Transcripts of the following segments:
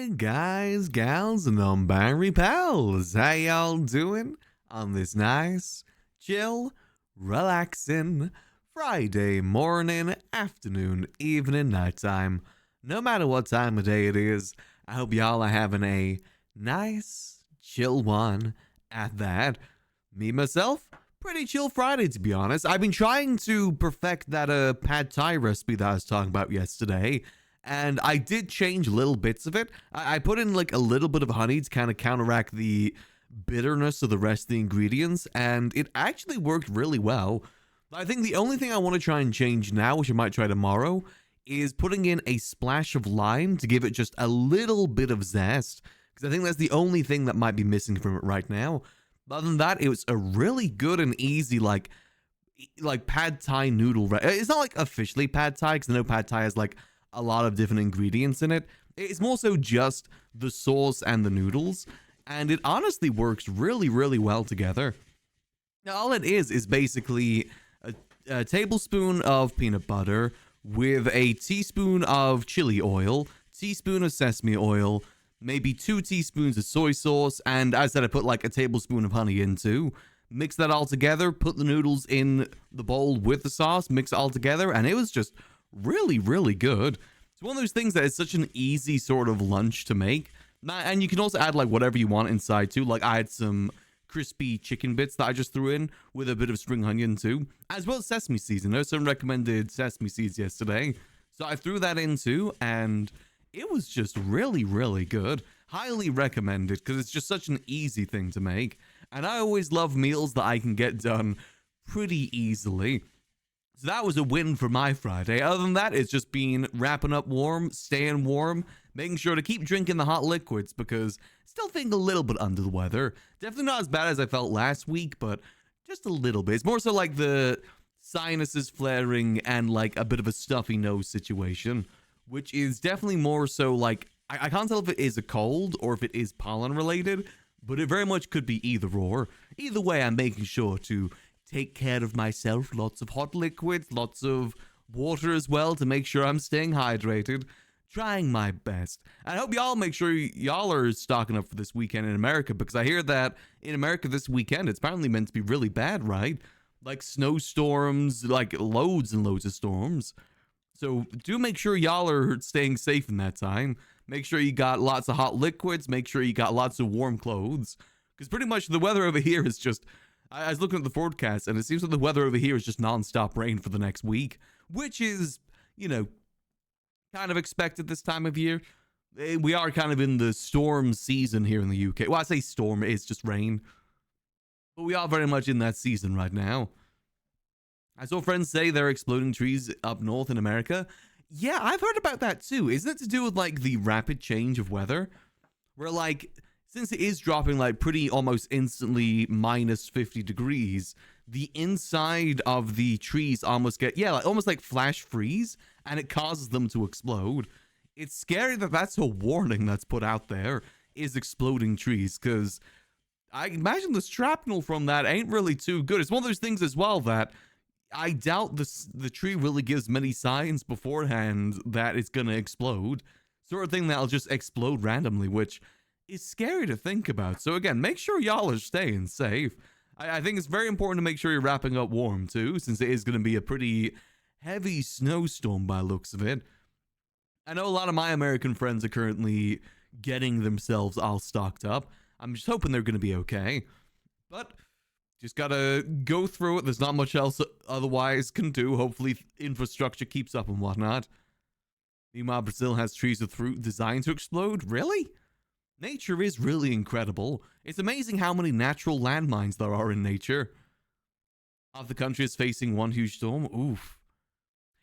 Hey guys, gals, and non-binary pals, how y'all doing on this nice, chill, relaxing Friday morning, afternoon, evening, nighttime? No matter what time of day it is, I hope y'all are having a nice, chill one at that. Me, myself, pretty chill Friday to be honest. I've been trying to perfect that pad thai recipe that I was talking about yesterday, and I did change little bits of it. I put in like a little bit of honey to kind of counteract the bitterness of the rest of the ingredients, and it actually worked really well. I think the only thing I want to try and change now, which I might try tomorrow, is putting in a splash of lime to give it just a little bit of zest, because I think that's the only thing that might be missing from it right now. But other than that, it was a really good and easy like pad thai noodle. It's not like officially pad thai, because I know pad thai has like a lot of different ingredients in it. It's more so just the sauce and the noodles, and it honestly works really, really well together. Now, all it is basically a tablespoon of peanut butter with a teaspoon of chili oil, teaspoon of sesame oil, maybe 2 teaspoons of soy sauce, and as I said, I put like a tablespoon of honey into. Mix that all together, put the noodles in the bowl with the sauce, mix it all together, and it was just really, really good. It's one of those things that is such an easy sort of lunch to make. And you can also add like whatever you want inside too. Like I had some crispy chicken bits that I just threw in with a bit of spring onion too, as well as sesame seeds. I know someone recommended sesame seeds yesterday, so I threw that in too, and it was just really, really good. Highly recommended because it's just such an easy thing to make. And I always love meals that I can get done pretty easily. So that was a win for my Friday. Other than that, it's just been wrapping up warm, staying warm, making sure to keep drinking the hot liquids because still feeling a little bit under the weather. Definitely not as bad as I felt last week, but just a little bit. It's more so like the sinuses flaring and like a bit of a stuffy nose situation, which is definitely more so like, I can't tell if it is a cold or if it is pollen related, but it very much could be either or. Either way, I'm making sure to take care of myself. Lots of hot liquids, lots of water as well to make sure I'm staying hydrated. Trying my best. I hope y'all make sure y'all are stocking up for this weekend in America, because I hear that in America this weekend it's apparently meant to be really bad, right? Like snowstorms, like loads and loads of storms. So do make sure y'all are staying safe in that time. Make sure you got lots of hot liquids. Make sure you got lots of warm clothes. Because pretty much the weather over here is just... I was looking at the forecast, and it seems like the weather over here is just non-stop rain for the next week. Which is, you know, kind of expected this time of year. We are kind of in the storm season here in the UK. Well, I say storm, it's just rain. But we are very much in that season right now. I saw friends say they're exploding trees up north in America. Yeah, I've heard about that too. Isn't it to do with like the rapid change of weather? Where like, since it is dropping like pretty almost instantly minus 50 degrees, the inside of the trees almost get, yeah, like almost like flash freeze, and it causes them to explode. It's scary that that's a warning that's put out there, is exploding trees, because I imagine the shrapnel from that ain't really too good. It's one of those things as well that I doubt the tree really gives many signs beforehand that it's gonna explode. Sort of thing that'll just explode randomly, which is scary to think about. So again, make sure y'all are staying safe. I think it's very important to make sure you're wrapping up warm too, since it is going to be a pretty heavy snowstorm by looks of it. I know a lot of my American friends are currently getting themselves all stocked up. I'm just hoping they're going to be okay. But just gotta go through it. There's not much else otherwise can do. Hopefully infrastructure keeps up and whatnot. Meanwhile, Brazil has trees with fruit designed to explode. Really? Nature is really incredible. It's amazing how many natural landmines there are in nature. Half the country is facing one huge storm. Oof.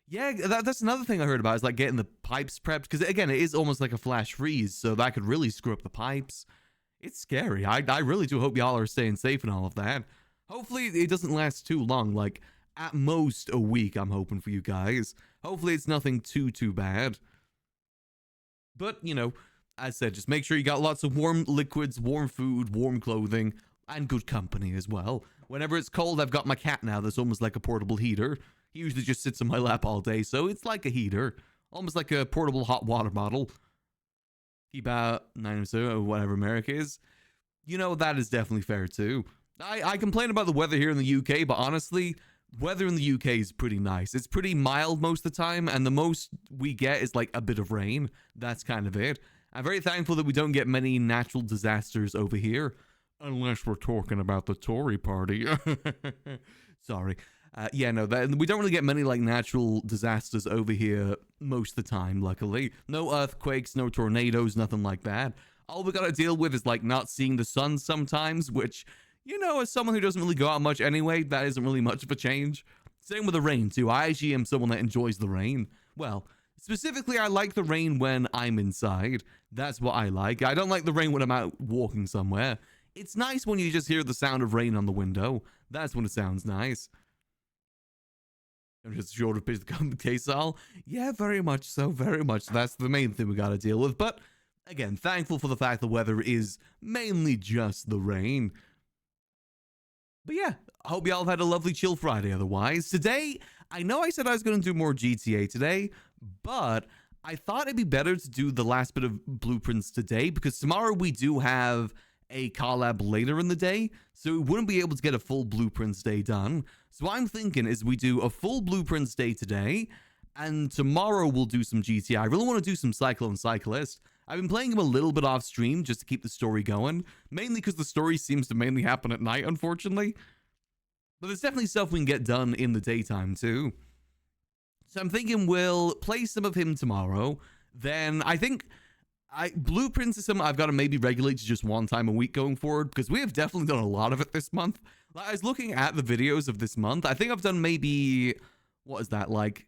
Yeah, that's another thing I heard about, is like getting the pipes prepped. Because again, it is almost like a flash freeze, so that could really screw up the pipes. It's scary. I really do hope y'all are staying safe and all of that. Hopefully it doesn't last too long. Like, at most a week, I'm hoping for you guys. Hopefully it's nothing too bad. But, you know, as I said, just make sure you got lots of warm liquids, warm food, warm clothing, and good company as well. Whenever it's cold, I've got my cat now that's almost like a portable heater. He usually just sits on my lap all day, so it's like a heater. Almost like a portable hot water bottle. keep out 9 or whatever America is, that is definitely fair too. I complain about the weather here in the UK, but honestly, weather in the UK is pretty nice. It's pretty mild most of the time, and the most we get is like a bit of rain. That's kind of it. I'm very thankful that we don't get many natural disasters over here, unless we're talking about the Tory party. Sorry. We don't really get many like natural disasters over here most of the time, luckily. No earthquakes, no tornadoes, nothing like that. All we gotta deal with is like not seeing the sun sometimes, which, as someone who doesn't really go out much anyway, that isn't really much of a change. Same with the rain too. I actually am someone that enjoys the rain. Well, specifically, I like the rain when I'm inside. That's what I like. I don't like the rain when I'm out walking somewhere. It's nice when you just hear the sound of rain on the window. That's when it sounds nice. I'm just short of the case, all. Yeah, very much so, very much. That's the main thing we gotta deal with. But again, thankful for the fact the weather is mainly just the rain. But yeah, I hope y'all have had a lovely chill Friday otherwise. Today, I know I said I was going to do more GTA today, but I thought it'd be better to do the last bit of blueprints today because tomorrow we do have a collab later in the day, so we wouldn't be able to get a full blueprints day done. So what I'm thinking is we do a full blueprints day today, and tomorrow we'll do some GTA. I really want to do some Cyclone Cyclist. I've been playing him a little bit off stream just to keep the story going, mainly because the story seems to mainly happen at night, unfortunately. But there's definitely stuff we can get done in the daytime too. So I'm thinking we'll play some of him tomorrow. Then I think blueprints is something I've got to maybe regulate to just one time a week going forward, because we have definitely done a lot of it this month. Like, I was looking at the videos of this month. I think I've done maybe, what is that, like,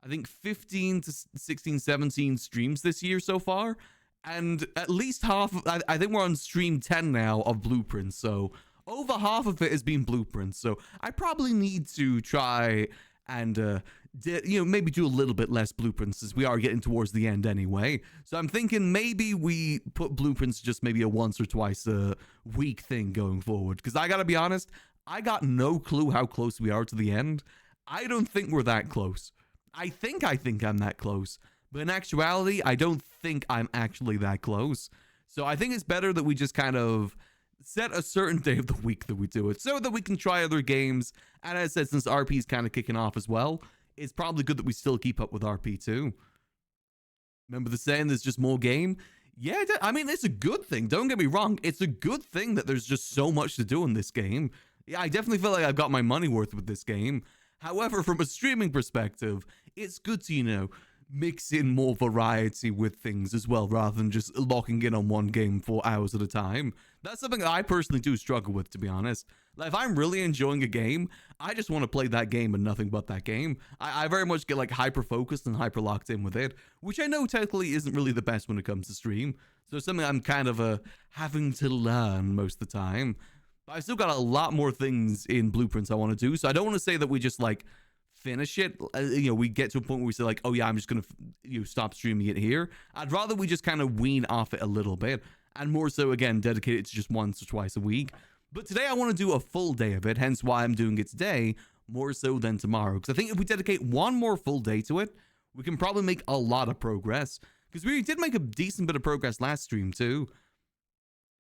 I think 15 to 16, 17 streams this year so far. And at least half, I think we're on stream 10 now of blueprints. So over half of it has been blueprints. So I probably need to try and, maybe do a little bit less blueprints as we are getting towards the end anyway. So I'm thinking maybe we put blueprints just maybe a once or twice a week thing going forward. Because I got to be honest, I got no clue how close we are to the end. I don't think we're that close. I think I'm that close. But in actuality, I don't think I'm actually that close. So I think it's better that we just kind of set a certain day of the week that we do it so that we can try other games. And as I said, since RP is kind of kicking off as well, it's probably good that we still keep up with RP too. Remember the saying, there's just more game? Yeah, I mean, it's a good thing. Don't get me wrong. It's a good thing that there's just so much to do in this game. Yeah, I definitely feel like I've got my money worth with this game. However, from a streaming perspective, it's good to, mix in more variety with things as well, rather than just locking in on one game for hours at a time. That's something that I personally do struggle with, to be honest. Like, if I'm really enjoying a game, I just want to play that game and nothing but that game. I very much get like hyper focused and hyper locked in with it, which I know technically isn't really the best when it comes to stream. So it's something I'm kind of having to learn most of the time. But I've still got a lot more things in blueprints I want to do, so I don't want to say that we just like finish it. We get to a point where we say like, oh yeah, I'm just gonna stop streaming it here. I'd rather we just kind of wean off it a little bit, and more so again dedicate it to just once or twice a week. But today I want to do a full day of it, hence why I'm doing it today more so than tomorrow, because I think if we dedicate one more full day to it, we can probably make a lot of progress, because we did make a decent bit of progress last stream too.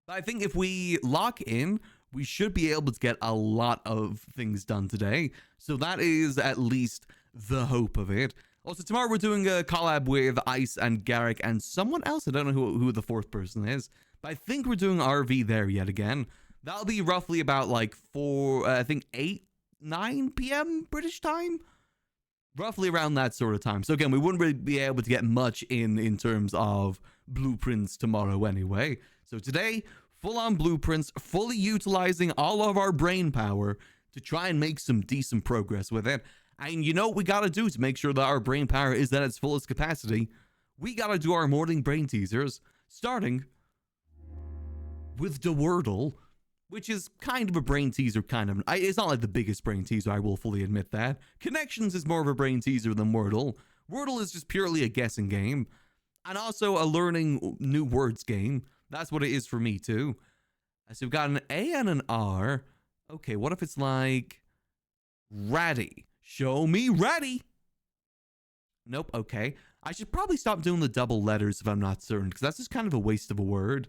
But I think if we lock in, we should be able to get a lot of things done today. So that is at least the hope of it. Also, tomorrow we're doing a collab with Ice and Garrick and someone else. I don't know who the fourth person is, but I think we're doing RV there yet again. That'll be roughly about like 8, 9 p.m. British time. Roughly around that sort of time. So again, we wouldn't really be able to get much in terms of blueprints tomorrow anyway. So today, full-on blueprints, fully utilizing all of our brain power to try and make some decent progress with it. And you know what we gotta do to make sure that our brain power is at its fullest capacity? We gotta do our morning brain teasers, starting with the Wordle, which is kind of a brain teaser, it's not like the biggest brain teaser, I will fully admit that. Connections is more of a brain teaser than Wordle. Wordle is just purely a guessing game, and also a learning new words game. That's what it is for me too. So we've got an A and an R. Okay, what if it's like ratty? Show me ratty. Nope. Okay. I should probably stop doing the double letters if I'm not certain, because that's just kind of a waste of a word.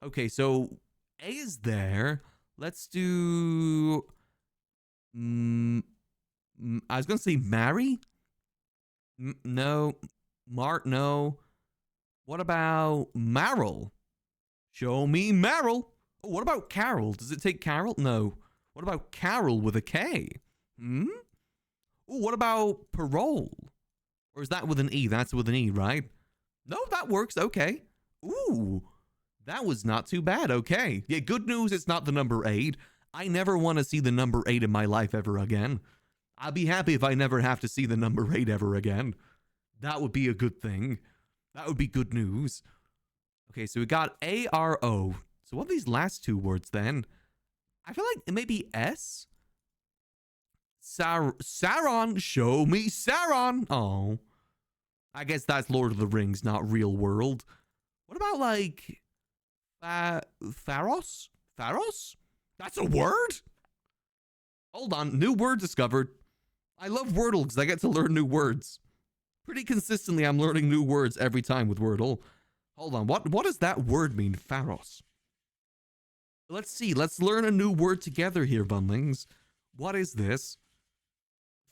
Okay, so A is there. Let's do. I was gonna say marry. No. Mart. No. What about Maril? Show me Maril. Oh, what about Carol? Does it take Carol? No. What about Carol with a K? Hmm. Oh, what about parole? Or is that with an E? That's with an E, right? No, that works. Okay. Ooh, that was not too bad. Okay. Yeah, good news. It's not the number 8. I never want to see the number 8 in my life ever again. I'll be happy if I never have to see the number 8 ever again. That would be a good thing. That would be good news. Okay, so we got ARO. So what are these last 2 words then? I feel like it may be S. Sauron, show me Sauron. Oh, I guess that's Lord of the Rings, not real world. What about like Pharos? Pharos? That's a word? Hold on, new word discovered. I love Wordle because I get to learn new words. Pretty consistently, I'm learning new words every time with Wordle. Hold on, what does that word mean, Pharos? Let's see, let's learn a new word together here, Bunlings. What is this?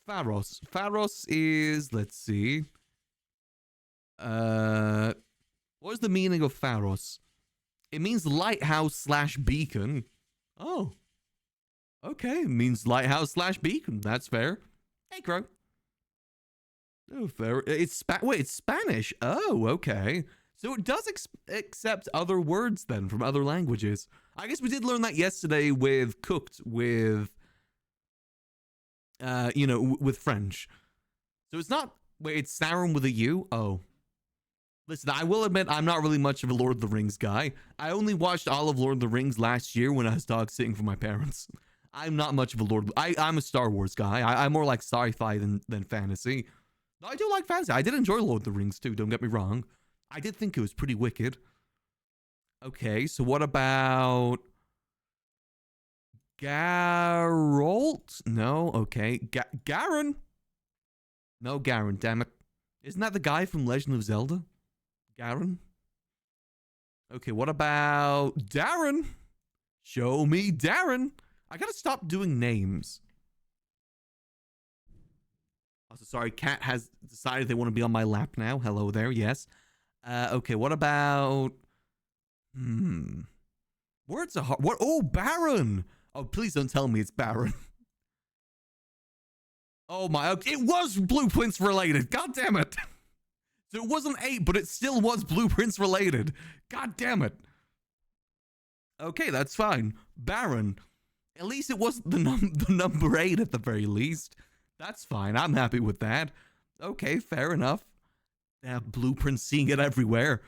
Pharos. Pharos is, let's see. What is the meaning of Pharos? It means lighthouse / beacon. Oh. Okay, it means lighthouse / beacon. That's fair. Hey, Crow. Oh, fair. Wait, it's Spanish. Oh, okay. So it does accept other words then from other languages. I guess we did learn that yesterday with cooked with with French. So it's not, wait, it's Sauron with a U? Oh. Listen, I will admit I'm not really much of a Lord of the Rings guy. I only watched all of Lord of the Rings last year when I was dog sitting for my parents. I'm not much of a I'm a Star Wars guy. I'm more like sci-fi than fantasy. I do like fantasy. I did enjoy Lord of the Rings too, don't get me wrong. I did think it was pretty wicked. Okay, so what about Geralt? No, okay. Garen? No, Garen, damn it. Isn't that the guy from Legend of Zelda? Garen? Okay, what about Darren? Show me Darren. I gotta stop doing names. Also, sorry, Cat has decided they want to be on my lap now. Hello there, yes. Okay, what about... Words are hard. What? Oh, Baron! Oh, please don't tell me it's Baron. Oh my... It was Blueprints related. God damn it. So it wasn't 8, but it still was Blueprints related. God damn it. Okay, that's fine. Baron. At least it wasn't the number 8 at the very least. That's fine. I'm happy with that. Okay, fair enough. Blueprints, seeing it everywhere.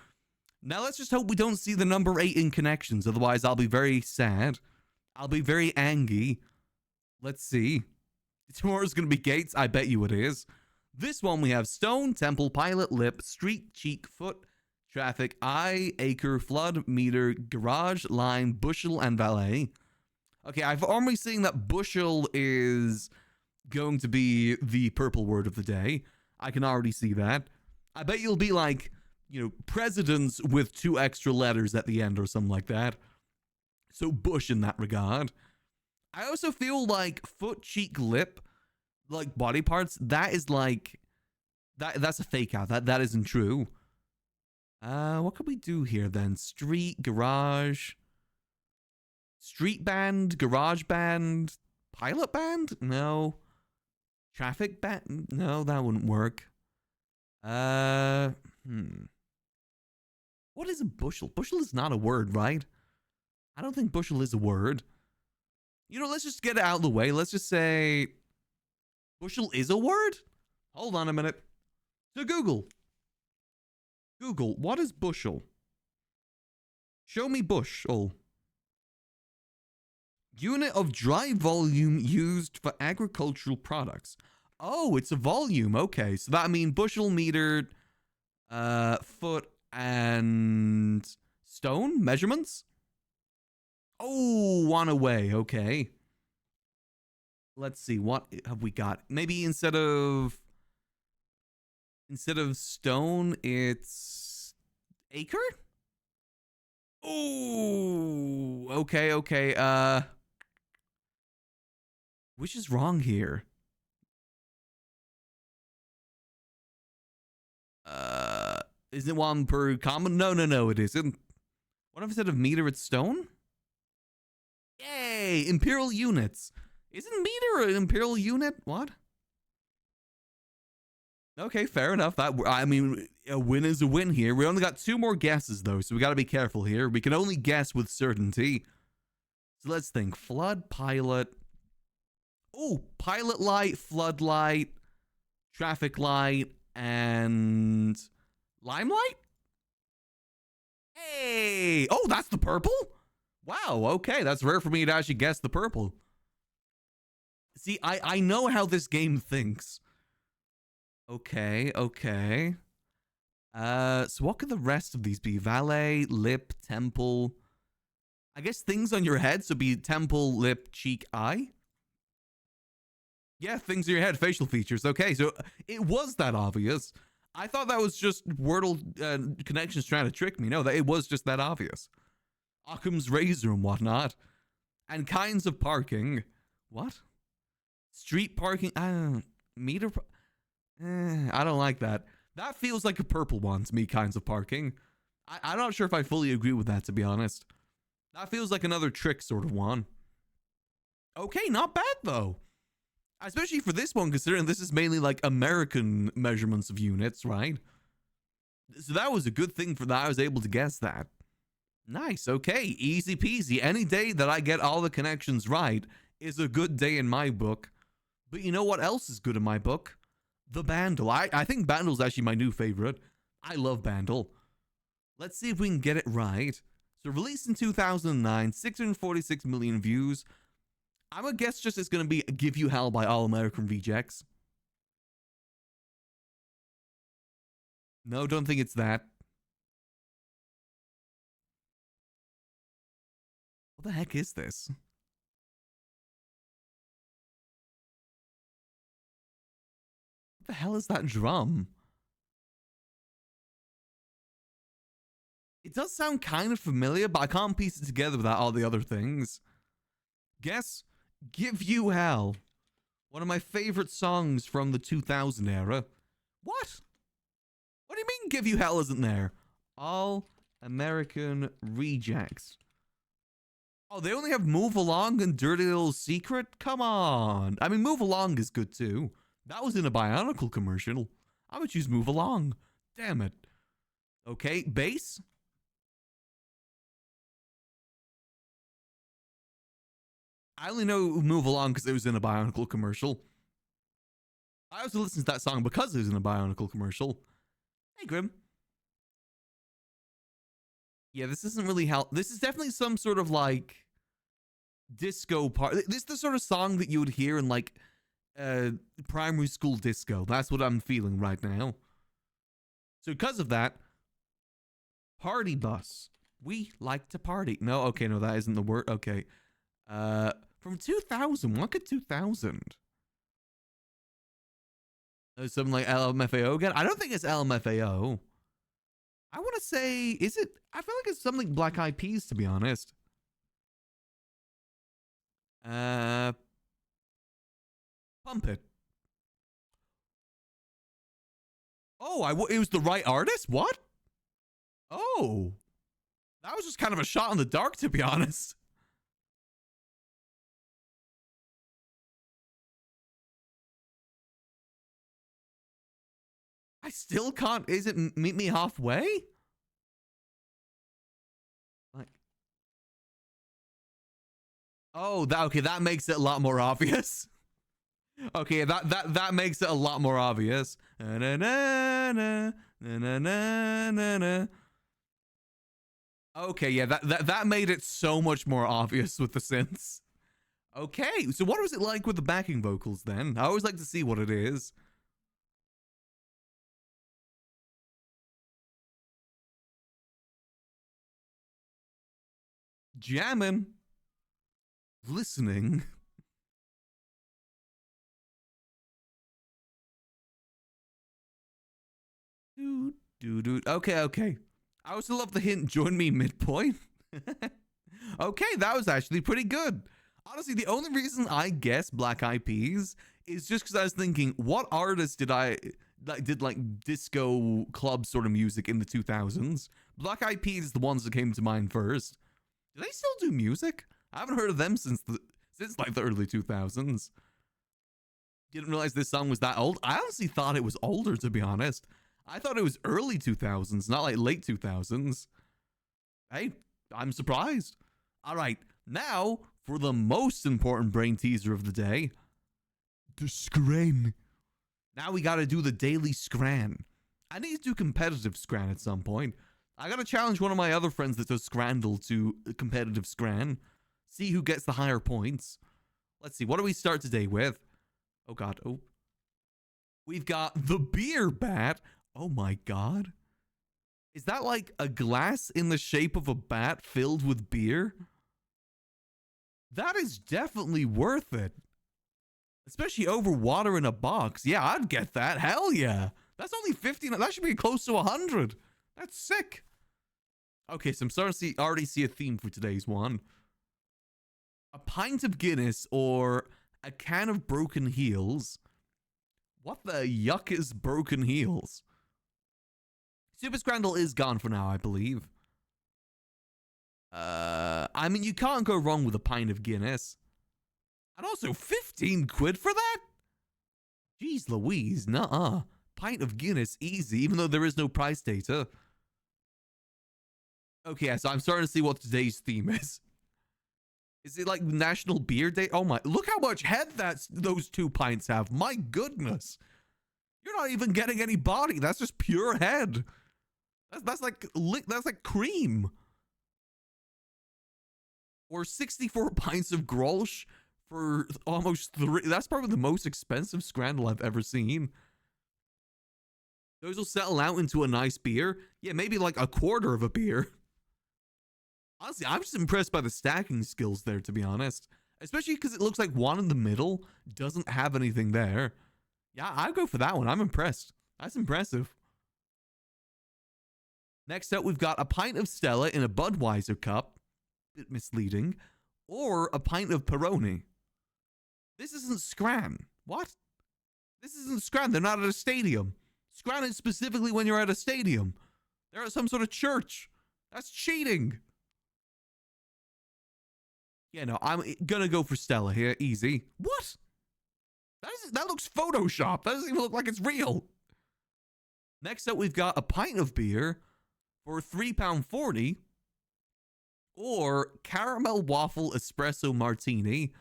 Now let's just hope we don't see the number 8 in connections. Otherwise, I'll be very sad. I'll be very angry. Let's see. Tomorrow's going to be gates. I bet you it is. This one we have stone, temple, pilot, lip, street, cheek, foot, traffic, eye, acre, flood, meter, garage, line, bushel, and valet. Okay, I've already seen that bushel is going to be the purple word of the day. I can already see that. I bet you'll be like, presidents with 2 extra letters at the end or something like that. So bush in that regard. I also feel like foot, cheek, lip, like body parts, that is like, that's a fake out. That isn't true. What could we do here then? Street, garage, street band, garage band, pilot band? No. Traffic band? No, that wouldn't work. What is a bushel? Bushel is not a word, right? I don't think bushel is a word. Let's just get it out of the way. Let's just say bushel is a word? Hold on a minute. To Google. Google, what is bushel? Show me bushel. Unit of dry volume used for agricultural products. Oh, it's a volume. Okay, so that means bushel, meter, foot, and stone measurements. Oh, one away. Okay. Let's see. What have we got? Maybe instead of Instead of stone, it's acre? Oh, okay, okay. Which is wrong here? Uh, isn't it one per common? No, no, no, it isn't. What if instead of meter, it's stone? Yay, imperial units. Isn't meter an imperial unit? What? Okay, fair enough. That I mean, a win is a win here. We only got 2 more guesses though, so we got to be careful here. We can only guess with certainty. So let's think. Flood, pilot. Oh, pilot light, floodlight, traffic light, and limelight? Hey! Oh, that's the purple? Wow, okay. That's rare for me to actually guess the purple. See, I know how this game thinks. Okay, okay. So what could the rest of these be? Valet, lip, temple. I guess things on your head, so be temple, lip, cheek, eye. Yeah, things in your head, facial features. Okay, so it was that obvious. I thought that was just Wordle connections trying to trick me. No, that it was just that obvious. Occam's razor and whatnot. And kinds of parking. What? Street parking? Meter? I don't like that. That feels like a purple one to me, kinds of parking. I'm not sure if I fully agree with that, to be honest. That feels like another trick sort of one. Okay, not bad though. Especially for this one, considering this is mainly like American measurements of units, right? So that was a good thing for that I was able to guess that. Nice, okay, easy peasy. Any day that I get all the connections right is a good day in my book. But you know what else is good in my book? The Bandle. I think Bandle's actually my new favorite. I love Bandle. Let's see if we can get it right. So released in 2009, 646 million views. I'm gonna guess just it's gonna be Give You Hell by All American Rejects. No, don't think it's that. What the heck is this? What the hell is that drum? It does sound kind of familiar, but I can't piece it together without all the other things. Guess Give You Hell. One of my favorite songs from the 2000 era. What? What do you mean Give You Hell isn't there? All American Rejects. Oh, they only have Move Along and Dirty Little Secret? Come on. I mean, Move Along is good too. That was in a Bionicle commercial. I would choose Move Along. Damn it. Okay, bass? I only know Move Along because it was in a Bionicle commercial. I also listened to that song because it was in a Bionicle commercial. Hey, Grim. Yeah, this isn't really how. This is definitely some sort of like disco part. This is the sort of song that you would hear in like primary school disco. That's what I'm feeling right now. So because of that, party bus. We like to party. No, okay, no, that isn't the word. Okay. From 2000. What could 2000? Something like LMFAO again? I don't think it's LMFAO. I want to say, is it? I feel like it's something Black Eyed Peas, to be honest. Pump It. Oh, it was the right artist? What? Oh. That was just kind of a shot in the dark, to be honest. I still can't. Is it Meet Me Halfway? Like, oh, okay, that makes it a lot more obvious. Okay, that makes it a lot more obvious. Okay, yeah, that made it so much more obvious with the synths. Okay, so what was it like with the backing vocals then? I always like to see what it is. Jamming. Listening. Okay, okay. I also love the hint, join me midpoint. Okay, that was actually pretty good. Honestly, the only reason I guessed Black Eyed Peas is just because I was thinking, what artist did disco club sort of music in the 2000s? Black Eyed Peas is the ones that came to mind first. Do they still do music? I haven't heard of them since like the early 2000s. Didn't realize this song was that old. I honestly thought it was older, to be honest. I thought it was early 2000s, not like late 2000s. Hey, I'm surprised. All right, now for the most important brain teaser of the day, the scran. Now we got to do the daily scran. I need to do competitive scran at some point. I got to challenge one of my other friends that does Scrandle to competitive scran. See who gets the higher points. Let's see, what do we start today with? Oh God, oh. We've got the beer bat. Oh my God. Is that like a glass in the shape of a bat filled with beer? That is definitely worth it. Especially over water in a box. Yeah, I'd get that. Hell yeah. That's only 15. That should be close to 100. That's sick. Okay, so I'm starting to already see a theme for today's one. A pint of Guinness or a can of Broken Heels. What the yuck is Broken Heels? Super Scrandle is gone for now, I believe. I mean, you can't go wrong with a pint of Guinness. And also 15 quid for that? Jeez Louise, nuh-uh. Pint of Guinness, easy, even though there is no price data. Okay, so I'm starting to see what today's theme is. Is it like National Beer Day? Oh my, look how much head those 2 pints have. My goodness. You're not even getting any body. That's just pure head. That's like cream. Or 64 pints of Grolsch for almost 3. That's probably the most expensive Scrandle I've ever seen. Those will settle out into a nice beer. Yeah, maybe like a quarter of a beer. Honestly, I'm just impressed by the stacking skills there, to be honest. Especially because it looks like one in the middle doesn't have anything there. Yeah, I'd go for that one. I'm impressed. That's impressive. Next up, we've got a pint of Stella in a Budweiser cup. Bit misleading. Or a pint of Peroni. This isn't Scran. What? This isn't Scran. They're not at a stadium. Scran is specifically when you're at a stadium. They're at some sort of church. That's cheating. Yeah, no, I'm gonna go for Stella here. Easy. What? That looks Photoshop. That doesn't even look like it's real. Next up, we've got a pint of beer for £3.40 or caramel waffle espresso martini.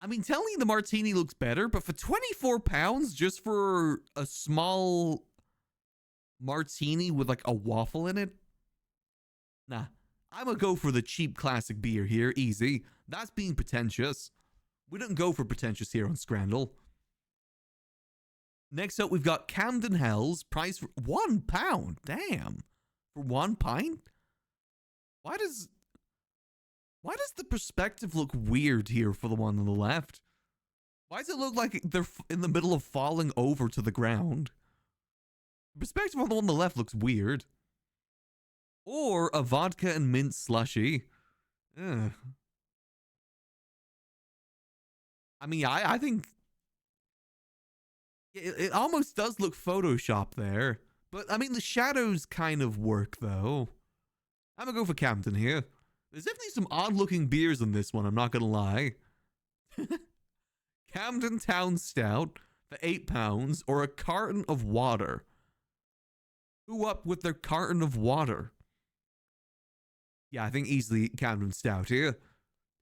I mean, telling you the martini looks better, but for £24 just for a small martini with like a waffle in it? Nah, I'm gonna go for the cheap classic beer here. Easy. That's being pretentious. We don't go for pretentious here on Scrandle. Next up, we've got Camden Hells, price for £1. Damn. For 1 pint? Why does the perspective look weird here for the one on the left? Why does it look like they're in the middle of falling over to the ground? The perspective on the one on the left looks weird. Or a vodka and mint slushy. Ugh. I mean, I think it almost does look Photoshop there. But, I mean, the shadows kind of work, though. I'm gonna go for Camden here. There's definitely some odd-looking beers in this one, I'm not gonna lie. Camden Town Stout for £8 or a carton of water. Who up with their carton of water? Yeah, I think easily Camden Stout here.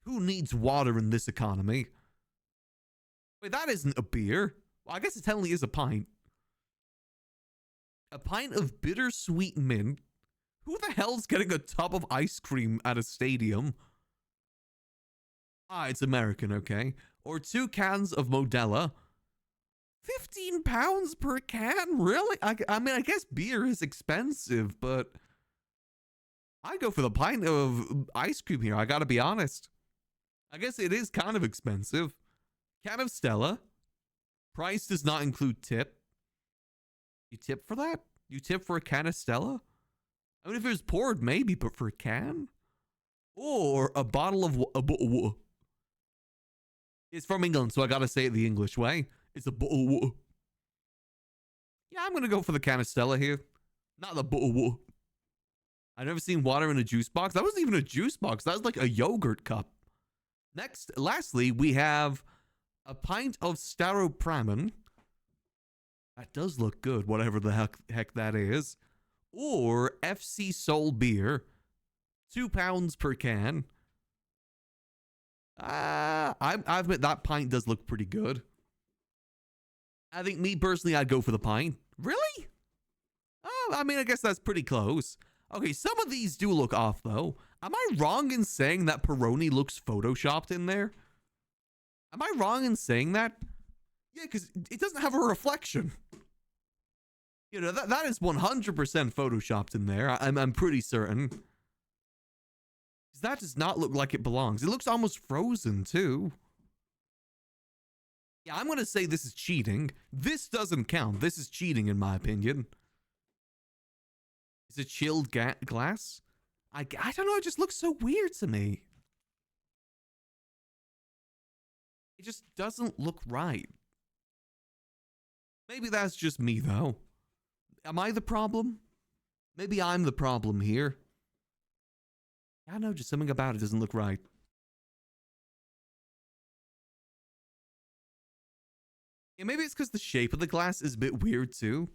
Who needs water in this economy? Wait, that isn't a beer. Well, I guess it technically is a pint. A pint of bittersweet mint. Who the hell's getting a tub of ice cream at a stadium? Ah, it's American, okay. Or 2 cans of Modelo. £15 per can? Really? I mean, I guess beer is expensive, but I'd go for the pint of ice cream here. I gotta be honest. I guess it is kind of expensive. Can of Stella. Price does not include tip. You tip for that? You tip for a can of Stella? I mean, if it was poured, maybe, but for a can? Or a bottle of... It's from England, so I gotta say it the English way. It's a bottle. Yeah, I'm gonna go for the can of Stella here. Not the bottle. I've never seen water in a juice box. That wasn't even a juice box. That was like a yogurt cup. Lastly, we have a pint of Staropramen. That does look good, whatever the heck that is. Or FC Sol beer. £2 per can. I admit that pint does look pretty good. I think me personally, I'd go for the pint. Really? Oh, I mean, I guess that's pretty close. Okay, some of these do look off, though. Am I wrong in saying that Peroni looks photoshopped in there? Am I wrong in saying that? Yeah, because it doesn't have a reflection. You know, that is 100% photoshopped in there. I'm pretty certain. That does not look like it belongs. It looks almost frozen, too. Yeah, I'm going to say this is cheating. This doesn't count. This is cheating, in my opinion. Is it chilled glass? I don't know. It just looks so weird to me. It just doesn't look right. Maybe that's just me, though. Am I the problem? Maybe I'm the problem here. I don't know, just something about it doesn't look right. Yeah, maybe it's because the shape of the glass is a bit weird, too.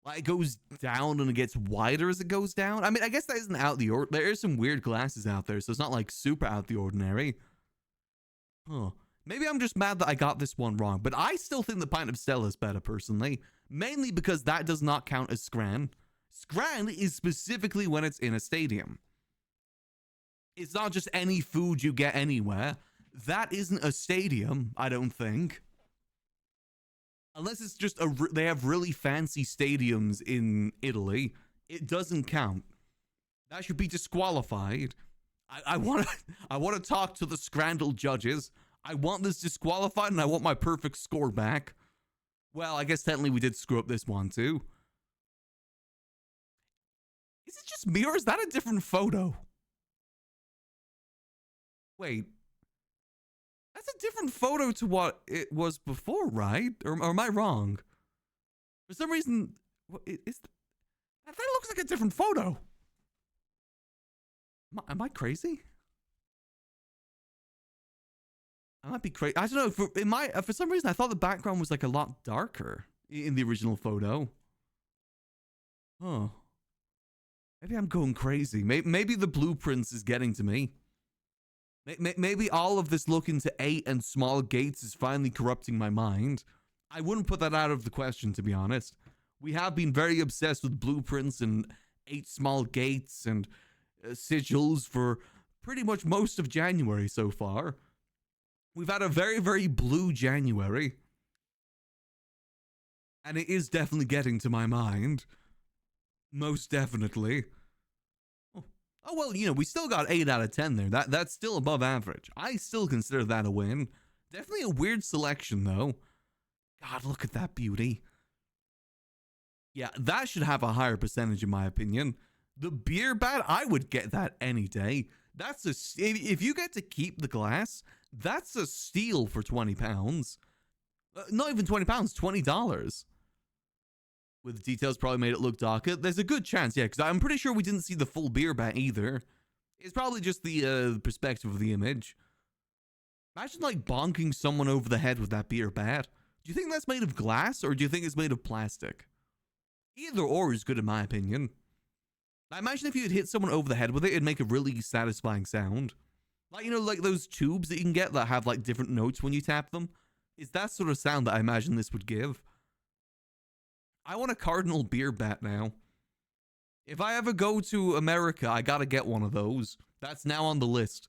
Like, it goes down and it gets wider as it goes down. I mean, I guess that isn't out the ordinary. There are some weird glasses out there, so it's not, like, super out the ordinary. Huh. Maybe I'm just mad that I got this one wrong, but I still think the pint of Stella is better, personally. Mainly because that does not count as Scran. Scran is specifically when it's in a stadium. It's not just any food you get anywhere. That isn't a stadium, I don't think. Unless it's just they have really fancy stadiums in Italy. It doesn't count. That should be disqualified. I want to talk to the Scrandal judges. I want this disqualified and I want my perfect score back. Well, I guess technically we did screw up this one too. Is it just me or is that a different photo? Wait. That's a different photo to what it was before, right? Or am I wrong? For some reason, that looks like a different photo. Am I crazy? I might be crazy. I don't know. For some reason, I thought the background was like a lot darker in the original photo. Oh. Maybe I'm going crazy. Maybe the blueprints is getting to me. Maybe all of this look into 8 and small gates is finally corrupting my mind. I wouldn't put that out of the question, to be honest. We have been very obsessed with blueprints and 8 small gates and sigils for pretty much most of January so far. We've had a very, very blue January. And it is definitely getting to my mind. Most definitely. Oh, well, you know, we still got 8 out of 10 there. That's still above average. I still consider that a win. Definitely a weird selection, though. God, look at that beauty. Yeah, that should have a higher percentage, in my opinion. The beer bat, I would get that any day. If you get to keep the glass, that's a steal for £20. Not even £20, $20. With details probably made it look darker. There's a good chance, yeah, because I'm pretty sure we didn't see the full beer bat either. It's probably just the perspective of the image. Imagine, like, bonking someone over the head with that beer bat. Do you think that's made of glass, or do you think it's made of plastic? Either or is good in my opinion. I imagine if you had hit someone over the head with it, it'd make a really satisfying sound. Like, you know, like those tubes that you can get that have, like, different notes when you tap them? It's that sort of sound that I imagine this would give. I want a Cardinal beer bat now. If I ever go to America, I gotta get one of those. That's now on the list.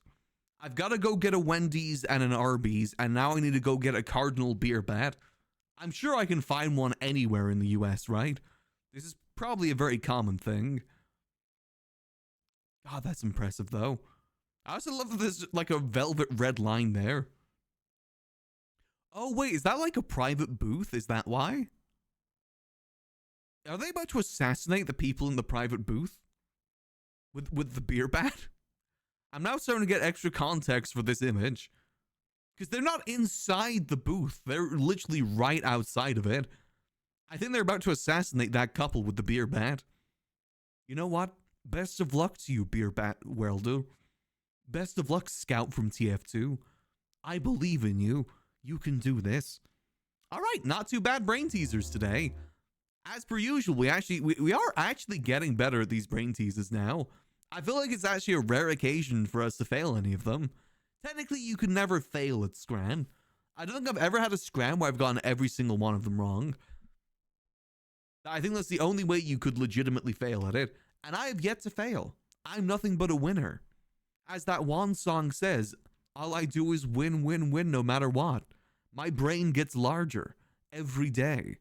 I've gotta go get a Wendy's and an Arby's, and now I need to go get a Cardinal beer bat. I'm sure I can find one anywhere in the US, right? This is probably a very common thing. God, that's impressive, though. I also love that there's like a velvet red line there. Oh, wait, is that like a private booth? Is that why? Are they about to assassinate the people in the private booth? With the beer bat? I'm now starting to get extra context for this image. Because they're not inside the booth. They're literally right outside of it. I think they're about to assassinate that couple with the beer bat. You know what? Best of luck to you, beer bat welder. Best of luck, Scout from TF2. I believe in you. You can do this. All right, not too bad brain teasers today. As per usual, we are actually getting better at these brain teasers now. I feel like it's actually a rare occasion for us to fail any of them. Technically, you can never fail at Scran. I don't think I've ever had a Scran where I've gotten every single one of them wrong. I think that's the only way you could legitimately fail at it. And I have yet to fail. I'm nothing but a winner. As that one song says, all I do is win, win, win no matter what. My brain gets larger every day.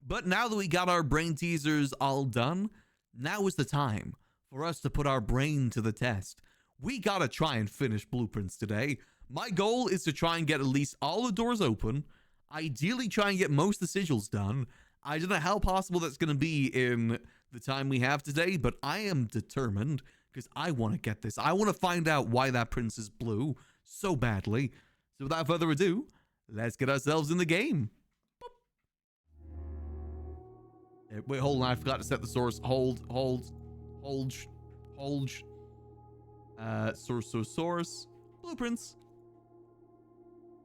But now that we got our brain teasers all done, now is the time for us to put our brain to the test. We gotta try and finish Blueprints today. My goal is to try and get at least all the doors open, ideally try and get most of the sigils done. I don't know how possible that's gonna be in the time we have today, but I am determined because I want to get this. I want to find out why that prince is blue so badly. So without further ado, let's get ourselves in the game. Wait, hold on. I forgot to set the source. Hold. Source. Blueprints.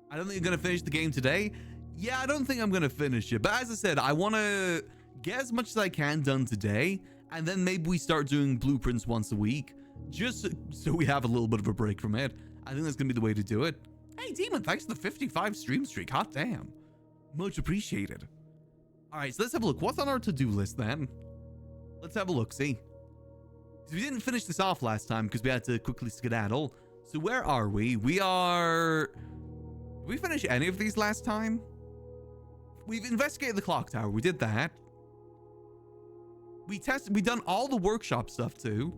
I don't think I'm going to finish the game today. Yeah, I don't think I'm going to finish it. But as I said, I want to get as much as I can done today. And then maybe we start doing Blueprints once a week. Just so we have a little bit of a break from it. I think that's going to be the way to do it. Hey, Demon, thanks for the 55 stream streak. Hot damn. Much appreciated. All right, so let's have a look. What's on our to-do list then? Let's have a look, see. We didn't finish this off last time because we had to quickly skedaddle. So where are we? We are... Did we finish any of these last time? We've investigated the clock tower. We did that. We done all the workshop stuff too.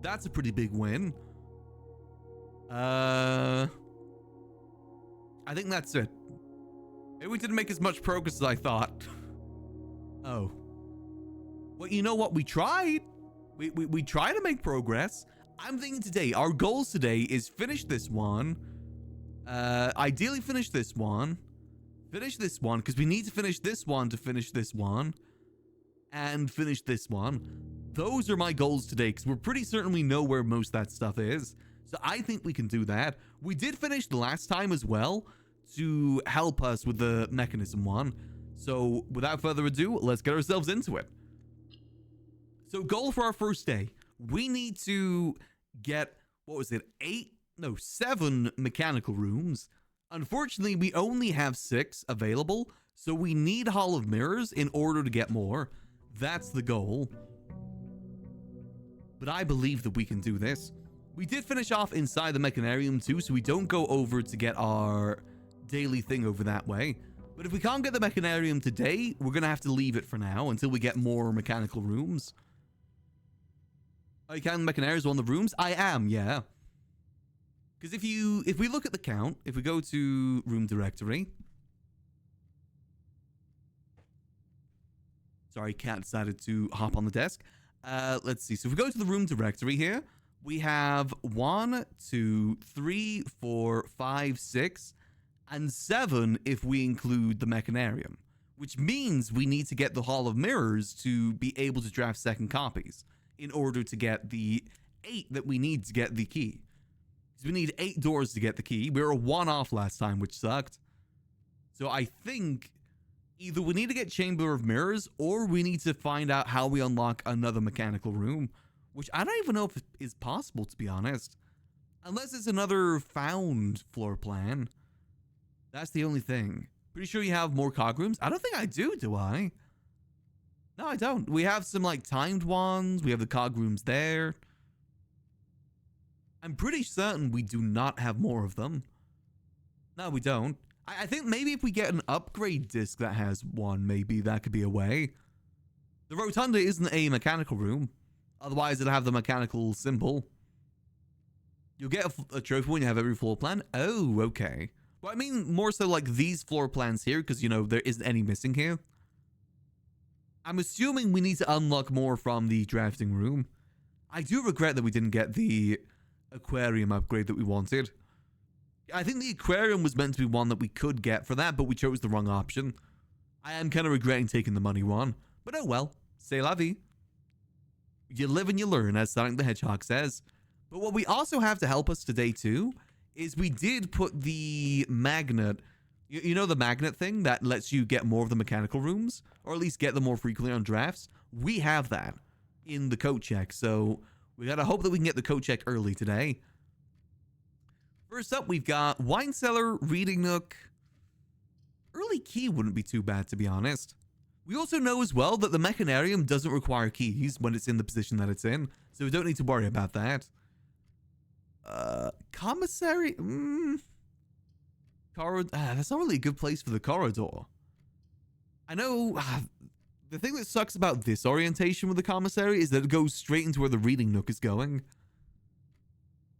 That's a pretty big win. I think that's it. Maybe we didn't make as much progress as I thought. Oh. Well, you know what? We tried. We tried to make progress. I'm thinking today, our goals today is finish this one. Ideally finish this one. Finish this one, because we need to finish this one to finish this one. And finish this one. Those are my goals today, because we're pretty certain we know where most of that stuff is. So I think we can do that. We did finish the last time as well to help us with the mechanism one. So without further ado, let's get ourselves into it. So goal for our first day. We need to get, what was it, 7 mechanical rooms. Unfortunately, we only have 6 available. So we need Hall of Mirrors in order to get more. That's the goal. But I believe that we can do this. We did finish off inside the Mechanarium too, so we don't go over to get our daily thing over that way. But if we can't get the Mechanarium today, we're going to have to leave it for now until we get more mechanical rooms. Oh, you can Mechanarium on the rooms? I am, yeah. Because if we look at the count, if we go to room directory. Sorry, Cat decided to hop on the desk. Let's see. So if we go to the room directory here, we have 1, 2, 3, 4, 5, 6, and 7 if we include the Mechanarium, which means we need to get the Hall of Mirrors to be able to draft second copies in order to get the 8 that we need to get the key. So we need 8 doors to get the key. We were 1 off last time, which sucked. So I think either we need to get Chamber of Mirrors or we need to find out how we unlock another mechanical room, which I don't even know if it is possible, to be honest. Unless it's another found floor plan. That's the only thing. Pretty sure you have more cog rooms. I don't think I do I? No, I don't. We have some like timed ones. We have the cog rooms there. I'm pretty certain we do not have more of them. No, we don't. I think maybe if we get an upgrade disc that has one, maybe that could be a way. The Rotunda isn't a mechanical room. Otherwise, it'll have the mechanical symbol. You'll get a trophy when you have every floor plan. Oh, okay. Well, I mean, more so like these floor plans here, because, you know, there isn't any missing here. I'm assuming we need to unlock more from the drafting room. I do regret that we didn't get the aquarium upgrade that we wanted. I think the aquarium was meant to be one that we could get for that, but we chose the wrong option. I am kind of regretting taking the money one. But oh well, c'est la vie. You live and you learn, as Sonic the Hedgehog says. But what we also have to help us today too, is we did put the magnet, you know the magnet thing that lets you get more of the mechanical rooms? Or at least get them more frequently on drafts? We have that in the code check, so we gotta hope that we can get the code check early today. First up, we've got Wine Cellar, Reading Nook. Early key wouldn't be too bad, to be honest. We also know as well that the Mechanarium doesn't require keys when it's in the position that it's in, so we don't need to worry about that. Commissary? Corridor? That's not really a good place for the corridor. I know the thing that sucks about this orientation with the commissary is that it goes straight into where the Reading Nook is going.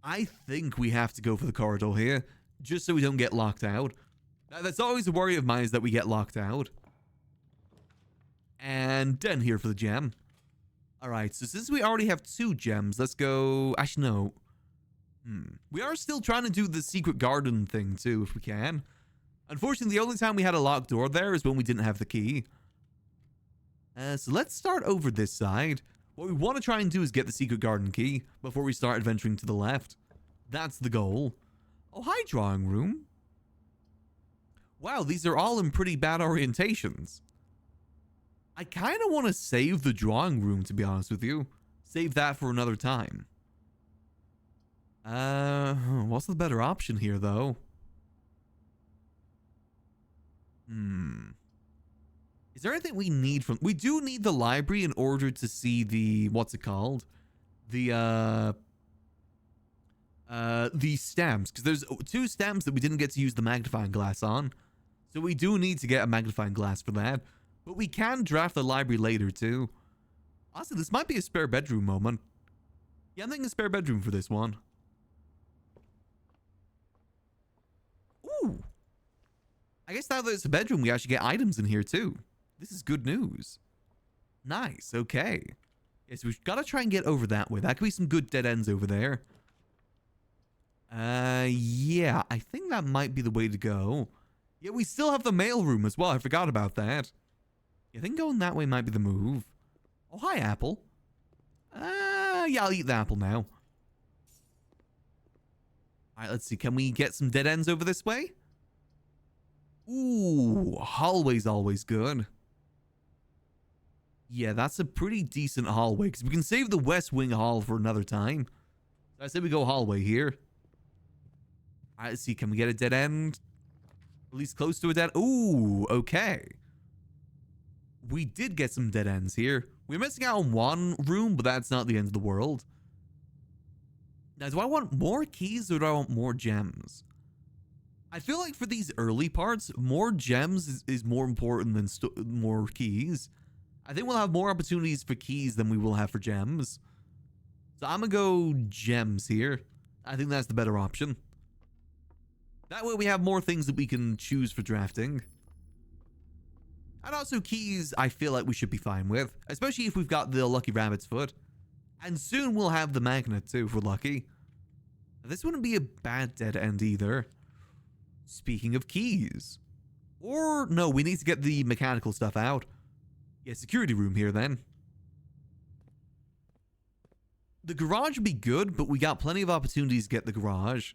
I think we have to go for the corridor here, just so we don't get locked out. That's always a worry of mine, is that we get locked out. And Den here for the gem. Alright, so since we already have 2 gems, let's go... Actually, no. We are still trying to do the secret garden thing, too, if we can. Unfortunately, the only time we had a locked door there is when we didn't have the key. So let's start over this side. What we want to try and do is get the secret garden key before we start adventuring to the left. That's the goal. Oh, hi, drawing room. Wow, these are all in pretty bad orientations. I kind of want to save the drawing room, to be honest with you. Save that for another time. What's the better option here, though? Is there anything we need from... We do need the library in order to see the... What's it called? The stamps. Because there's 2 stamps that we didn't get to use the magnifying glass on. So we do need to get a magnifying glass for that. But we can draft the library later, too. Also, this might be a spare bedroom moment. Yeah, I'm thinking a spare bedroom for this one. Ooh. I guess now that it's a bedroom, we actually get items in here, too. This is good news. Nice, okay. Yes, we've got to try and get over that way. That could be some good dead ends over there. Yeah, I think that might be the way to go. Yeah, we still have the mail room as well. I forgot about that. Yeah, I think going that way might be the move. Oh, hi, apple. Yeah, I'll eat the apple now. Alright, let's see. Can we get some dead ends over this way? Ooh, hallway's always good. Yeah, that's a pretty decent hallway, because we can save the West Wing Hall for another time. So I say we go hallway here. Alright, let's see. Can we get a dead end? At least close to a dead... Ooh, okay. We did get some dead ends here. We're missing out on one room, but that's not the end of the world. Now, do I want more keys or do I want more gems? I feel like for these early parts, more gems is more important than more keys. I think we'll have more opportunities for keys than we will have for gems. So I'm going to go gems here. I think that's the better option. That way we have more things that we can choose for drafting. And also keys, I feel like we should be fine with. Especially if we've got the Lucky Rabbit's Foot. And soon we'll have the magnet too, if we're lucky. This wouldn't be a bad dead end either. Speaking of keys. Or, no, we need to get the mechanical stuff out. Yeah, security room here then. The garage would be good, but we got plenty of opportunities to get the garage.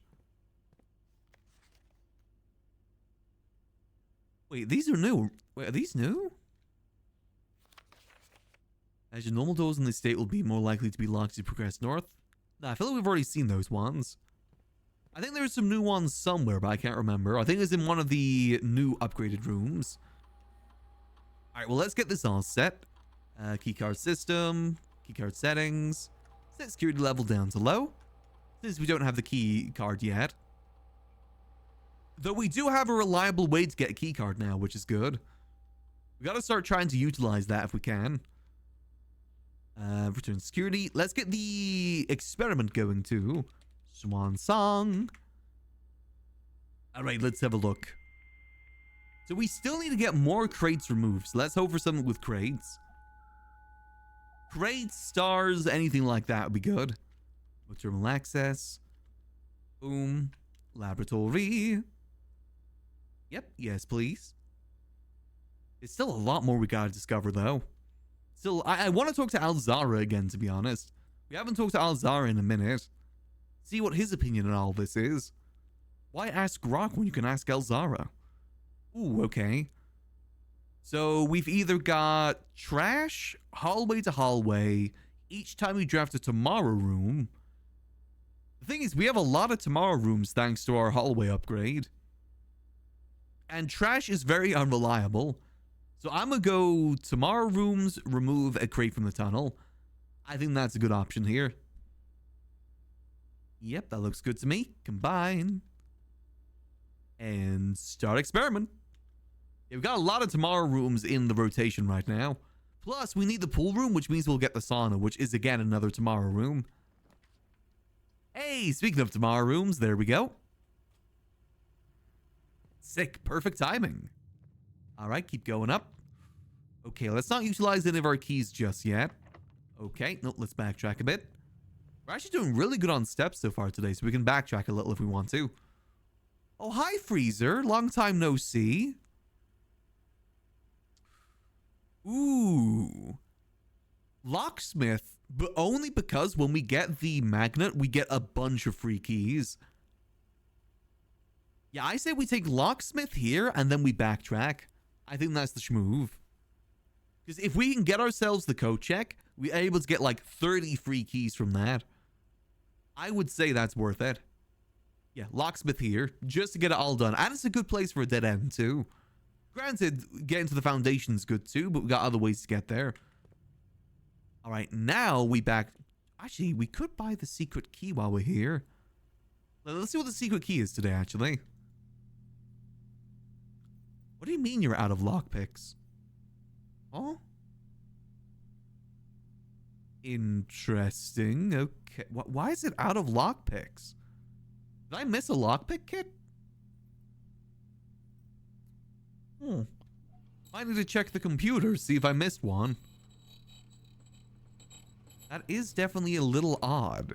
Wait, these are new. Wait, are these new? As your normal doors in the estate will be more likely to be locked as you progress north. Nah, I feel like we've already seen those ones. I think there's some new ones somewhere, but I can't remember. I think it's in one of the new upgraded rooms. Alright, well, let's get this all set. Keycard system, keycard settings. Set security level down to low, since we don't have the key card yet. Though we do have a reliable way to get a key card now, which is good. We gotta start trying to utilize that if we can. Return security. Let's get the experiment going too. Swan song. Alright, let's have a look. So we still need to get more crates removed. So let's hope for something with crates. Crates, stars, anything like that would be good. Terminal access. Boom. Laboratory. Yep, yes, please. There's still a lot more we gotta discover, though. Still, I want to talk to Alzara again, to be honest. We haven't talked to Alzara in a minute. See what his opinion on all this is. Why ask Grok when you can ask Alzara? Ooh, okay. So we've either got trash, hallway to hallway, each time we draft a tomorrow room. The thing is, we have a lot of tomorrow rooms thanks to our hallway upgrade. And trash is very unreliable. So I'm going to go tomorrow rooms, remove a crate from the tunnel. I think that's a good option here. Yep, that looks good to me. Combine. And start experiment. Yeah, we've got a lot of tomorrow rooms in the rotation right now. Plus, we need the pool room, which means we'll get the sauna, which is, again, another tomorrow room. Hey, speaking of tomorrow rooms, there we go. Sick. Perfect timing. All right, keep going up. Okay, let's not utilize any of our keys just yet. Okay, no, let's backtrack a bit. We're actually doing really good on steps so far today, so we can backtrack a little if we want to. Oh, hi, Freezer. Long time no see. Ooh. Locksmith, but only because when we get the magnet, we get a bunch of free keys. Yeah, I say we take Locksmith here and then we backtrack. I think that's the schmoove. Because if we can get ourselves the code check, we're able to get like 30 free keys from that. I would say that's worth it. Yeah, Locksmith here, just to get it all done. And it's a good place for a dead end, too. Granted, getting to the foundation is good, too, but we got other ways to get there. All right, now we back... Actually, we could buy the secret key while we're here. Let's see what the secret key is today, actually. What do you mean you're out of lockpicks? Oh? Interesting. Okay. Why is it out of lockpicks? Did I miss a lockpick kit? I need to check the computer, see if I missed one. That is definitely a little odd.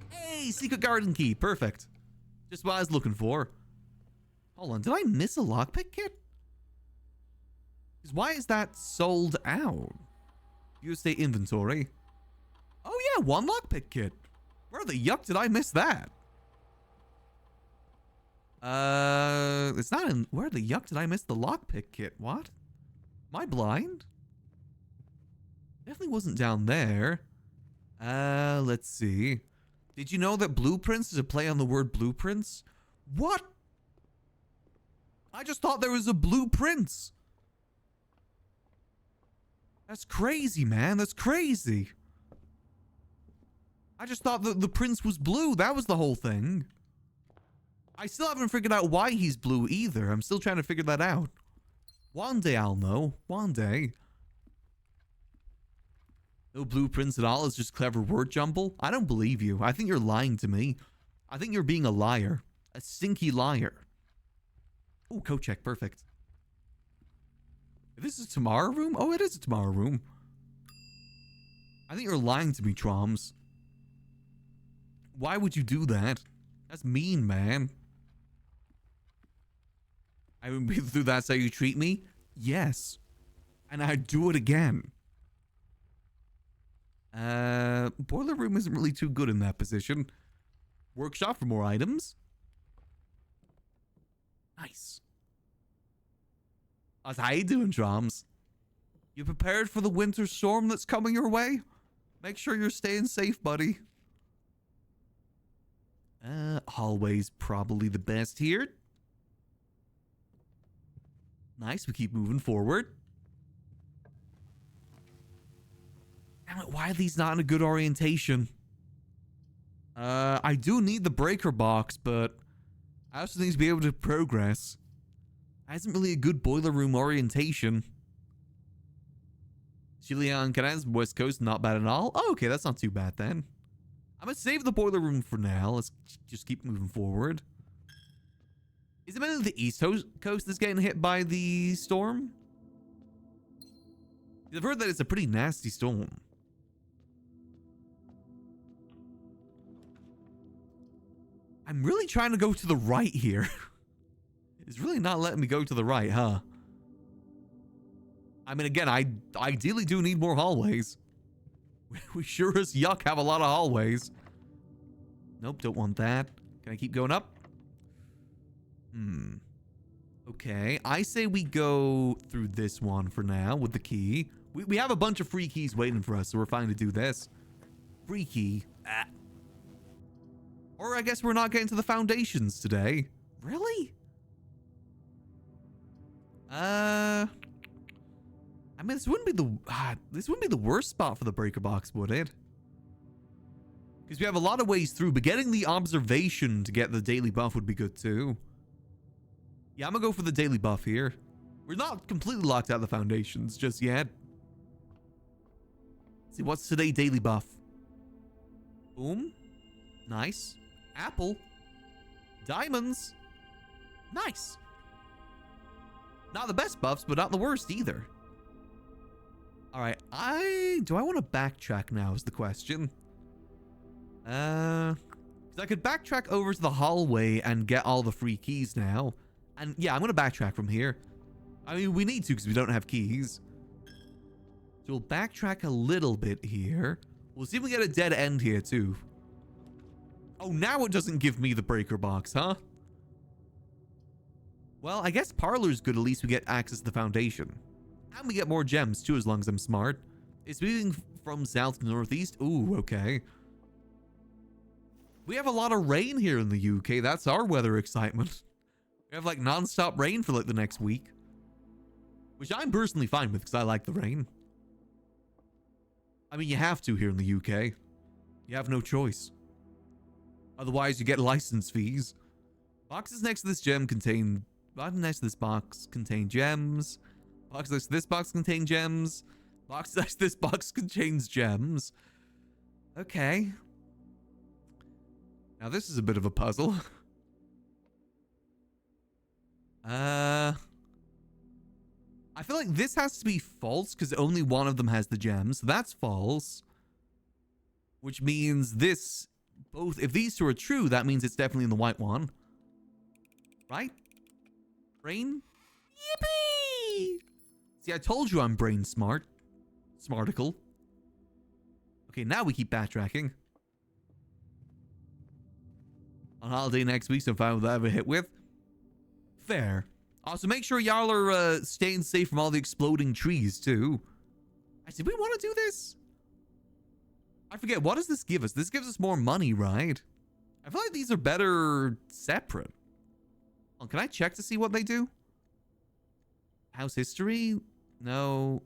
Hey, secret garden key. Perfect. Just what I was looking for. Hold on, did I miss a lockpick kit? Because why is that sold out? You say inventory. Oh yeah, one lockpick kit. Where the yuck did I miss that? It's not in... Where the yuck did I miss the lockpick kit? What? Am I blind? Definitely wasn't down there. Let's see. Did you know that blueprints is a play on the word blueprints? What? I just thought there was a blueprints. That's crazy, man. That's crazy. I just thought that the prince was blue. That was the whole thing. I still haven't figured out why he's blue either. I'm still trying to figure that out. One day I'll know. One day. No blueprints at all. It's just clever word jumble. I don't believe you. I think you're lying to me. I think you're being a liar. A stinky liar. Oh, code check. Perfect. This is a tomorrow room? Oh, it is a tomorrow room. I think you're lying to me, Troms. Why would you do that? That's mean, man. I would be through that's how you treat me? Yes. And I'd do it again. Boiler room isn't really too good in that position. Workshop for more items. Nice. How you doing, Troms? You prepared for the winter storm that's coming your way? Make sure you're staying safe, buddy. Hallway's probably the best here. Nice, we keep moving forward. Damn it, why are these not in a good orientation? I do need the breaker box, but I also need to be able to progress. That isn't really a good boiler room orientation. Chilean Canaz, West Coast, not bad at all. Oh, okay, that's not too bad then. I'm gonna save the boiler room for now. Let's just keep moving forward. Is it mainly the East Coast that's getting hit by the storm? I've heard that it's a pretty nasty storm. I'm really trying to go to the right here. It's really not letting me go to the right, huh? I mean, again, I ideally do need more hallways. We sure as yuck have a lot of hallways. Nope, don't want that. Can I keep going up? Okay, I say we go through this one for now with the key. We have a bunch of free keys waiting for us, so we're fine to do this. Free key. Or I guess we're not getting to the foundations today. Really? I mean, this wouldn't be the worst spot for the breaker box, would it? Because we have a lot of ways through, but getting the observation to get the daily buff would be good too. Yeah, I'm gonna go for the daily buff here. We're not completely locked out of the foundations just yet. Let's see, what's today daily buff? Boom. Nice. Apple. Diamonds. Nice. Not the best buffs, but not the worst either. All right, do I want to backtrack now is the question. 'Cause I could backtrack over to the hallway and get all the free keys now. And yeah, I'm going to backtrack from here. I mean, we need to because we don't have keys. So we'll backtrack a little bit here. We'll see if we get a dead end here too. Oh, now it doesn't give me the breaker box, huh? Well, I guess Parlor's good. At least we get access to the foundation. And we get more gems too, as long as I'm smart. It's moving from south to northeast. Ooh, okay. We have a lot of rain here in the UK. That's our weather excitement. We have like non-stop rain for like the next week. Which I'm personally fine with because I like the rain. I mean, you have to here in the UK. You have no choice. Otherwise, you get license fees. Boxes next to this gem contain... Boxes next to this box contain gems. Boxes next to this box contain gems. Boxes next to this box contains gems. Okay. Now this is a bit of a puzzle. I feel like this has to be false because only one of them has the gems. So that's false. Which means this... Both... If these two are true, that means it's definitely in the white one. Right? Brain? Yippee! See, I told you I'm brain smart. Smarticle. Okay, now we keep backtracking. On holiday next week, so I'm fine with whatever hit with. Fair. Also, make sure y'all are staying safe from all the exploding trees, too. Did we want to do this? I forget. What does this give us? This gives us more money, right? I feel like these are better separate. Oh, can I check to see what they do? House history? No.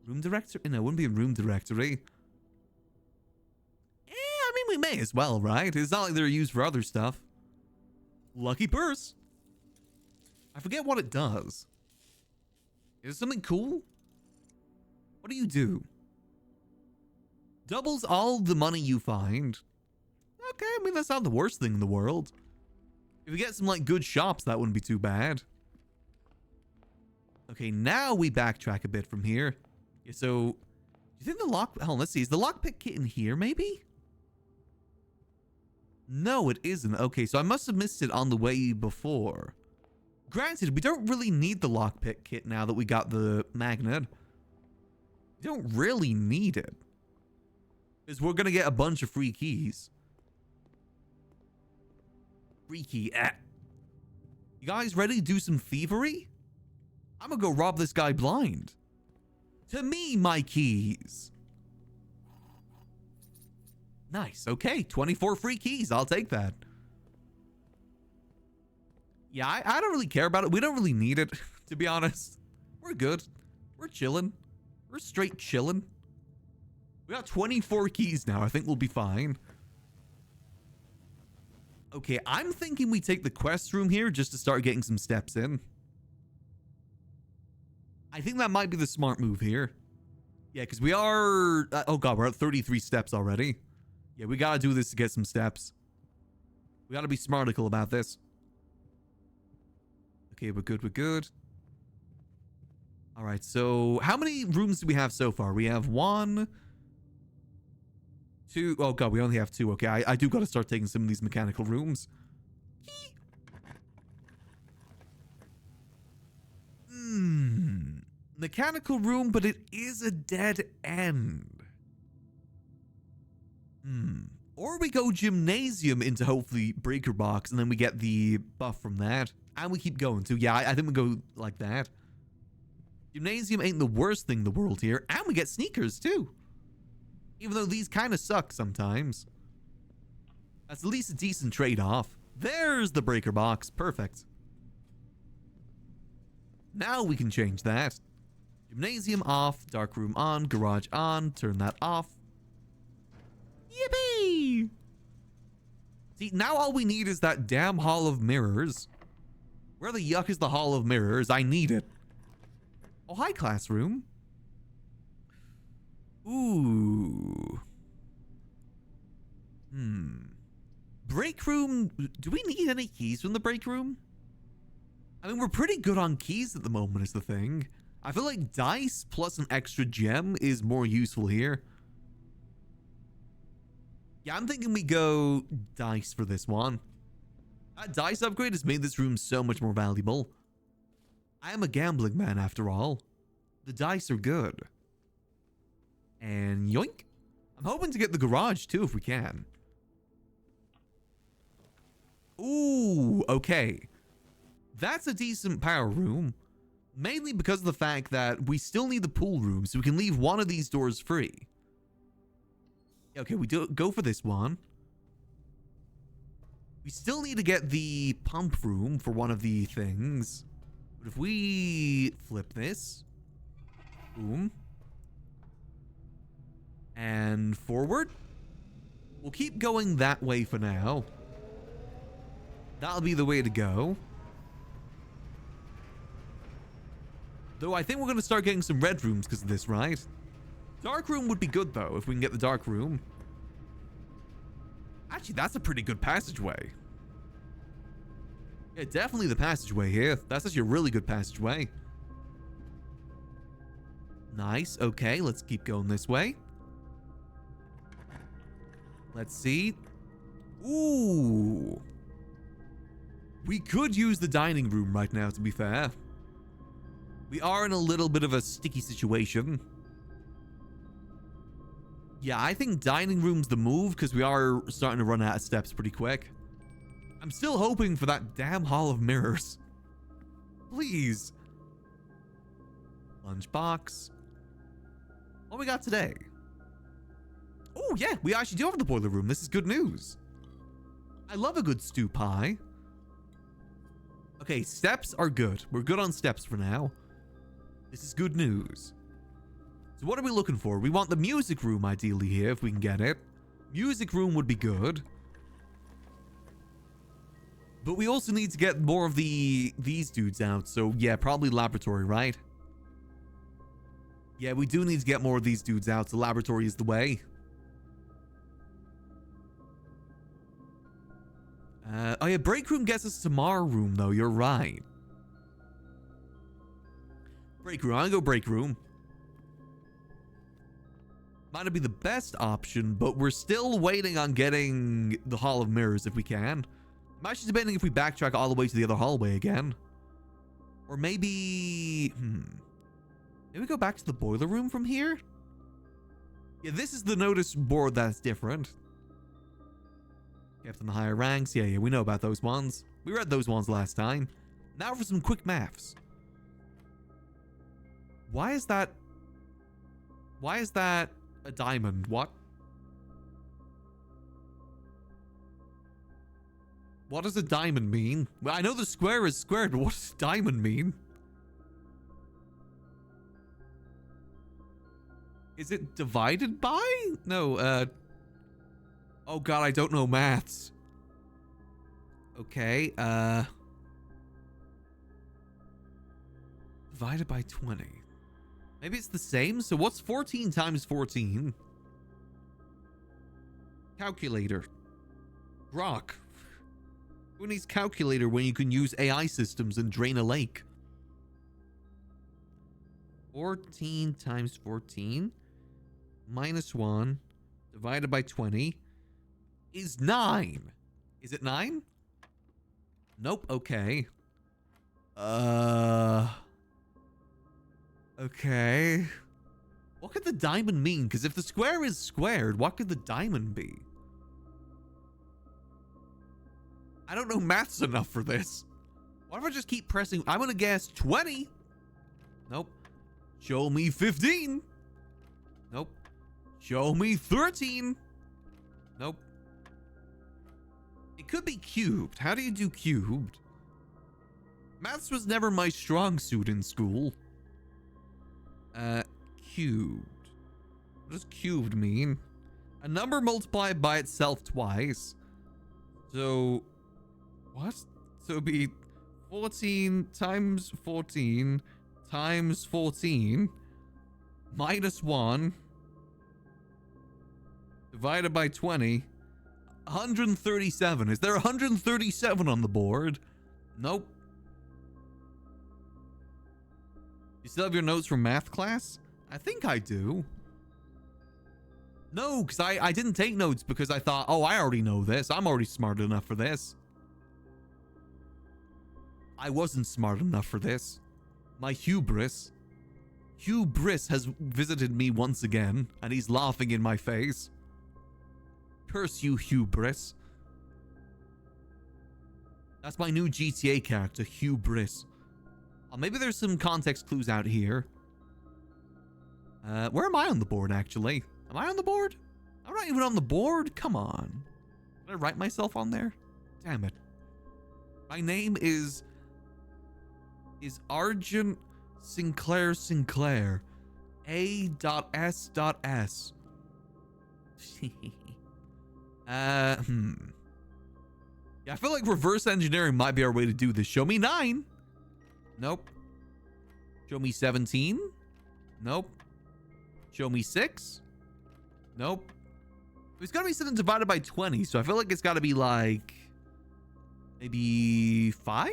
Room directory? No, it wouldn't be a room directory. Yeah, I mean, we may as well, right? It's not like they're used for other stuff. Lucky purse. I forget what it does. Is it something cool? What do you do? Doubles all the money you find. Okay, I mean, that's not the worst thing in the world. If we get some, like, good shops, that wouldn't be too bad. Okay, now we backtrack a bit from here. Yeah, so, do you think the lock... Hold on, let's see. Is the lockpick kit in here, maybe? No, it isn't. Okay, so I must have missed it on the way before. Granted, we don't really need the lockpick kit now that we got the magnet. We don't really need it. Because we're going to get a bunch of free keys. Free key. You guys ready to do some thievery? I'm going to go rob this guy blind. To me, my keys. Nice. Okay, 24 free keys. I'll take that. Yeah, I don't really care about it. We don't really need it, to be honest. We're good. We're chilling. We're straight chilling. We got 24 keys now. I think we'll be fine. Okay, I'm thinking we take the quest room here just to start getting some steps in. I think that might be the smart move here. Yeah, because we are... oh, God, we're at 33 steps already. Yeah, we got to do this to get some steps. We got to be smartical about this. Okay, we're good, we're good. All right, so how many rooms do we have so far? We have 1, 2. Oh god, we only have 2. Okay, I do got to start taking some of these mechanical rooms. Mechanical room, but it is a dead end. Or we go gymnasium into hopefully breaker box, and then we get the buff from that, and we keep going. So yeah, I think we go like that. Gymnasium ain't the worst thing in the world here, and we get sneakers too. Even though these kind of suck sometimes. That's at least a decent trade-off. There's the breaker box. Perfect. Now we can change that. Gymnasium off, dark room on, garage on, turn that off. Yippee! See, now all we need is that damn Hall of Mirrors. Where the yuck is the Hall of Mirrors? I need it. Oh, hi, classroom. Ooh. Break room. Do we need any keys from the break room? I mean, we're pretty good on keys at the moment is the thing. I feel like dice plus an extra gem is more useful here. Yeah, I'm thinking we go dice for this one. That dice upgrade has made this room so much more valuable. I am a gambling man after all. The dice are good. And yoink. I'm hoping to get the garage too if we can. Ooh, okay. That's a decent power room. Mainly because of the fact that we still need the pool room, so we can leave one of these doors free. Okay, we do go for this one. We still need to get the pump room for one of the things. But if we flip this. Boom. And forward. We'll keep going that way for now. That'll be the way to go. Though I think we're going to start getting some red rooms because of this, right? Dark room would be good, though, if we can get the dark room. Actually, that's a pretty good passageway. Yeah, definitely the passageway here. That's actually a really good passageway. Nice. Okay, let's keep going this way. Let's see. Ooh. We could use the dining room right now, to be fair. We are in a little bit of a sticky situation. Yeah, I think dining room's the move because we are starting to run out of steps pretty quick. I'm still hoping for that damn Hall of Mirrors. Please. Lunchbox. What we got today? Oh, yeah, we actually do have the boiler room. This is good news. I love a good stew pie. Okay, steps are good. We're good on steps for now. This is good news. So what are we looking for? We want the music room ideally here if we can get it. Music room would be good. But we also need to get more of these dudes out. So yeah, probably laboratory, right? Yeah, we do need to get more of these dudes out. So laboratory is the way. Oh yeah, break room gets us to Mar room though. You're right. Break room. I'll go break room. Might not be the best option, but we're still waiting on getting the Hall of Mirrors if we can. I'm actually debating if we backtrack all the way to the other hallway again. Or maybe... Maybe we go back to the boiler room from here? Yeah, this is the notice board that's different. Kept in the higher ranks. Yeah, we know about those ones. We read those ones last time. Now for some quick maths. Why is that a diamond? What? What does a diamond mean? Well, I know the square is squared, but what does diamond mean? Is it divided by? No, oh god, I don't know maths. Okay, divided by 20. Maybe it's the same? So what's 14 times 14? Calculator. Grok. Who needs calculator when you can use AI systems and drain a lake? 14 times 14 minus 1 divided by 20 is 9. Is it 9? Nope. Okay. Okay. What could the diamond mean? Because if the square is squared, what could the diamond be? I don't know maths enough for this. What if I just keep pressing? I'm gonna guess 20. Nope. Show me 15. Nope. Show me 13. Nope. It could be cubed. How do you do cubed? Maths was never my strong suit in school. Cubed. What does cubed mean? A number multiplied by itself twice. So, what? So it'd be 14 times 14 times 14 minus 1 divided by 20. 137. Is there 137 on the board? Nope. You still have your notes from math class? I think I do. No, because I didn't take notes because I thought, oh, I already know this. I'm already smart enough for this. I wasn't smart enough for this. My hubris. Hubris has visited me once again, and he's laughing in my face. Curse you, Hubris. That's my new GTA character, Hubris. Oh, maybe there's some context clues out here. Where am I on the board, actually? Am I on the board? I'm not even on the board. Come on. Did I write myself on there? Damn it. My name is Argent Sinclair. A.S.S. Yeah, I feel like reverse engineering might be our way to do this. Show me 9. Nope. Show me 17. Nope. Show me 6. Nope. It's gotta be something divided by 20, so I feel like it's gotta be like maybe 5?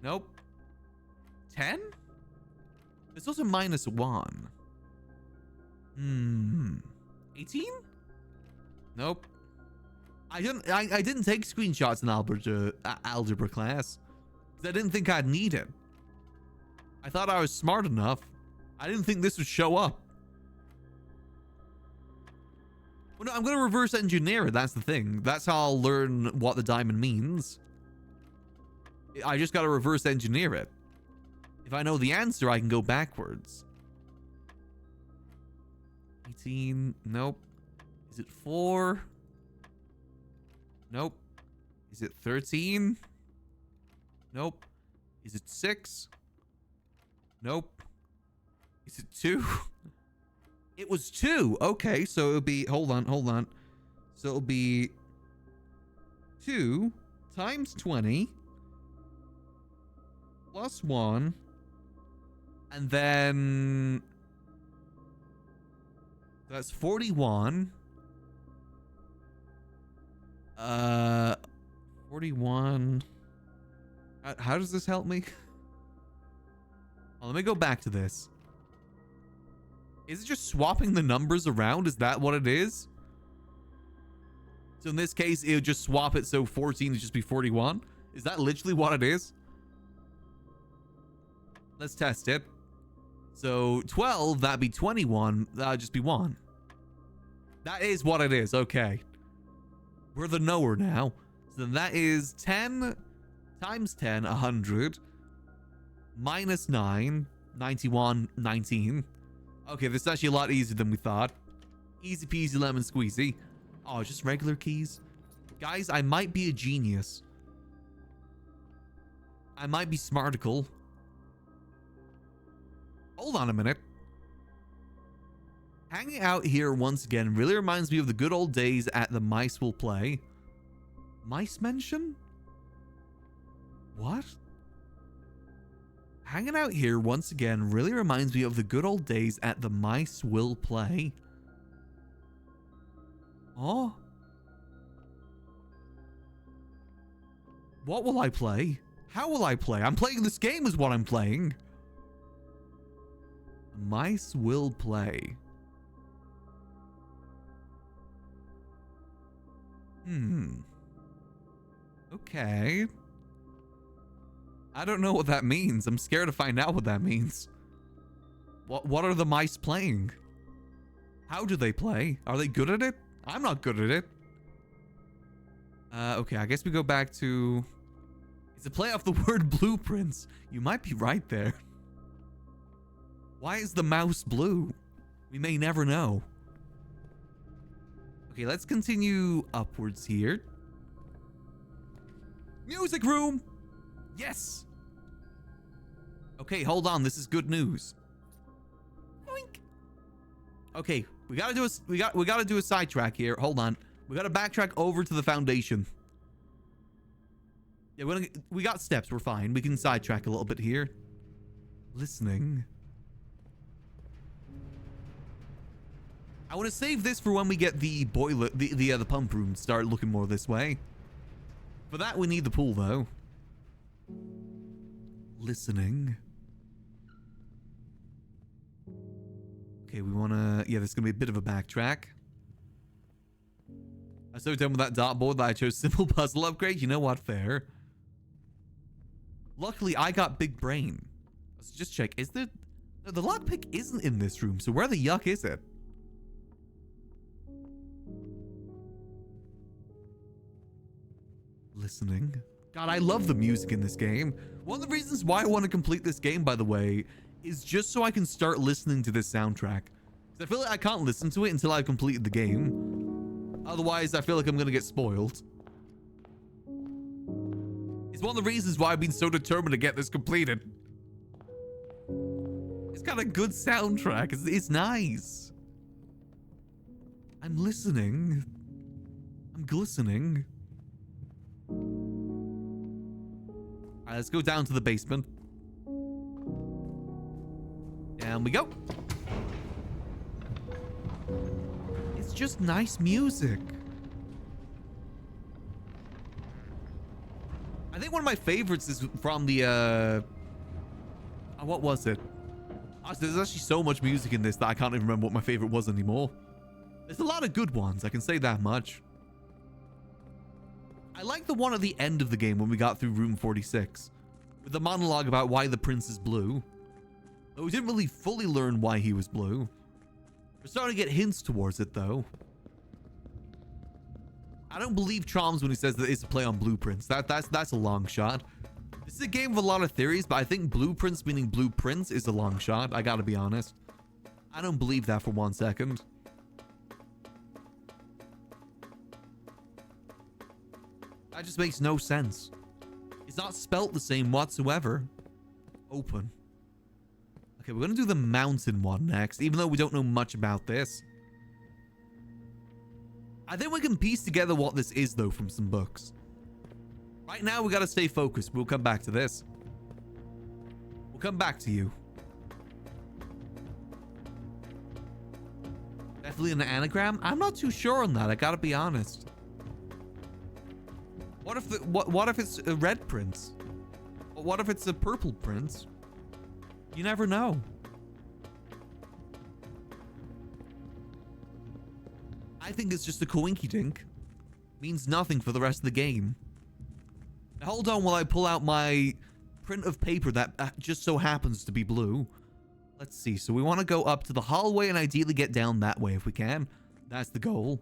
Nope. 10? It's also minus 1. 18? Nope. I didn't take screenshots in algebra class because I didn't think I'd need it. I thought I was smart enough. I didn't think this would show up. Well, no, I'm going to reverse engineer it. That's the thing. That's how I'll learn what the diamond means. I just got to reverse engineer it. If I know the answer, I can go backwards. 18. Nope. Is it 4? Nope. Is it 13? Nope. Is it 6? Nope. Is it 2? It was 2. Okay, so it'll be... Hold on. So it'll be 2 times 20 plus 1. And then... That's 41. 41. How does this help me? Oh, let me go back to this. Is it just swapping the numbers around? Is that what it is? So in this case, it'll just swap it so 14 would just be 41? Is that literally what it is? Let's test it. So 12, that'd be 21. That'd just be 1. That is what it is. Okay. We're the knower now. So then that is 10 times 10, 100. Minus 9, 91, 19. Okay, this is actually a lot easier than we thought. Easy peasy lemon squeezy. Oh, just regular keys. Guys, I might be a genius. I might be smarticle. Hold on a minute. Hanging out here once again really reminds me of the good old days at the Mice Will Play. Mice mention? What? Hanging out here once again really reminds me of the good old days at the Mice Will Play. Oh? What will I play? How will I play? I'm playing this game is what I'm playing. Mice will play. Okay. I don't know what that means. I'm scared to find out what that means. What are the mice playing? How do they play? Are they good at it? I'm not good at it. Okay, I guess we go back to... It's a play off the word blueprints. You might be right there. Why is the mouse blue? We may never know. Okay, let's continue upwards here. Music room! Yes! Okay, hold on. This is good news. Yoink. Okay, we gotta do a sidetrack here. Hold on. We gotta backtrack over to the foundation. Yeah, we got steps. We're fine. We can sidetrack a little bit here. Listening. I want to save this for when we get the boiler, the pump room start looking more this way. For that, we need the pool, though. Listening. Okay, we want to... Yeah, there's going to be a bit of a backtrack. I'm so done with that dartboard that I chose simple puzzle upgrade. You know what? Fair. Luckily, I got big brain. Let's just check. Is there... No, the lockpick isn't in this room, so where the yuck is it? Listening. God, I love the music in this game. One of the reasons why I want to complete this game, by the way, is just so I can start listening to this soundtrack. Because I feel like I can't listen to it until I've completed the game. Otherwise, I feel like I'm going to get spoiled. It's one of the reasons why I've been so determined to get this completed. It's got a good soundtrack. It's nice. I'm listening. I'm glistening. Alright, let's go down to the basement. Down we go. It's just nice music. I think one of my favorites is from the, what was it? There's actually so much music in this that I can't even remember what my favorite was anymore. There's a lot of good ones, I can say that much. I like the one at the end of the game when we got through room 46. With the monologue about why the prince is blue. Though we didn't really fully learn why he was blue. We're starting to get hints towards it, though. I don't believe Troms when he says that it's a play on blueprints. That's a long shot. This is a game with a lot of theories, but I think blueprints meaning blueprints is a long shot. I gotta be honest. I don't believe that for 1 second. That just makes no sense. It's not spelt the same whatsoever. Open. Okay, we're gonna do the mountain one next, even though we don't know much about this. I think we can piece together what this is, though, from some books. Right now, we gotta stay focused. We'll come back to this. We'll come back to you. Definitely an anagram? I'm not too sure on that. I gotta be honest. What if it's a red prince? What if it's a purple prince? You never know. I think it's just a coinky-dink. Means nothing for the rest of the game. Now, hold on while I pull out my print of paper that just so happens to be blue. Let's see. So we want to go up to the hallway and ideally get down that way if we can. That's the goal.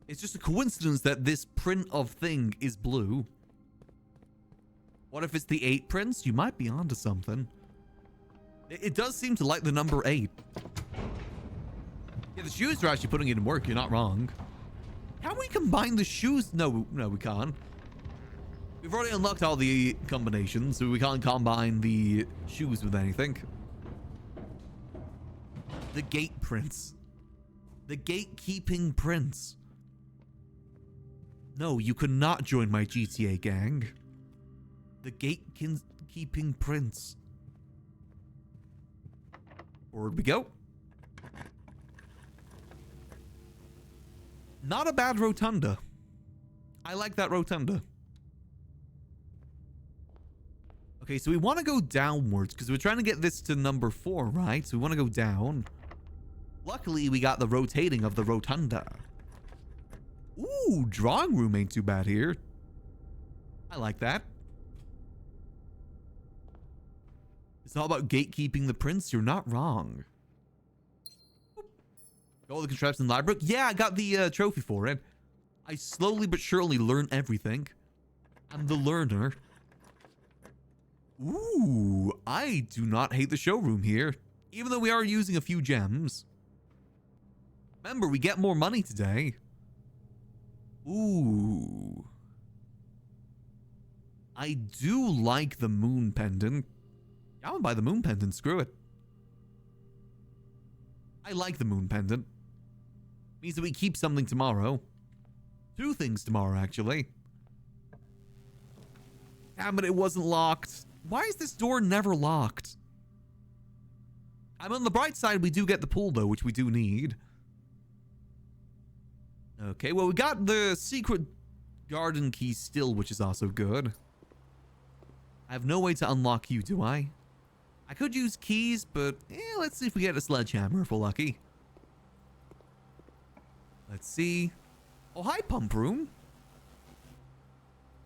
It's just a coincidence that this print of thing is blue. What if it's the 8 prince? You might be onto something. It does seem to like the number 8. Yeah, the shoes are actually putting it in work. You're not wrong. Can we combine the shoes? No, we can't. We've already unlocked all the combinations, so we can't combine the shoes with anything. The gate prince. The gatekeeping prince. No, you cannot join my GTA gang. The gatekeeping prince. Forward we go. Not a bad rotunda. I like that rotunda. Okay, so we want to go downwards because we're trying to get this to number 4, right? So we want to go down. Luckily, we got the rotating of the rotunda. Ooh, drawing room ain't too bad here. I like that. It's all about gatekeeping the prince. You're not wrong. Go the contraption library. Yeah, I got the trophy for it. I slowly but surely learn everything. I'm the learner. Ooh, I do not hate the showroom here, even though we are using a few gems. Remember, we get more money today. Ooh. I do like the moon pendant. Yeah, I'm gonna buy the moon pendant, screw it. I like the moon pendant. Means that we keep something tomorrow. 2 things tomorrow, actually. Damn it, it wasn't locked. Why is this door never locked? I'm on the bright side, we do get the pool, though, which we do need. Okay, well, we got the secret garden key still, which is also good. I have no way to unlock you, do I? I could use keys, but let's see if we get a sledgehammer if we're lucky. Let's see. Oh, hi, pump room.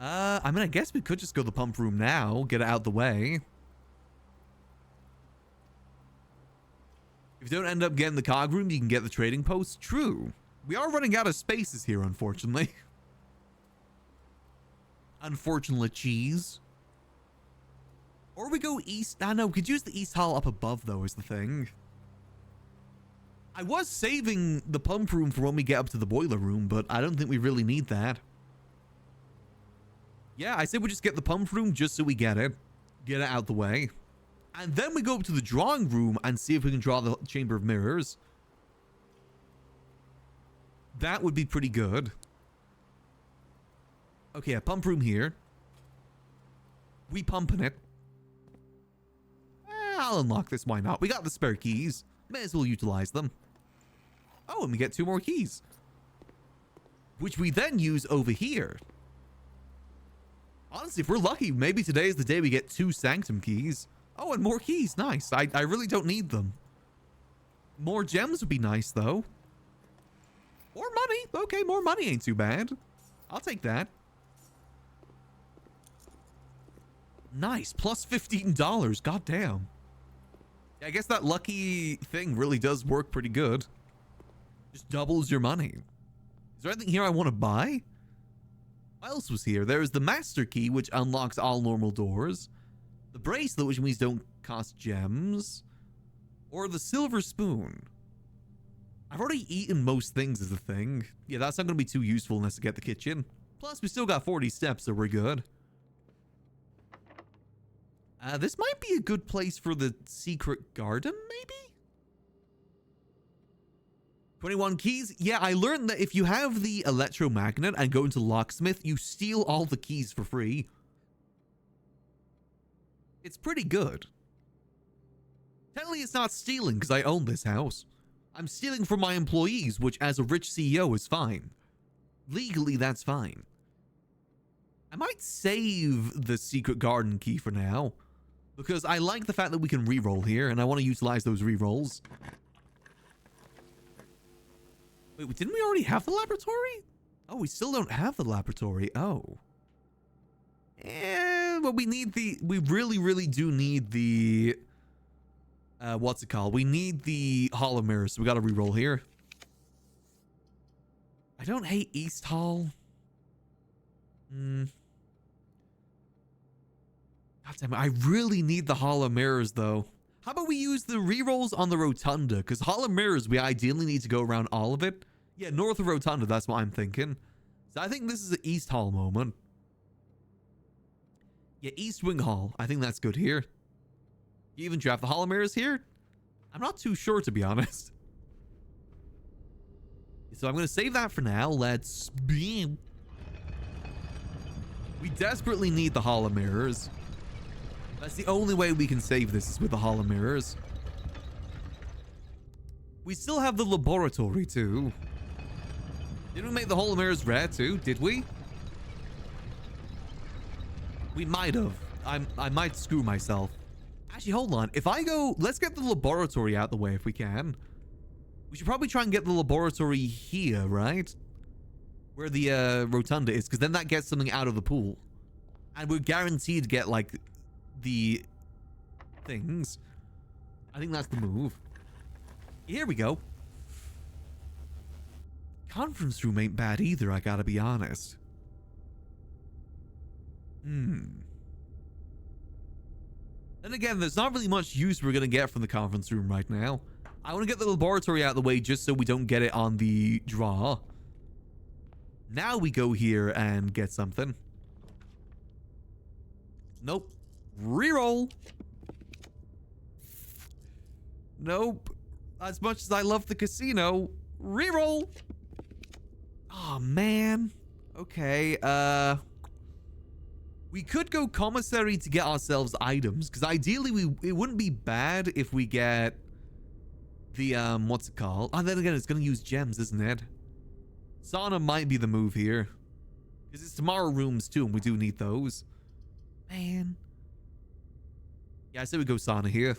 I mean, I guess we could just go to the pump room now, get it out the way. If you don't end up getting the cog room, you can get the trading post. True. We are running out of spaces here, unfortunately. Unfortunately, cheese. Or we go east. Ah, no, we could use the east hall up above, though, is the thing. I was saving the pump room for when we get up to the boiler room, but I don't think we really need that. Yeah, I say we just get the pump room just so we get it. Get it out the way. And then we go up to the drawing room and see if we can draw the Chamber of Mirrors. That would be pretty good. Okay, a pump room here. We pumping it. I'll unlock this, why not? We got the spare keys. May as well utilize them. Oh, and we get 2 more keys. Which we then use over here. Honestly, if we're lucky, maybe today is the day we get 2 sanctum keys. Oh, and more keys. Nice. I really don't need them. More gems would be nice, though. More money. Okay, more money ain't too bad. I'll take that. Nice. Plus $15. God damn. I guess that lucky thing really does work pretty good. Just doubles your money. Is there anything here I want to buy? What else was here? There's the master key, which unlocks all normal doors. The bracelet, which means don't cost gems. Or the silver spoon. I've already eaten most things as a thing. Yeah, that's not going to be too useful unless I get the kitchen. Plus, we still got 40 steps, so we're good. This might be a good place for the secret garden, maybe? 21 keys? Yeah, I learned that if you have the electromagnet and go into locksmith, you steal all the keys for free. It's pretty good. Technically, it's not stealing because I own this house. I'm stealing from my employees, which as a rich CEO is fine. Legally, that's fine. I might save the secret garden key for now. Because I like the fact that we can reroll here, and I want to utilize those rerolls. Wait, didn't we already have the laboratory? Oh, we still don't have the laboratory. Oh. But we need the... We really, really do need the... what's it called? We need the Hall of Mirrors, so we got to reroll here. I don't hate East Hall. God damn it, I really need the Hall of Mirrors, though. How about we use the rerolls on the Rotunda? Because Hall of Mirrors, we ideally need to go around all of it. Yeah, north of Rotunda, that's what I'm thinking. So I think this is an East Hall moment. Yeah, East Wing Hall. I think that's good here. You even draft the Hall of Mirrors here? I'm not too sure, to be honest. So I'm going to save that for now. Let's be... We desperately need the Hall of Mirrors. That's the only way we can save this is with the Hall of Mirrors. We still have the laboratory too. Didn't we make the Hall of Mirrors rare too? Did we? We might have. I might screw myself. Actually, hold on. If I go, let's get the laboratory out the way if we can. We should probably try and get the laboratory here, right? Where the rotunda is, because then that gets something out of the pool. And we're guaranteed to get, like, the things. I think that's the move. Here we go. Conference room ain't bad either, I gotta be honest. Then again, there's not really much use we're gonna get from the conference room right now. I want to get the laboratory out of the way just so we don't get it on the draw. Now we go here and get something. Nope. Reroll. Nope. As much as I love the casino, reroll. Oh, man. Okay, we could go commissary to get ourselves items, because ideally it wouldn't be bad if we get the, what's it called? Oh, then again, it's going to use gems, isn't it? Sauna might be the move here. Because it's tomorrow rooms, too, and we do need those. Man. Yeah, I say we go sauna here.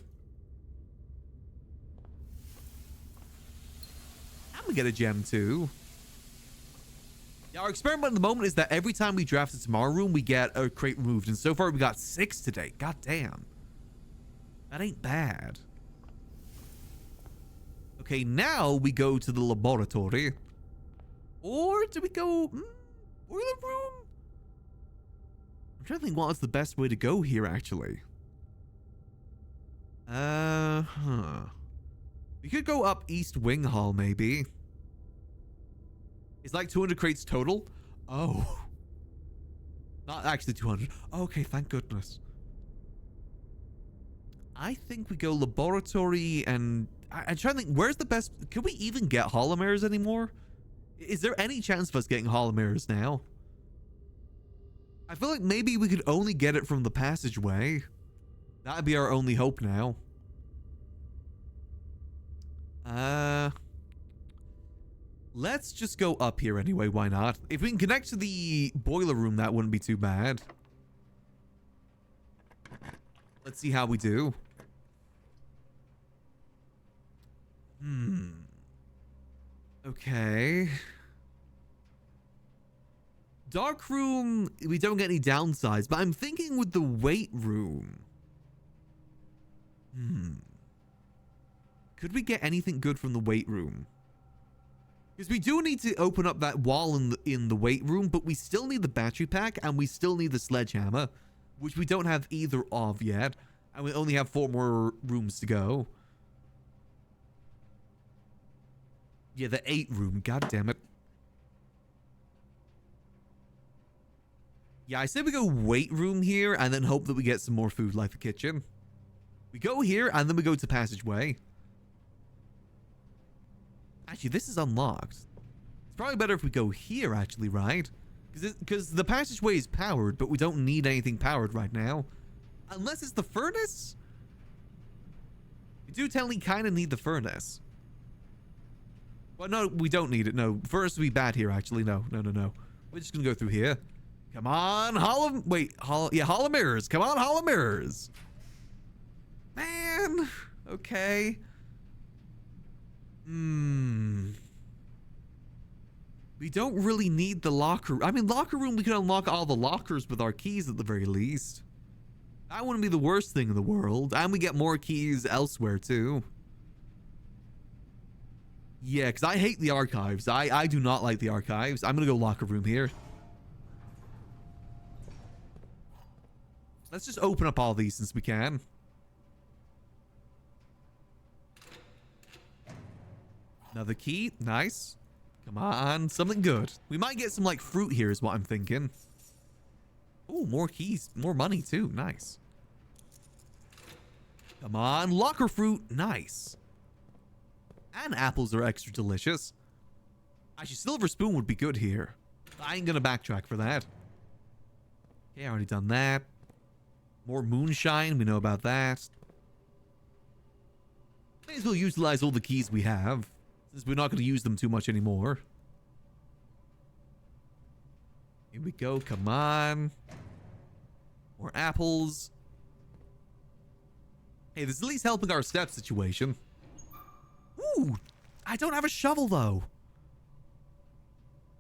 And we get a gem, too. Yeah, our experiment at the moment is that every time we draft a tomorrow room, we get a crate removed. And so far, we got 6 today. God damn. That ain't bad. Okay, now we go to the laboratory. Or do we go... boiler room? I'm trying to think what's the best way to go here, actually. We could go up East Wing Hall, maybe. It's like 200 crates total. Oh. Not actually 200. Okay, thank goodness. I think we go laboratory and... I'm trying to think, where's the best... Can we even get hollow mirrors anymore? Is there any chance of us getting hollow mirrors now? I feel like maybe we could only get it from the passageway. That'd be our only hope now. Let's just go up here anyway, why not? If we can connect to the boiler room, that wouldn't be too bad. Let's see how we do. Okay. Dark room, we don't get any downsides, but I'm thinking with the weight room. Could we get anything good from the weight room? Because we do need to open up that wall in the weight room, but we still need the battery pack and we still need the sledgehammer, which we don't have either of yet. And we only have 4 more rooms to go. Yeah, the 8 room. God damn it. Yeah, I say we go weight room here and then hope that we get some more food like the kitchen. We go here and then we go to passageway. Actually, this is unlocked. It's probably better if we go here, actually, right? Because the passageway is powered, but we don't need anything powered right now. Unless it's the furnace? We do technically kind of need the furnace. Well, no, we don't need it. No, furnace would be bad here, actually. No. We're just going to go through here. Come on, hollow mirrors. Come on, hollow mirrors. Man. Okay. We don't really need the locker. I mean, locker room, we can unlock all the lockers with our keys at the very least. That wouldn't be the worst thing in the world. And we get more keys elsewhere, too. Yeah, because I hate the archives. I do not like the archives. I'm going to go locker room here. Let's just open up all these since we can. Another key. Nice. Come on. Something good. We might get some, like, fruit here is what I'm thinking. Oh, more keys. More money, too. Nice. Come on. Locker fruit. Nice. And apples are extra delicious. Actually, silver spoon would be good here. I ain't gonna backtrack for that. Okay, I already done that. More moonshine. We know about that. May as well utilize all the keys we have, since we're not going to use them too much anymore. Here we go. Come on. More apples. Hey, this is at least helping our step situation. Ooh, I don't have a shovel, though.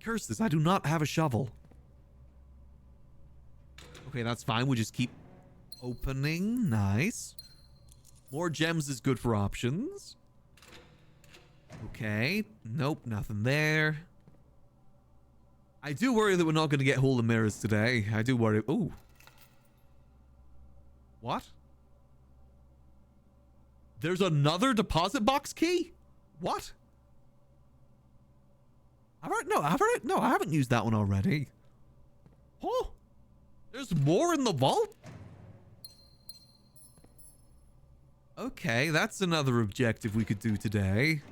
Curse this, I do not have a shovel. Okay, that's fine. We'll just keep opening. Nice. More gems is good for options. Okay. Nope, nothing there. I do worry that we're not going to get Hall of Mirrors today. I do worry. Ooh. What? There's another deposit box key? What? No, I haven't used that one already. Oh, there's more in the vault? Okay, that's another objective we could do today.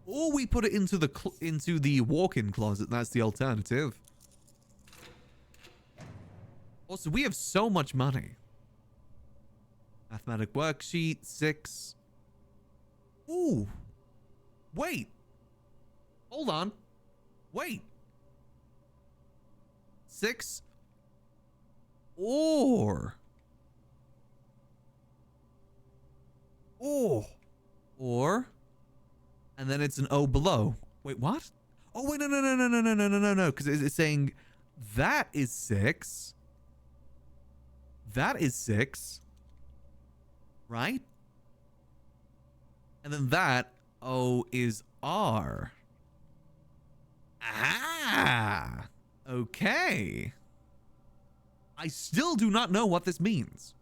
Or we put it into the walk-in closet. That's the alternative. Also, we have so much money. Mathematic worksheet, 6. Ooh. Wait. Hold on. Wait. 6. Or. And then it's an O below. Wait, what? Oh, wait, no. Because it's saying that is 6. That is 6. Right? And then that O is R. Ah. Okay. I still do not know what this means.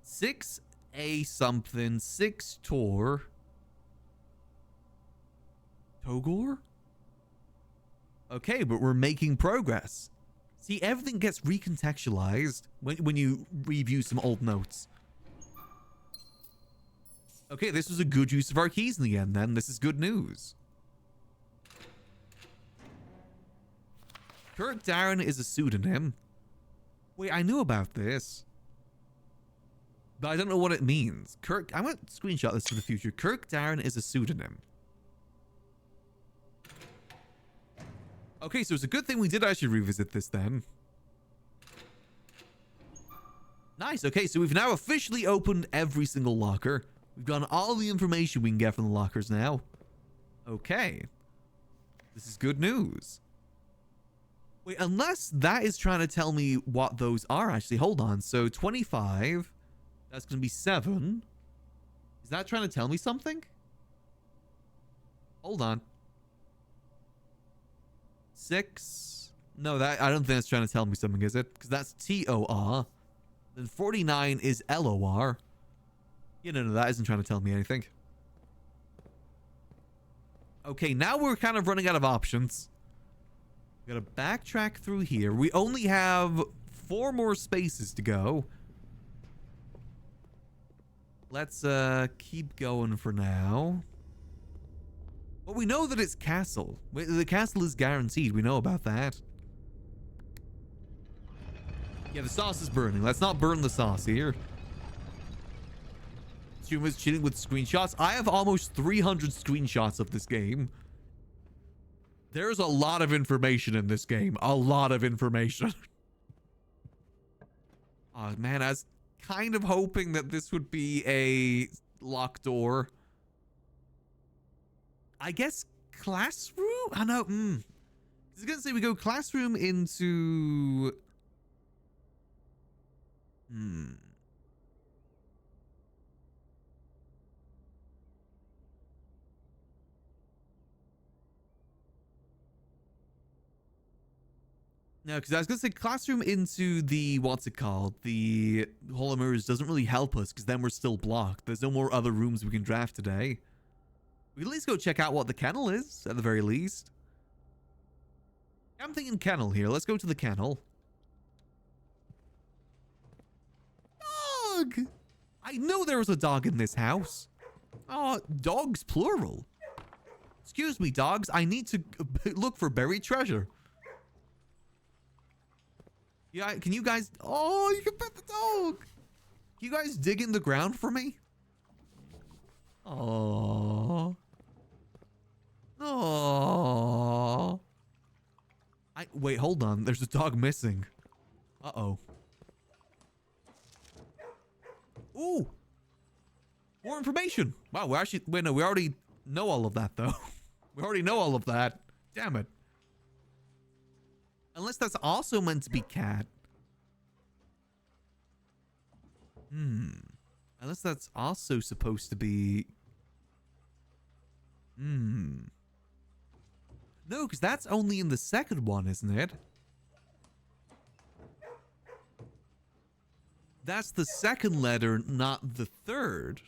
6A something, 6 Tor. Togor? Okay, but we're making progress. See, everything gets recontextualized when you review some old notes. Okay, this was a good use of our keys in the end then. This is good news. Kirk Darren is a pseudonym. Wait, I knew about this. But I don't know what it means. Kirk, I'm going to screenshot this for the future. Kirk Darren is a pseudonym. Okay, so it's a good thing we did actually revisit this then. Nice, okay, so we've now officially opened every single locker. We've gotten all the information we can get from the lockers now. Okay. This is good news. Wait, unless that is trying to tell me what those are actually. Hold on, so 25. That's going to be 7. Is that trying to tell me something? Hold on. 6. No, that I don't think that's trying to tell me something, is it? Because that's TOR. Then 49 is LOR. Yeah, no, that isn't trying to tell me anything. Okay, now we're kind of running out of options. We gotta backtrack through here. We only have 4 more spaces to go. Let's keep going for now. Well, we know that it's castle. The castle is guaranteed. We know about that. Yeah, the sauce is burning. Let's not burn the sauce here. Streamer's cheating with screenshots. I have almost 300 screenshots of this game. There's a lot of information in this game. A lot of information. Oh, man, I was kind of hoping that this would be a locked door. I guess classroom? I know. I was going to say we go classroom into... No, because I was going to say classroom into the, what's it called? The Hall of Mirrors doesn't really help us because then we're still blocked. There's no more other rooms we can draft today. We can at least go check out what the kennel is, at the very least. I'm thinking kennel here. Let's go to the kennel. Dog! I know there was a dog in this house. Oh, dogs plural. Excuse me, dogs. I need to look for buried treasure. Yeah, can you guys... Oh, you can pet the dog. Can you guys dig in the ground for me? Oh. Oh. Wait, hold on. There's a dog missing. Uh-oh. Ooh. More information. Wow, we actually... Wait, no, we already know all of that, though. We already know all of that. Damn it. Unless that's also meant to be cat. Unless that's also supposed to be... No, because that's only in the second one, isn't it? That's the second letter, not the third.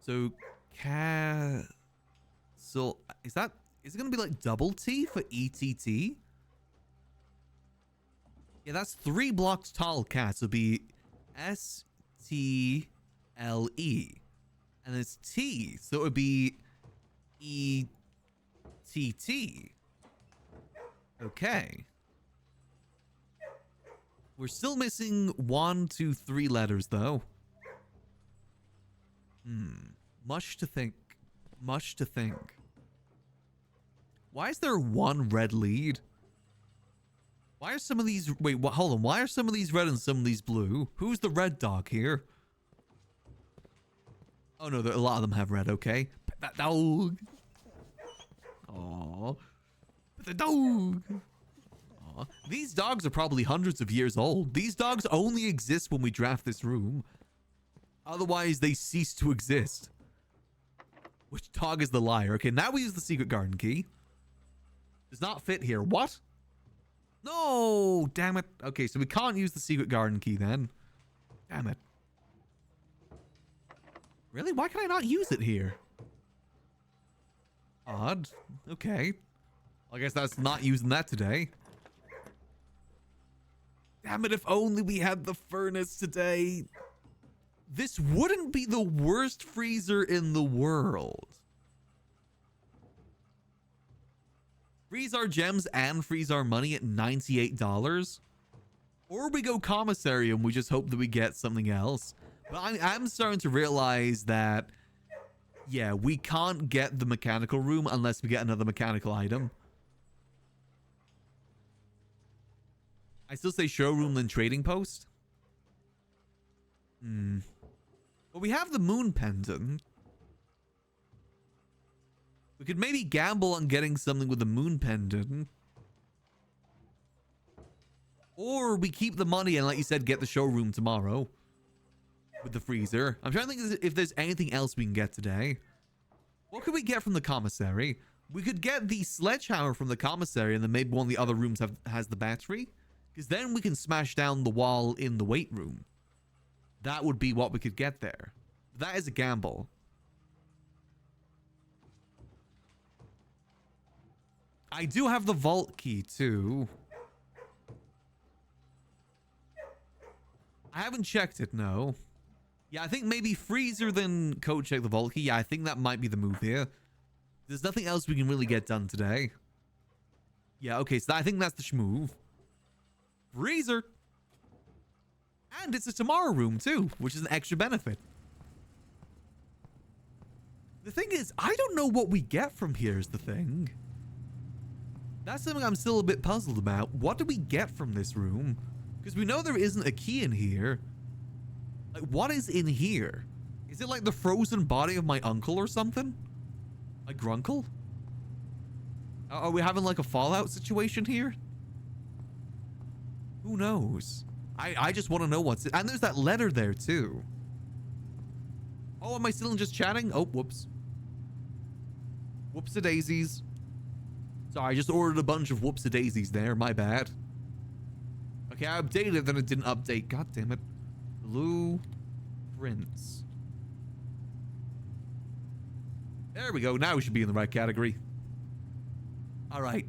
So, so is it gonna be like double T for ETT? Yeah, that's 3 blocks tall cat. So it'll be STLE. And it's T. So it would be ETT. Okay. We're still missing 1, 2, 3 letters though. Much to think. Much to think. Why is there 1 red lead? Why are some of these... Wait, hold on. Why are some of these red and some of these blue? Who's the red dog here? Oh, no. A lot of them have red. Okay. Pet that dog. Aww. Pet the dog. Aww. These dogs are probably hundreds of years old. These dogs only exist when we draft this room. Otherwise, they cease to exist. Which dog is the liar? Okay, now we use the secret garden key. Does not fit here. What? No, damn it. Okay, so we can't use the secret garden key then. Damn it. Really? Why can I not use it here? Odd. Okay. I guess that's not using that today. Damn it, if only we had the furnace today. This wouldn't be the worst freezer in the world. Freeze our gems and freeze our money at $98. Or we go commissary and we just hope that we get something else. But I'm starting to realize that, yeah, we can't get the mechanical room unless we get another mechanical item. I still say showroom than trading post. But we have the moon pendant. We could maybe gamble on getting something with the moon pendant. Or we keep the money and, like you said, get the showroom tomorrow. With the freezer. I'm trying to think if there's anything else we can get today. What could we get from the commissary? We could get the sledgehammer from the commissary and then maybe one of the other rooms has the battery. Because then we can smash down the wall in the weight room. That would be what we could get there. That is a gamble. I do have the vault key too. I haven't checked it, no. Yeah, I think maybe freezer then code check the vault key. Yeah, I think that might be the move here. There's nothing else we can really get done today. Yeah, okay, so I think that's the schmove. Freezer. And it's a tomorrow room too, which is an extra benefit. The thing is, I don't know what we get from here is the thing. That's something I'm still a bit puzzled about. What do we get from this room? Because we know there isn't a key in here. Like, what is in here? Is it like the frozen body of my uncle or something? My grunkle? Are we having like a Fallout situation here? Who knows? I just want to know what's it. And there's that letter there too. Oh, am I still just chatting? Oh, whoops. Whoops-a-daisies. Sorry, I just ordered a bunch of whoops-a-daisies there. My bad. Okay, I updated it, then it didn't update. God damn it. Blueprints. There we go. Now we should be in the right category. All right.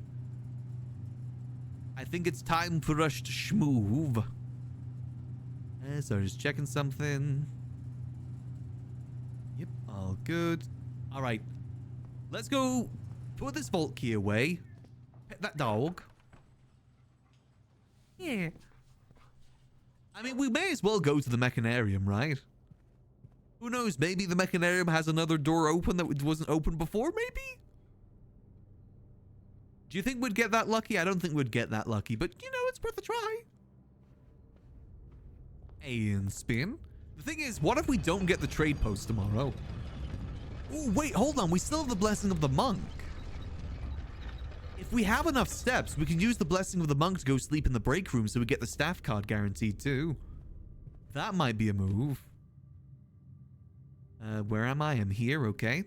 I think it's time for us to schmoove. So just checking something. Yep, all good. All right. Let's go put this vault key away. Pet that dog. Yeah. I mean, we may as well go to the mechanarium, right? Who knows? Maybe the mechanarium has another door open that wasn't open before, maybe? Do you think we'd get that lucky? I don't think we'd get that lucky, but, you know, it's worth a try. And spin. The thing is, what if we don't get the trade post tomorrow? Oh, wait, hold on. We still have the Blessing of the Monk. If we have enough steps, we can use the Blessing of the Monk to go sleep in the break room so we get the staff card guaranteed too. That might be a move. Where am I? I'm here, okay.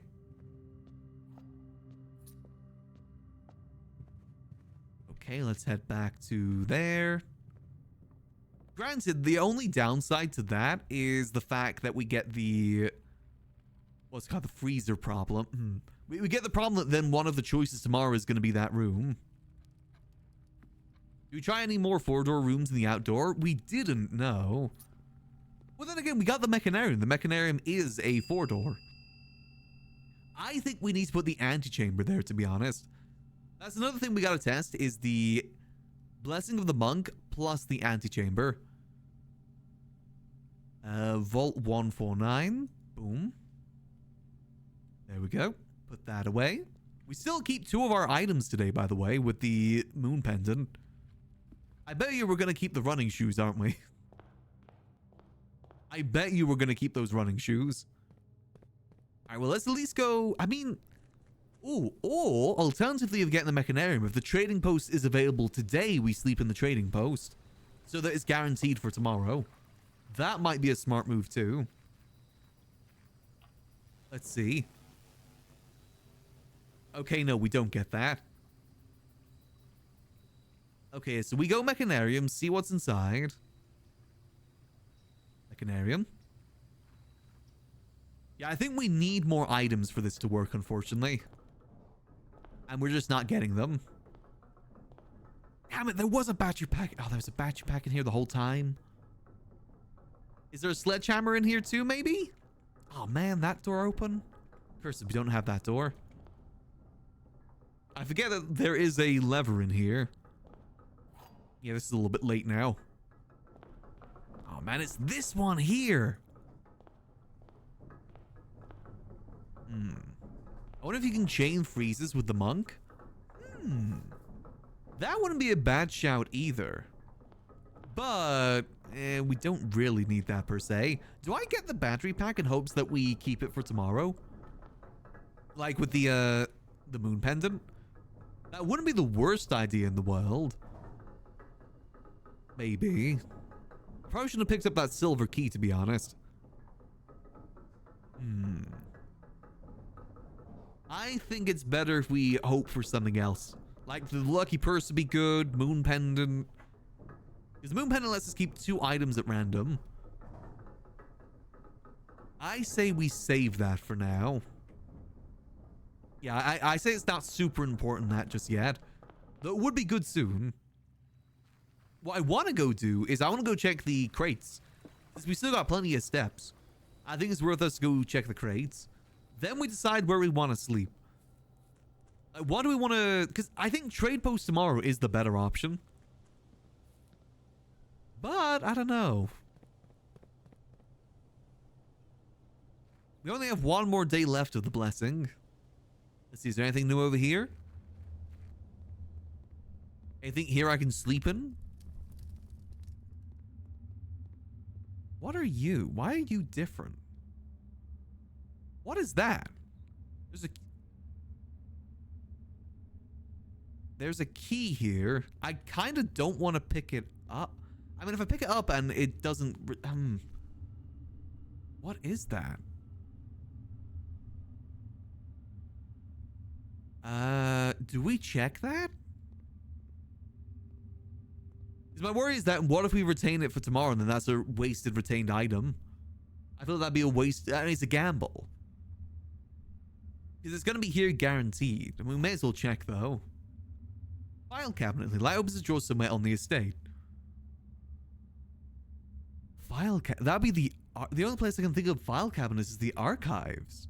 Okay, let's head back to there. Granted, the only downside to that is the fact that we get the... what's called the freezer problem. We get the problem that then one of the choices tomorrow is going to be that room. Do we try any more 4-door rooms in the outdoor? We didn't know. Well, then again, we got the Mechanarium. The Mechanarium is a 4-door. I think we need to put the antechamber there, to be honest. That's another thing we got to test is the Blessing of the Monk plus the antechamber. Vault 149. Boom. There we go. Put that away. We still keep 2 of our items today, by the way, with the moon pendant. I bet you we're going to keep the running shoes, aren't we? I bet you we're going to keep those running shoes. All right, well, let's at least go... I mean... Ooh, or alternatively of getting the Mechanarium, if the trading post is available today, we sleep in the trading post. So that it's guaranteed for tomorrow. That might be a smart move too. Let's see. Okay, no, we don't get that. Okay, so we go Mechanarium, see what's inside. Mechanarium. Yeah, I think we need more items for this to work, unfortunately. And we're just not getting them. Damn it, there was a battery pack. Oh, there was a battery pack in here the whole time. Is there a sledgehammer in here too, maybe? Oh, man, that door open? Curse if we don't have that door. I forget that there is a lever in here. Yeah, this is a little bit late now. Oh, man, it's this one here. I wonder if you can chain freezes with the monk. That wouldn't be a bad shout either. But we don't really need that per se. Do I get the battery pack in hopes that we keep it for tomorrow? Like with the moon pendant? That wouldn't be the worst idea in the world. Maybe. Probably should have picked up that silver key, to be honest. I think it's better if we hope for something else. Like the lucky purse would be good, moon pendant. Because the moon pendant lets us keep 2 items at random. I say we save that for now. Yeah, I say it's not super important that just yet. Though it would be good soon. What I want to go do is I want to go check the crates. Because we still got plenty of steps. I think it's worth us to go check the crates. Then we decide where we want to sleep. What do we want to... Because I think trade post tomorrow is the better option. But, I don't know. We only have 1 more day left of the blessing. Let's see, is there anything new over here? Anything here I can sleep in? What are you? Why are you different? What is that? There's a key here. I kind of don't want to pick it up. I mean, if I pick it up and it doesn't... What is that? Do we check that? Because my worry is that what if we retain it for tomorrow and then that's a wasted retained item? I feel that'd be a waste. I mean, it's a gamble. Because it's going to be here guaranteed. I mean, we may as well check, though. File cabinet. The light opens a drawer somewhere on the estate. File cabinet. That'd be the only place I can think of file cabinets is the archives.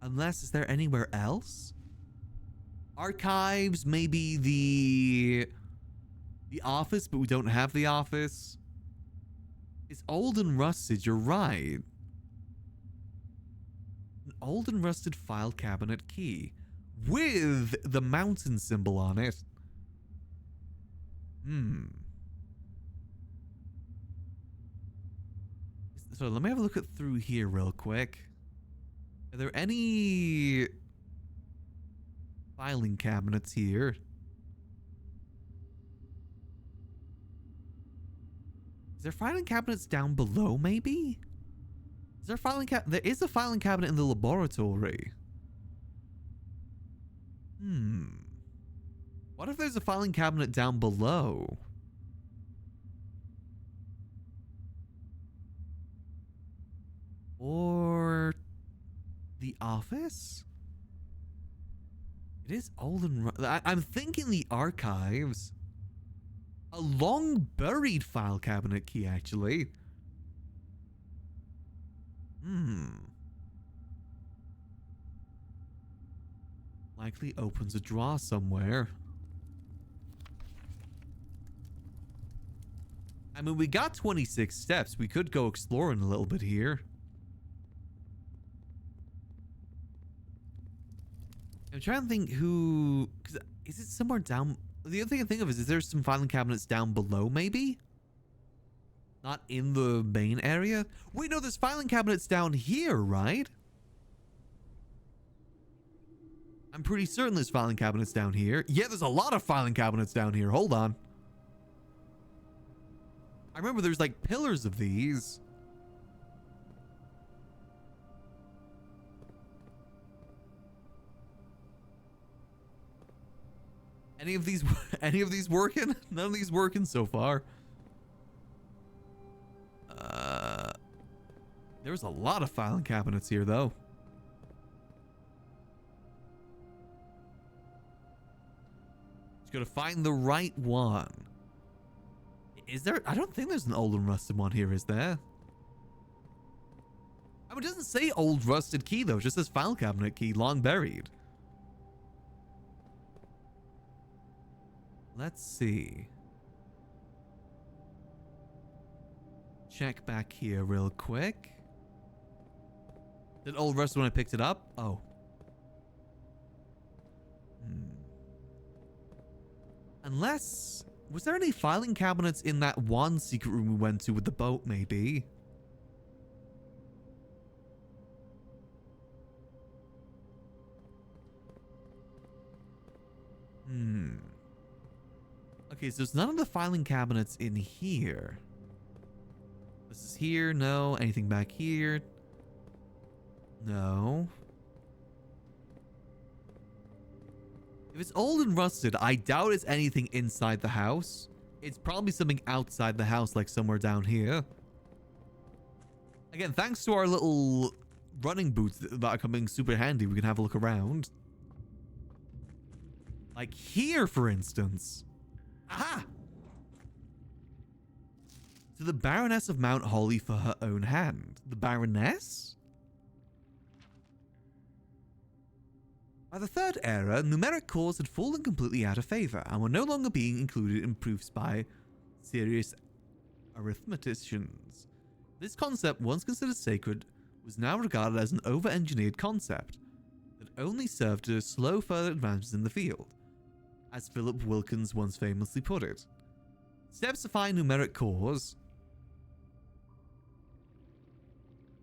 Unless, is there anywhere else? Archives, maybe the office, but we don't have the office. It's old and rusted, you're right. An old and rusted file cabinet key with the mountain symbol on it. Hmm. So let me have a look at through here real quick. Are there any filing cabinets here? Is there filing cabinets down below, maybe? Is there a filing cabinet? There is a filing cabinet in the laboratory. Hmm. What if there's a filing cabinet down below? Or the office? It is old and... I'm thinking the archives. A long buried file cabinet key, actually. Likely opens a drawer somewhere. I mean, we got 26 steps. We could go exploring a little bit here. I'm trying to think who... Is it somewhere down... The other thing I think of is there some filing cabinets down below, maybe? Not in the main area? Wait, no, there's filing cabinets down here, right? I'm pretty certain there's filing cabinets down here. Yeah, there's a lot of filing cabinets down here. Hold on. I remember there's like pillars of these. Any of these working? None of these working so far. There's a lot of filing cabinets here though. Just gotta find the right one. Is there? I don't think there's an old and rusted one here, is there? I mean, it doesn't say old rusted key though, it just says file cabinet key, long buried. Let's see. Check back here real quick. Did old rusted when I picked it up? Oh. Unless... Was there any filing cabinets in that one secret room we went to with the boat, maybe? Okay, so there's none of the filing cabinets in here. This is here, no. Anything back here? No. If it's old and rusted, I doubt it's anything inside the house. It's probably something outside the house, like somewhere down here. Again, thanks to our little running boots that are coming super handy, we can have a look around. Like here, for instance. Aha! To the Baroness of Mount Holly for her own hand. The Baroness? By the third era, numeric cores had fallen completely out of favor and were no longer being included in proofs by serious arithmeticians. This concept, once considered sacred, was now regarded as an over-engineered concept that only served to slow further advances in the field, as Philip Wilkins once famously put it. Steps to find numeric cores.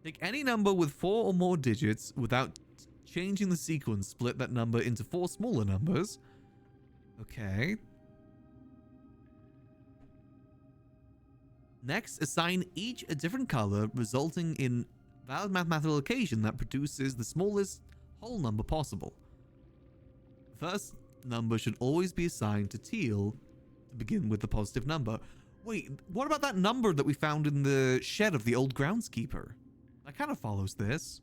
Take any number with 4 or more digits without changing the sequence, split that number into 4 smaller numbers. Okay. Next, assign each a different color, resulting in valid mathematical equation that produces the smallest whole number possible. The first number should always be assigned to teal to begin with the positive number. Wait, what about that number that we found in the shed of the old groundskeeper? That kind of follows this.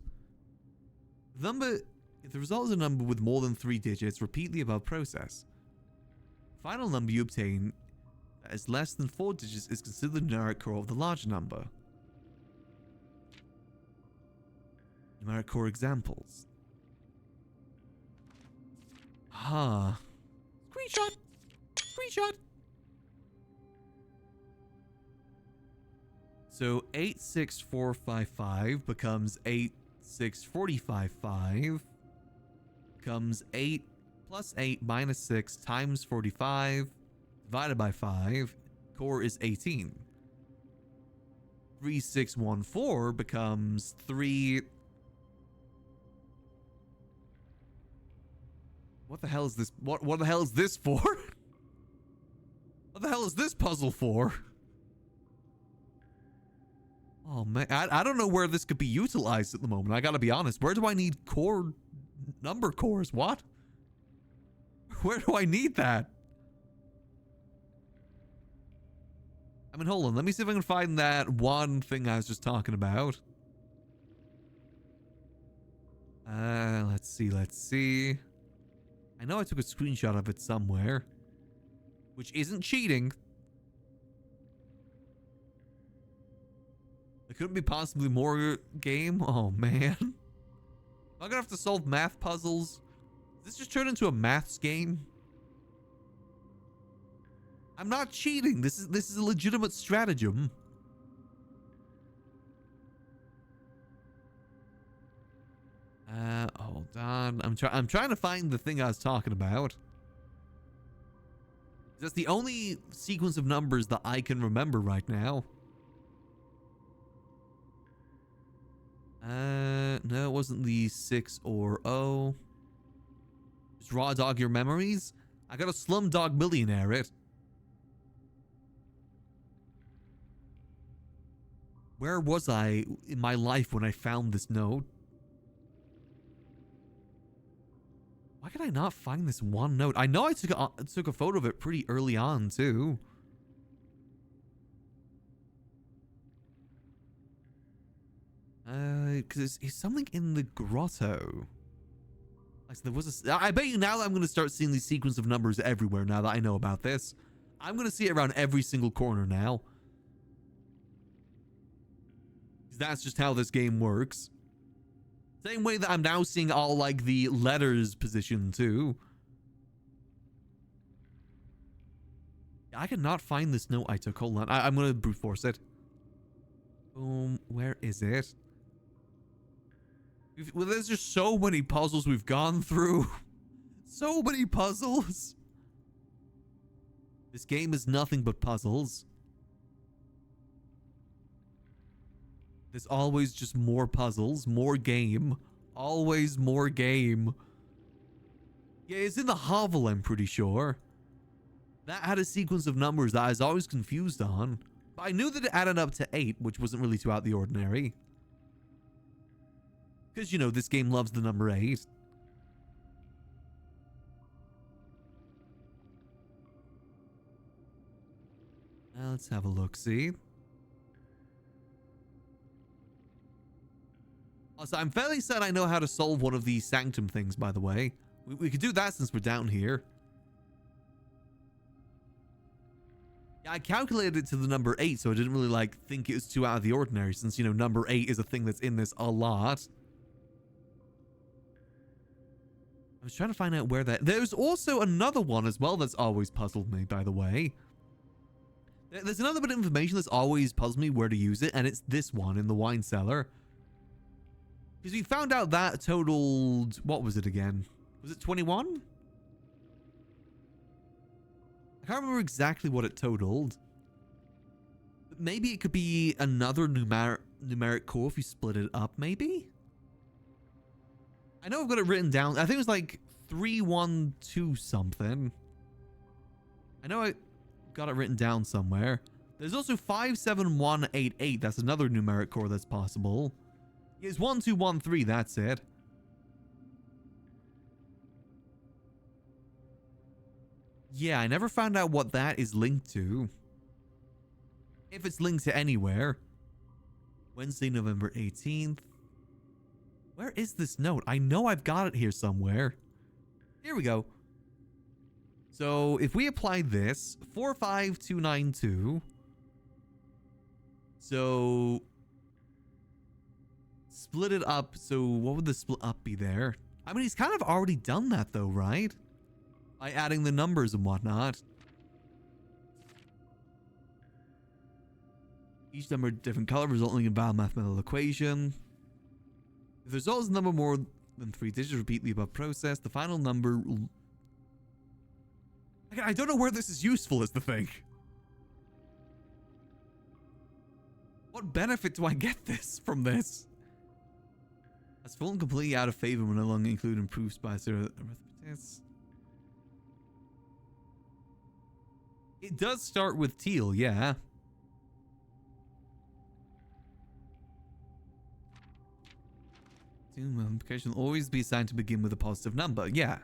If the result is a number with more than 3 digits, repeat the above process. The final number you obtain that is less than 4 digits is considered the numeric core of the larger number. Numeric core examples. Screenshot! Screenshot! So 86455 becomes 86455 becomes 8 plus 8 minus 6 times 45 divided by 5, core is 18. 3614 becomes 3. What the hell is this? What the hell is this for? What the hell is this puzzle for? Oh man, I don't know where this could be utilized at the moment. I gotta be honest. Where do I need core number cores? What? Where do I need that? I mean, hold on. Let me see if I can find that one thing I was just talking about. Let's see. I know I took a screenshot of it somewhere, which isn't cheating. There couldn't be possibly more game. Oh man, am I gonna have to solve math puzzles? Does this just turn into a maths game? I'm not cheating. This is a legitimate stratagem. Hold on. I'm trying to find the thing I was talking about. That's the only sequence of numbers that I can remember right now. No, it wasn't the 6 or O. Just raw dog your memories. I got a Slumdog Millionaire it. Where was I in my life when I found this note? Why could I not find this one note? I know I took a photo of it pretty early on, too. Because it's something in the grotto. Like, there was I bet you now that I'm going to start seeing these sequence of numbers everywhere now that I know about this. I'm going to see it around every single corner now. That's just how this game works. Same way that I'm now seeing all, like, the letters position, too. I cannot find this note I took. Hold on. I'm going to brute force it. Boom. Where is it? Well, there's just so many puzzles we've gone through. So many puzzles. This game is nothing but puzzles. There's always just more puzzles, more game. Always more game. Yeah, it's in the hovel, I'm pretty sure. That had a sequence of numbers that I was always confused on. But I knew that it added up to 8, which wasn't really too out of the ordinary. Because, you know, this game loves the number 8. Now let's have a look-see. Also, I'm fairly certain I know how to solve one of these sanctum things, by the way. We could do that since we're down here. Yeah, I calculated it to the number 8, so I didn't really, like, think it was too out of the ordinary, since, you know, number 8 is a thing that's in this a lot. I was trying to find out where that... There's also another one as well that's always puzzled me, by the way. There's another bit of information that's always puzzled me where to use it, and it's this one in the wine cellar. Because we found out that totaled... What was it again? Was it 21? I can't remember exactly what it totaled. But maybe it could be another numeric core if you split it up, maybe? I know I've got it written down. I think it was like 312 something. I know I got it written down somewhere. There's also 57188. That's another numeric core that's possible. It's 1213, that's it. Yeah, I never found out what that is linked to. If it's linked to anywhere. Wednesday, November 18th. Where is this note? I know I've got it here somewhere. Here we go. So, if we apply this, 45292. So, split it up. So, what would the split up be there? I mean, he's kind of already done that though, right? By adding the numbers and whatnot. Each number different color, resulting in a valid mathematical equation. If the result is a number more than 3 digits, repeat the above process. The final number... Again, I don't know where this is useful is the thing. What benefit do I get this from this? Has fallen completely out of favor when no longer include improved spice or arithmetic. It does start with teal, yeah. Multiplication will always be assigned to begin with a positive number, yeah.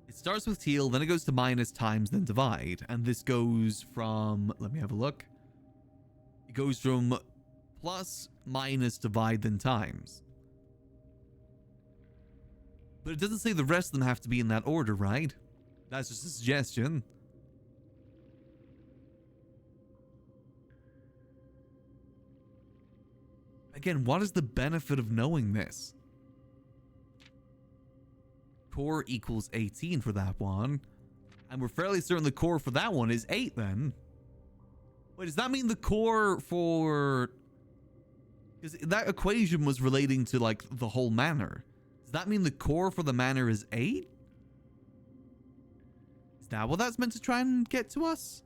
It starts with teal, then it goes to minus, times, then divide. And this goes from, let me have a look. It goes from plus, minus, divide, then times. But it doesn't say the rest of them have to be in that order, right? That's just a suggestion. Again, what is the benefit of knowing this? Core equals 18 for that one. And we're fairly certain the core for that one is 8 then. Wait, does that mean the core for... Because that equation was relating to, like, the whole manor. Does that mean the core for the manor is 8? Is that what that's meant to try and get to us?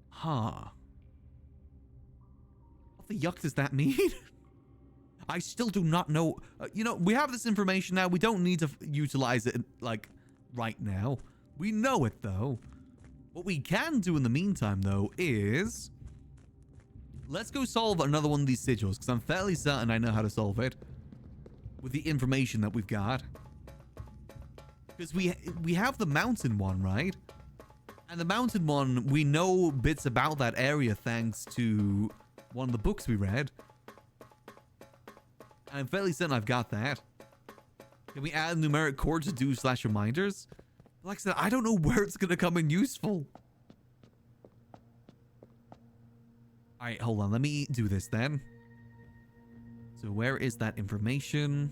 Huh. What the yuck does that mean? I still do not know. You know, we have this information now. We don't need to utilize it, like, right now. We know it, though. What we can do in the meantime, though, is... Let's go solve another one of these sigils, because I'm fairly certain I know how to solve it. With the information that we've got. Because we have the mountain one, right? And the mountain one, we know bits about that area thanks to one of the books we read. And I'm fairly certain I've got that. Can we add a numeric core to do / reminders? Like I said, I don't know where it's going to come in useful. Alright, hold on. Let me do this then. So where is that information?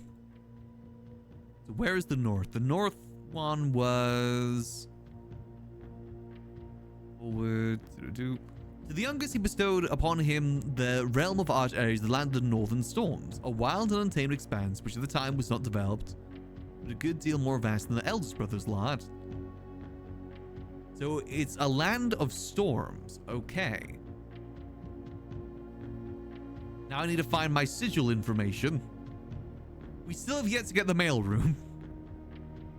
So where is the north? The north one was... Forward. To the youngest, he bestowed upon him the realm of Arch Ares, the land of the northern storms, a wild and untamed expanse which at the time was not developed, but a good deal more vast than the eldest brother's lot. So it's a land of storms. Okay. Now I need to find my sigil information. We still have yet to get the mail room.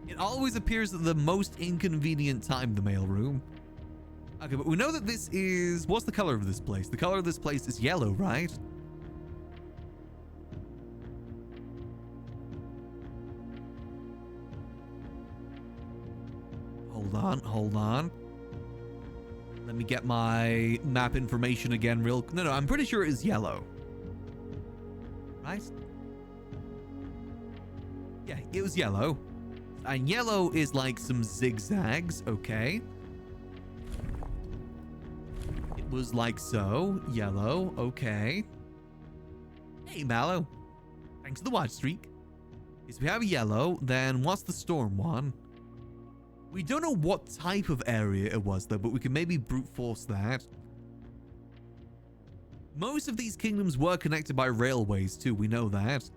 It always appears at the most inconvenient time, the mail room. Okay, but we know that this is... What's the color of this place? The color of this place is yellow, right? Hold on. Let me get my map information again real... No, I'm pretty sure it is yellow. Right? Yeah, it was yellow. And yellow is like some zigzags, okay. It was like so. Yellow, okay. Hey, Mallow. Thanks for the watch streak. So we have yellow, then what's the storm one? We don't know what type of area it was, though, but we can maybe brute force that. Most of these kingdoms were connected by railways, too. We know that.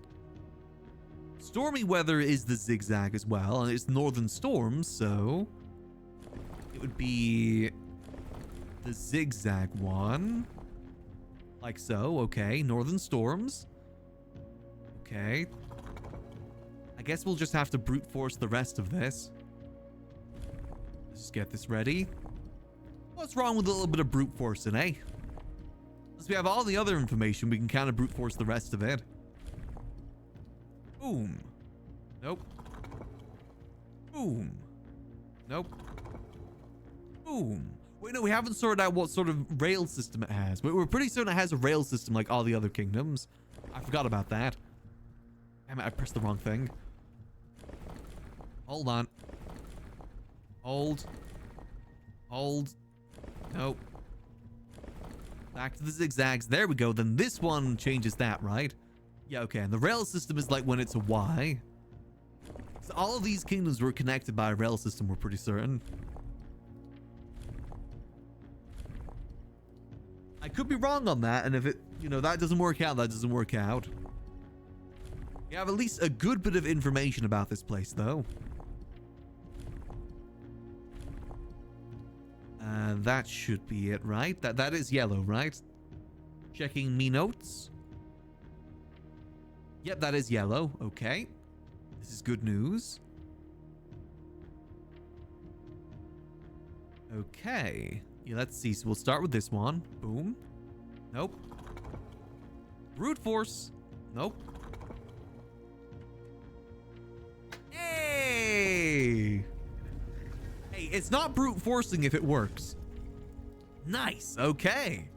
Stormy weather is the zigzag as well, and it's northern storms, so... It would be... the zigzag one. Like so, okay. Northern storms. Okay. I guess we'll just have to brute force the rest of this. Let's just get this ready. What's wrong with a little bit of brute forcing, eh? Since we have all the other information, we can kind of brute force the rest of it. Boom. Nope. Boom. Nope. Boom. Wait, no, we haven't sorted out what sort of rail system it has. But we're pretty certain it has a rail system like all the other kingdoms. I forgot about that. Damn it, I pressed the wrong thing. Hold on. Hold. Hold. Nope. Back to the zigzags. There we go. Then this one changes that, right? Yeah, okay. And the rail system is like when it's a Y. So all of these kingdoms were connected by a rail system, we're pretty certain. I could be wrong on that, and if it, you know, that doesn't work out, that doesn't work out. You have at least a good bit of information about this place, though. That should be it, right? That is yellow, right? Checking me notes. Yep, that is yellow. Okay. This is good news. Okay. Yeah, let's see. So we'll start with this one. Boom. Nope. Brute force. Nope. Hey! Hey, it's not brute forcing if it works. Nice. Okay.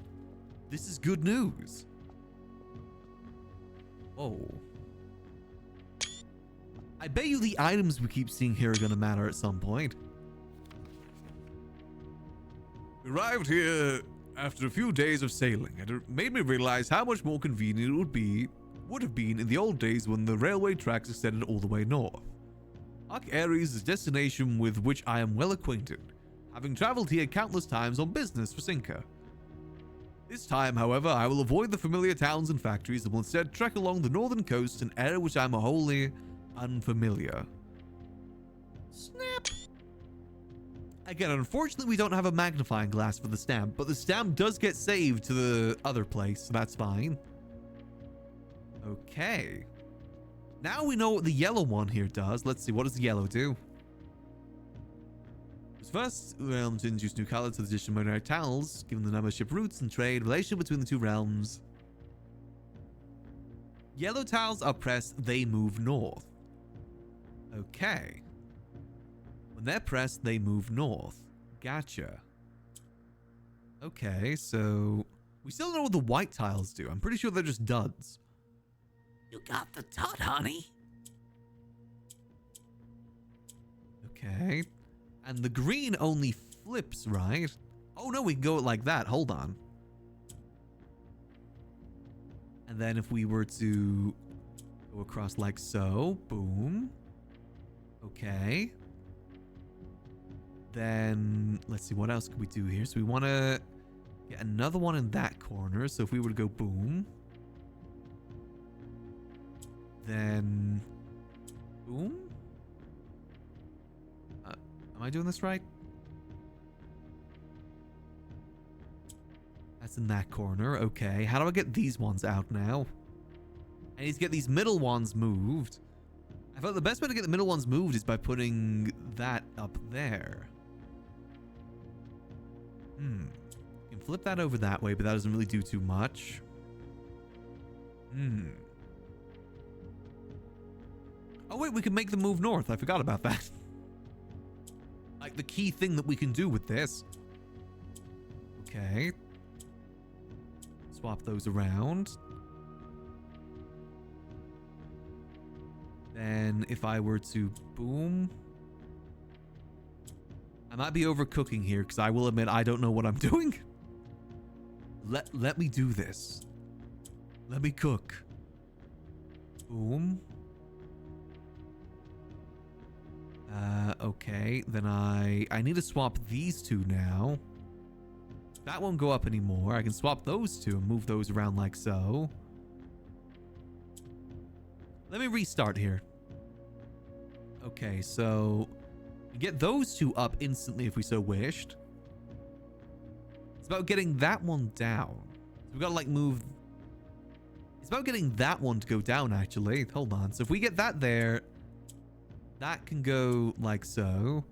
This is good news. Oh. I bet you the items we keep seeing here are going to matter at some point. We arrived here after a few days of sailing, and it made me realize how much more convenient it would have been in the old days when the railway tracks extended all the way north. Ark Ares is a destination with which I am well acquainted, having traveled here countless times on business for Cinca. This time, however, I will avoid the familiar towns and factories and will instead trek along the northern coast, an area which I am wholly unfamiliar. Snap! Again, unfortunately, we don't have a magnifying glass for the stamp, but the stamp does get saved to the other place, so that's fine. Okay. Now we know what the yellow one here does. Let's see, what does the yellow do? It was first realm to introduce new color to the addition of modern tiles, given the number of ship routes and trade relation between the two realms. Yellow tiles are pressed, they move north. Okay. When they're pressed, they move north. Gotcha. Okay, so we still don't know what the white tiles do. I'm pretty sure they're just duds. You got the dud, honey. Okay. And the green only flips, right? Oh no, we can go like that. Hold on. And then if we were to go across like so, boom. Okay. Then let's see, what else can we do here? So we want to get another one in that corner. So if we were to go boom, then boom. Am I doing this right? That's in that corner. Okay. How do I get these ones out now? I need to get these middle ones moved. I thought the best way to get the middle ones moved is by putting that up there. You can flip that over that way, but that doesn't really do too much. Oh wait, we can make them move north. I forgot about that. Like the key thing that we can do with this. Okay. Swap those around. Then if I were to boom, I might be overcooking here because I will admit I don't know what I'm doing. Let me do this. Let me cook. Boom. Okay. Then I need to swap these two now. That won't go up anymore. I can swap those two and move those around like so. Let me restart here. Okay, so we get those two up instantly if we so wished. It's about getting that one down. So we've got to like move. It's about getting that one to go down actually. Hold on. So if we get that there, that can go like so.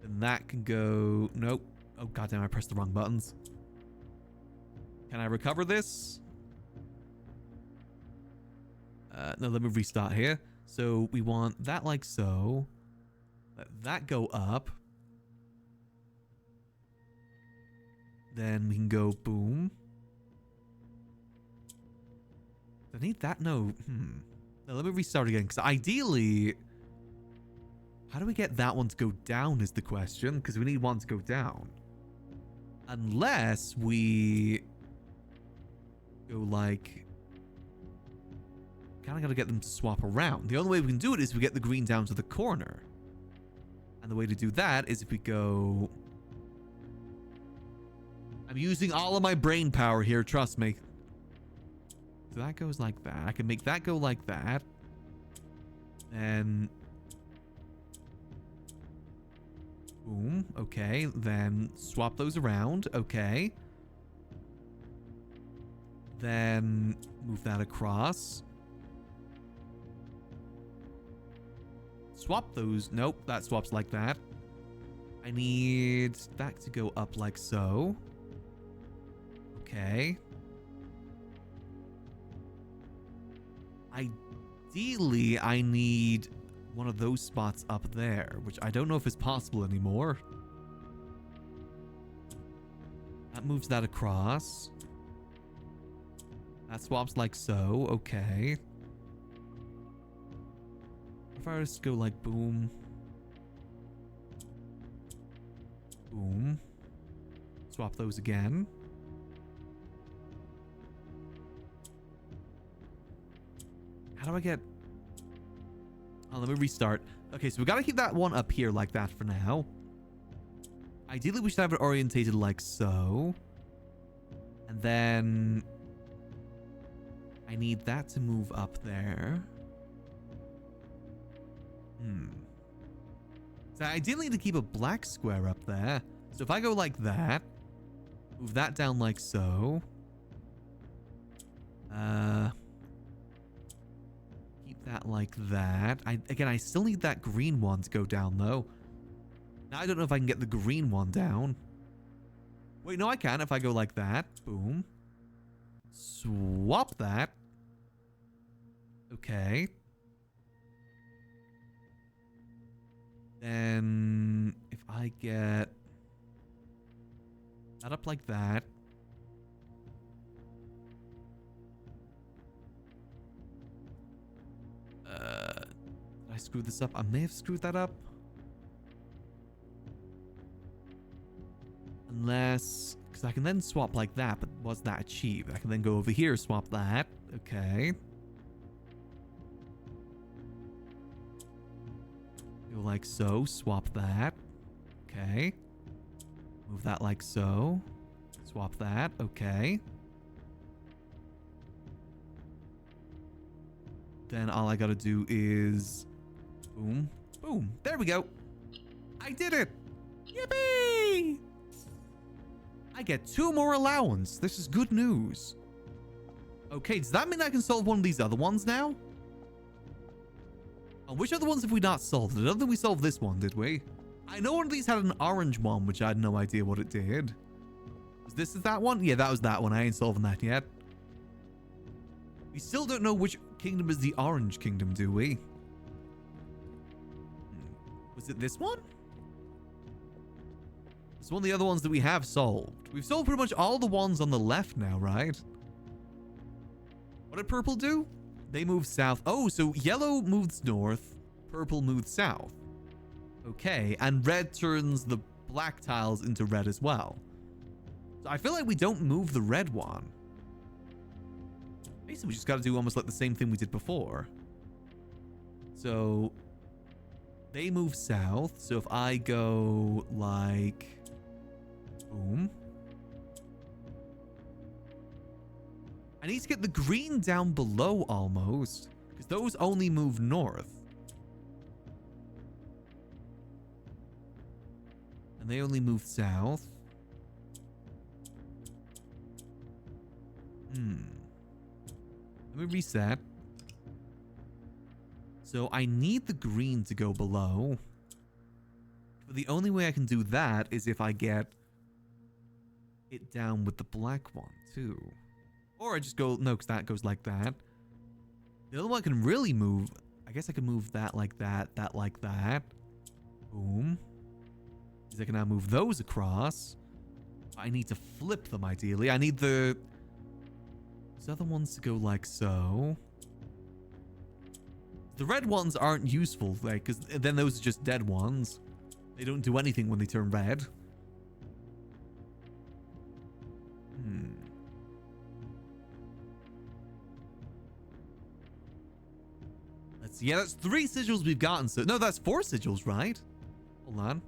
And that can go. Nope. Oh, goddamn, I pressed the wrong buttons. Can I recover this? No, let me restart here. So we want that like so. Let that go up. Then we can go boom. Do I need that? No. No, let me restart again. Because ideally, how do we get that one to go down is the question. Because we need one to go down. Unless we go like... Kind of got to get them to swap around. The only way we can do it is we get the green down to the corner. And the way to do that is if we go... I'm using all of my brain power here, trust me. So that goes like that. I can make that go like that. Then... boom. Okay. Then swap those around. Okay. Then move that across. Swap those. Nope, that swaps like that. I need that to go up like so. Okay. Ideally, I need one of those spots up there, which I don't know if is possible anymore. That moves that across. That swaps like so. Okay. If I just go like boom. Boom. Swap those again. How do I get... oh, let me restart. Okay, so we gotta keep that one up here like that for now. Ideally, we should have it orientated like so. And then... I need that to move up there. So I ideally need to keep a black square up there. So if I go like that, move that down like so. Keep that like that. Again, I still need that green one to go down though. Now I don't know if I can get the green one down. Wait, no, I can if I go like that. Boom. Swap that. Okay. Then if I get that up like that. Did I screw this up? I may have screwed that up. Unless, because I can then swap like that, but was that achieved? I can then go over here, swap that. Okay. Go like so, swap that. Okay. Move that like so. Swap that. Okay. Then all I gotta do is boom, boom. There we go. I did it. Yippee! I get 2 more allowance. This is good news. Okay, does that mean I can solve one of these other ones now? And which other ones have we not solved? I don't think we solved this one, did we? I know one of these had an orange one, which I had no idea what it did. Was this that one? Yeah, that was that one. I ain't solving that yet. We still don't know which kingdom is the orange kingdom, do we? Was it this one? It's one of the other ones that we have solved. We've solved pretty much all the ones on the left now, right? What did purple do? They move south. Oh, so yellow moves north, purple moves south. Okay, and red turns the black tiles into red as well. So I feel like we don't move the red one. Basically, we just got to do almost like the same thing we did before. So they move south. So if I go like boom. I need to get the green down below almost, because those only move north. And they only move south. Let me reset. So I need the green to go below. But the only way I can do that is if I get it down with the black one too. Or I just go, no, because that goes like that. The other one can really move. I guess I can move that like that, that like that. Boom. Because I can now move those across. I need to flip them ideally. I need the these other ones to go like so. The red ones aren't useful, like, because then those are just dead ones. They don't do anything when they turn red. Let's see. Yeah, that's 3 sigils we've gotten. So no, that's 4 sigils, right? Hold on.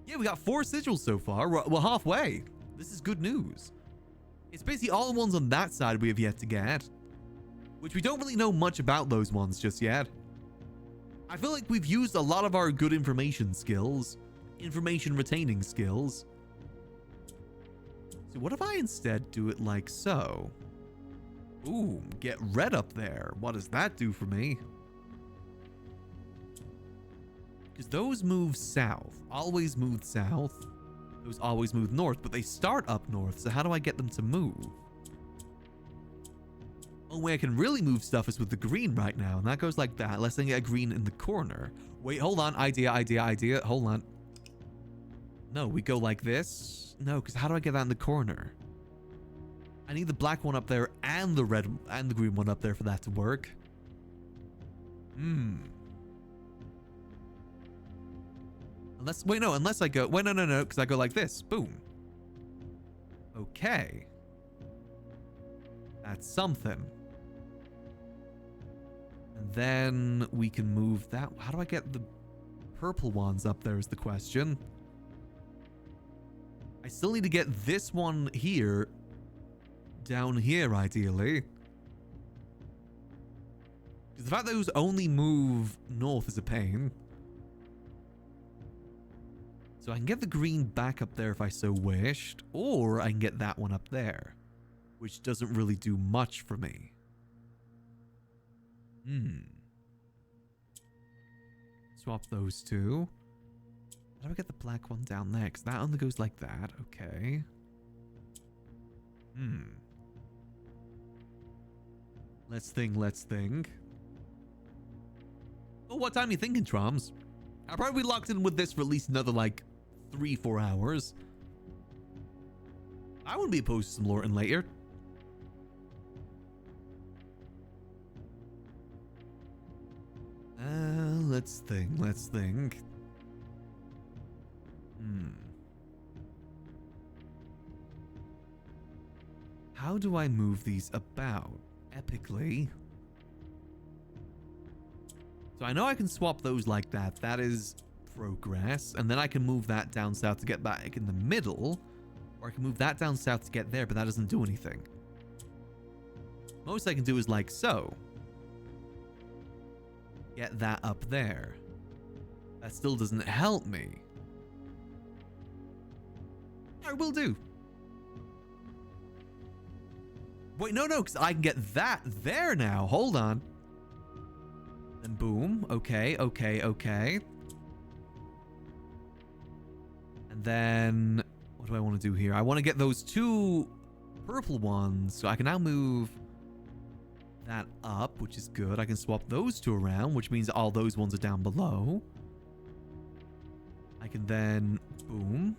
Yeah, we got 4 sigils so far. We're halfway. This is good news. It's basically all the ones on that side we have yet to get, which we don't really know much about those ones just yet. I feel like we've used a lot of our good information skills, information retaining skills. So what if I instead do it like so? Ooh, get red up there. What does that do for me? Because those move south. Always move south. Those always move north, but they start up north. So how do I get them to move? Only way I can really move stuff is with the green right now. And that goes like that. Let's then get a green in the corner. Wait, hold on. Idea. Hold on. No, we go like this. No, because how do I get that in the corner? I need the black one up there and the red and the green one up there for that to work. Unless I go, no, because I go like this. Boom. Okay. That's something. And then we can move that. How do I get the purple ones up there is the question. I still need to get this one here down here, ideally. Because the fact that those only move north is a pain. So I can get the green back up there if I so wished, or I can get that one up there, which doesn't really do much for me. Swap those two. How do I get the black one down there? Because that only goes like that. Okay. Let's think. Oh, what time are you thinking, Troms? I'll probably be locked in with this for at least another, like, 3-4 hours. I wouldn't be opposed to some Lorton later. Let's think. How do I move these about? Epically. So I know I can swap those like that. That is progress. And then I can move that down south to get back in the middle. Or I can move that down south to get there, but that doesn't do anything. Most I can do is like so. Get that up there. That still doesn't help me. I will do. Wait, no, because I can get that there now. Hold on. And boom. Okay. And then what do I want to do here? I want to get those two purple ones. So I can now move that up, which is good. I can swap those two around, which means all those ones are down below. I can then boom.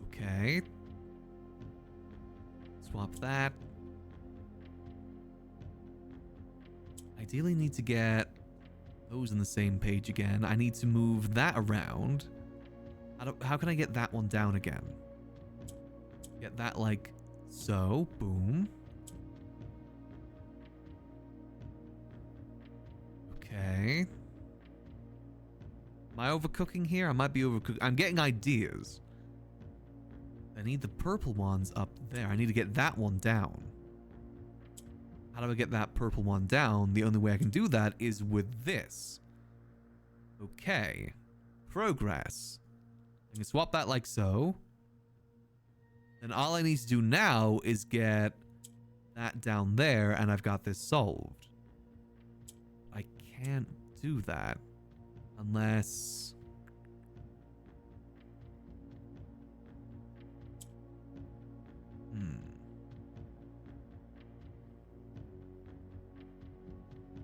Okay. Swap that. Ideally need to get those on the same page again. I need to move that around. How can I get that one down again? Get that like so. Boom. Okay. Am I overcooking here? I might be overcooking. I'm getting ideas. I need the purple ones up there. I need to get that one down. How do I get that purple one down? The only way I can do that is with this. Okay. Progress. I can swap that like so. And all I need to do now is get that down there, and I've got this solved. I can't do that unless...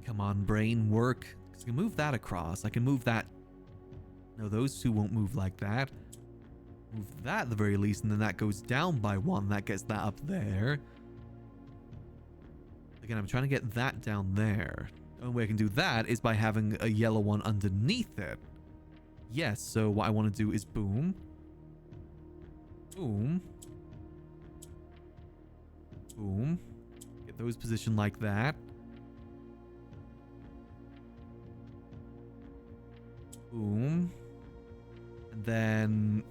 Come on, brain, work. Because I can move that across. I can move that. No, those two won't move like that. Move that at the very least, and then that goes down by one. That gets that up there. Again, I'm trying to get that down there. The only way I can do that is by having a yellow one underneath it. Yes, so what I want to do is boom. Boom. Boom. Get those positioned like that. Boom. And then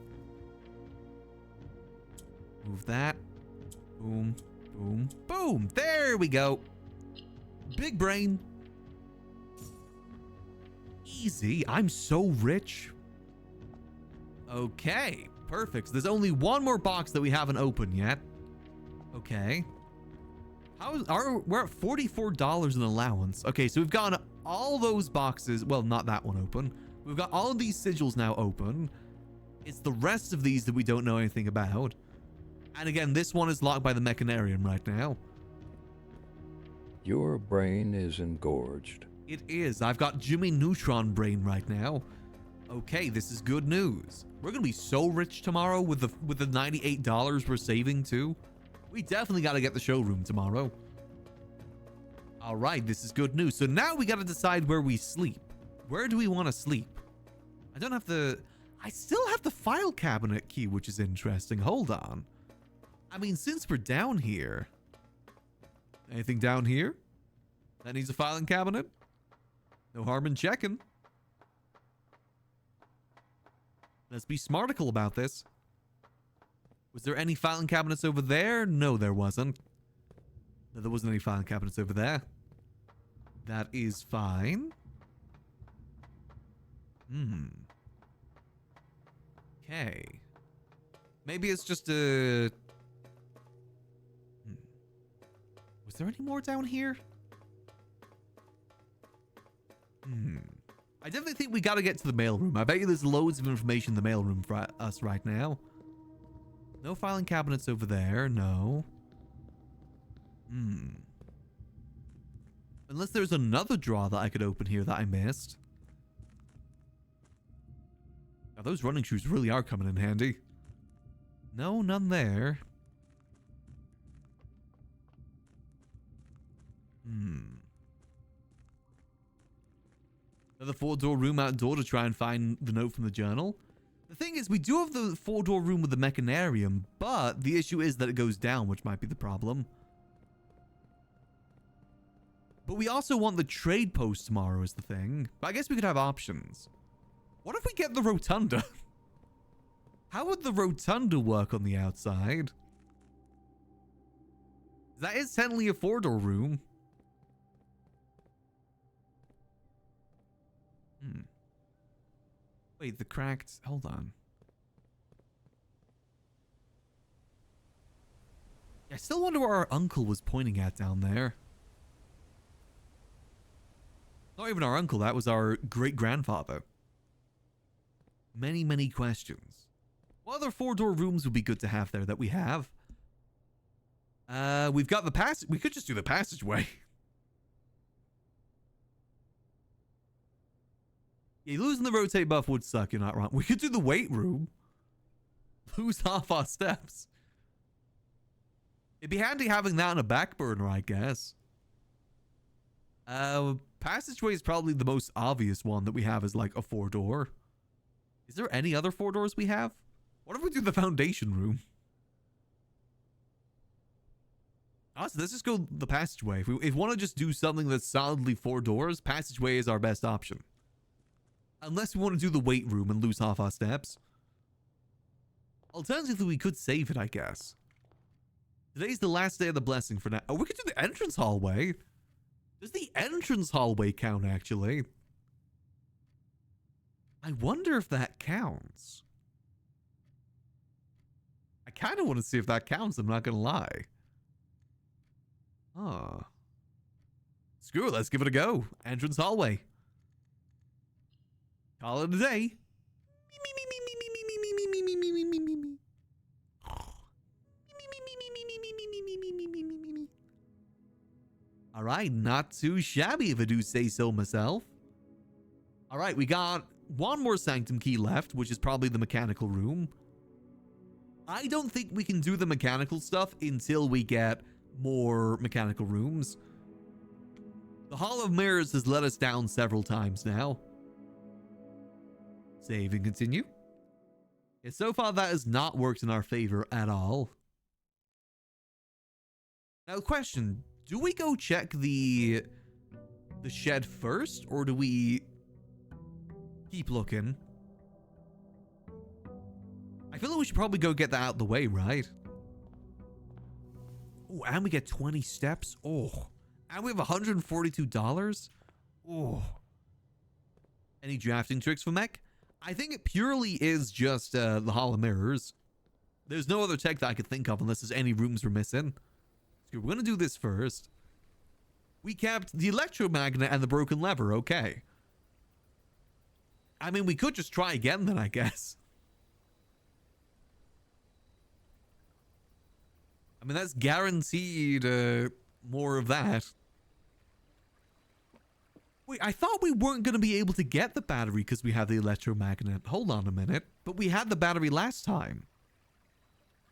Move that. Boom, boom, boom. There we go. Big brain. Easy. I'm so rich. Okay, perfect. So there's only one more box that we haven't opened yet. Okay. We're at $44 in allowance. Okay, so we've gotten all those boxes. Well, not that one open. We've got all of these sigils now open. It's the rest of these that we don't know anything about. And again, this one is locked by the Mechanarium right now. Your brain is engorged. It is. I've got Jimmy Neutron brain right now. Okay, this is good news. We're gonna be so rich tomorrow with the $98 we're saving too. We definitely got to get the showroom tomorrow. All right, this is good news. So now we got to decide where we sleep. Where do we want to sleep? I still have the file cabinet key, which is interesting. Hold on. I mean, since we're down here, anything down here that needs a filing cabinet? No harm in checking. Let's be smarticle about this. Was there any filing cabinets over there? No, there wasn't. No, there wasn't any filing cabinets over there. That is fine. Okay. Maybe it's just a... Was there any more down here? I definitely think we gotta get to the mailroom. I bet you there's loads of information in the mailroom for us right now. No filing cabinets over there. No. Unless there's another drawer that I could open here that I missed. Now, those running shoes really are coming in handy. No, none there. Another 4-door room outdoor to try and find the note from the journal. The thing is, we do have the 4-door room with the Mechanarium, but the issue is that it goes down, which might be the problem. But we also want the trade post tomorrow is the thing. But I guess we could have options. What if we get the rotunda? How would the rotunda work on the outside? That is technically a 4-door room. Wait, the cracked... Hold on. I still wonder where our uncle was pointing at down there. Not even our uncle, that was our great-grandfather. Many, many questions. What other 4-door rooms would be good to have there that we have? We've got the passage... We could just do the passageway. Yeah, losing the rotate buff would suck, you're not wrong. We could do the weight room. Lose half our steps. It'd be handy having that on a back burner, I guess. Passageway is probably the most obvious one that we have as like a 4-door. Is there any other 4-doors we have? What if we do the foundation room? Honestly, let's just go the passageway. If we want to just do something that's solidly 4 doors, passageway is our best option. Unless we want to do the weight room and lose half our steps. Alternatively, we could save it, I guess. Today's the last day of the blessing for now. Oh, we could do the entrance hallway. Does the entrance hallway count, actually? I wonder if that counts. I kind of want to see if that counts, I'm not going to lie. Oh. Screw it, let's give it a go. Entrance hallway. Call it a day. All right, not too shabby if I do say so myself. All right, we got one more sanctum key left, which is probably the mechanical room. I don't think we can do the mechanical stuff until we get more mechanical rooms. The Hall of Mirrors has let us down several times now. Save and continue. Yeah, so far that has not worked in our favor at all. Now, question. Do we go check the shed first, or do we keep looking? I feel like we should probably go get that out of the way, right? Oh, and we get 20 steps. Oh, and we have $142. Oh. Any drafting tricks for mech? I think it purely is just the Hall of Mirrors. There's no other tech that I could think of unless there's any rooms we're missing. So we're going to do this first. We kept the electromagnet and the broken lever, okay. I mean, we could just try again then, I guess. I mean, that's guaranteed more of that. Wait, I thought we weren't going to be able to get the battery because we had the electromagnet. Hold on a minute. But we had the battery last time.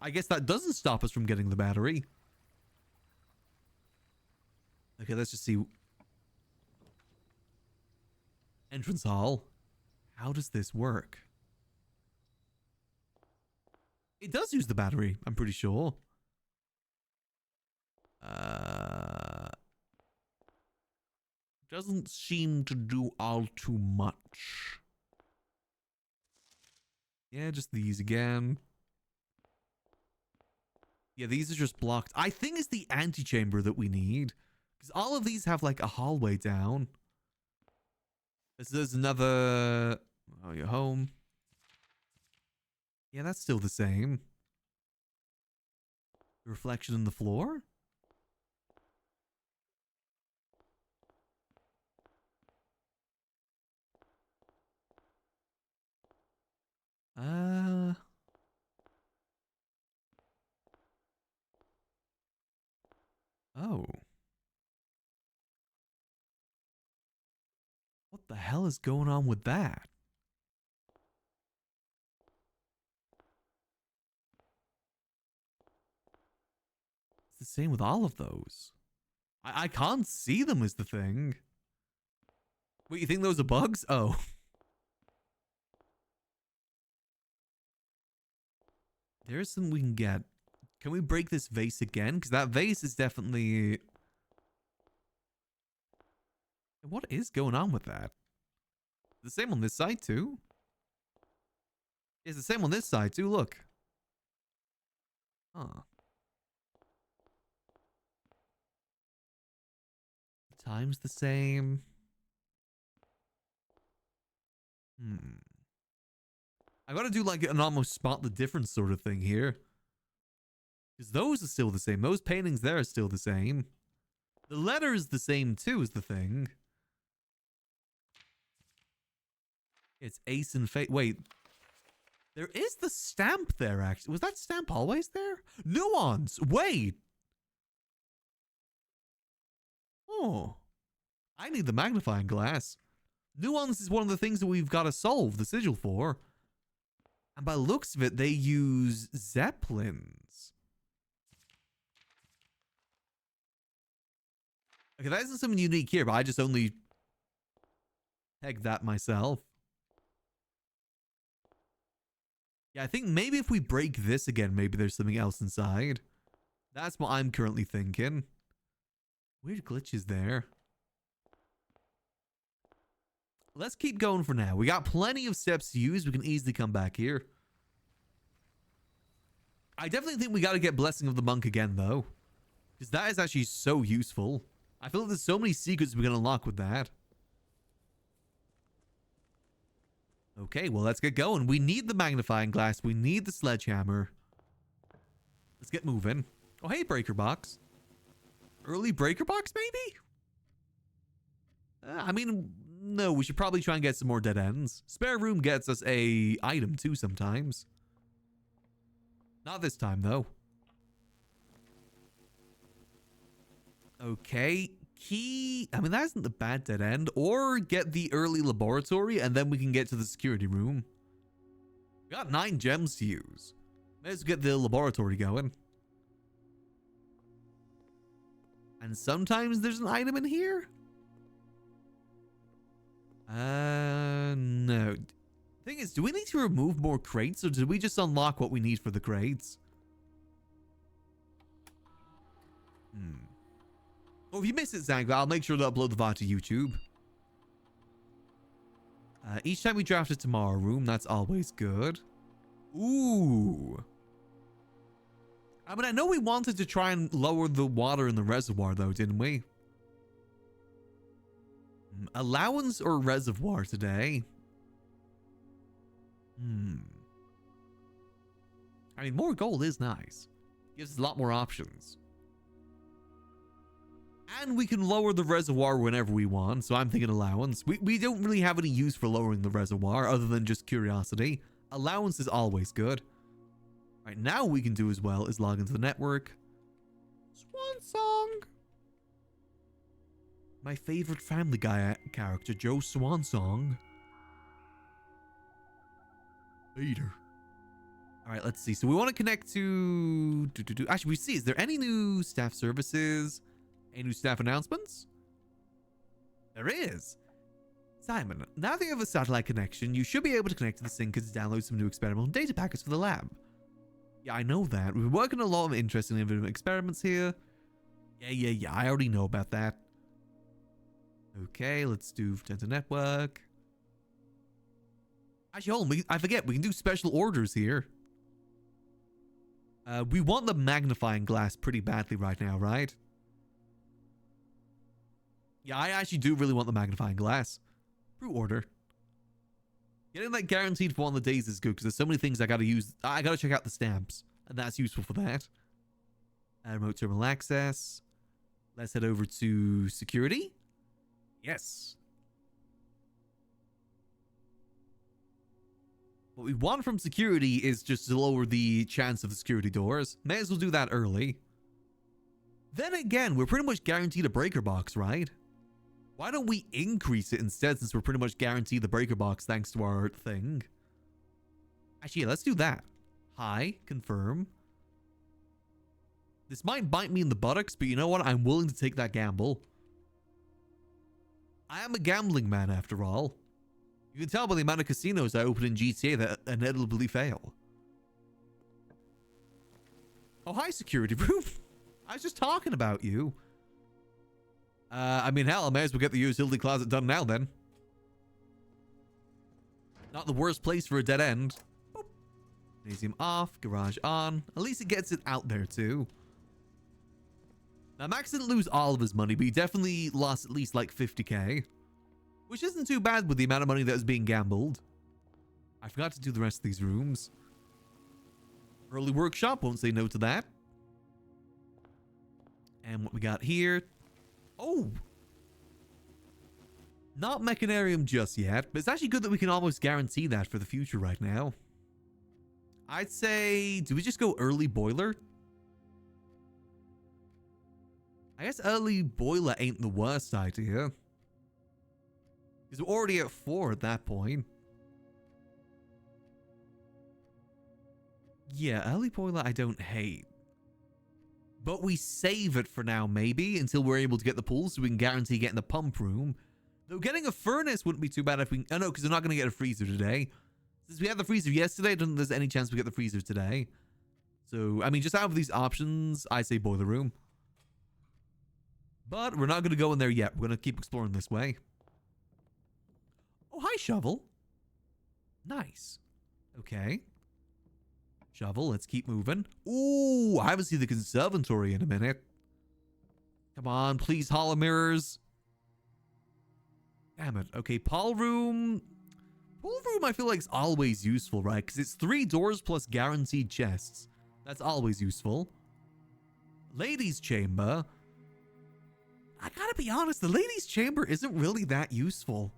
I guess that doesn't stop us from getting the battery. Okay, let's just see. Entrance hall. How does this work? It does use the battery, I'm pretty sure. Doesn't seem to do all too much. Yeah, just these again. Yeah, these are just blocked. I think it's the antechamber that we need. Because all of these have like a hallway down. This is another... Oh, you're home. Yeah, that's still the same. Reflection in the floor? Oh. What the hell is going on with that? It's the same with all of those. I can't see them is the thing. Wait, you think those are bugs? Oh. There's something we can get. Can we break this vase again? Because that vase is definitely... What is going on with that? The same on this side too? It's the same on this side too, look. Huh. The time's the same. I gotta do like an almost spot the difference sort of thing here. Because those are still the same. Those paintings there are still the same. The letter is the same too, is the thing. It's Ace and Fate. Wait. There is the stamp there, actually. Was that stamp always there? Nuance! Wait! Oh. I need the magnifying glass. Nuance is one of the things that we've got to solve the sigil for. And by the looks of it, they use zeppelins. Okay, that isn't something unique here, but I just only pegged that myself. Yeah, I think maybe if we break this again, maybe there's something else inside. That's what I'm currently thinking. Weird glitches there. Let's keep going for now. We got plenty of steps to use. We can easily come back here. I definitely think we got to get Blessing of the Monk again, though. Because that is actually so useful. I feel like there's so many secrets we can unlock with that. Okay, well, let's get going. We need the magnifying glass. We need the sledgehammer. Let's get moving. Oh, hey, breaker box. Early breaker box, maybe? I mean, no, we should probably try and get some more dead ends. Spare room gets us a item, too, sometimes. Not this time, though. Okay, key. I mean, that isn't the bad dead end. Or get the early laboratory, and then we can get to the security room. We got 9 gems to use. May as well get the laboratory going. And sometimes there's an item in here? No. Thing is, do we need to remove more crates, or did we just unlock what we need for the crates? Well, if you miss it, Zango, I'll make sure to upload the VOD to YouTube. Each time we draft a tomorrow room, that's always good. Ooh. I mean, I know we wanted to try and lower the water in the reservoir, though, didn't we? Allowance or reservoir today? I mean, more gold is nice. Gives us a lot more options. And we can lower the reservoir whenever we want, so I'm thinking allowance. We don't really have any use for lowering the reservoir other than just curiosity. Allowance is always good. Right, now we can do as well is log into the network. Swan Song. My favorite Family Guy character, Joe Swansong. Later. All right, let's see. So we want to connect to... Actually, we see. Is there any new staff services? Any new staff announcements? There is. Simon, now that you have a satellite connection, you should be able to connect to the sync and download some new experimental data packets for the lab. Yeah, I know that. We've been working on a lot of interesting and innovative experiments here. Yeah. I already know about that. Okay, let's do Tenta Network. Actually, hold on. I forget. We can do special orders here. We want the magnifying glass pretty badly right now, right? Yeah, I actually do really want the magnifying glass. Pre-order. Getting that guaranteed for one of the days is good because there's so many things I gotta use. I gotta check out the stamps, and that's useful for that. Remote terminal access. Let's head over to security. Yes. What we want from security is just to lower the chance of the security doors. May as well do that early. Then again, we're pretty much guaranteed a breaker box, right? Why don't we increase it instead, since we're pretty much guaranteed the breaker box thanks to our thing? Actually, yeah, let's do that. Hi, confirm. This might bite me in the buttocks, but you know what? I'm willing to take that gamble. I am a gambling man, after all. You can tell by the amount of casinos I open in GTA that inevitably fail. Oh, hi, security room. I was just talking about you. I mean, hell, I may as well get the utility closet done now, then. Not the worst place for a dead end. Boop. Museum off, garage on. At least it gets it out there, too. Now, Max didn't lose all of his money, but he definitely lost at least like 50k. Which isn't too bad with the amount of money that was being gambled. I forgot to do the rest of these rooms. Early workshop, won't say no to that. And what we got here. Oh! Not Mechanarium just yet, but it's actually good that we can almost guarantee that for the future right now. I'd say, do we just go early boiler? I guess early boiler ain't the worst idea. Because we're already at 4 at that point. Yeah, early boiler I don't hate. But we save it for now, maybe, until we're able to get the pool, so we can guarantee getting the pump room. Though getting a furnace wouldn't be too bad if we... Oh, no, because we're not going to get a freezer today. Since we had the freezer yesterday, I don't think there's any chance we get the freezer today. So, I mean, just out of these options, I say boiler room. But we're not going to go in there yet. We're going to keep exploring this way. Oh, hi, shovel. Nice. Okay. Shovel, let's keep moving. Ooh, I haven't seen the conservatory in a minute. Come on, please, hollow mirrors. Damn it. Okay, pool room. Pool room I feel like is always useful, right? Because it's 3 doors plus guaranteed chests. That's always useful. Ladies' chamber. I gotta be honest, the ladies' chamber isn't really that useful.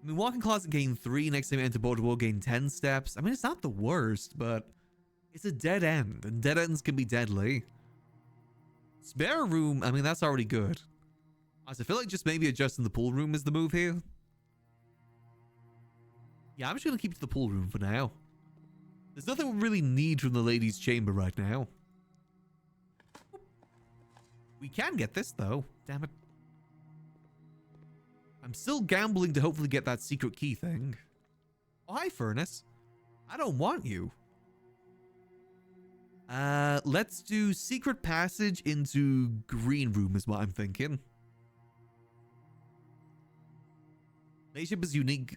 I mean, walk-in closet gain 3, next time you enter boat will gain 10 steps. I mean, it's not the worst, but it's a dead end, and dead ends can be deadly. Spare room, I mean, that's already good. I feel like just maybe adjusting the pool room is the move here. Yeah, I'm just gonna keep to the pool room for now. There's nothing we really need from the ladies' chamber right now. We can get this, though. Damn it. I'm still gambling to hopefully get that secret key thing. Oh, hi, furnace. I don't want you. Let's do secret passage into green room is what I'm thinking. Spaceship is unique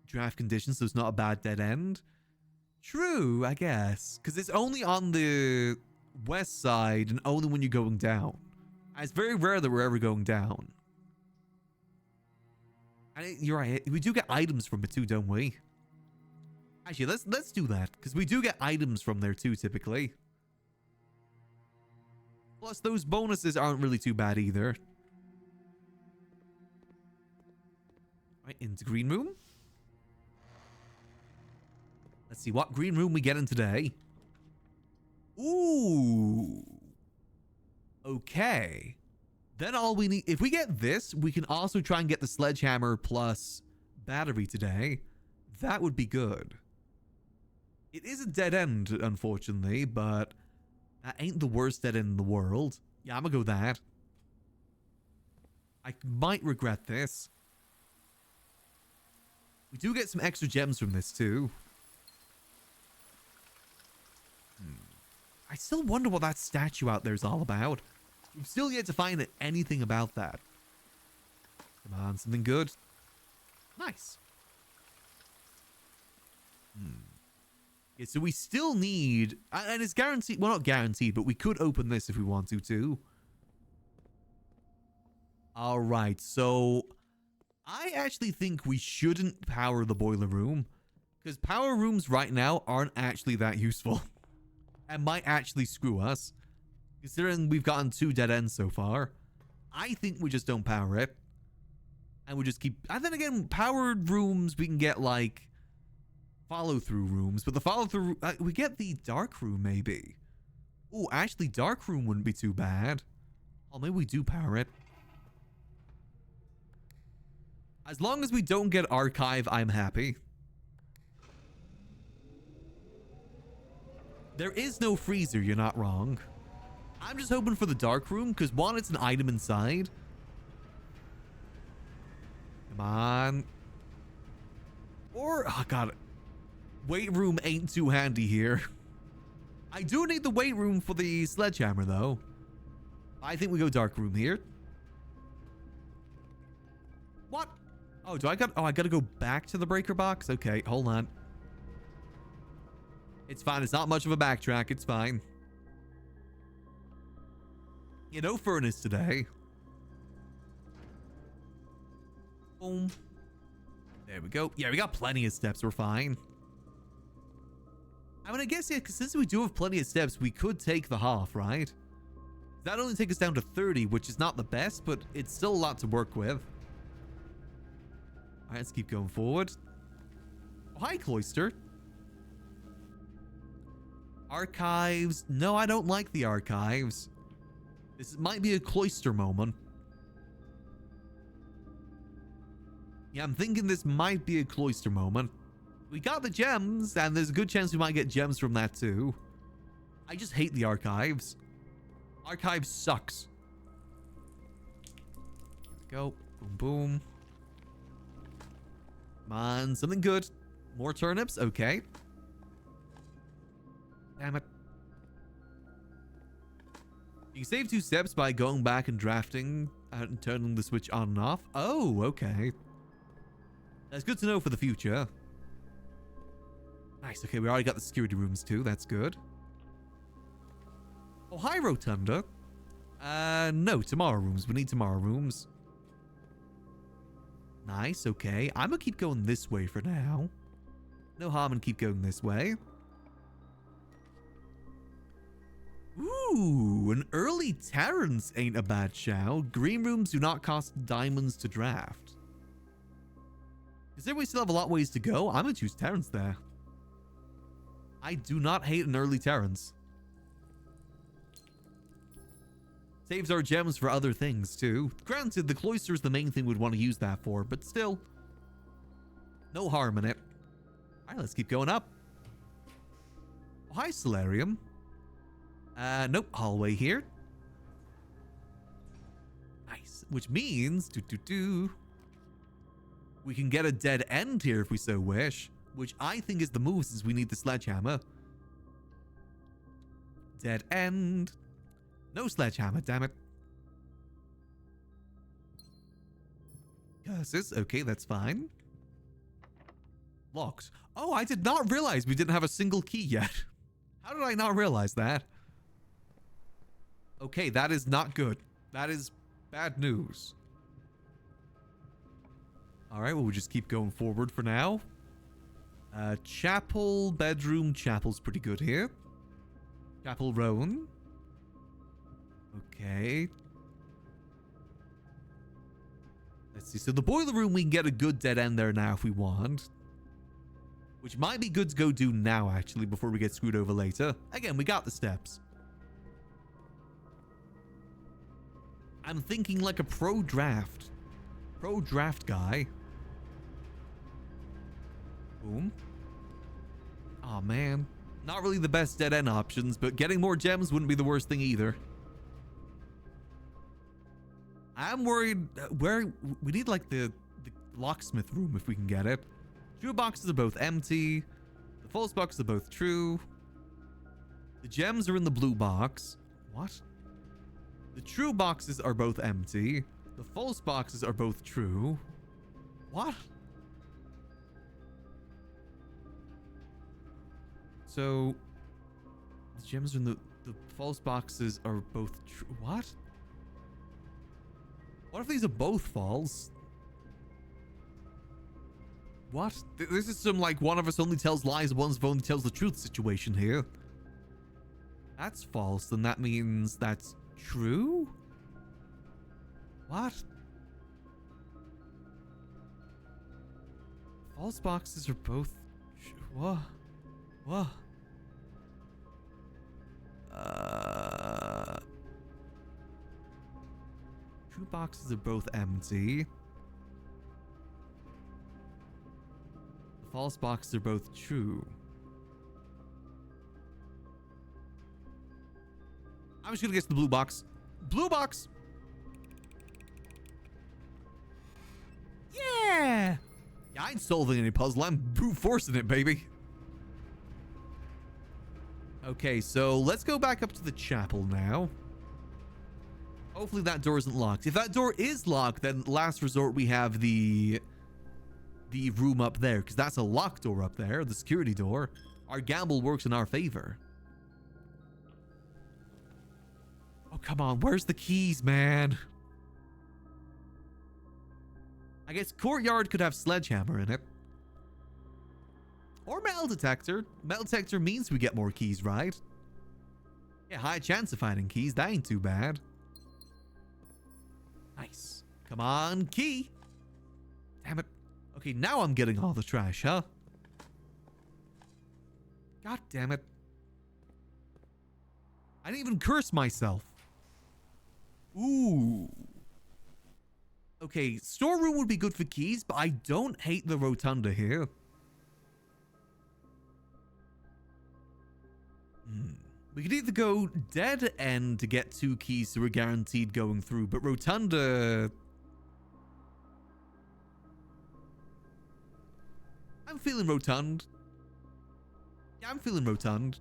draft conditions, so it's not a bad dead end. True, I guess. Because it's only on the west side and only when you're going down. And it's very rare that we're ever going down. And you're right. We do get items from it too, don't we? Actually, let's do that. Because we do get items from there too, typically. Plus, those bonuses aren't really too bad either. Right, into green room. Let's see what green room we get in today. Ooh. Okay. Then all we need... If we get this, we can also try and get the sledgehammer plus battery today. That would be good. It is a dead end, unfortunately, but that ain't the worst dead end in the world. Yeah, I'm gonna go that. I might regret this. We do get some extra gems from this, too. I still wonder what that statue out there is all about. We've still yet to find anything about that. Come on, something good. Nice. Yeah, so we still need... And it's guaranteed... Well, not guaranteed, but we could open this if we want to, too. Alright, so... I actually think we shouldn't power the boiler room. Because power rooms right now aren't actually that useful. And might actually screw us. Considering we've gotten 2 dead ends so far. I think we just don't power it. And we just keep... And then again, powered rooms, we can get, like... follow-through rooms. But the follow-through... we get the dark room, maybe. Oh, actually, dark room wouldn't be too bad. Oh, maybe we do power it. As long as we don't get archive, I'm happy. There is no freezer, you're not wrong. I'm just hoping for the dark room, because one, it's an item inside. Come on. Or, oh god. Weight room ain't too handy here. I do need the weight room for the sledgehammer, though. I think we go dark room here. What? Oh, I gotta go back to the breaker box? Okay, hold on. It's fine. It's not much of a backtrack. It's fine. Yeah, no furnace today. Boom. There we go. Yeah, we got plenty of steps. We're fine. I mean, I guess, yeah, because since we do have plenty of steps, we could take the half, right? That only take us down to 30, which is not the best, but it's still a lot to work with. All right, let's keep going forward. Oh, hi, Cloister. Archives. No, I don't like the archives. This might be a Cloister moment. Yeah, I'm thinking this might be a Cloister moment. We got the gems, and there's a good chance we might get gems from that too. I just hate the archives. Archives sucks. Here we go. Boom, boom. Come on, something good. More turnips? Okay. Damn it. You can save 2 steps by going back and drafting and turning the switch on and off. Oh, okay. That's good to know for the future. Nice. Okay, we already got the security rooms too. That's good. Oh, hi, Rotunda. No, tomorrow rooms. We need tomorrow rooms. Nice. Okay. I'm gonna keep going this way for now. No harm in keep going this way. Ooh, an early Terrence ain't a bad shout. Green rooms do not cost diamonds to draft. Considering we still have a lot of ways to go, I'm gonna choose Terrence there. I do not hate an early Terrence. Saves our gems for other things too. Granted, the cloister is the main thing we'd want to use that for, but still. No harm in it. Alright, let's keep going up. Oh, hi, Solarium. Nope, hallway here. Nice. Which means, we can get a dead end here if we so wish. Which I think is the move since we need the sledgehammer. Dead end. No sledgehammer, damn it. Curses. Okay, that's fine. Locked. Oh, I did not realize we didn't have a single key yet. How did I not realize that? Okay, that is not good. That is bad news. Alright, well, we'll just keep going forward for now. Chapel, bedroom. Chapel's pretty good here. Chapel Roan. Okay. Let's see. So the boiler room, we can get a good dead end there now if we want. Which might be good to go do now, actually, before we get screwed over later. Again, we got the steps. I'm thinking like a pro draft. Pro draft guy. Boom. Aw, man. Not really the best dead end options, but getting more gems wouldn't be the worst thing either. I'm worried where we need like the locksmith room if we can get it. True boxes are both empty. The false boxes are both true. The gems are in the blue box. What? The true boxes are both empty. The false boxes are both true. What? So the gems are in the false boxes are both true. What? What if these are both false? What? This is some like one of us only tells lies, one of us only tells the truth situation here. That's false, then that means that's true? What? False boxes are both what? What? True boxes are both empty. The false boxes are both true. I'm just gonna guess the blue box. Blue box! Yeah! Yeah, I ain't solving any puzzle. I'm brute forcing it, baby. Okay, so let's go back up to the chapel now. Hopefully that door isn't locked. If that door is locked, then last resort we have the room up there, because that's a locked door up there, the security door. Our gamble works in our favor. Oh, come on. Where's the keys, man? I guess courtyard could have sledgehammer in it. Or metal detector. Metal detector means we get more keys, right? Yeah, high chance of finding keys. That ain't too bad. Nice. Come on, key. Damn it. Okay, now I'm getting all the trash, huh? God damn it. I didn't even curse myself. Ooh. Okay, storeroom would be good for keys, but I don't hate the rotunda here. We could either go dead end to get 2 keys so we're guaranteed going through, but rotunda... I'm feeling rotund. Yeah, I'm feeling rotund.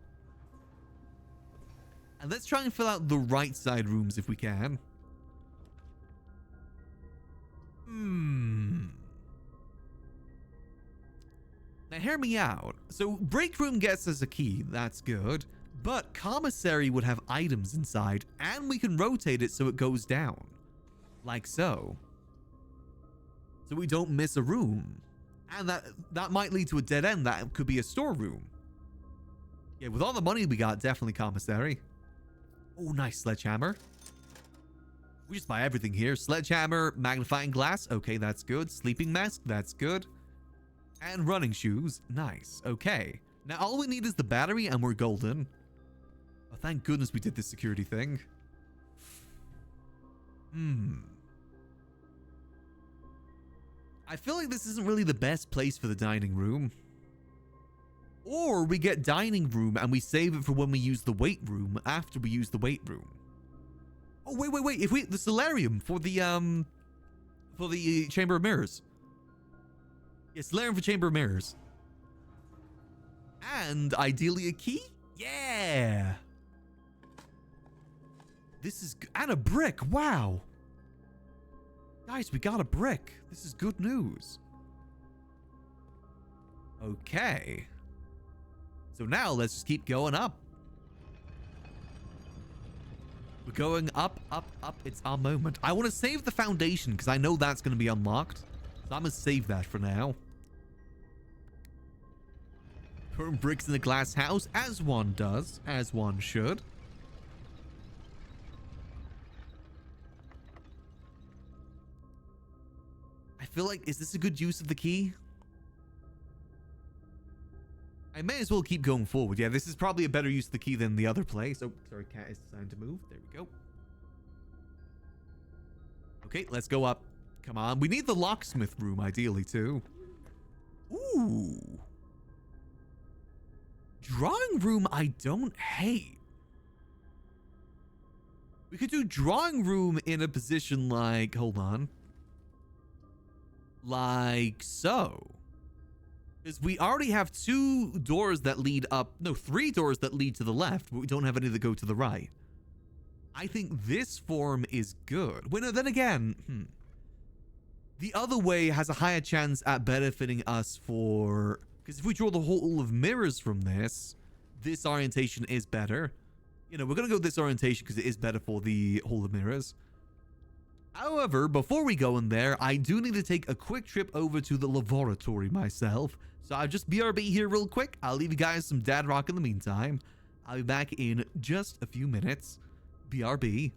And let's try and fill out the right side rooms if we can. Now hear me out. So break room gets us a key, that's good. But commissary would have items inside, and we can rotate it so it goes down. Like so. So we don't miss a room. And that might lead to a dead end. That could be a storeroom. Yeah, with all the money we got, definitely commissary. Oh, nice sledgehammer. We just buy everything here. Sledgehammer, magnifying glass. Okay, that's good. Sleeping mask. That's good. And running shoes. Nice. Okay. Now all we need is the battery and we're golden. Oh, thank goodness we did this security thing. I feel like this isn't really the best place for the dining room. Or we get dining room and we save it for when we use the weight room after we use the weight room. Oh, wait. If we... The solarium for the Chamber of Mirrors. Yeah, solarium for Chamber of Mirrors. And ideally a key? Yeah! This is... And a brick! Wow! Guys, we got a brick. This is good news. Okay. So now let's just keep going up. We're going up, up, up. It's our moment. I want to save the foundation because I know that's going to be unlocked. So I'm going to save that for now. Throwing bricks in the glass house, as one does, as one should. I feel like, is this a good use of the key? I may as well keep going forward. Yeah, this is probably a better use of the key than the other place. Oh, sorry, cat is designed to move. There we go. Okay, let's go up. Come on. We need the locksmith room, ideally, too. Ooh. Drawing room, I don't hate. We could do drawing room in a position like, hold on. Like so. Because we already have 2 doors that lead up. No, 3 doors that lead to the left, but we don't have any that go to the right. I think this form is good. Well, no, then again, the other way has a higher chance at benefiting us for... Because if we draw the Hall of Mirrors from this orientation is better. You know, we're going to go this orientation because it is better for the Hall of Mirrors. However, before we go in there, I do need to take a quick trip over to the laboratory myself. So I'll just BRB here real quick. I'll leave you guys some dad rock in the meantime. I'll be back in just a few minutes. BRB.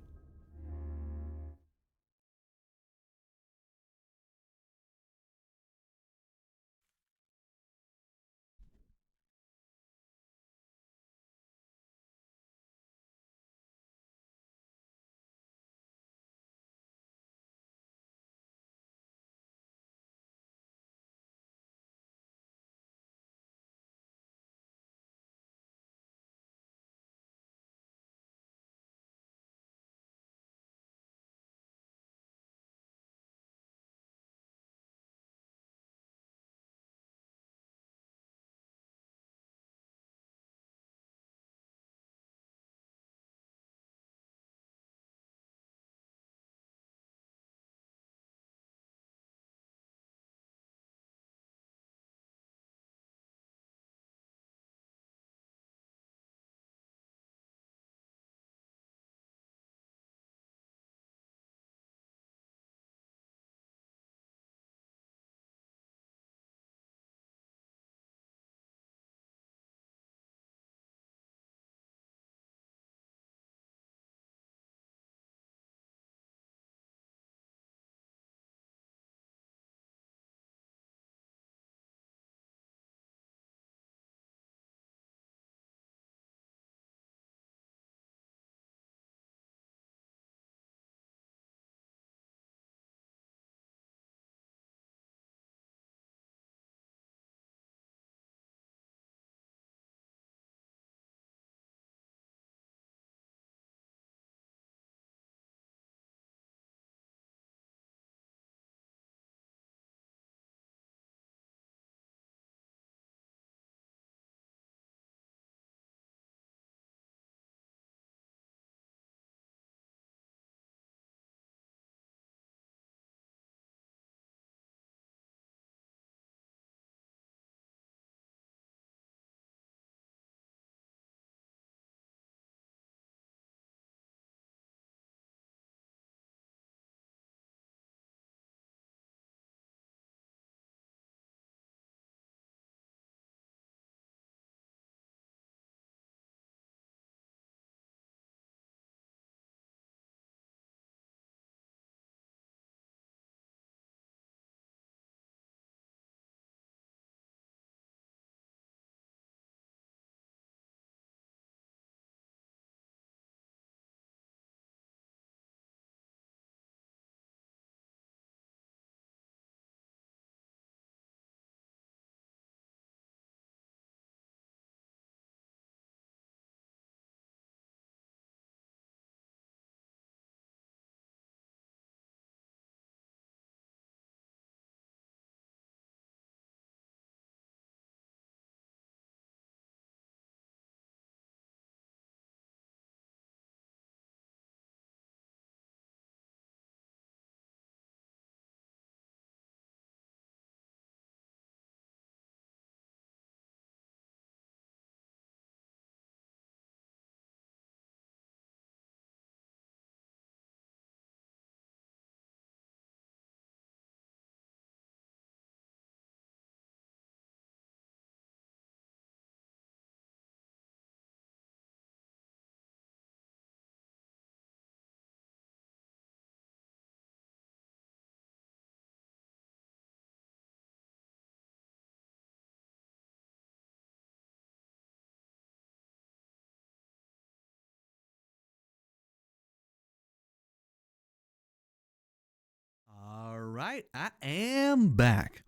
right, I am back.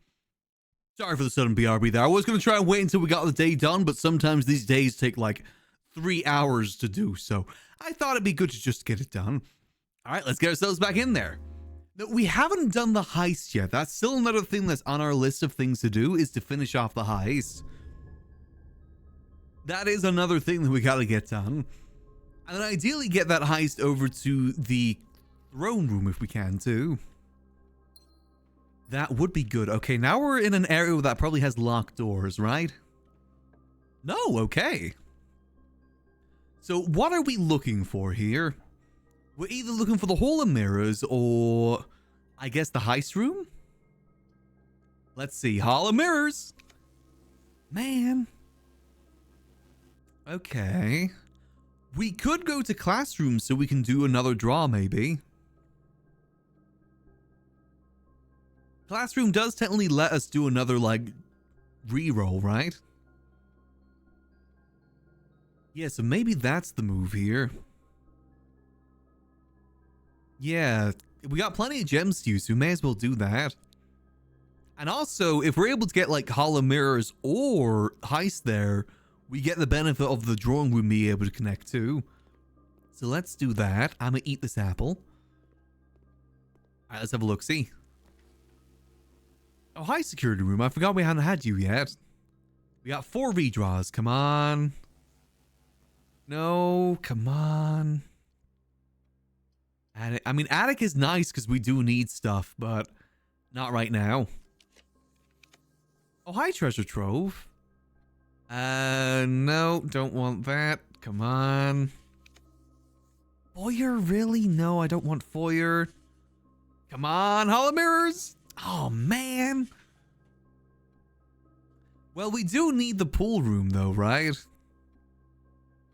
Sorry for the sudden BRB there. I was going to try and wait until we got the day done, but sometimes these days take like 3 hours to do, so I thought it'd be good to just get it done. All right, let's get ourselves back in there. Now, we haven't done the heist yet. That's still another thing that's on our list of things to do, is to finish off the heist. That is another thing that we got to get done. And then ideally get that heist over to the throne room if we can too. That would be good. Okay, now we're in an area that probably has locked doors, right? No, okay. So what are we looking for here? We're either looking for the Hall of Mirrors or, I guess, the heist room? Let's see. Hall of Mirrors. Man. Okay. We could go to classrooms so we can do another draw, maybe. Classroom does technically let us do another, like, reroll, right? Yeah, so maybe that's the move here. Yeah, we got plenty of gems to use, so we may as well do that. And also, if we're able to get, like, Hall of Mirrors or heist there, we get the benefit of the drawing room being able to connect too. So let's do that. I'm gonna eat this apple. Alright, let's have a look-see. Oh, hi, security room. I forgot we hadn't had you yet. We got 4 redraws. Come on. No, come on. Attic. I mean, attic is nice because we do need stuff, but not right now. Oh, hi, treasure trove. No, don't want that. Come on. Foyer, really? No, I don't want foyer. Come on, Hall of Mirrors. Oh, man. Well, we do need the pool room, though, right?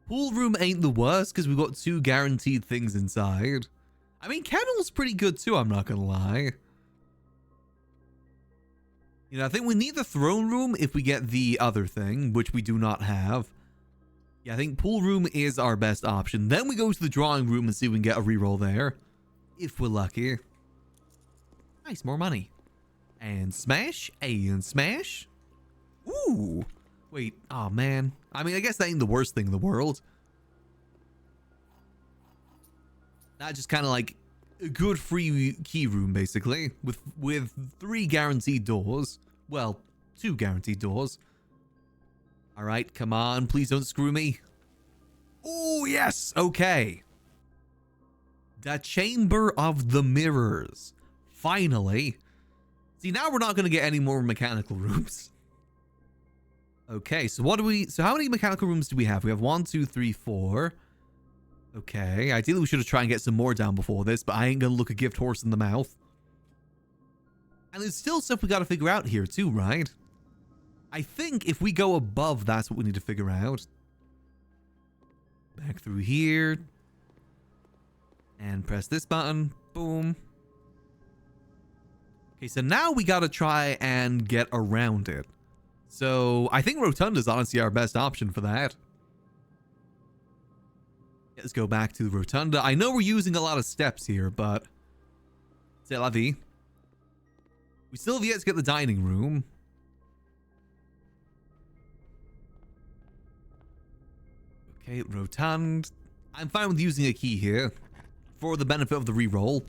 Pool room ain't the worst because we've got 2 guaranteed things inside. I mean, kennel's pretty good, too, I'm not gonna lie. You know, I think we need the throne room if we get the other thing, which we do not have. Yeah, I think pool room is our best option. Then we go to the drawing room and see if we can get a reroll there. If we're lucky. Nice, more money. And smash. And smash. Ooh. Wait. Oh, man. I mean, I guess that ain't the worst thing in the world. That just kind of like a good free key room, basically. With 3 guaranteed doors. Well, 2 guaranteed doors. All right, come on. Please don't screw me. Oh, yes. Okay. The Chamber of the Mirrors. Finally. See, now we're not going to get any more mechanical rooms. Okay, so what do we... So how many mechanical rooms do we have? We have 1, 2, 3, 4. Okay, ideally we should have tried and get some more down before this, but I ain't going to look a gift horse in the mouth. And there's still stuff we got to figure out here too, right? I think if we go above, that's what we need to figure out. Back through here. And press this button. Boom. Okay, so now we gotta try and get around it. So I think Rotunda is honestly our best option for that. Let's go back to the Rotunda. I know we're using a lot of steps here, but c'est la vie. We still have yet to get the dining room. Okay, Rotund. I'm fine with using a key here for the benefit of the reroll.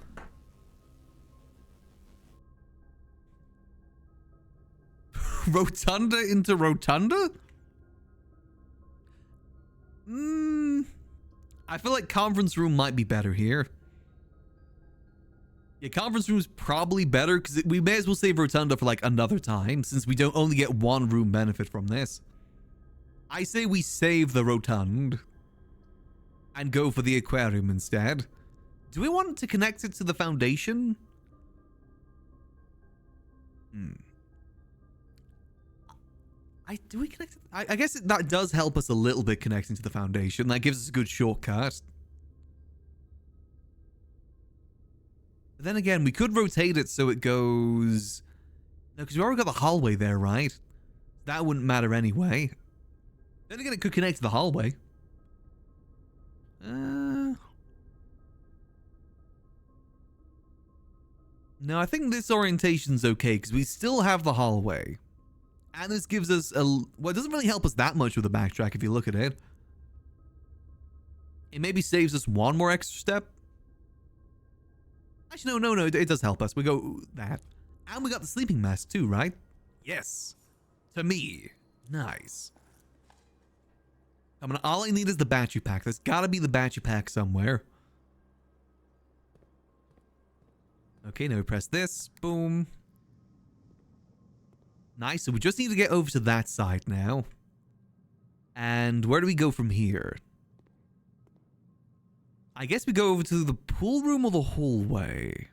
Rotunda into Rotunda? I feel like conference room might be better here. Yeah, conference room is probably better because we may as well save Rotunda for like another time since we don't only get 1 room benefit from this. I say we save the Rotund and go for the aquarium instead. Do we want to connect it to the foundation? Do we connect it? I guess that does help us a little bit connecting to the foundation. That gives us a good shortcut. But then again, we could rotate it so it goes... No, because we already got the hallway there, right? That wouldn't matter anyway. Then again, it could connect to the hallway. No, I think this orientation's okay because we still have the hallway. And this gives us a... Well, it doesn't really help us that much with the backtrack if you look at it. It maybe saves us one more extra step. Actually, no, it does help us. We go that. And we got the sleeping mask too, right? Yes. To me. Nice. I mean, all I need is the battery pack. There's gotta be the battery pack somewhere. Okay, now we press this. Boom. Nice, so we just need to get over to that side now. And where do we go from here? I guess we go over to the pool room or the hallway.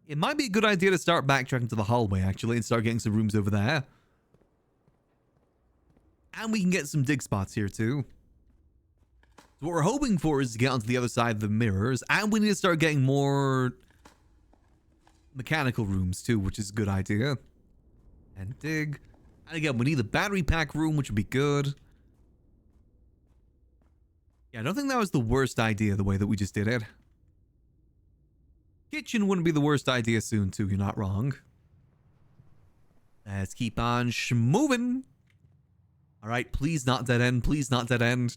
It might be a good idea to start backtracking to the hallway, actually, and start getting some rooms over there. And we can get some dig spots here, too. So what we're hoping for is to get onto the other side of the mirrors, and we need to start getting more mechanical rooms, too, which is a good idea. And dig. And again, we need the battery pack room, which would be good. Yeah, I don't think that was the worst idea, the way that we just did it. Kitchen wouldn't be the worst idea soon, too. You're not wrong. Let's keep on moving. All right, please not dead end. Please not dead end.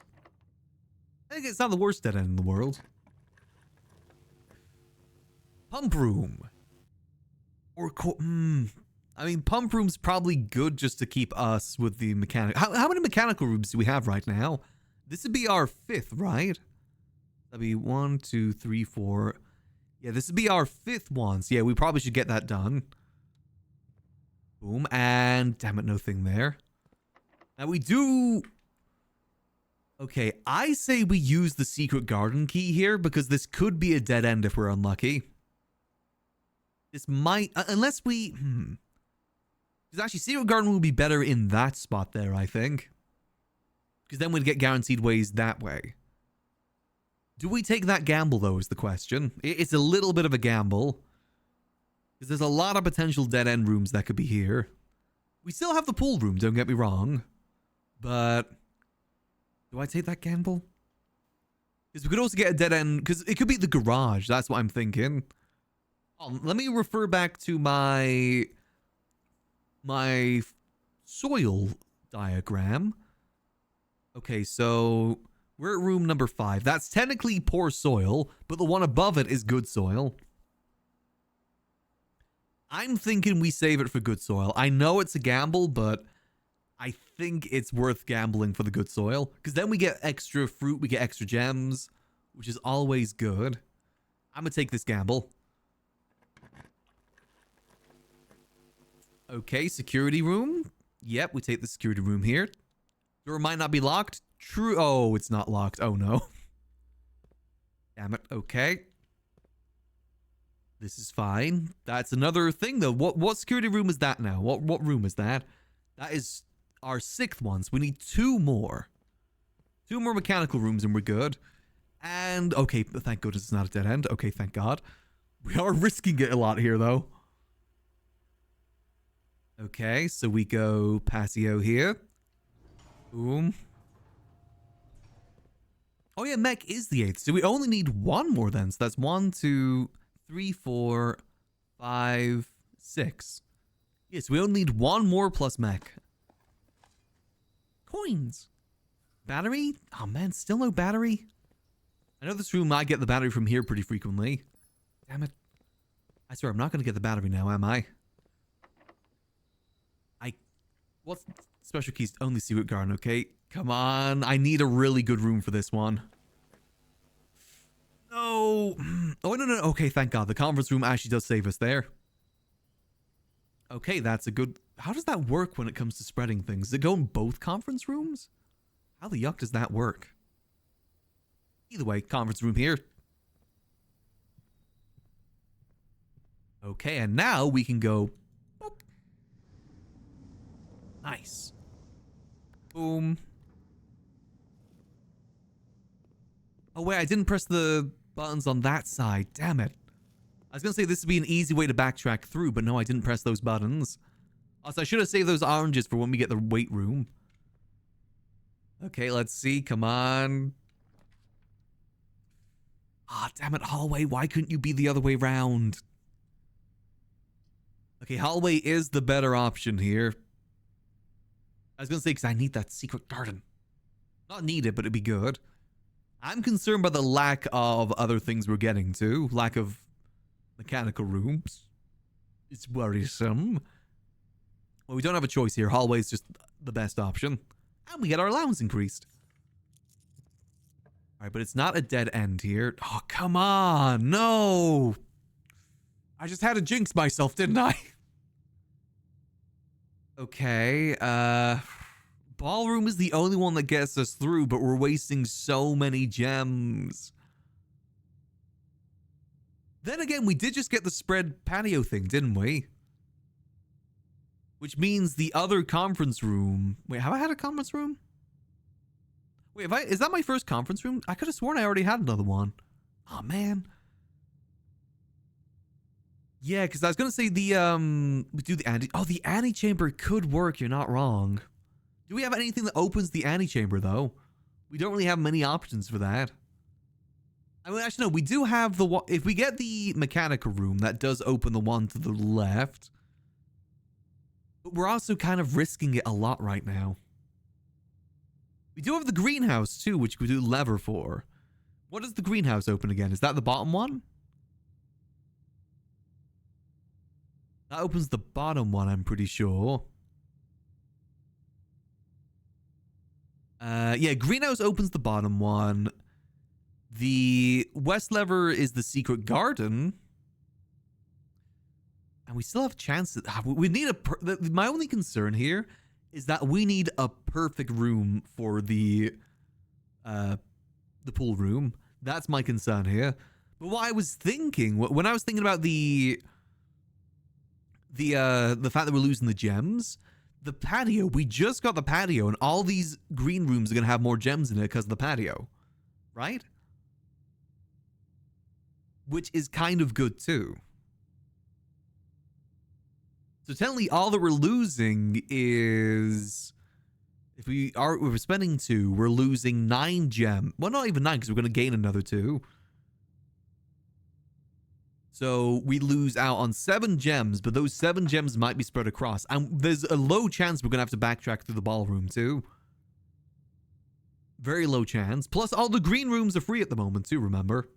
I think it's not the worst dead end in the world. Pump room. Or, I mean, pump room's probably good just to keep us with the mechanic. How many mechanical rooms do we have right now? This would be our 5th, right? That'd be 1, 2, 3, 4. Yeah, this would be our 5th one. So yeah, we probably should get that done. Boom. And damn it, no thing there. Now we do... Okay, I say we use the secret garden key here because this could be a dead end if we're unlucky. This might... unless we... Because actually, secret garden would be better in that spot there, I think. Because then we'd get guaranteed ways that way. Do we take that gamble, though, is the question. It's a little bit of a gamble. Because there's a lot of potential dead-end rooms that could be here. We still have the pool room, don't get me wrong. But... do I take that gamble? Because we could also get a dead-end... because it could be the garage, that's what I'm thinking. Oh, let me refer back to my soil diagram. Okay, so we're at room number 5. That's technically poor soil, but the one above it is good soil. I'm thinking we save it for good soil. I know it's a gamble, but I think it's worth gambling for the good soil. Because then we get extra fruit, we get extra gems, which is always good. I'm going to take this gamble. Okay, security room. Yep, we take the security room here. Door might not be locked. True. Oh, it's not locked. Oh, no. Damn it. Okay. This is fine. That's another thing, though. What security room is that now? What room is that? That is our 6th one. So we need 2 more. 2 more mechanical rooms and we're good. And, okay, thank goodness it's not a dead end. Okay, thank God. We are risking it a lot here, though. Okay, so we go patio here. Boom. Oh yeah, mech is the 8th. So we only need 1 more then. So that's 1, 2, 3, 4, 5, 6. Yes, we only need 1 more plus mech. Coins. Battery? Oh man, still no battery? I know this room might get the battery from here pretty frequently. Damn it. I swear, I'm not going to get the battery now, am I? What's special keys? Only secret garden, okay? Come on. I need a really good room for this one. No. Oh, no. Okay, thank God. The conference room actually does save us there. Okay, that's a good... How does that work when it comes to spreading things? Does it go in both conference rooms? How the yuck does that work? Either way, conference room here. Okay, and now we can go... Boop. Nice. Boom. Oh, wait, I didn't press the buttons on that side. Damn it. I was going to say this would be an easy way to backtrack through, but no, I didn't press those buttons. Also, I should have saved those oranges for when we get the weight room. Okay, let's see. Come on. Ah, damn it, hallway. Why couldn't you be the other way around? Okay, hallway is the better option here. I was going to say, because I need that secret garden. Not need it, but it'd be good. I'm concerned by the lack of other things we're getting to. Lack of mechanical rooms. It's worrisome. Well, we don't have a choice here. Hallway is just the best option. And we get our allowance increased. Alright, but it's not a dead end here. Oh, come on. No. I just had to jinx myself, didn't I? Okay, ballroom is the only one that gets us through, but we're wasting so many gems. Then again, we did just get the spread patio thing, didn't we? Which means the other conference room... Wait, have I had a conference room? Wait, is that my first conference room? I could have sworn I already had another one. Oh, man. Yeah, because I was going to say we do the ante... Oh, the antechamber could work. You're not wrong. Do we have anything that opens the antechamber, though? We don't really have many options for that. I mean, actually, no. We do have the one... If we get the mechanical room, that does open the one to the left. But we're also kind of risking it a lot right now. We do have the greenhouse, too, which we do lever for. What does the greenhouse open again? Is that the bottom one? That opens the bottom one, I'm pretty sure. Yeah, greenhouse opens the bottom one. The west lever is the secret garden. And we still have chances. We need my only concern here is that we need a perfect room for the pool room. That's my concern here. But what I was thinking, when I was thinking about the fact that we're losing the gems, the patio, we just got the patio, and all these green rooms are going to have more gems in it because of the patio, right? Which is kind of good too. So technically all that we're losing is, if we're spending 2, we're losing 9 gems. Well, not even 9, because we're going to gain another 2. So we lose out on 7 gems, but those 7 gems might be spread across. And there's a low chance we're going to have to backtrack through the ballroom too. Very low chance. Plus all the green rooms are free at the moment too, remember?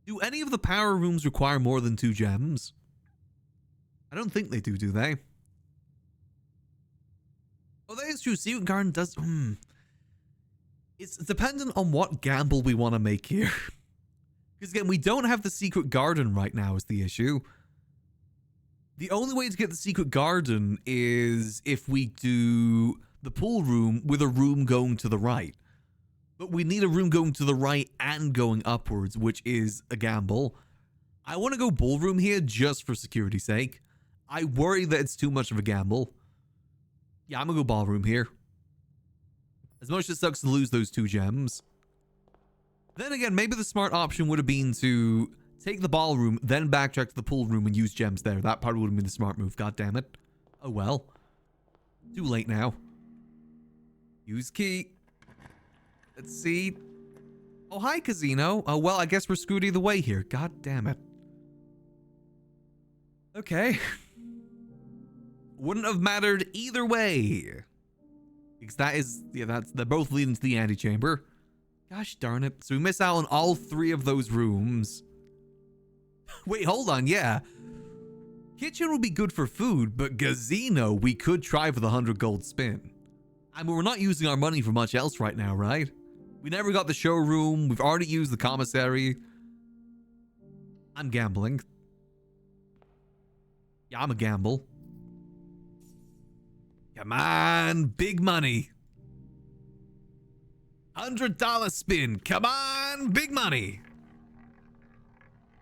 Do any of the power rooms require more than 2 gems? I don't think they do they? Oh, that is true. Secret Garden does... It's dependent on what gamble we want to make here. Because again, we don't have the secret garden right now is the issue. The only way to get the secret garden is if we do the pool room with a room going to the right. But we need a room going to the right and going upwards, which is a gamble. I want to go ballroom here just for security's sake. I worry that it's too much of a gamble. Yeah, I'm going to go ballroom here. As much as it sucks to lose those 2 gems. Then again, maybe the smart option would have been to take the ballroom, then backtrack to the pool room and use gems there. That probably would have been the smart move. God damn it. Oh well. Too late now. Use key. Let's see. Oh, hi, casino. Oh, well, I guess we're screwed either way here. God damn it. Okay. Wouldn't have mattered either way. Because that is, yeah, they're both leading to the antechamber. Gosh darn it. So we miss out on all 3 of those rooms. Wait, hold on, yeah. Kitchen would be good for food, but casino, we could try for the 100 gold spin. I mean, we're not using our money for much else right now, right? We never got the showroom. We've already used the commissary. I'm gambling. Yeah, I'm a gamble. Come on, big money. $100 spin. Come on, big money.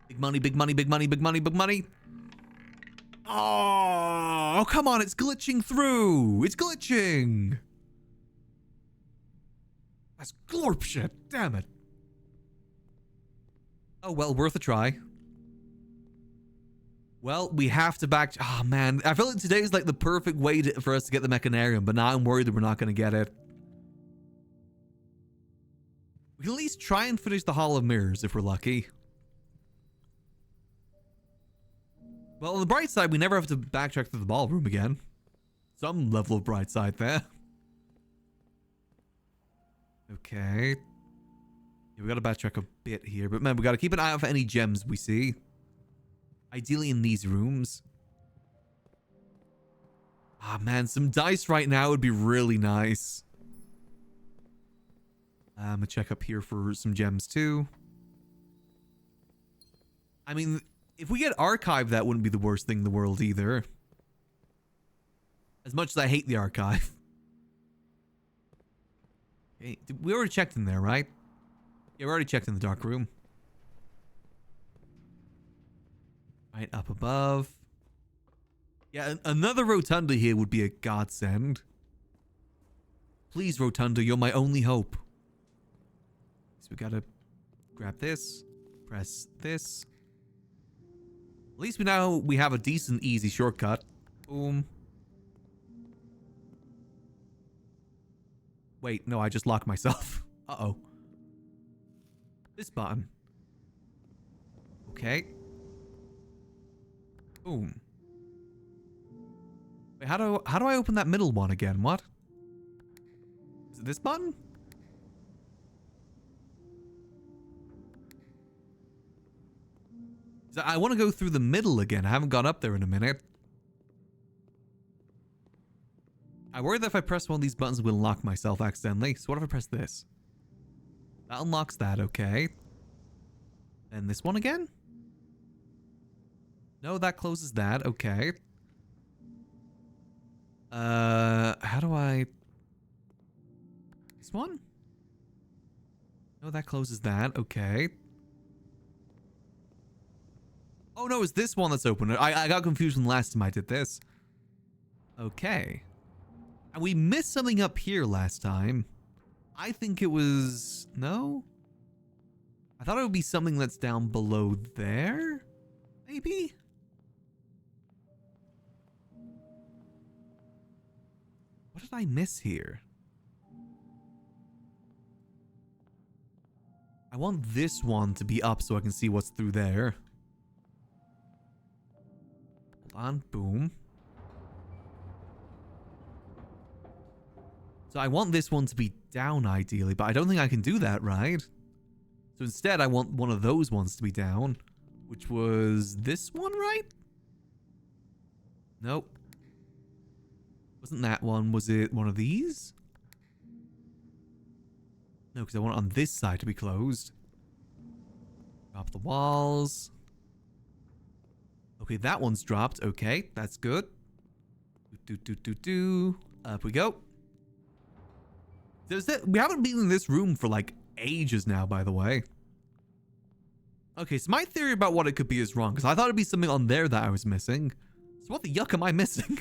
Big money, big money, big money, big money, big money. Oh, come on, it's glitching through. It's glitching. That's glorp shit. Damn it. Oh, well, worth a try. Well, we have to back... Oh, man. I feel like today is like the perfect way for us to get the Mechanarium, but now I'm worried that we're not going to get it. We can at least try and finish the Hall of Mirrors if we're lucky. Well, on the bright side, we never have to backtrack to the ballroom again. Some level of bright side there. Okay. Yeah, we gotta backtrack a bit here, but man, we gotta keep an eye out for any gems we see. Ideally in these rooms. Ah, man, some dice right now would be really nice. I'm gonna check up here for some gems too. I mean, if we get archive, that wouldn't be the worst thing in the world either. As much as I hate the archive. Okay, we already checked in there, right? Yeah, we already checked in the dark room. Right up above. Yeah, another rotunda here would be a godsend. Please, rotunda, you're my only hope. So we gotta grab this, press this. At least we have a decent, easy shortcut. Boom. Wait, no, I just locked myself. Uh-oh. This button. Okay. Boom. Wait, how do I open that middle one again? What? Is it this button? I want to go through the middle again. I haven't gone up there in a minute. I worry that if I press one of these buttons, it will lock myself accidentally. So what if I press this? That unlocks that, okay. And this one again? No, that closes that, okay. How do I... This one? No, that closes that, okay. Oh no, it's this one that's open. I got confused when the last time I did this. Okay. And we missed something up here last time. I think it was... No? I thought it would be something that's down below there? Maybe? What did I miss here? I want this one to be up so I can see what's through there. Hold on, boom. So I want this one to be down ideally, but I don't think I can do that, right? So instead I want one of those ones to be down, which was this one, right? Nope. Wasn't that one? Was it one of these? No, because I want it on this side to be closed. Drop the walls. Okay, that one's dropped. Okay, that's good. Up we go. We haven't been in this room for like ages now, by the way. Okay, so my theory about what it could be is wrong, because I thought it'd be something on there that I was missing. So what the yuck am I missing?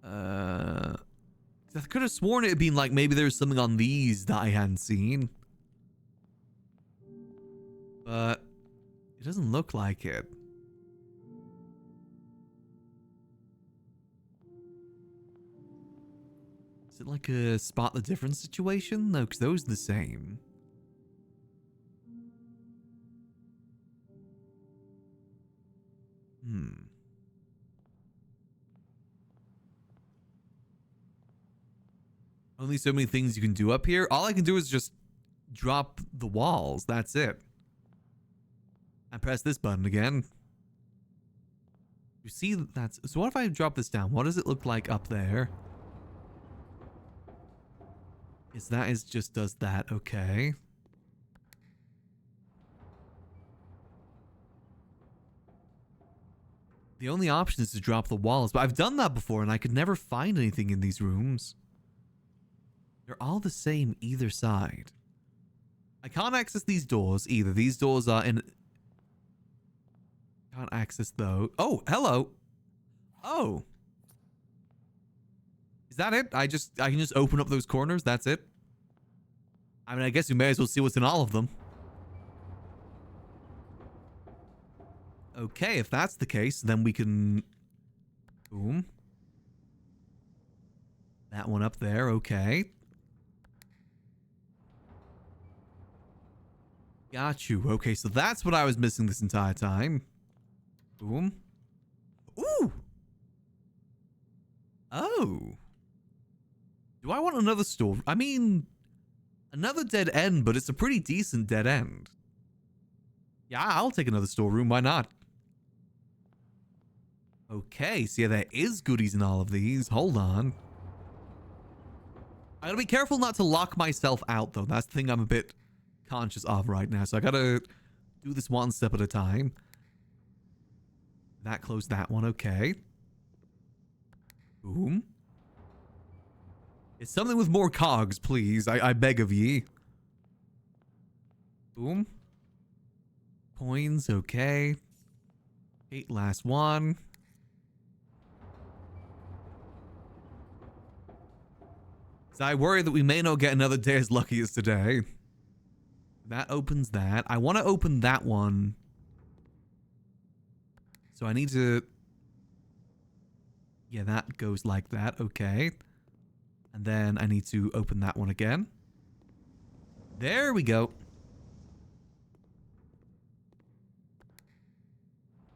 I could have sworn it'd been like maybe there's something on these that I hadn't seen. But it doesn't look like it. Is it like a spot the difference situation? No, because those are the same. Only so many things you can do up here. All I can do is just drop the walls. That's it. I press this button again. You see that's... So what if I drop this down? What does it look like up there? Is just does that. Okay. The only option is to drop the walls, but I've done that before and I could never find anything in these rooms. They're all the same either side. I can't access these doors either. These doors are in... Can't access those. Oh, hello. Oh. Is that it? I can just open up those corners? That's it? I mean, I guess we may as well see what's in all of them. Okay, if that's the case, then we can... Boom. That one up there, okay. Got you. Okay, so that's what I was missing this entire time. Boom. Ooh. Oh. Do I want another store? I mean, another dead end, but it's a pretty decent dead end. Yeah, I'll take another storeroom. Why not? Okay, so yeah, there is goodies in all of these. Hold on. I gotta be careful not to lock myself out, though. That's the thing I'm a bit conscious of right now. So I gotta do this one step at a time. That closed that one. Okay. Boom. It's something with more cogs, please. I beg of ye. Boom. Coins. Okay. 8 last one. So I worry that we may not get another day as lucky as today. That opens that. I want to open that one. So I need to... Yeah, that goes like that. Okay. And then I need to open that one again. There we go.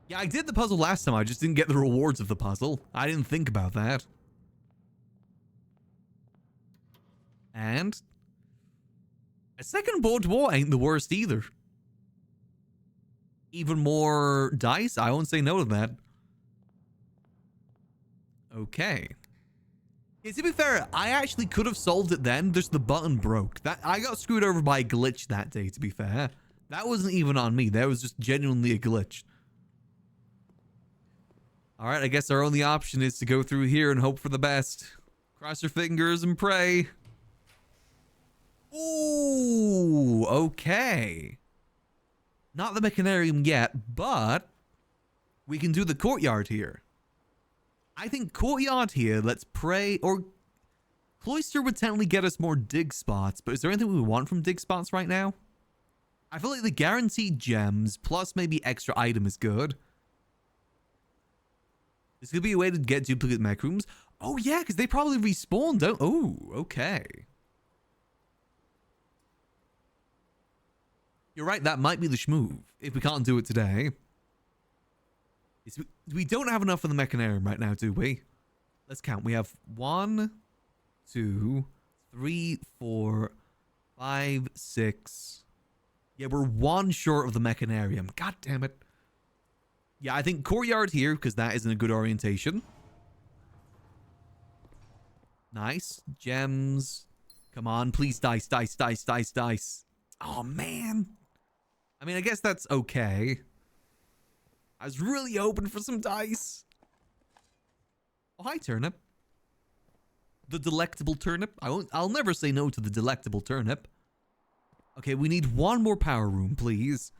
Yeah, I did the puzzle last time. I just didn't get the rewards of the puzzle. I didn't think about that. And a second board war ain't the worst either. Even more dice? I won't say no to that. Okay. Yeah, to be fair, I actually could have solved it then, just the button broke. That I got screwed over by a glitch that day, to be fair. That wasn't even on me. That was just genuinely a glitch. Alright, I guess our only option is to go through here and hope for the best. Cross your fingers and pray. Ooh, okay. Not the Mechanarium yet, but we can do the courtyard here. I think courtyard here, let's pray, or cloister would technically get us more dig spots, but is there anything we want from dig spots right now? I feel like the guaranteed gems plus maybe extra item is good. This could be a way to get duplicate mech rooms. Oh yeah, because they probably respawn, don't... Oh, okay. You're right, that might be the schmoove, if we can't do it today. We don't have enough for the Mechanarium right now, do we? Let's count. We have 1, 2, 3, 4, 5, 6. Yeah, we're 1 short of the Mechanarium. God damn it. Yeah, I think courtyard here, because that isn't a good orientation. Nice. Gems. Come on, please. Dice, dice, dice, dice, dice. Oh, man. I mean, I guess that's okay. I was really hoping for some dice. Oh, hi, turnip. The delectable turnip. I'll never say no to the delectable turnip. Okay, we need 1 more power room, please.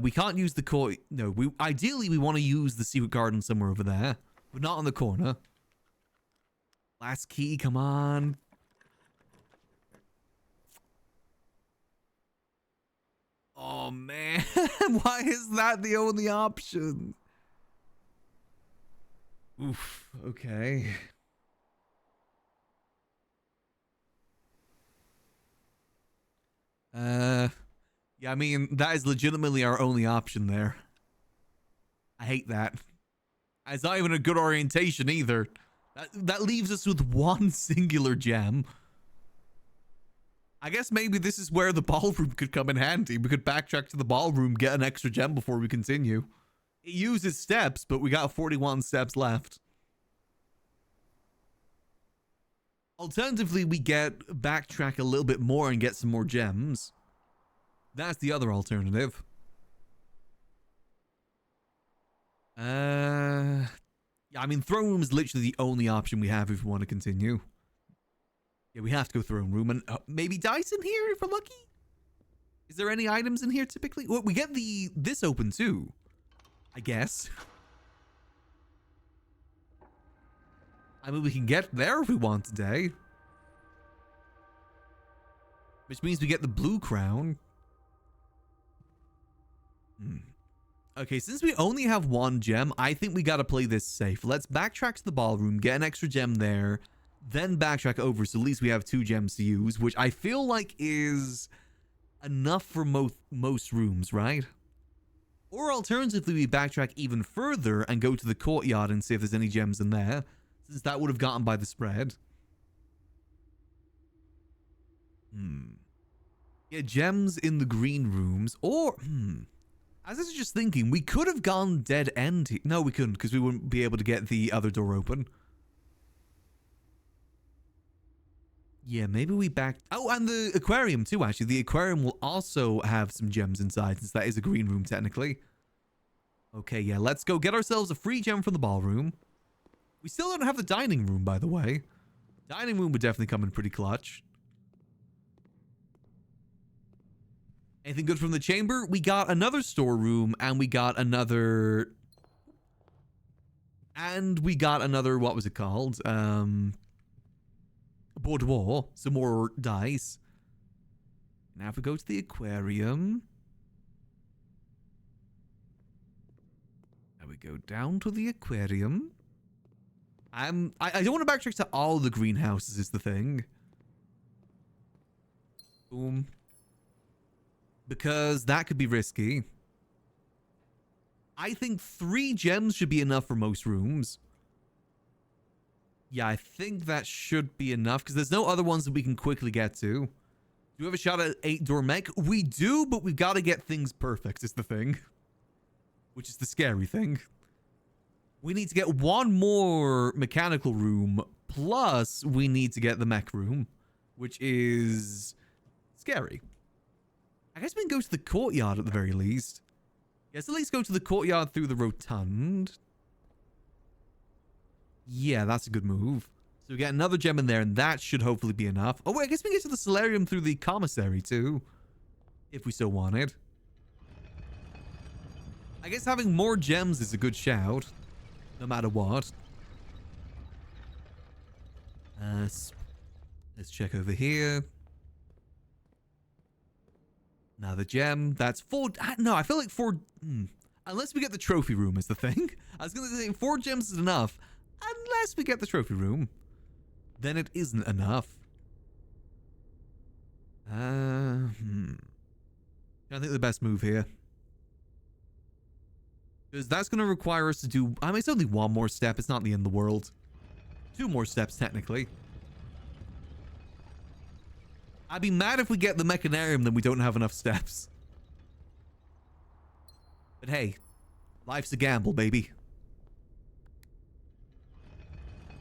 We can't use the core. No, ideally we want to use the secret garden somewhere over there, but not on the corner. Last key, come on. Oh man, why is that the only option? Oof, okay. Yeah, I mean, that is legitimately our only option there. I hate that. It's not even a good orientation either. That leaves us with 1 singular gem. I guess maybe this is where the ballroom could come in handy. We could backtrack to the ballroom, get an extra gem before we continue. It uses steps, but we got 41 steps left. Alternatively, we backtrack a little bit more and get some more gems. That's the other alternative. Yeah, I mean, throne room is literally the only option we have if we want to continue. Yeah, we have to go throne room and maybe dice in here if we're lucky. Is there any items in here typically? Well, we get this open too, I guess. I mean, we can get there if we want today. Which means we get the blue crown. Okay, since we only have 1 gem, I think we gotta play this safe. Let's backtrack to the ballroom, get an extra gem there, then backtrack over, so at least we have 2 gems to use, which I feel like is enough for most rooms, right? Or alternatively, we backtrack even further and go to the courtyard and see if there's any gems in there, since that would have gotten by the spread. Yeah, gems in the green rooms, or, as I was just thinking, we could have gone dead end. No, we couldn't, because we wouldn't be able to get the other door open. Yeah, maybe we back... Oh, and the aquarium too, actually. The aquarium will also have some gems inside, since that is a green room, technically. Okay, yeah, let's go get ourselves a free gem from the ballroom. We still don't have the dining room, by the way. Dining room would definitely come in pretty clutch. Anything good from the chamber? We got another storeroom, and we got another... And we got another, what was it called? Boudoir. Some more dice. Now if we go to the aquarium... Now we go down to the aquarium. I don't want to backtrack to all the greenhouses is the thing. Boom. Because that could be risky. I think 3 gems should be enough for most rooms. Yeah, I think that should be enough, because there's no other ones that we can quickly get to. Do we have a shot at 8-door mech? We do, but we've got to get things perfect, is the thing. Which is the scary thing. We need to get 1 more mechanical room, plus we need to get the mech room, which is scary. I guess we can go to the courtyard at the very least. Yes, at least go to the courtyard through the rotund. Yeah, that's a good move. So we get another gem in there, and that should hopefully be enough. Oh, wait, I guess we can get to the solarium through the commissary, too. If we so wanted. I guess having more gems is a good shout. No matter what. Let's check over here. Another gem. That's 4... No, I feel like 4... Unless we get the trophy room is the thing. I was going to say 4 gems is enough. Unless we get the trophy room. Then it isn't enough. I think the best move here. Because that's going to require us to do... I mean, it's only 1 more step. It's not the end of the world. 2 more steps, technically. I'd be mad if we get the mechanarium then we don't have enough steps. But hey, life's a gamble, baby.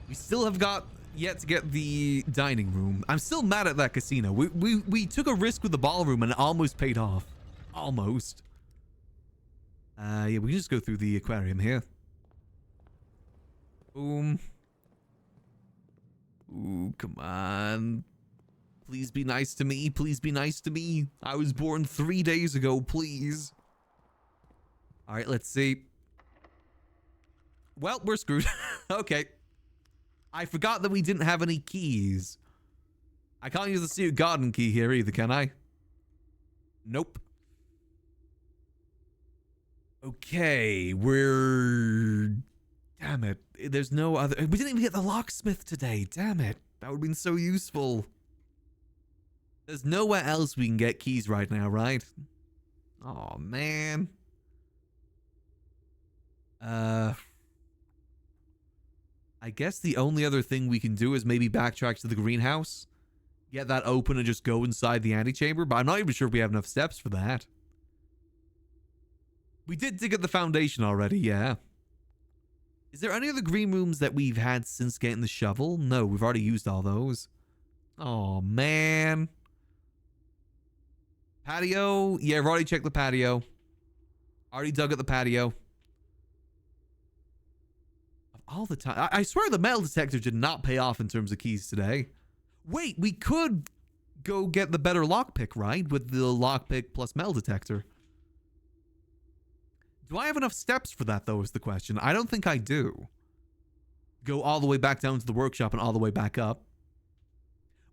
We still have got yet to get the dining room. I'm still mad at that casino. We took a risk with the ballroom and it almost paid off. Almost. Yeah, we can just go through the aquarium here. Boom. Ooh, come on. Please be nice to me. Please be nice to me. I was born 3 days ago, please. All right, let's see. Well, we're screwed. Okay. I forgot that we didn't have any keys. I can't use the Sea Garden key here either, can I? Nope. Okay, we're... Damn it. There's no other... We didn't even get the locksmith today. Damn it. That would have been so useful. There's nowhere else we can get keys right now, right? Oh, man. I guess the only other thing we can do is maybe backtrack to the greenhouse. Get that open and just go inside the antechamber. But I'm not even sure if we have enough steps for that. We did dig at the foundation already, yeah. Is there any other green rooms that we've had since getting the shovel? No, we've already used all those. Oh, man. Patio? Yeah, I've already checked the patio. Already dug at the patio. All the time. I swear the metal detector did not pay off in terms of keys today. Wait, we could go get the better lockpick, right? With the lockpick plus metal detector. Do I have enough steps for that, though, is the question. I don't think I do. Go all the way back down to the workshop and all the way back up.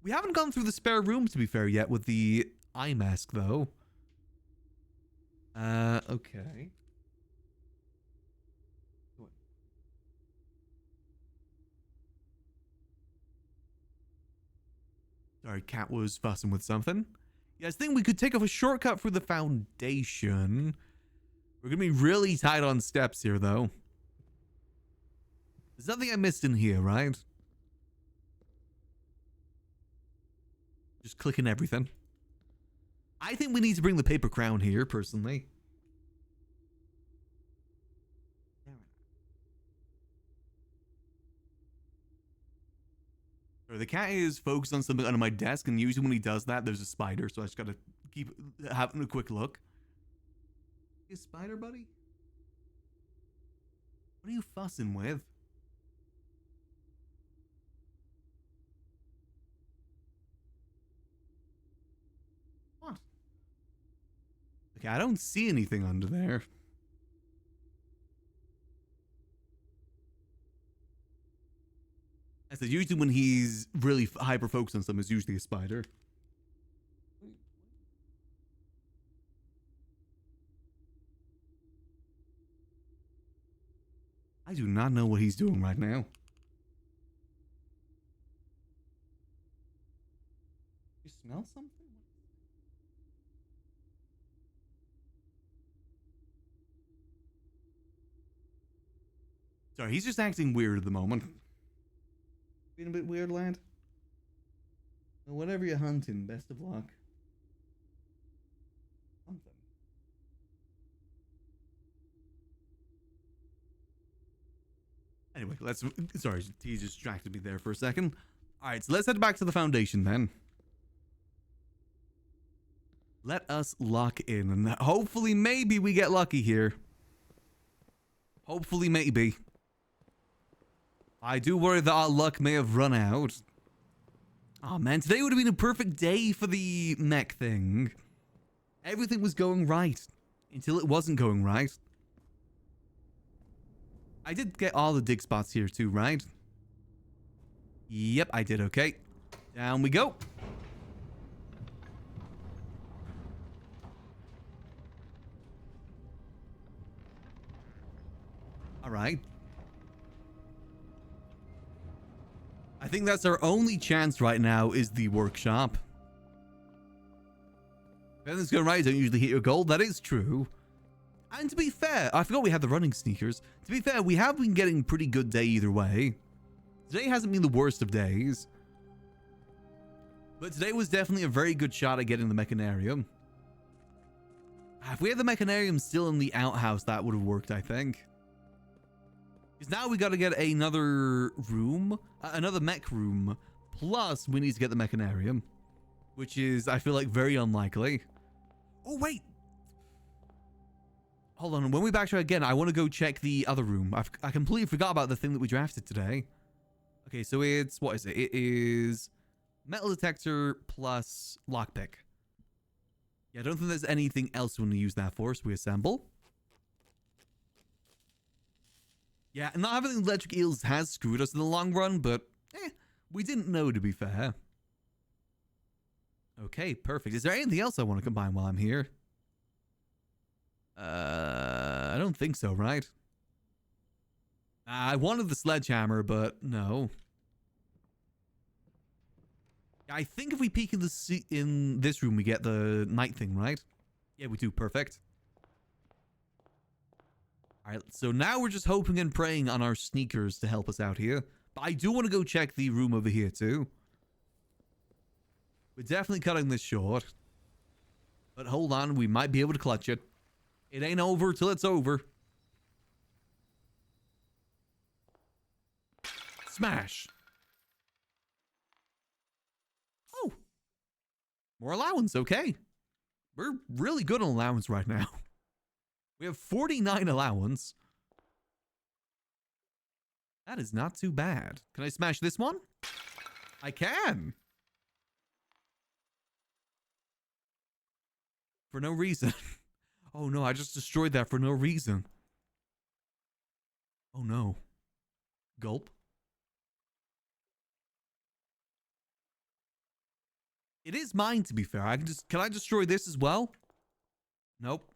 We haven't gone through the spare room, to be fair, yet with the eye mask, though. Okay. Sorry, cat was fussing with something. Yeah, I think we could take off a shortcut through the foundation. We're going to be really tight on steps here, though. There's nothing I missed in here, right? Just clicking everything. I think we need to bring the paper crown here, personally. So the cat is focused on something under my desk, and usually when he does that, there's a spider, so I just gotta keep having a quick look. Is spider, buddy? What are you fussing with? What? Okay, I don't see anything under there. I said usually when he's really hyper focused on something, it's usually a spider. I do not know what he's doing right now. You smell something? Sorry, he's just acting weird at the moment. Being a bit weird, lad? Well, whatever you're hunting, best of luck. Something. Anyway, let's... Sorry, he distracted me there for a second. Alright, so let's head back to the foundation then. Let us lock in, and hopefully, maybe we get lucky here. Hopefully, maybe. I do worry that our luck may have run out. Oh man, today would have been a perfect day for the mech thing. Everything was going right. Until it wasn't going right. I did get all the dig spots here too, right? Yep, I did, okay. Down we go. Alright. I think that's our only chance right now is the workshop. If everything's going right, don't usually hit your goal. That is true. And to be fair, I forgot we had the running sneakers. To be fair, we have been getting a pretty good day either way. Today hasn't been the worst of days. But today was definitely a very good shot at getting the mechanarium. If we had the mechanarium still in the outhouse, that would have worked, I think. Because now we got to get another room, another mech room, plus we need to get the mechanarium, which is, I feel like, very unlikely. Oh, wait. Hold on. When we backtrack again, I want to go check the other room. I completely forgot about the thing that we drafted today. Okay, so it's, what is it? It is metal detector plus lockpick. Yeah, I don't think there's anything else we want to use that for, so we assemble. Yeah, not having electric eels has screwed us in the long run, but we didn't know, to be fair. Okay, perfect. Is there anything else I want to combine while I'm here? I don't think so, right? I wanted the sledgehammer, but no. I think if we peek in this room, we get the night thing, right? Yeah, we do. Perfect. Alright, so now we're just hoping and praying on our sneakers to help us out here. But I do want to go check the room over here too. We're definitely cutting this short. But hold on, we might be able to clutch it. It ain't over till it's over. Smash. Oh. More allowance, okay. We're really good on allowance right now. We have 49 allowance. That is not too bad. Can I smash this one? I can. For no reason. Oh no, I just destroyed that for no reason. Oh no. Gulp. It is mine, to be fair. Can I destroy this as well? Nope.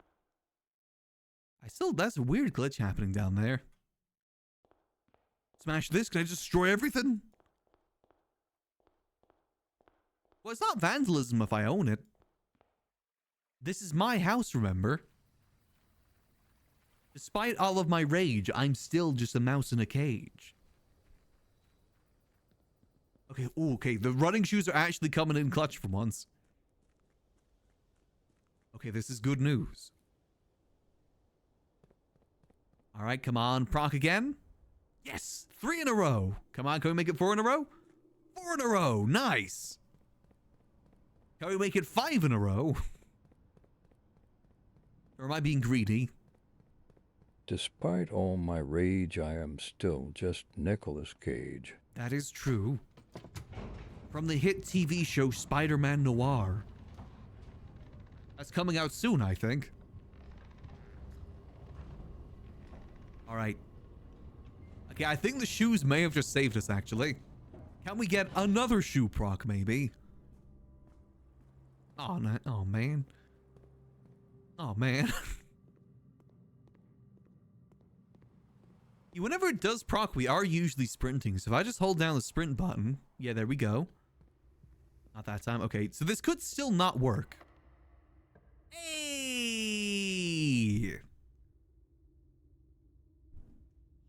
That's a weird glitch happening down there. Smash this. Can I destroy everything? Well, it's not vandalism if I own it. This is my house, remember? Despite all of my rage, I'm still just a mouse in a cage. Okay, ooh, okay, the running shoes are actually coming in clutch for once. Okay, this is good news. All right, come on, proc again. Yes, 3 in a row. Come on, can we make it 4 in a row? 4 in a row, nice. Can we make it 5 in a row? Or am I being greedy? Despite all my rage, I am still just Nicolas Cage. That is true. From the hit TV show Spider-Man Noir. That's coming out soon, I think. All right. Okay, I think the shoes may have just saved us, actually. Can we get another shoe proc, maybe? Oh, no. Oh, man. Oh, man. Whenever it does proc, we are usually sprinting. So if I just hold down the sprint button. Yeah, there we go. Not that time. Okay, so this could still not work. Hey!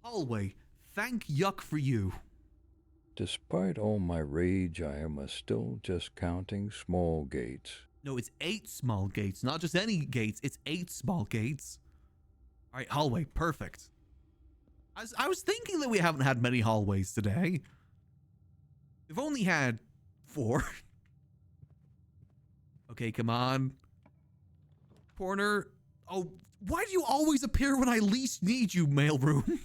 Hallway. Thank Yuck for you. Despite all my rage, I am still just counting small gates. No, it's 8 small gates. Not just any gates. It's 8 small gates. All right, hallway. Perfect. I was thinking that we haven't had many hallways today. We've only had 4. Okay, come on. Corner. Oh, why do you always appear when I least need you, mailroom?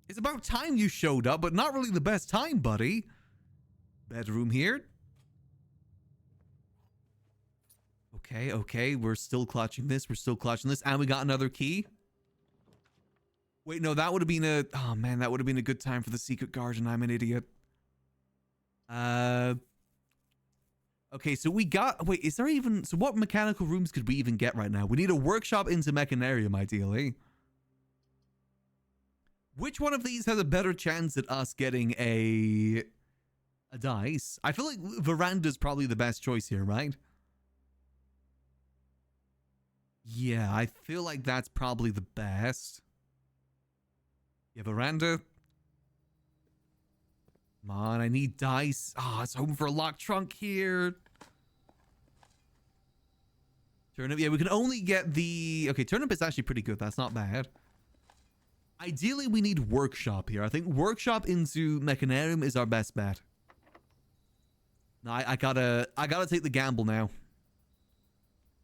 It's about time you showed up, but not really the best time, buddy. Bedroom here. Okay, okay. We're still clutching this. We're still clutching this. And we got another key. Wait, no, that would have been a... Oh, man, that would have been a good time for the secret garden. I'm an idiot. Okay, so we got... Wait, is there even... So what mechanical rooms could we even get right now? We need a workshop into Mechanarium, ideally. Which one of these has a better chance at us getting a dice? I feel like Veranda's probably the best choice here, right? Yeah, I feel like that's probably the best. Yeah, Veranda. Come on, I need dice. Ah, it's home for a locked trunk here. Turnip, yeah, we can only get the... Okay, turnip is actually pretty good. That's not bad. Ideally, we need workshop here. I think workshop into Mechanarium is our best bet. No, I gotta take the gamble now.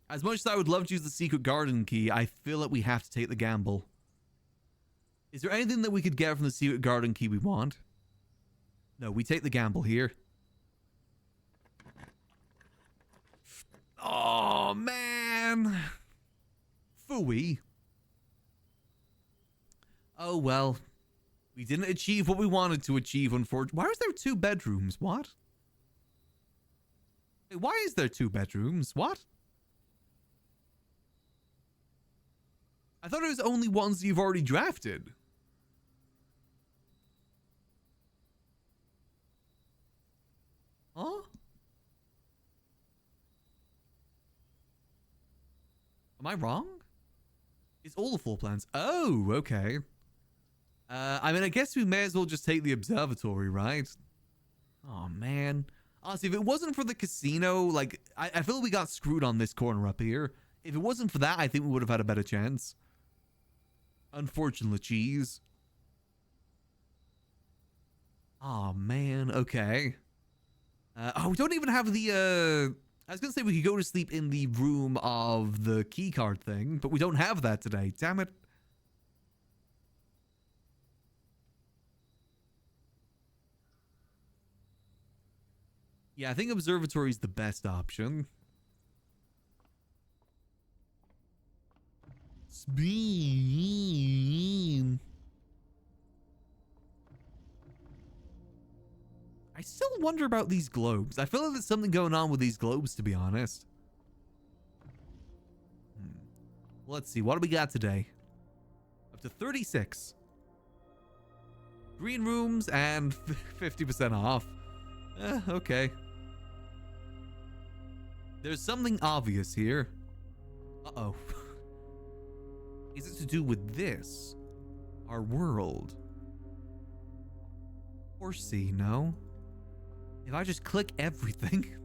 As much as I would love to use the secret garden key, I feel that we have to take the gamble. Is there anything that we could get from the secret garden key we want? No, we take the gamble here. Oh, man. Phooey. Oh, well. We didn't achieve what we wanted to achieve, unfortunately. Why is there 2 bedrooms? What? Hey, why is there 2 bedrooms? What? I thought it was only ones you've already drafted. Huh? Am I wrong? It's all the floor plans. Oh, okay. I mean, I guess we may as well just take the observatory, right? Oh, man. Honestly, if it wasn't for the casino, like, I feel like we got screwed on this corner up here. If it wasn't for that, I think we would have had a better chance. Unfortunately, cheese. Oh, man. Okay. Oh, we don't even have the, I was going to say we could go to sleep in the room of the key card thing, but we don't have that today. Damn it. Yeah, I think observatory is the best option. Beam. I still wonder about these globes. I feel like there's something going on with these globes, to be honest. Let's see. What do we got today? Up to 36. Green rooms and 50% off. Okay. There's something obvious here. Uh-oh. Is it to do with this? Our world? Or C, no? If I just click everything...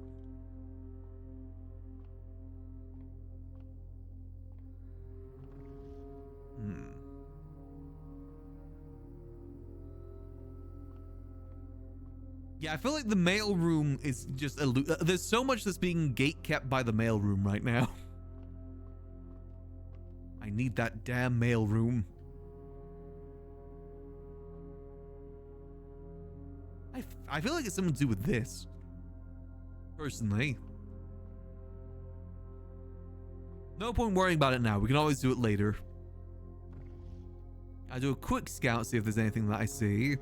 Yeah, I feel like the mailroom is just... there's so much that's being gate-kept by the mailroom right now. I need that damn mailroom. I feel like it's something to do with this. Personally. No point worrying about it now. We can always do it later. I do a quick scout, see if there's anything that I see.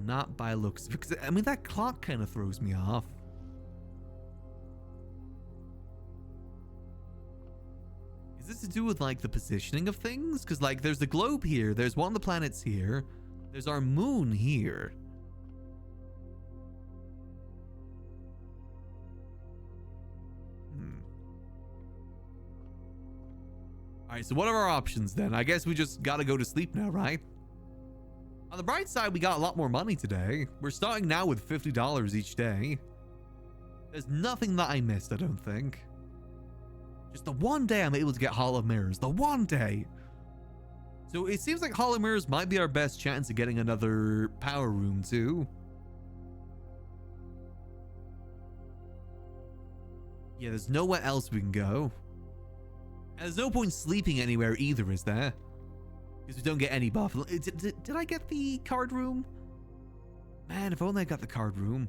Not by looks. Because, I mean, that clock kind of throws me off. Is this to do with, like, the positioning of things? Because, like, there's the globe here. There's one of the planets here. There's our moon here. Alright, so what are our options then? I guess we just gotta go to sleep now, right? On the bright side, we got a lot more money today. We're starting now with $50 each day. There's nothing that I missed, I don't think. Just the one day I'm able to get Hall of Mirrors. The one day! So it seems like Hall of Mirrors might be our best chance of getting another power room too. Yeah, there's nowhere else we can go. And there's no point sleeping anywhere either, is there? Because we don't get any buff. Did I get the card room? Man, if only I got the card room.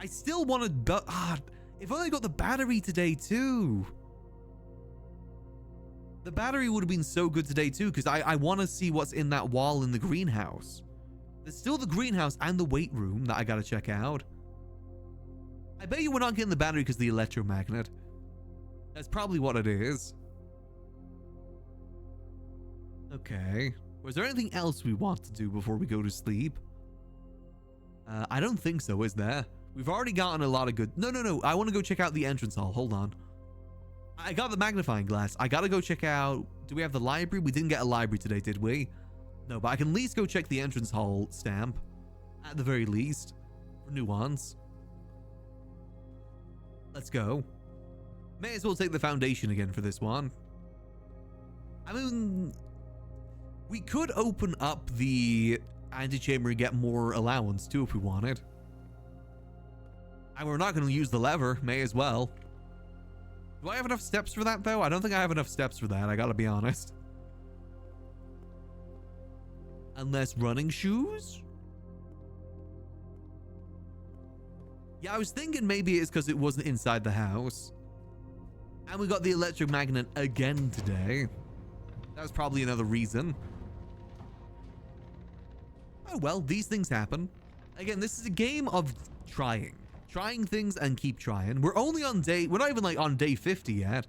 I still want to... if only I got the battery today too. The battery would have been so good today too, because I want to see what's in that wall in the greenhouse. There's still the greenhouse and the weight room that I got to check out. I bet you we're not getting the battery because of the electromagnet. That's probably what it is. Okay. Was there anything else we want to do before we go to sleep? I don't think so, is there? We've already gotten a lot of good... No. I want to go check out the entrance hall. Hold on. I got the magnifying glass. I got to go check out... Do we have the library? We didn't get a library today, did we? No, but I can at least go check the entrance hall stamp. At the very least. For nuance. Let's go. May as well take the foundation again for this one. I mean... We could open up the antechamber and get more allowance too if we wanted. And we're not going to use the lever. May as well. Do I have enough steps for that though? I don't think I have enough steps for that. I gotta be honest. Unless running shoes? Yeah, I was thinking maybe it's because it wasn't inside the house. And we got the electric magnet again today. That was probably another reason. Oh well, these things happen. Again, this is a game of trying. Trying things and keep trying. We're only on day... We're not even like on day 50 yet.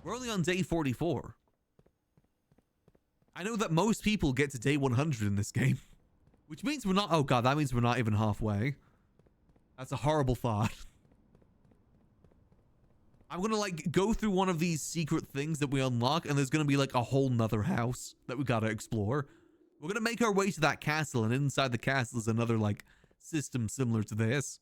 We're only on day 44. I know that most people get to day 100 in this game. Which means we're not... Oh god, that means we're not even halfway. That's a horrible thought. I'm gonna like go through one of these secret things that we unlock and there's gonna be like a whole nother house that we gotta explore. We're gonna make our way to that castle and inside the castle is another like system similar to this.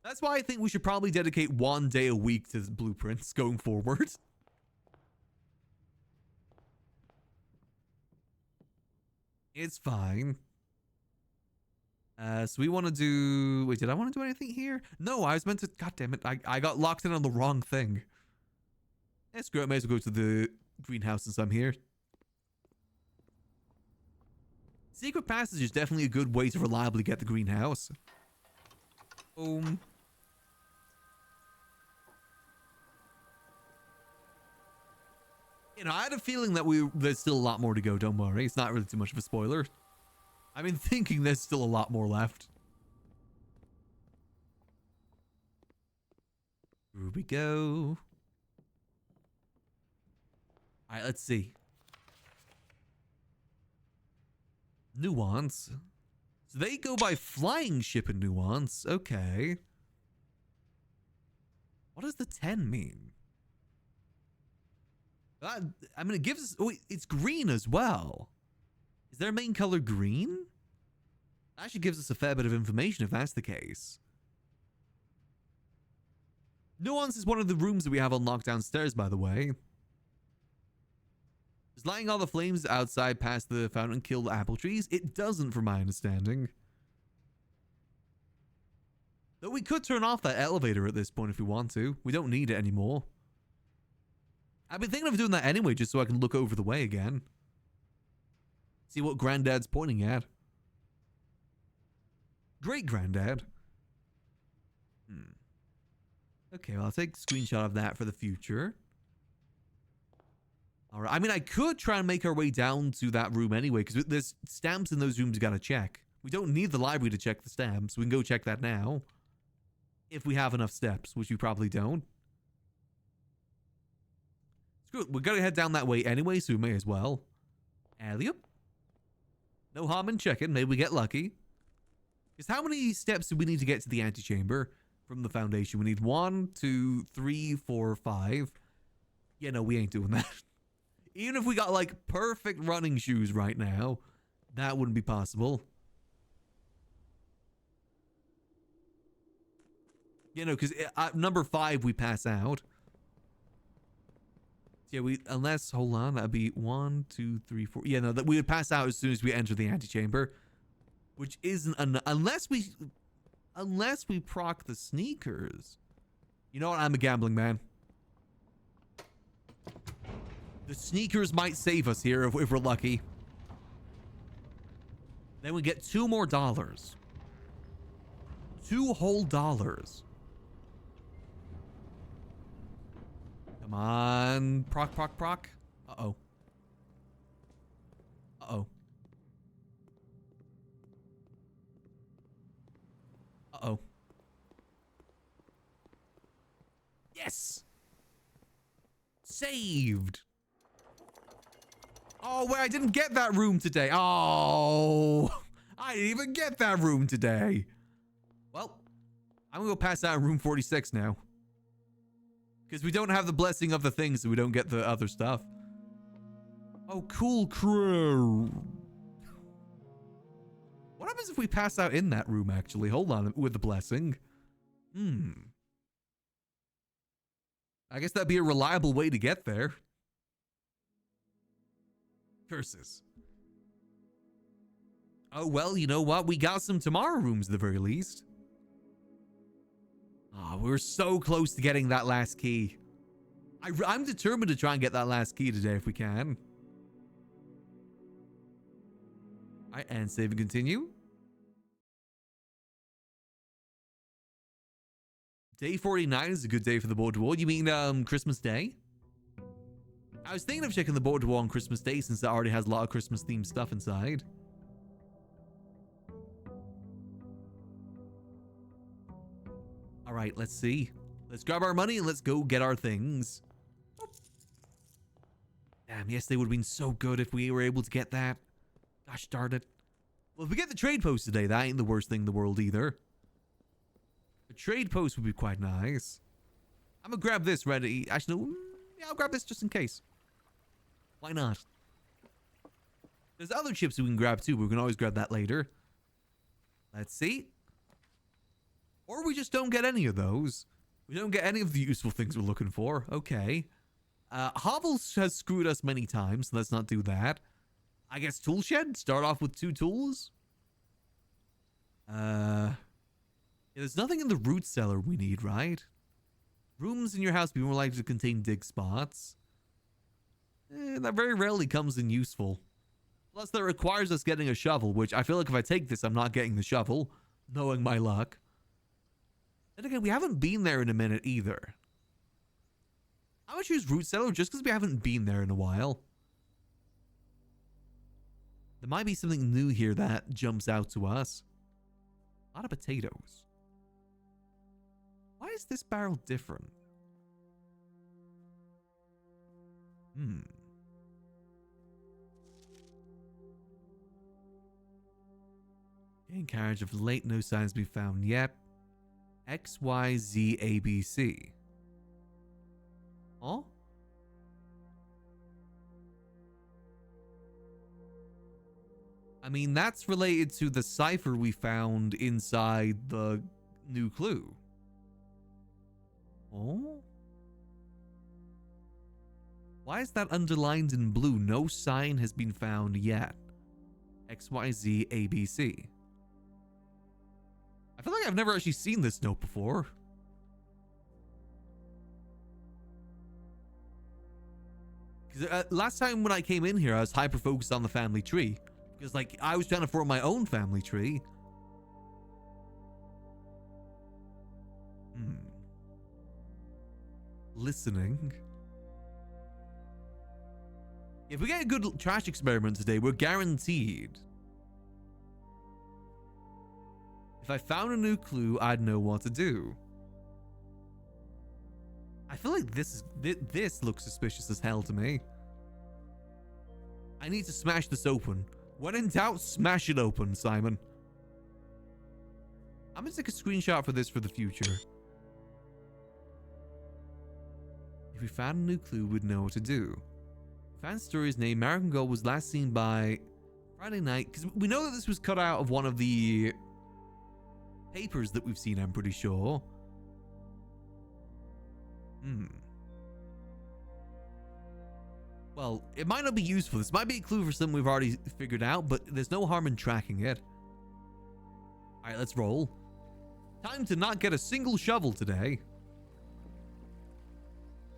That's why I think we should probably dedicate one day a week to blueprints going forward. It's fine. So we want to do... Wait, did I want to do anything here? No, I was meant to... God damn it. I got locked in on the wrong thing. Yeah, screw it. I may as well go to the greenhouse since I'm here. Secret passage is definitely a good way to reliably get the greenhouse. Boom. You know, I had a feeling that there's still a lot more to go. Don't worry. It's not really too much of a spoiler. I've been thinking there's still a lot more left. Here we go. Alright, let's see. Nuance. So they go by flying ship in Nuance. Okay. What does the 10 mean? I mean, it gives us... Oh, it's green as well. Is their main color green? That actually gives us a fair bit of information if that's the case. Nuance is one of the rooms that we have unlocked downstairs, by the way. Does lighting all the flames outside past the fountain kill the apple trees? It doesn't, from my understanding. Though we could turn off that elevator at this point if we want to. We don't need it anymore. I've been thinking of doing that anyway, just so I can look over the way again. See what Granddad's pointing at. Great Granddad. Okay, well, I'll take a screenshot of that for the future. Alright, I mean, I could try and make our way down to that room anyway, because there's stamps in those rooms you gotta check. We don't need the library to check the stamps. We can go check that now. If we have enough steps, which we probably don't. Screw it, we're gonna head down that way anyway, so we may as well. Alley-up. No harm in checking, maybe we get lucky. Because how many steps do we need to get to the antechamber from the foundation? We need 1, 2, 3, 4, 5. Yeah, no, we ain't doing that. Even if we got, like, perfect running shoes right now, that wouldn't be possible. You know, because at number 5, we pass out. Yeah, unless, hold on, that'd be 1, 2, 3, 4. Yeah, no, that we would pass out as soon as we enter the antechamber. Which isn't, unless we proc the sneakers. You know what, I'm a gambling man. The sneakers might save us here if we're lucky. Then we get $2 more. $2 whole dollars. Come on. Proc, proc, proc. Uh-oh. Uh-oh. Uh-oh. Yes! Saved! Oh, wait, I didn't get that room today. Oh, I didn't even get that room today. Well, I'm gonna go pass out in room 46 now. Because we don't have the blessing of the things, so we don't get the other stuff. Oh, cool crew. What happens if we pass out in that room, actually? Hold on, with the blessing. I guess that'd be a reliable way to get there. Curses. Oh, well, you know what? We got some tomorrow rooms at the very least. Oh, we're so close to getting that last key. I'm determined to try and get that last key today if we can. Alright, and save and continue. Day 49 is a good day for the board wall. You mean Christmas Day? I was thinking of checking the board wall on Christmas Day since it already has a lot of Christmas themed stuff inside. Alright, let's see. Let's grab our money and let's go get our things. Damn, yes, they would have been so good if we were able to get that. Gosh darn it. Well, if we get the trade post today, that ain't the worst thing in the world either. A trade post would be quite nice. I'm gonna grab this ready. Actually, no, yeah, I'll grab this just in case. Why not? There's other chips we can grab too, but we can always grab that later. Let's see. Or we just don't get any of those. We don't get any of the useful things we're looking for. Okay. Hovels has screwed us many times, so let's not do that. I guess Tool Shed? Start off with 2 tools? Yeah, there's nothing in the root cellar we need, right? Rooms in your house be more likely to contain dig spots. That very rarely comes in useful. Plus, that requires us getting a shovel, which I feel like if I take this, I'm not getting the shovel, knowing my luck. And again, we haven't been there in a minute either. I would choose root cellar just because we haven't been there in a while. There might be something new here that jumps out to us. A lot of potatoes. Why is this barrel different? In carriage of late, no signs be found yet. XYZABC. Huh? I mean, that's related to the cipher we found inside the new clue. Oh? Why is that underlined in blue? No sign has been found yet. XYZABC. I feel like I've never actually seen this note before. Because last time when I came in here, I was hyper focused on the family tree. Because, like, I was trying to form my own family tree. Listening. If we get a good trash experiment today, we're guaranteed. If I found a new clue, I'd know what to do. I feel like this looks suspicious as hell to me. I need to smash this open. When in doubt, smash it open, Simon. I'm gonna take a screenshot for this for the future. If we found a new clue, we'd know what to do. Fan story's name, American Girl, was last seen by Friday night. Because we know that this was cut out of one of the papers that we've seen, I'm pretty sure. Well, it might not be useful. This might be a clue for something we've already figured out, but there's no harm in tracking it. Alright, let's roll. Time to not get a single shovel today.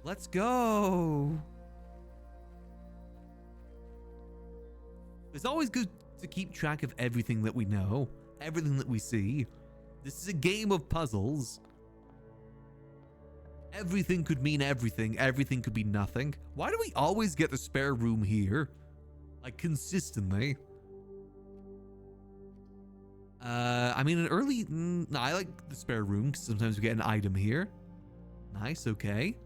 Let's go. It's always good to keep track of everything that we know, everything that we see. This is a game of puzzles. Everything could mean everything. Everything could be nothing. Why do we always get the spare room here? Like, consistently. I mean, I like the spare room because sometimes we get an item here. Nice, okay.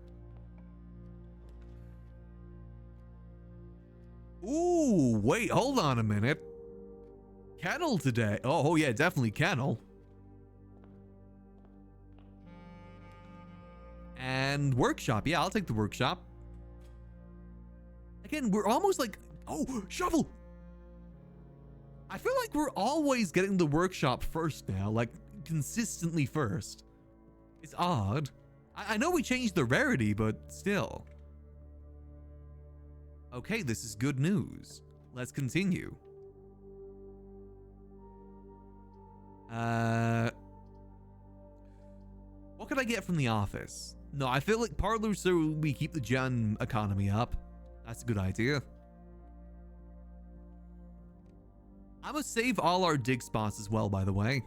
Ooh, wait, hold on a minute. Kennel today. Oh yeah, definitely kennel. And workshop. Yeah, I'll take the workshop. Again, we're almost like... Oh, shovel! I feel like we're always getting the workshop first now. Like, consistently first. It's odd. I know we changed the rarity, but still. Okay, this is good news. Let's continue. What could I get from the office? No, I feel like parlors so we keep the gem economy up. That's a good idea. I must save all our dig spots as well, by the way.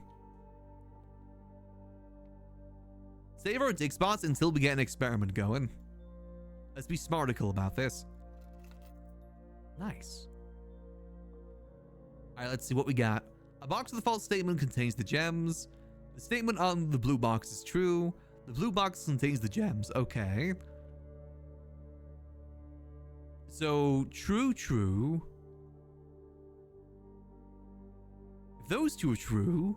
Save our dig spots until we get an experiment going. Let's be smartical about this. Nice. Alright, let's see what we got. A box with the false statement contains the gems. The statement on the blue box is true. The blue box contains the gems. Okay. So, true. If those two are true,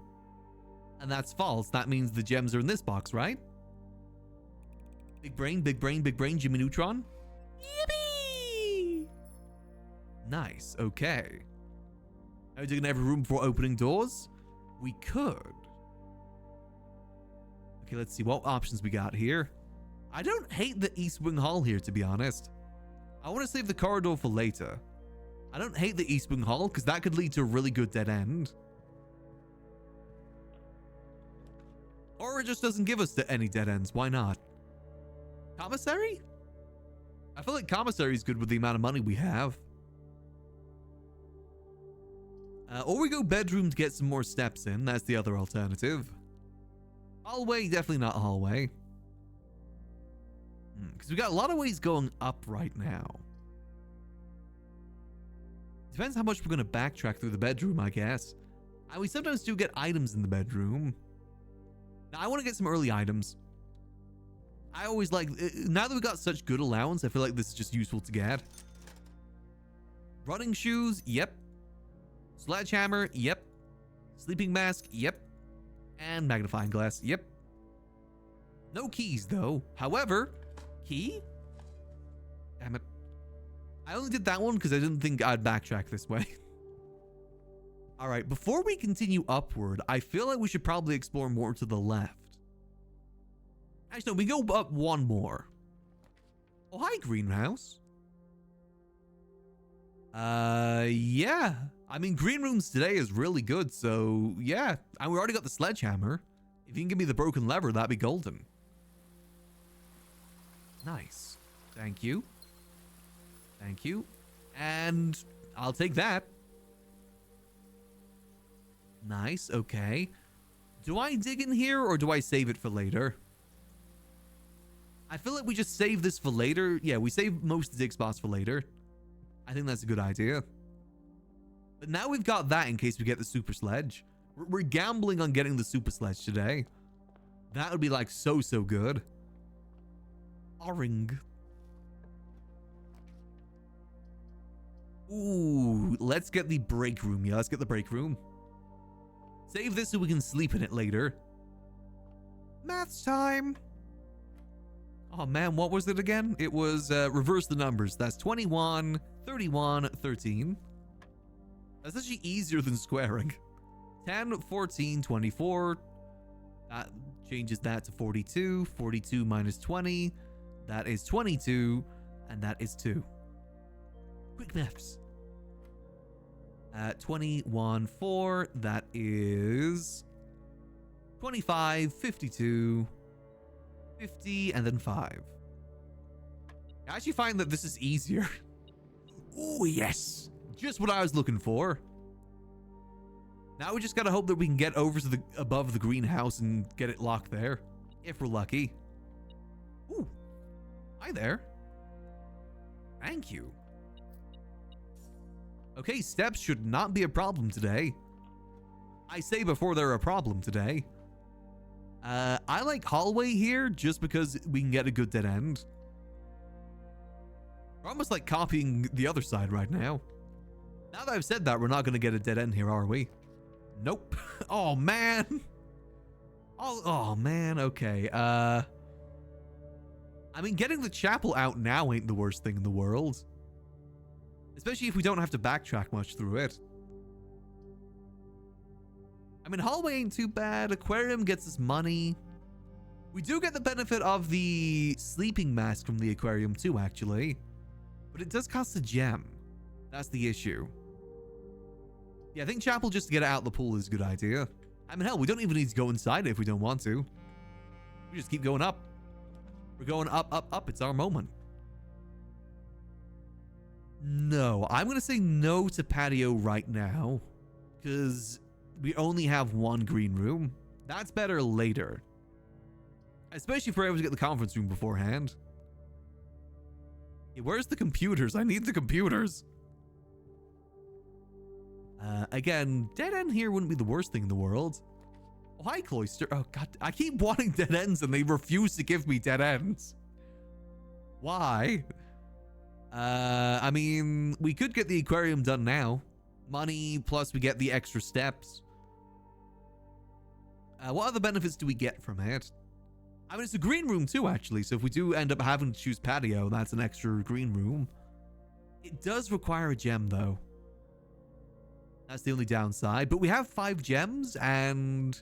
and that's false, that means the gems are in this box, right? Big brain, Jimmy Neutron. Yippee! Nice, okay. Are we digging every room before opening doors? We could. Okay, let's see what options we got here. I don't hate the East Wing Hall here, to be honest. I want to save the corridor for later. I don't hate the East Wing Hall, because that could lead to a really good dead end. Or it just doesn't give us any dead ends. Why not? Commissary? I feel like commissary is good with the amount of money we have. Or we go bedroom to get some more steps in. That's the other alternative. Hallway, definitely not hallway. Because we got a lot of ways going up right now. Depends how much we're going to backtrack through the bedroom, I guess. And we sometimes do get items in the bedroom. Now, I want to get some early items. I always like... Now that we got such good allowance, I feel like this is just useful to get. Running shoes, yep. Sledgehammer, yep. Sleeping mask, yep. And magnifying glass, yep. No keys, though. However, key? Damn it. I only did that one because I didn't think I'd backtrack this way. All right, before we continue upward, I feel like we should probably explore more to the left. Actually, no, we go up one more. Oh, hi, greenhouse. Yeah. I mean, green rooms today is really good, so yeah. And we already got the sledgehammer. If you can give me the broken lever, that'd be golden. Nice. Thank you. Thank you. And I'll take that. Nice, okay. Do I dig in here or do I save it for later? I feel like we just save this for later. Yeah, we save most dig spots for later. I think that's a good idea. But now we've got that in case we get the super sledge. We're gambling on getting the super sledge today. That would be like so good. Oring. Ooh, let's get the break room. Yeah, let's get the break room. Save this so we can sleep in it later. Maths time. Oh man, what was it again? It was reverse the numbers. That's 21, 31, 13. That's actually easier than squaring. 10, 14, 24. That changes that to 42. 42 minus 20. That is 22. And that is 2. Quick maths. 21, 4. That is 25, 52, 50, and then 5. I actually find that this is easier. Oh, yes. Just what I was looking for. Now we just gotta hope that we can get over to the above the greenhouse and get it locked there. If we're lucky. Ooh. Hi there. Thank you. Okay, steps should not be a problem today. I say before they're a problem today. I like hallway here just because we can get a good dead end. We're almost like copying the other side right now. Now that I've said that, we're not going to get a dead end here, are we? Nope. Oh, man. Oh, man. Okay. I mean, getting the chapel out now ain't the worst thing in the world. Especially if we don't have to backtrack much through it. I mean, hallway ain't too bad. Aquarium gets us money. We do get the benefit of the sleeping mask from the aquarium too, actually. But it does cost a gem. That's the issue. Yeah, I think chapel just to get it out the pool is a good idea. I mean, hell, we don't even need to go inside it if we don't want to. We just keep going up. We're going up, up, up. It's our moment. No, I'm going to say no to patio right now. Because we only have one green room. That's better later. Especially if we're able to get the conference room beforehand. Yeah, where's the computers? I need the computers. Again, dead end here wouldn't be the worst thing in the world. Oh, hi, Cloister. Oh, God. I keep wanting dead ends and they refuse to give me dead ends. Why? I mean, we could get the aquarium done now. Money, plus we get the extra steps. What other benefits do we get from it? I mean, it's a green room too, actually. So if we do end up having to choose patio, that's an extra green room. It does require a gem, though. That's the only downside. But we have 5 gems, and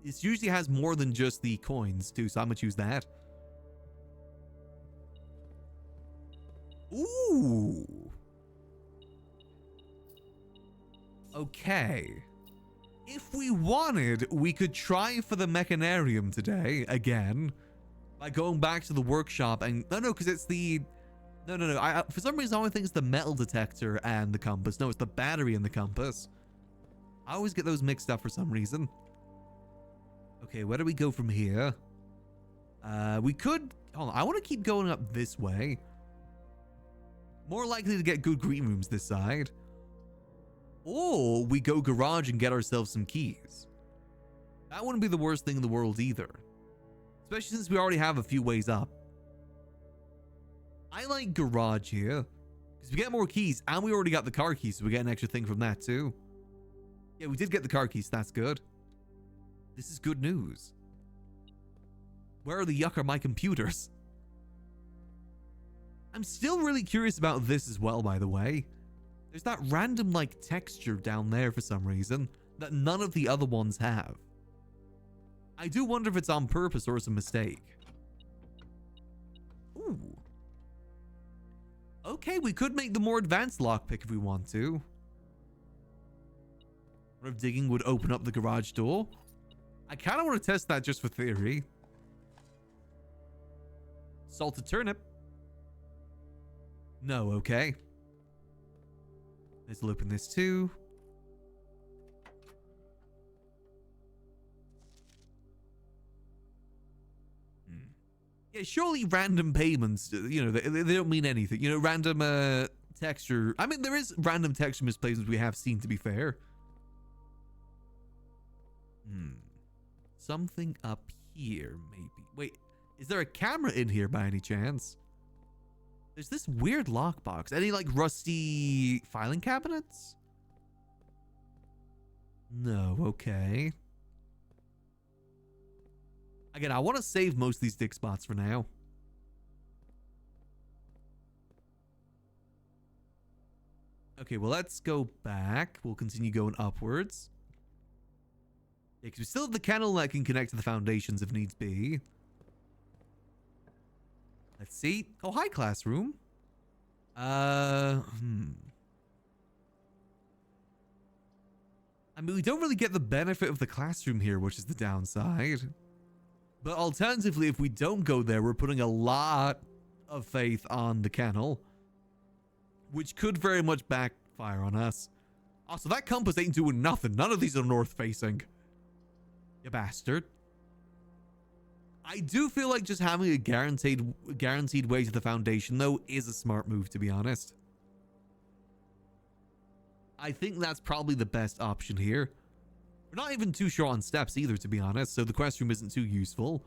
it usually has more than just the coins, too. So I'm going to choose that. Ooh. Okay. If we wanted, we could try for the mechanarium today, again. By going back to the workshop and... No, because it's the... No. For some reason, I always think it's the metal detector and the compass. No, it's the battery and the compass. I always get those mixed up for some reason. Okay, where do we go from here? We could... Hold on, I want to keep going up this way. More likely to get good green rooms this side. Or we go garage and get ourselves some keys. That wouldn't be the worst thing in the world either. Especially since we already have a few ways up. I like garage here. Because we get more keys and we already got the car keys, so we get an extra thing from that too. Yeah, we did get the car keys. That's good. This is good news. Where the yuck are my computers? I'm still really curious about this as well, by the way. There's that random, like, texture down there for some reason that none of the other ones have. I do wonder if it's on purpose or it's a mistake. Ooh. Okay, we could make the more advanced lockpick if we want to. What if digging would open up the garage door? I kind of want to test that just for theory. Salted turnip. No, okay. Let's open this too. Yeah, surely random payments, you know, they don't mean anything. You know, random texture. I mean, there is random texture misplacements we have seen, to be fair. Something up here, maybe. Wait, is there a camera in here by any chance? There's this weird lockbox. Any, like, rusty filing cabinets? No, okay. Again, I want to save most of these dig spots for now. Okay, well, let's go back. We'll continue going upwards. Yeah, because we still have the kennel that can connect to the foundations if needs be. Let's see. Oh, hi, classroom. I mean, we don't really get the benefit of the classroom here, which is the downside. But alternatively, if we don't go there, we're putting a lot of faith on the kennel, which could very much backfire on us. Oh, so that compass ain't doing nothing. None of these are north-facing. You bastard. I do feel like just having a guaranteed way to the foundation, though, is a smart move, to be honest. I think that's probably the best option here. We're not even too sure on steps either, to be honest, so the quest room isn't too useful.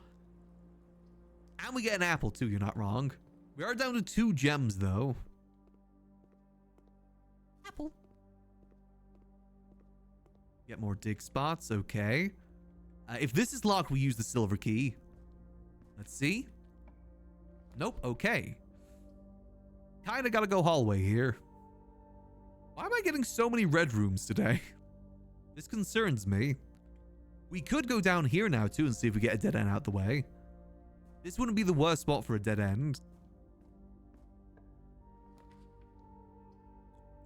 And we get an apple too, you're not wrong. We are down to 2 gems, though. Apple. Get more dig spots, okay. If this is locked, we use the silver key. Let's see. Nope, okay. Kinda gotta go hallway here. Why am I getting so many red rooms today? This concerns me. We could go down here now too and see if we get a dead end out the way. This wouldn't be the worst spot for a dead end.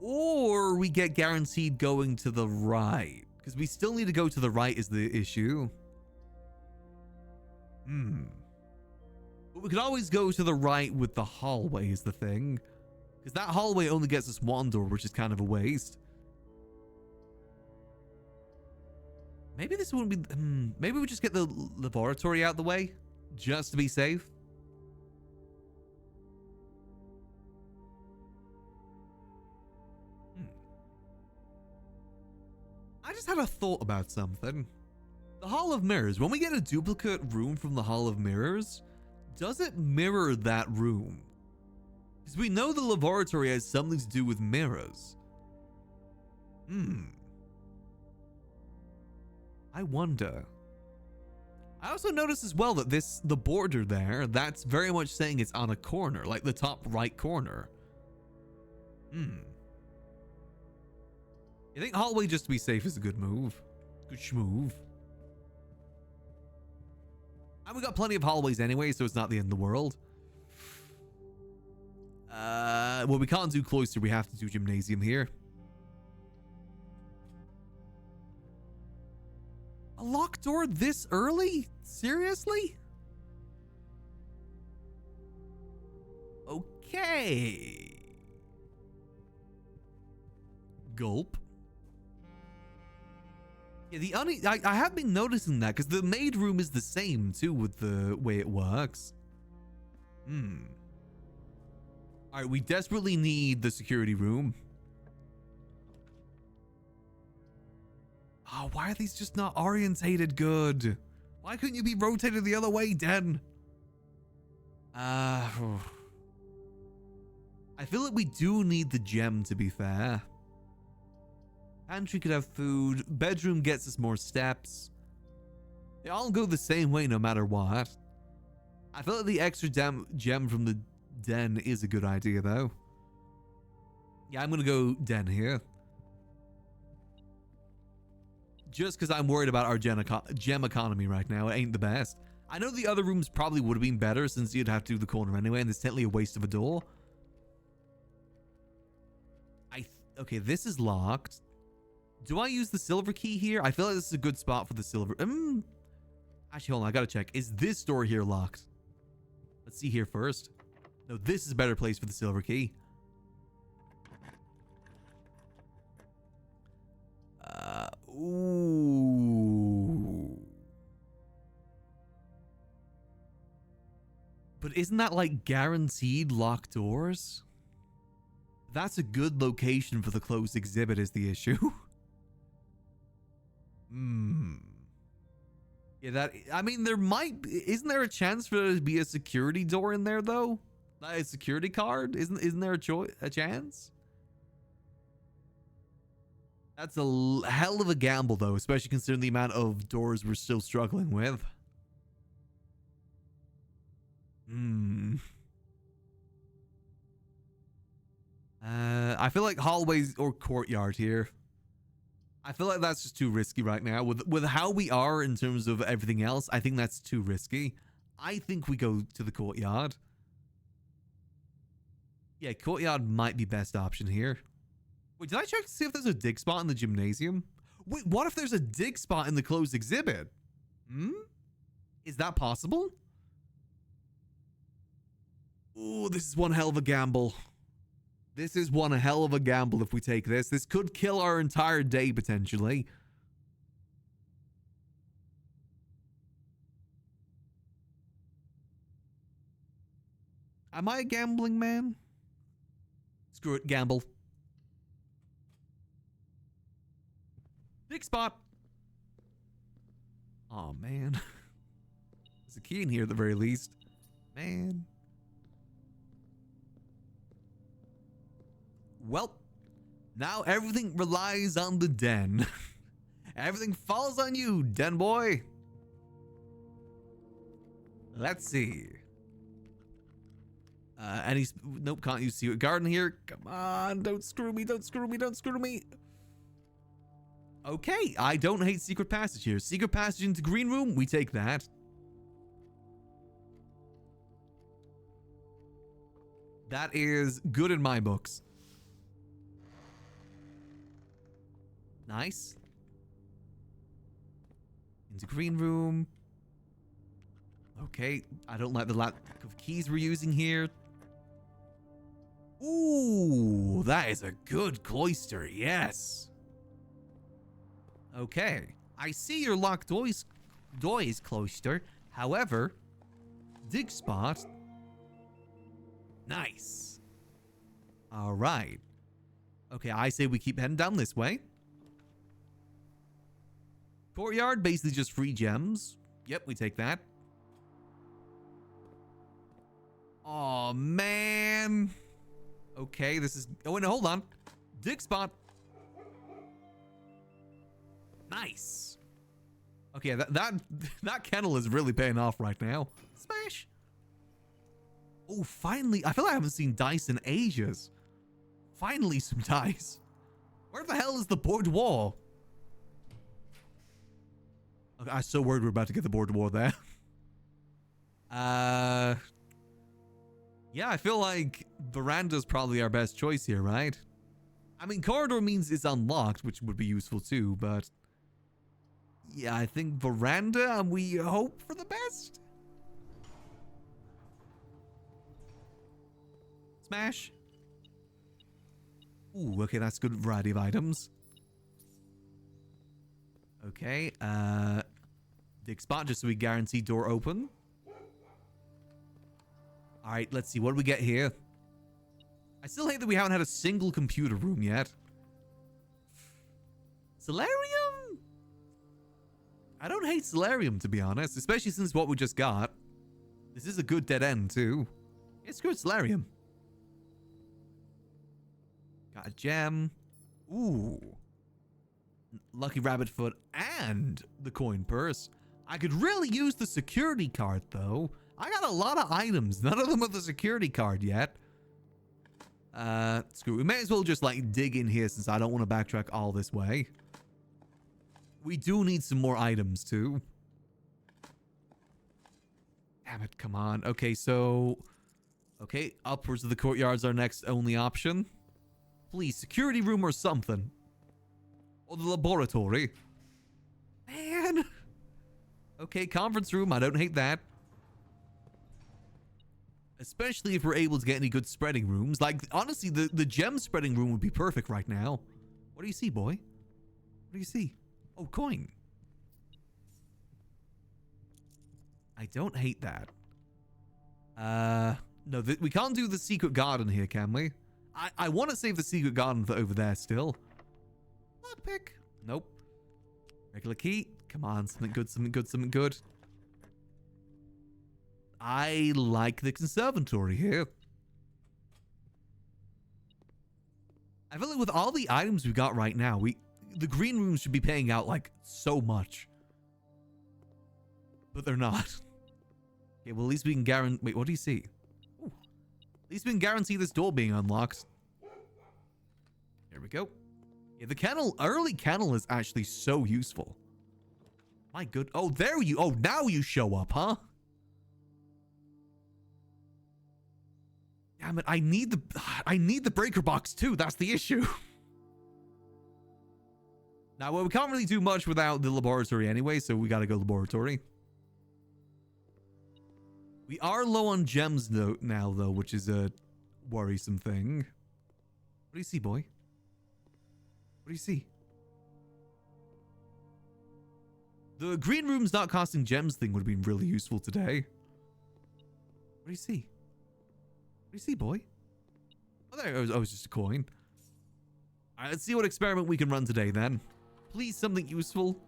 Or we get guaranteed going to the right. Because we still need to go to the right is the issue. But we could always go to the right with the hallway is the thing. Because that hallway only gets us one door, which is kind of a waste. Maybe this wouldn't be... maybe we just get the laboratory out the way, just to be safe. I just had a thought about something. The Hall of Mirrors, when we get a duplicate room from the Hall of Mirrors, does it mirror that room? Because we know the laboratory has something to do with mirrors. I wonder. I also noticed as well that the border there, that's very much saying it's on a corner, like the top right corner. You think hallway just to be safe is a good move? Good schmove. And we got plenty of hallways anyway, so it's not the end of the world. Well, we can't do cloister, we have to do gymnasium here. A locked door this early? Seriously? Okay. Gulp. Yeah, I have been noticing that because the maid room is the same too with the way it works. All right, we desperately need the security room. Oh, why are these just not orientated good? Why couldn't you be rotated the other way, Den? I feel like we do need the gem, to be fair. Pantry could have food. Bedroom gets us more steps. They all go the same way no matter what. I feel like the extra gem from the den is a good idea, though. Yeah, I'm going to go den here. Just because I'm worried about our gem economy right now. It ain't the best. I know the other rooms probably would have been better since you'd have to do the corner anyway, and it's technically a waste of a door. Okay, this is locked. Do I use the silver key here? I feel like this is a good spot for the silver. Actually, hold on. I gotta check. Is this door here locked? Let's see here first. No, this is a better place for the silver key. Ooh. But isn't that like guaranteed locked doors? That's a good location for the closed exhibit is the issue. Yeah, that, I mean, isn't there a chance for there to be a security door in there though? Like a security card? Isn't there a chance? That's a hell of a gamble though, especially considering the amount of doors we're still struggling with. I feel like hallways or courtyard here. I feel like that's just too risky right now. With how we are in terms of everything else, I think that's too risky. I think we go to the courtyard. Yeah, courtyard might be best option here. Wait, did I check to see if there's a dig spot in the gymnasium? Wait, what if there's a dig spot in the closed exhibit? Is that possible? Ooh, this is one hell of a gamble. This is one hell of a gamble if we take this. This could kill our entire day, potentially. Am I a gambling man? Screw it, gamble. Big spot. Oh, man. There's a key in here at the very least. Man. Well, now everything relies on the den. Everything falls on you, den boy. Let's see. Nope, can't use secret garden here. Come on, don't screw me, don't screw me, don't screw me. Okay, I don't hate secret passage here. Secret passage into green room, we take that. That is good in my books. Nice. Into green room. Okay, I don't like the lack of keys we're using here. Ooh, that is a good cloister, yes. Okay, I see your locked doors cloister. However, dig spot. Nice. All right. Okay, I say we keep heading down this way. Courtyard, basically just free gems. Yep, we take that. Oh man. Okay, this is... Oh, wait, no, hold on. Dig spot. Nice. Okay, that kennel is really paying off right now. Smash. Oh, finally. I feel like I haven't seen dice in ages. Finally, some dice. Where the hell is the board wall? Okay, I'm so worried we're about to get the board war there. Yeah, I feel like veranda's probably our best choice here, right? I mean, corridor means it's unlocked, which would be useful too, but... Yeah, I think veranda, and we hope for the best. Smash. Ooh, okay, that's a good variety of items. Okay, dig spot just so we guarantee door open. All right, let's see. What do we get here? I still hate that we haven't had a single computer room yet. Solarium? I don't hate Solarium, to be honest, especially since what we just got. This is a good dead end, too. It's good Solarium. Got a gem. Ooh. lucky rabbit foot, and the coin purse. I could really use the security card, though. I got a lot of items. None of them with the security card yet. Screw it. We may as well just, like, dig in here since I don't want to backtrack all this way. We do need some more items, too. Damn it, come on. Okay, so... Okay, upwards of the courtyard's our next only option. Please, security room or something. Or the laboratory. Man. Okay, conference room. I don't hate that. Especially if we're able to get any good spreading rooms. Like, honestly, the gem spreading room would be perfect right now. What do you see, boy? What do you see? Oh, coin. I don't hate that. No, we can't do the secret garden here, can we? I want to save the secret garden for over there still. Lockpick. Nope. Regular key. Come on, something good, something good, something good. I like the conservatory here. I feel like with all the items we got right now, the green rooms should be paying out like so much. But they're not. Okay, well at least we can guarantee... Wait, what do you see? Ooh. At least we can guarantee this door being unlocked. Here we go. Yeah, the kennel, early kennel is actually so useful. My good... Oh, there you... Oh, now you show up, huh? Damn it, I need the breaker box too. That's the issue. Now, well, we can't really do much without the laboratory anyway, so we gotta go laboratory. We are low on gems now, though, which is a worrisome thing. What do you see, boy? What do you see? The green room's not costing gems thing would have been really useful today. What do you see? What do you see, boy? Oh, there it was just a coin. All right, let's see what experiment we can run today, then. Please, something useful.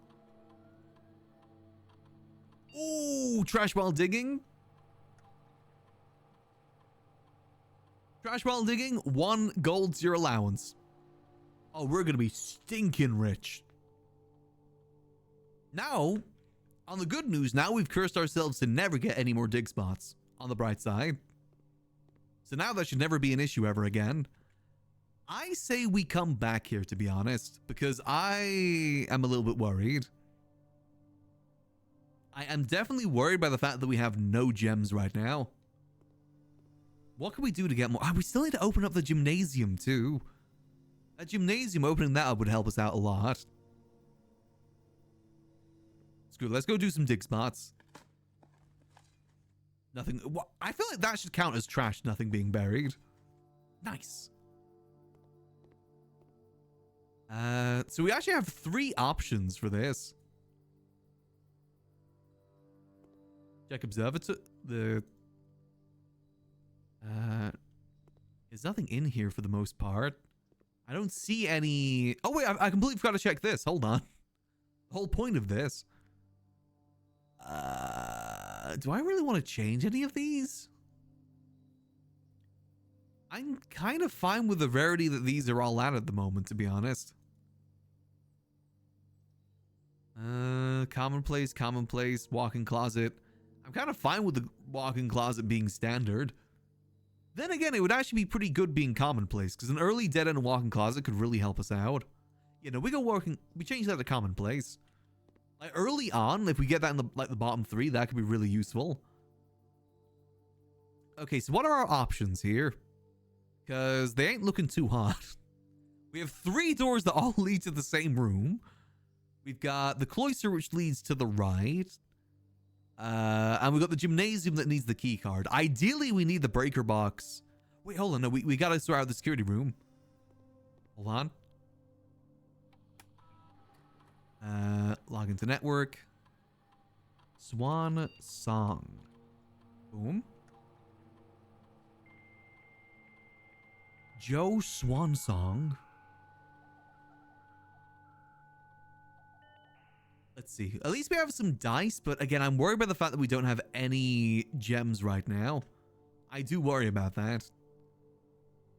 Ooh, trash while digging. Trash while digging, 1 gold to your allowance. Oh, we're going to be stinking rich. Now, on the good news, now we've cursed ourselves to never get any more dig spots on the bright side. So now that should never be an issue ever again. I say we come back here, to be honest, because I am a little bit worried. I am definitely worried by the fact that we have no gems right now. What can we do to get more? Oh, we still need to open up the gymnasium, too. A gymnasium, opening that up would help us out a lot. Screw it, let's go do some dig spots. Nothing. I feel like that should count as trash, nothing being buried. Nice. So we actually have 3 options for this. Check observatory. There's nothing in here for the most part. I don't see any... Oh wait, I completely forgot to check this. Hold on. The whole point of this. Do I really want to change any of these? I'm kind of fine with the rarity that these are all at the moment, to be honest. Commonplace, commonplace, walk-in closet. I'm kind of fine with the walk-in closet being standard. Then again, it would actually be pretty good being commonplace, because an early dead-end walk-in closet could really help us out. You know, we change that to commonplace. Like early on, if we get that in the bottom 3, that could be really useful. Okay, so what are our options here? Because they ain't looking too hot. We have 3 doors that all lead to the same room. We've got the cloister, which leads to the right. And we've got the gymnasium that needs the key card. Ideally, we need the breaker box. Wait, hold on. No, we got to sort out the security room. Hold on. Log into network. Swan Song. Boom. Joe Swan Song. Let's see. At least we have some dice, but again, I'm worried by the fact that we don't have any gems right now. I do worry about that.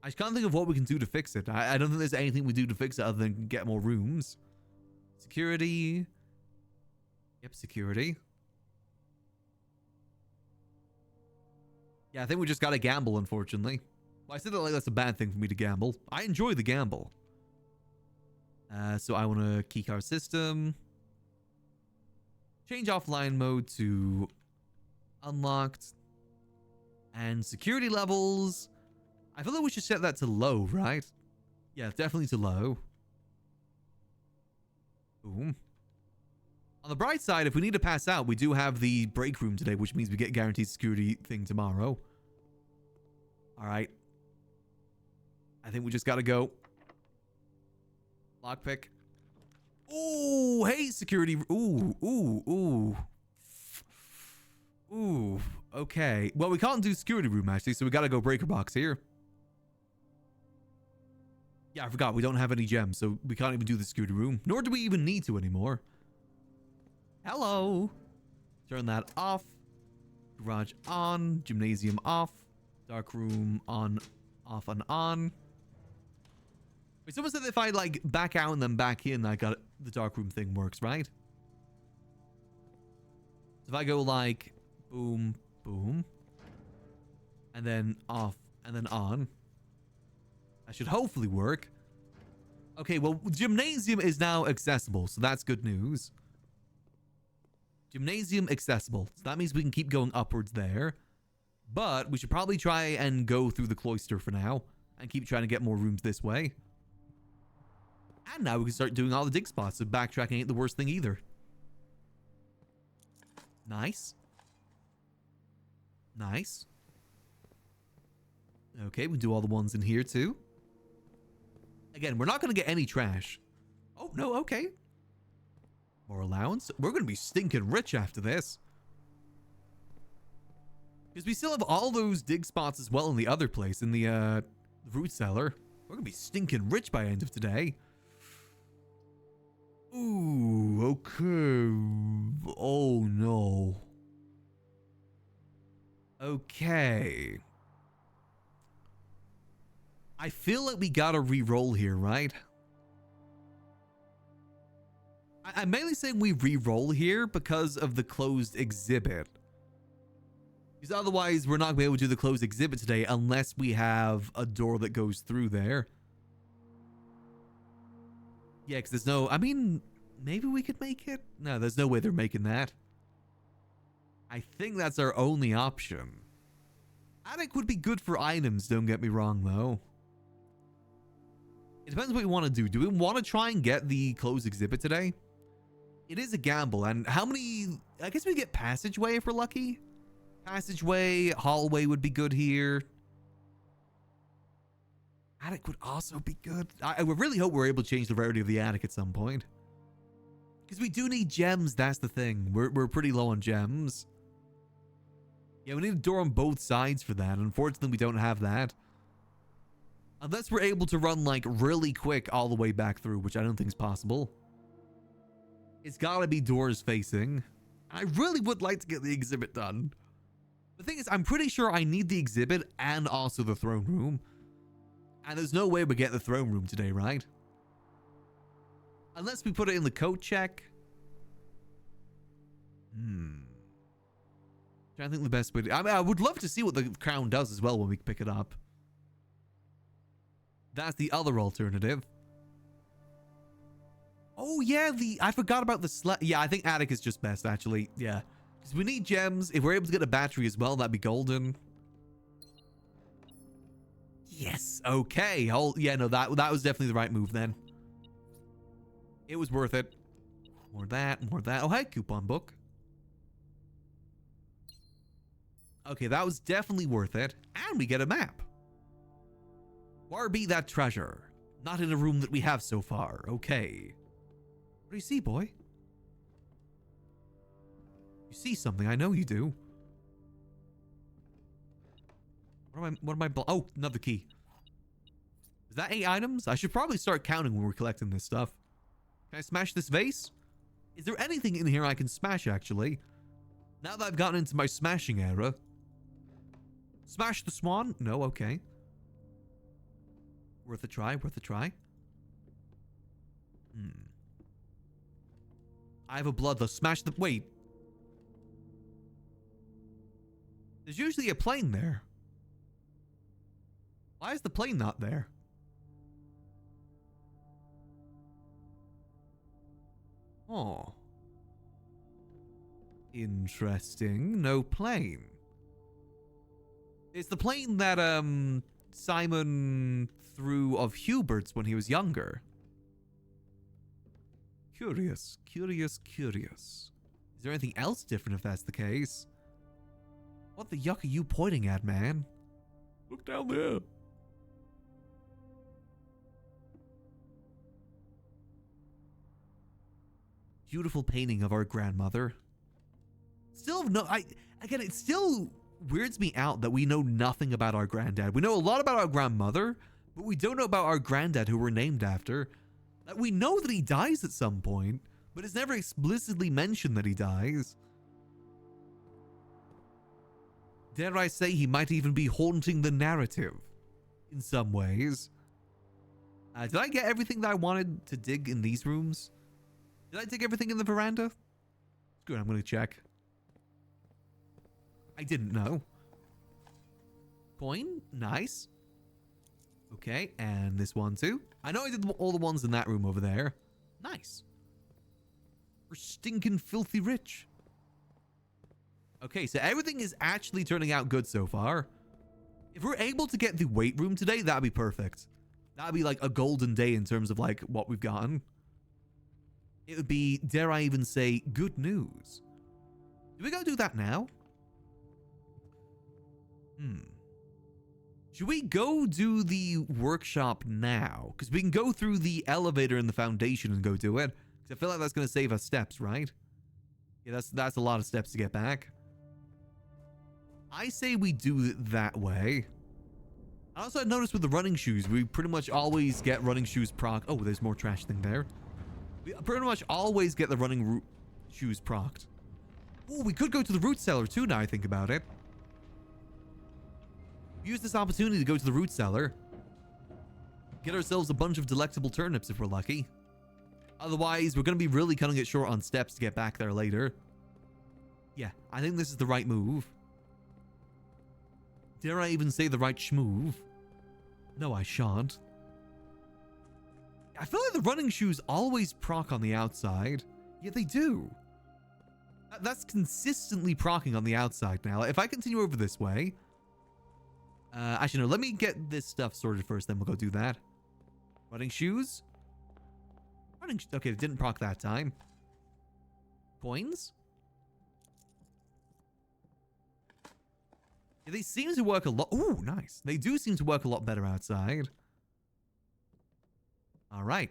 I just can't think of what we can do to fix it. I don't think there's anything we do to fix it other than get more rooms. Security. Yep, security. Yeah, I think we just gotta gamble, unfortunately. Well, I said that like that's a bad thing for me to gamble. I enjoy the gamble. So I want to keycard system. Change offline mode to unlocked. And security levels. I feel like we should set that to low, right? Yeah, definitely to low. Boom. On the bright side, if we need to pass out, we do have the break room today, which means we get guaranteed security thing tomorrow. All right. I think we just got to go. Lockpick. Ooh, hey, security. Ooh. Okay. Well, we can't do security room, actually, so we got to go breaker box here. Yeah, I forgot. We don't have any gems, so we can't even do the security room. Nor do we even need to anymore. Hello. Turn that off. Garage on. Gymnasium off. Dark room on. Off and on. Wait, someone said that if I, like, back out and then back in, I got the dark room thing works, right? So if I go, like, boom, boom. And then off and then on. That should hopefully work. Okay, well, gymnasium is now accessible, so that's good news. Gymnasium accessible. So that means we can keep going upwards there. But we should probably try and go through the cloister for now. And keep trying to get more rooms this way. And now we can start doing all the dig spots, so backtracking ain't the worst thing either. Nice. Nice. Okay, we can do all the ones in here too. Again, we're not going to get any trash. Oh, no, okay. More allowance. We're going to be stinking rich after this. Because we still have all those dig spots as well in the other place, in the root cellar. We're going to be stinking rich by the end of today. Ooh, okay. Oh, no. Okay. I feel like we gotta re-roll here, right? I'm mainly saying we re-roll here because of the closed exhibit. Because otherwise, we're not going to be able to do the closed exhibit today unless we have a door that goes through there. Yeah, because there's no... I mean, maybe we could make it? No, there's no way they're making that. I think that's our only option. Attic would be good for items, don't get me wrong, though. It depends what we want to do. Do we want to try and get the closed exhibit today? It is a gamble. And how many... I guess we get passageway if we're lucky. Passageway, hallway would be good here. Attic would also be good. I would really hope we're able to change the rarity of the attic at some point. Because we do need gems, that's the thing. We're pretty low on gems. Yeah, we need a door on both sides for that. Unfortunately, we don't have that. Unless we're able to run, like, really quick all the way back through, which I don't think is possible. It's gotta be doors facing. I really would like to get the exhibit done. The thing is, I'm pretty sure I need the exhibit and also the throne room. And there's no way we get the throne room today, right? Unless we put it in the code check. Trying to think the best way to... I mean, I would love to see what the crown does as well when we pick it up. That's the other alternative. Oh, yeah, I forgot about the yeah, I think attic is just best, actually. Yeah. Because we need gems. If we're able to get a battery as well, that'd be golden. Yes. Okay. Oh, yeah, no, that was definitely the right move then. It was worth it. More that, more that. Oh, hey, coupon book. Okay, that was definitely worth it. And we get a map. Where be that treasure? Not in a room that we have so far. Okay. What do you see, boy? You see something. I know you do. What am I... Oh, another key. Is that 8 items? I should probably start counting when we're collecting this stuff. Can I smash this vase? Is there anything in here I can smash, actually? Now that I've gotten into my smashing era. Smash the swan? No, okay. Worth a try, worth a try. I have a bloodlust. Smash the... Wait. There's usually a plane there. Why is the plane not there? Oh. Interesting. No plane. It's the plane that, Simon threw of Hubert's when he was younger. Curious, curious, curious. Is there anything else different if that's the case? What the yuck are you pointing at, man? Look down there. Beautiful painting of our grandmother. Still no, again, it still weirds me out that we know nothing about our granddad. We know a lot about our grandmother, but we don't know about our granddad who we're named after. We know that he dies at some point, but it's never explicitly mentioned that he dies. Dare I say he might even be haunting the narrative in some ways. Did I get everything that I wanted to dig in these rooms? Did I dig everything in the veranda? Good, I'm going to check. I didn't know. Coin, nice. Okay, and this one too. I know I did all the ones in that room over there. Nice. We're stinking filthy rich. Okay, so everything is actually turning out good so far. If we're able to get the weight room today, that'd be perfect. That'd be like a golden day in terms of like what we've gotten. It would be, dare I even say, good news. Do we go do that now? Should we go do the workshop now? Because we can go through the elevator in the foundation and go do it. Because I feel like that's going to save us steps, right? Yeah, that's a lot of steps to get back. I say we do it that way. I also noticed with the running shoes, we pretty much always get running shoes proc. Oh, there's more trash thing there. We pretty much always get the running shoes procced. Oh, we could go to the root cellar too now I think about it. Use this opportunity to go to the root cellar. Get ourselves a bunch of delectable turnips if we're lucky. Otherwise, we're going to be really cutting it short on steps to get back there later. Yeah, I think this is the right move. Dare I even say the right schmoove? No, I shan't. I feel like the running shoes always proc on the outside. Yeah, they do. That's consistently procking on the outside now. If I continue over this way... actually, no, let me get this stuff sorted first, then we'll go do that. Running shoes? Okay, it didn't proc that time. Coins? Yeah, they seem to work a lot... Ooh, nice. They do seem to work a lot better outside. All right.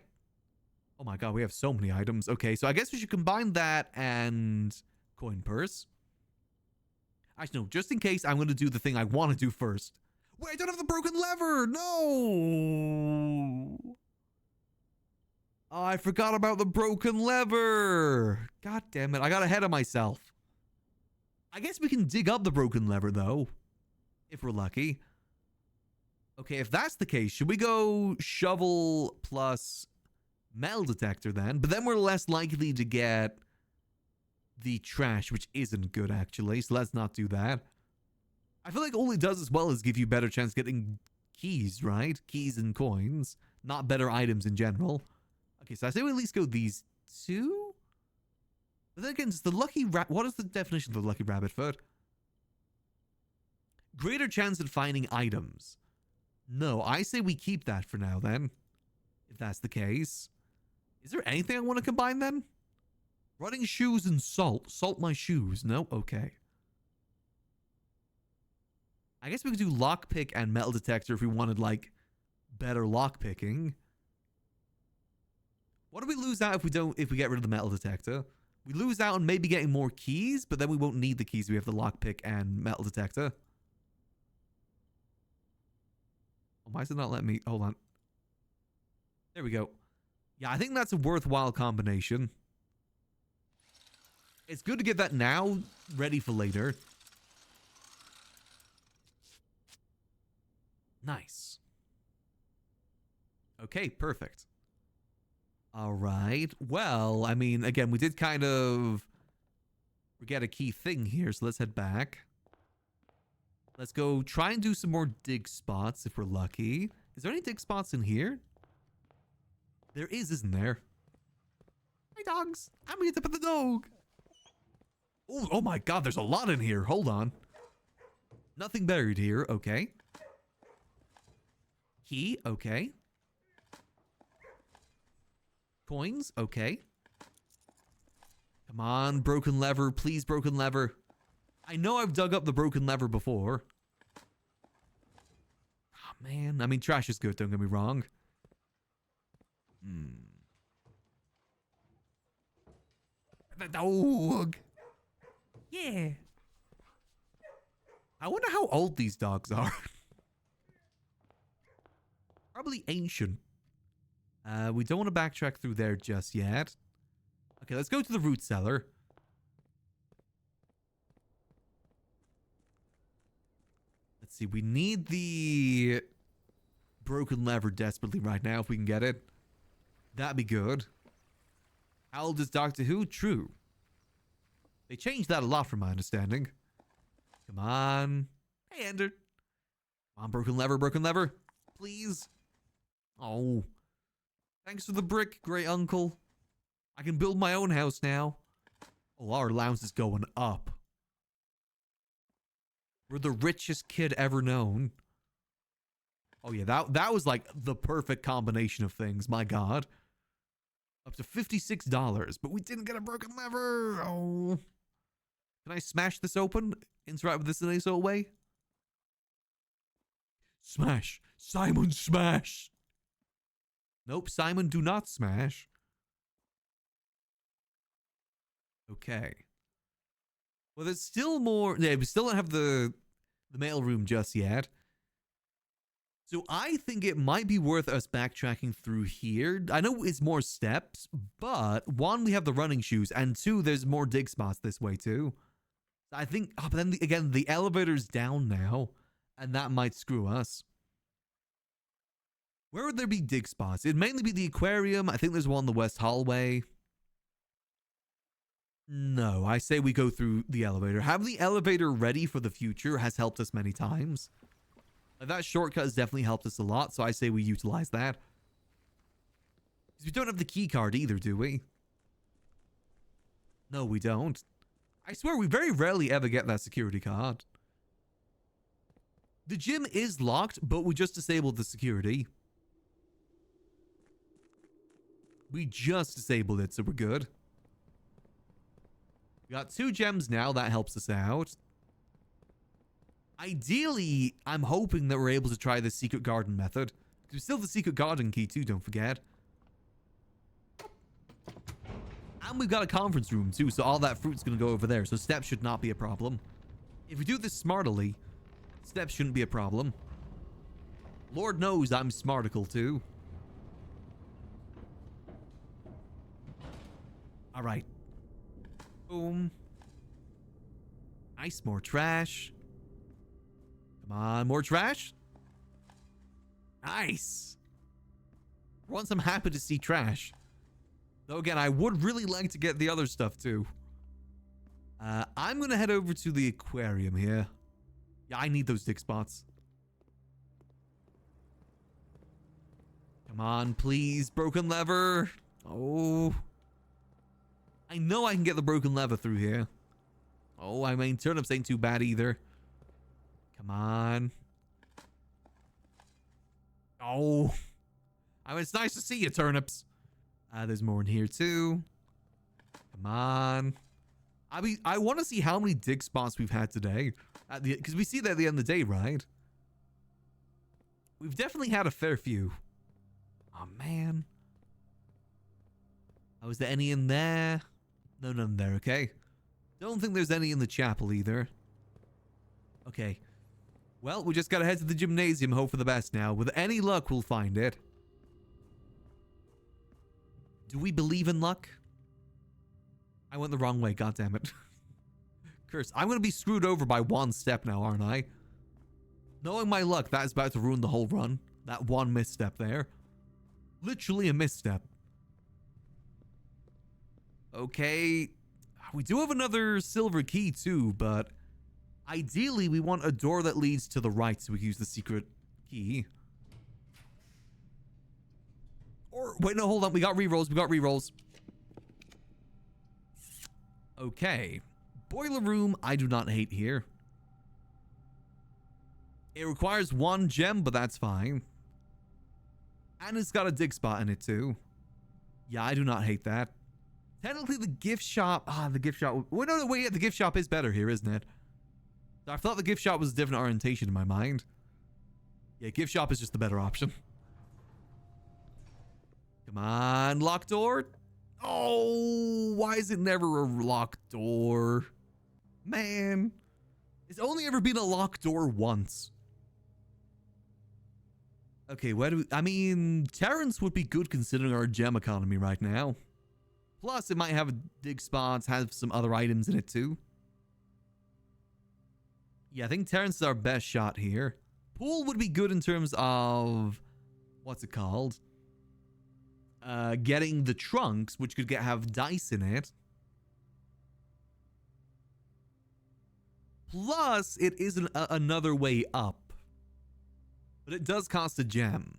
Oh my god, we have so many items. Okay, so I guess we should combine that and coin purse. Actually, no, just in case, I'm going to do the thing I want to do first. Wait, I don't have the broken lever! No! Oh, I forgot about the broken lever! God damn it, I got ahead of myself. I guess we can dig up the broken lever, though. If we're lucky. Okay, if that's the case, should we go shovel plus metal detector then? But then we're less likely to get the trash, which isn't good, actually. So let's not do that. I feel like all it does as well is give you better chance getting keys, right? Keys and coins. Not better items in general. Okay, so I say we at least go these two? But then again, it's the lucky rabbit. What is the definition of the lucky rabbit foot? Greater chance at finding items. No, I say we keep that for now then. If that's the case. Is there anything I want to combine then? Running shoes and salt. Salt my shoes. No? Okay. I guess we could do lockpick and metal detector if we wanted, like, better lockpicking. What do we lose out if we get rid of the metal detector? We lose out on maybe getting more keys, but then we won't need the keys. We have the lockpick and metal detector. Oh, why is it not letting me? Hold on. There we go. Yeah, I think that's a worthwhile combination. It's good to get that now, ready for later. Nice. Okay, perfect. All right. Well, I mean, again, we did kind of forget a key thing here, so let's head back. Let's go try and do some more dig spots if we're lucky. Is there any dig spots in here? There is, isn't there? Hi, dogs. I'm going to put the dog. Oh my god, there's a lot in here. Hold on. Nothing buried here. Okay. Key. Okay. Coins. Okay. Come on, broken lever. Please, broken lever. I know I've dug up the broken lever before. Oh, man. I mean, trash is good. Don't get me wrong. The dog. Yeah. I wonder how old these dogs are. Probably ancient. We don't want to backtrack through there just yet. Okay, let's go to the root cellar. Let's see. We need the broken lever desperately right now if we can get it. That'd be good. How old is Doctor Who? True. They changed that a lot from my understanding. Come on. Hey, Ender. Come on, broken lever, please. Oh. Thanks for the brick, great uncle. I can build my own house now. Oh, our allowance is going up. We're the richest kid ever known. Oh yeah, that was like the perfect combination of things, my god. Up to $56, but we didn't get a broken lever. Oh. Can I smash this open? Interact with this in any sort of way? Smash. Simon, smash. Nope, Simon, do not smash. Okay. Well, there's still more. Yeah, we still don't have the mail room just yet. So I think it might be worth us backtracking through here. I know it's more steps, but one, we have the running shoes, and two, there's more dig spots this way too. I think, but then again, the elevator's down now, and that might screw us. Where would there be dig spots? It'd mainly be the aquarium. I think there's one in the west hallway. No, I say we go through the elevator. Have the elevator ready for the future has helped us many times. That shortcut has definitely helped us a lot, so I say we utilize that. Because we don't have the key card either, do we? No, we don't. I swear we very rarely ever get that security card. The gym is locked, but we just disabled the security. We just disabled it, so we're good. We got 2 gems now. That helps us out. Ideally, I'm hoping that we're able to try the secret garden method. There's still the secret garden key too, don't forget. And we've got a conference room too, so all that fruit's going to go over there. So steps should not be a problem. If we do this smartly, steps shouldn't be a problem. Lord knows I'm smarticle too. All right. Boom. Nice, more trash. Come on, more trash. Nice. Once I'm happy to see trash. Though again, I would really like to get the other stuff too. I'm going to head over to the aquarium here. Yeah, I need those dig spots. Come on, please. Broken lever. Oh. I know I can get the broken lever through here. Oh, I mean, turnips ain't too bad either. Come on. Oh. I mean, it's nice to see you, turnips. There's more in here, too. Come on. I mean, I want to see how many dig spots we've had today. Because we see that at the end of the day, right? We've definitely had a fair few. Oh, man. Oh, is there any in there? No, none there, okay. Don't think there's any in the chapel either. Okay. Well, we just gotta head to the gymnasium, hope for the best now. With any luck, we'll find it. Do we believe in luck? I went the wrong way, goddammit. Curse, I'm gonna be screwed over by one step now, aren't I? Knowing my luck, that is about to ruin the whole run. That one misstep there. Literally a misstep. Okay. We do have another silver key too, but ideally we want a door that leads to the right so we can use the secret key. Or, wait, no, hold on. We got rerolls. Okay. Boiler room, I do not hate here. It requires 1 gem, but that's fine. And it's got a dig spot in it too. Yeah, I do not hate that. Technically, the gift shop... the gift shop... Wait, no, wait, yeah, the gift shop is better here, isn't it? I thought the gift shop was a different orientation in my mind. Yeah, gift shop is just the better option. Come on, locked door. Oh, why is it never a locked door? Man, it's only ever been a locked door once. Okay, where do we... I mean, Terrence would be good considering our gem economy right now. Plus, it might have a dig spots, have some other items in it too. Yeah, I think Terrence is our best shot here. Pool would be good in terms of... What's it called? Getting the trunks, which could have dice in it. Plus, it is another way up. But it does cost a gem.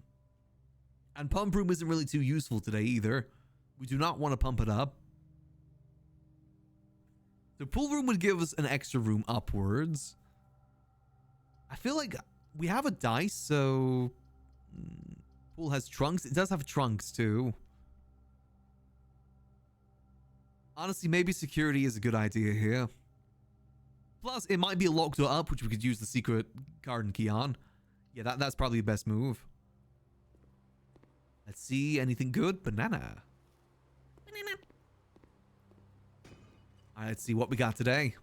And pump room isn't really too useful today either. We do not want to pump it up. The pool room would give us an extra room upwards. I feel like we have a dice, so... Pool has trunks. It does have trunks too. Honestly, maybe security is a good idea here. Plus, it might be a locked door up, which we could use the secret garden key on. Yeah, that's probably the best move. Let's see. Anything good? Banana. Alright, let's see what we got today.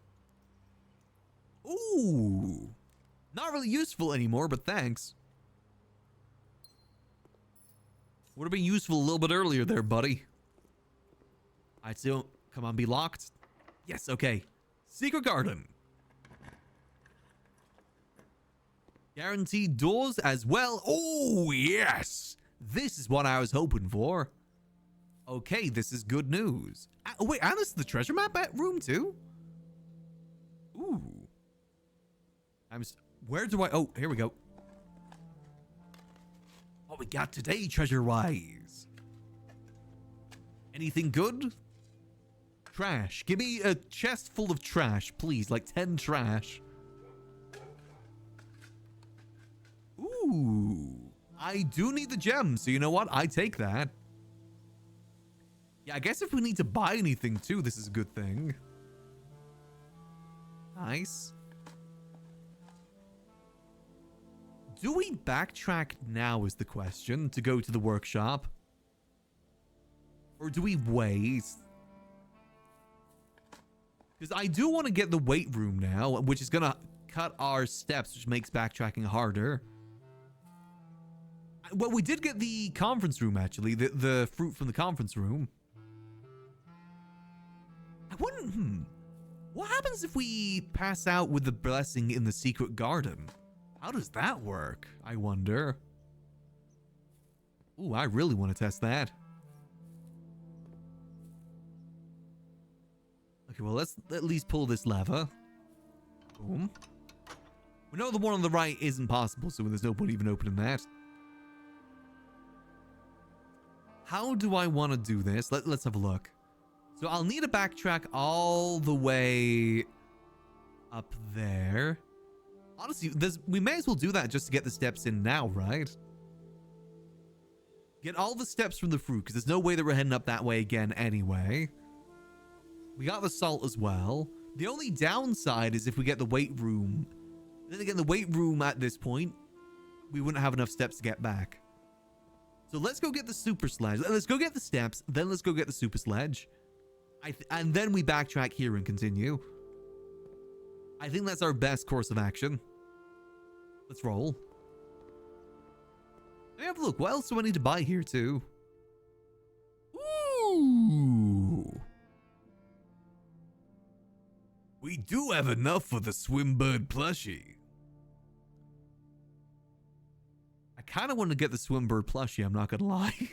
Ooh. Not really useful anymore, but thanks. Would have been useful a little bit earlier there, buddy. Alright, so come on, be locked. Yes, okay. Secret garden. Guaranteed doors as well. Oh, yes. This is what I was hoping for. Okay, this is good news. Oh, wait, and this is the treasure map room too? Ooh. Where do I... Oh, here we go. What we got today, treasure-wise? Anything good? Trash. Give me a chest full of trash, please. Like 10 trash. Ooh. I do need the gem, so you know what? I take that. Yeah, I guess if we need to buy anything too, this is a good thing. Nice. Do we backtrack now is the question to go to the workshop? Or do we wait? Because I do want to get the weight room now, which is going to cut our steps, which makes backtracking harder. Well, we did get the conference room, actually. The fruit from the conference room. I wonder, what happens if we pass out with the blessing in the secret garden? How does that work? I wonder. Ooh, I really want to test that. Okay, well, let's at least pull this lever. Boom. We know the one on the right isn't possible, so there's no point even opening that. How do I want to do this? Let's have a look. So I'll need to backtrack all the way up there. Honestly, we may as well do that just to get the steps in now, right? Get all the steps from the fruit, because there's no way that we're heading up that way again anyway. We got the salt as well. The only downside is if we get the weight room. Then again, the weight room at this point, we wouldn't have enough steps to get back. So let's go get the super sledge. Let's go get the steps, then let's go get the super sledge. And then we backtrack here and continue. I think that's our best course of action. Let's roll. Let me have a look. What else do I need to buy here too? Ooh. We do have enough for the Swimbird plushie. I kind of want to get the Swimbird plushie, I'm not going to lie.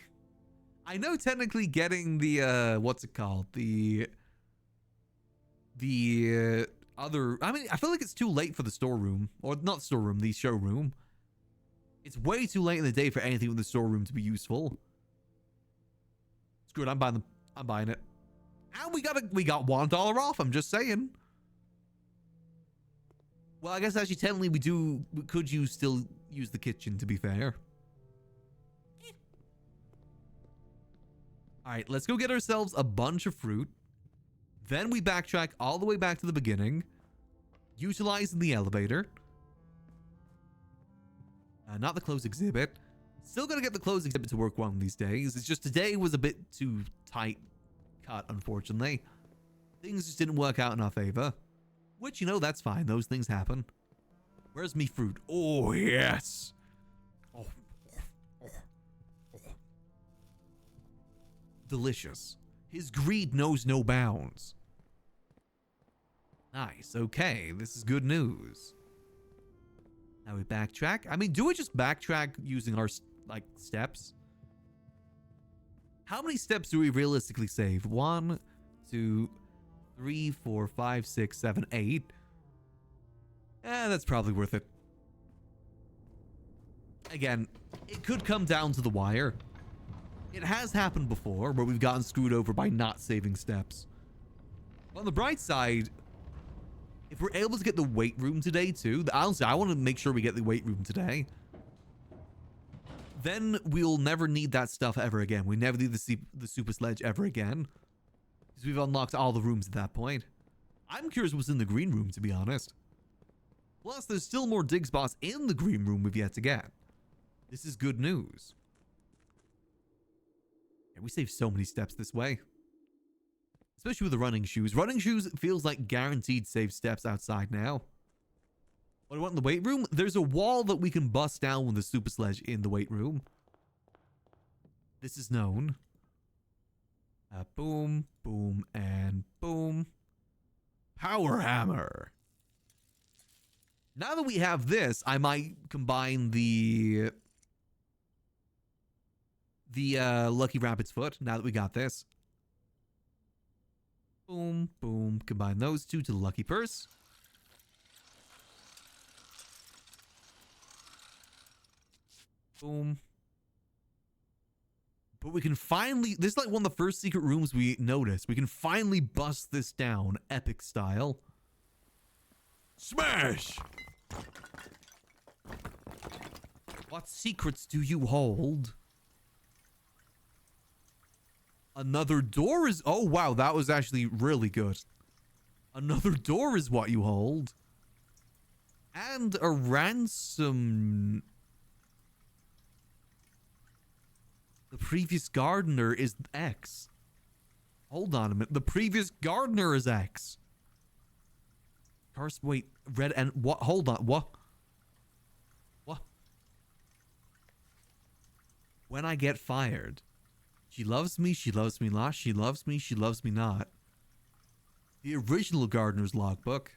I know technically getting the what's it called? The other, I mean, I feel like it's too late for the storeroom, or not storeroom, the showroom. It's way too late in the day for anything with the storeroom to be useful. Screw it, I'm buying them. I'm buying it. And we got $1 off, I'm just saying. Well, I guess actually technically we could still use the kitchen, to be fair. Alright, let's go get ourselves a bunch of fruit. Then we backtrack all the way back to the beginning, utilizing the elevator. Not the closed exhibit. Still gonna get the closed exhibit to work one of these days. It's just today was a bit too tight cut, unfortunately. Things just didn't work out in our favor. Which, you know, that's fine. Those things happen. Where's me fruit? Oh, yes. Oh. Delicious. His greed knows no bounds. Nice. Okay, this is good news. Now we backtrack. I mean, do we just backtrack using our, like, steps? How many steps do we realistically save? 1, 2, 3, 4, 5, 6, 7, 8. That's probably worth it. Again, it could come down to the wire. It has happened before where we've gotten screwed over by not saving steps. On the bright side, if we're able to get the weight room today too, honestly, I want to make sure we get the weight room today. Then we'll never need that stuff ever again. We never need the super sledge ever again. Because we've unlocked all the rooms at that point. I'm curious what's in the green room, to be honest. Plus, there's still more dig spots in the green room we've yet to get. This is good news. Yeah, we save so many steps this way. Especially with the running shoes. Running shoes feels like guaranteed save steps outside now. What do I want in the weight room? There's a wall that we can bust down with the super sledge in the weight room. This is known. Boom, boom, and boom. Power hammer. Now that we have this, I might combine the Lucky Rabbit's foot, now that we got this. Boom, boom. Combine those two to the lucky purse. Boom. But we can finally... This is like one of the first secret rooms we noticed. We can finally bust this down, epic style. Smash! What secrets do you hold? Another door is... Oh, wow. That was actually really good. Another door is what you hold. And a ransom... The previous gardener is X. Hold on a minute. The previous gardener is X. First, wait. Red and... What? Hold on. What? What? When I get fired... She loves me not. She loves me not. The original gardener's logbook.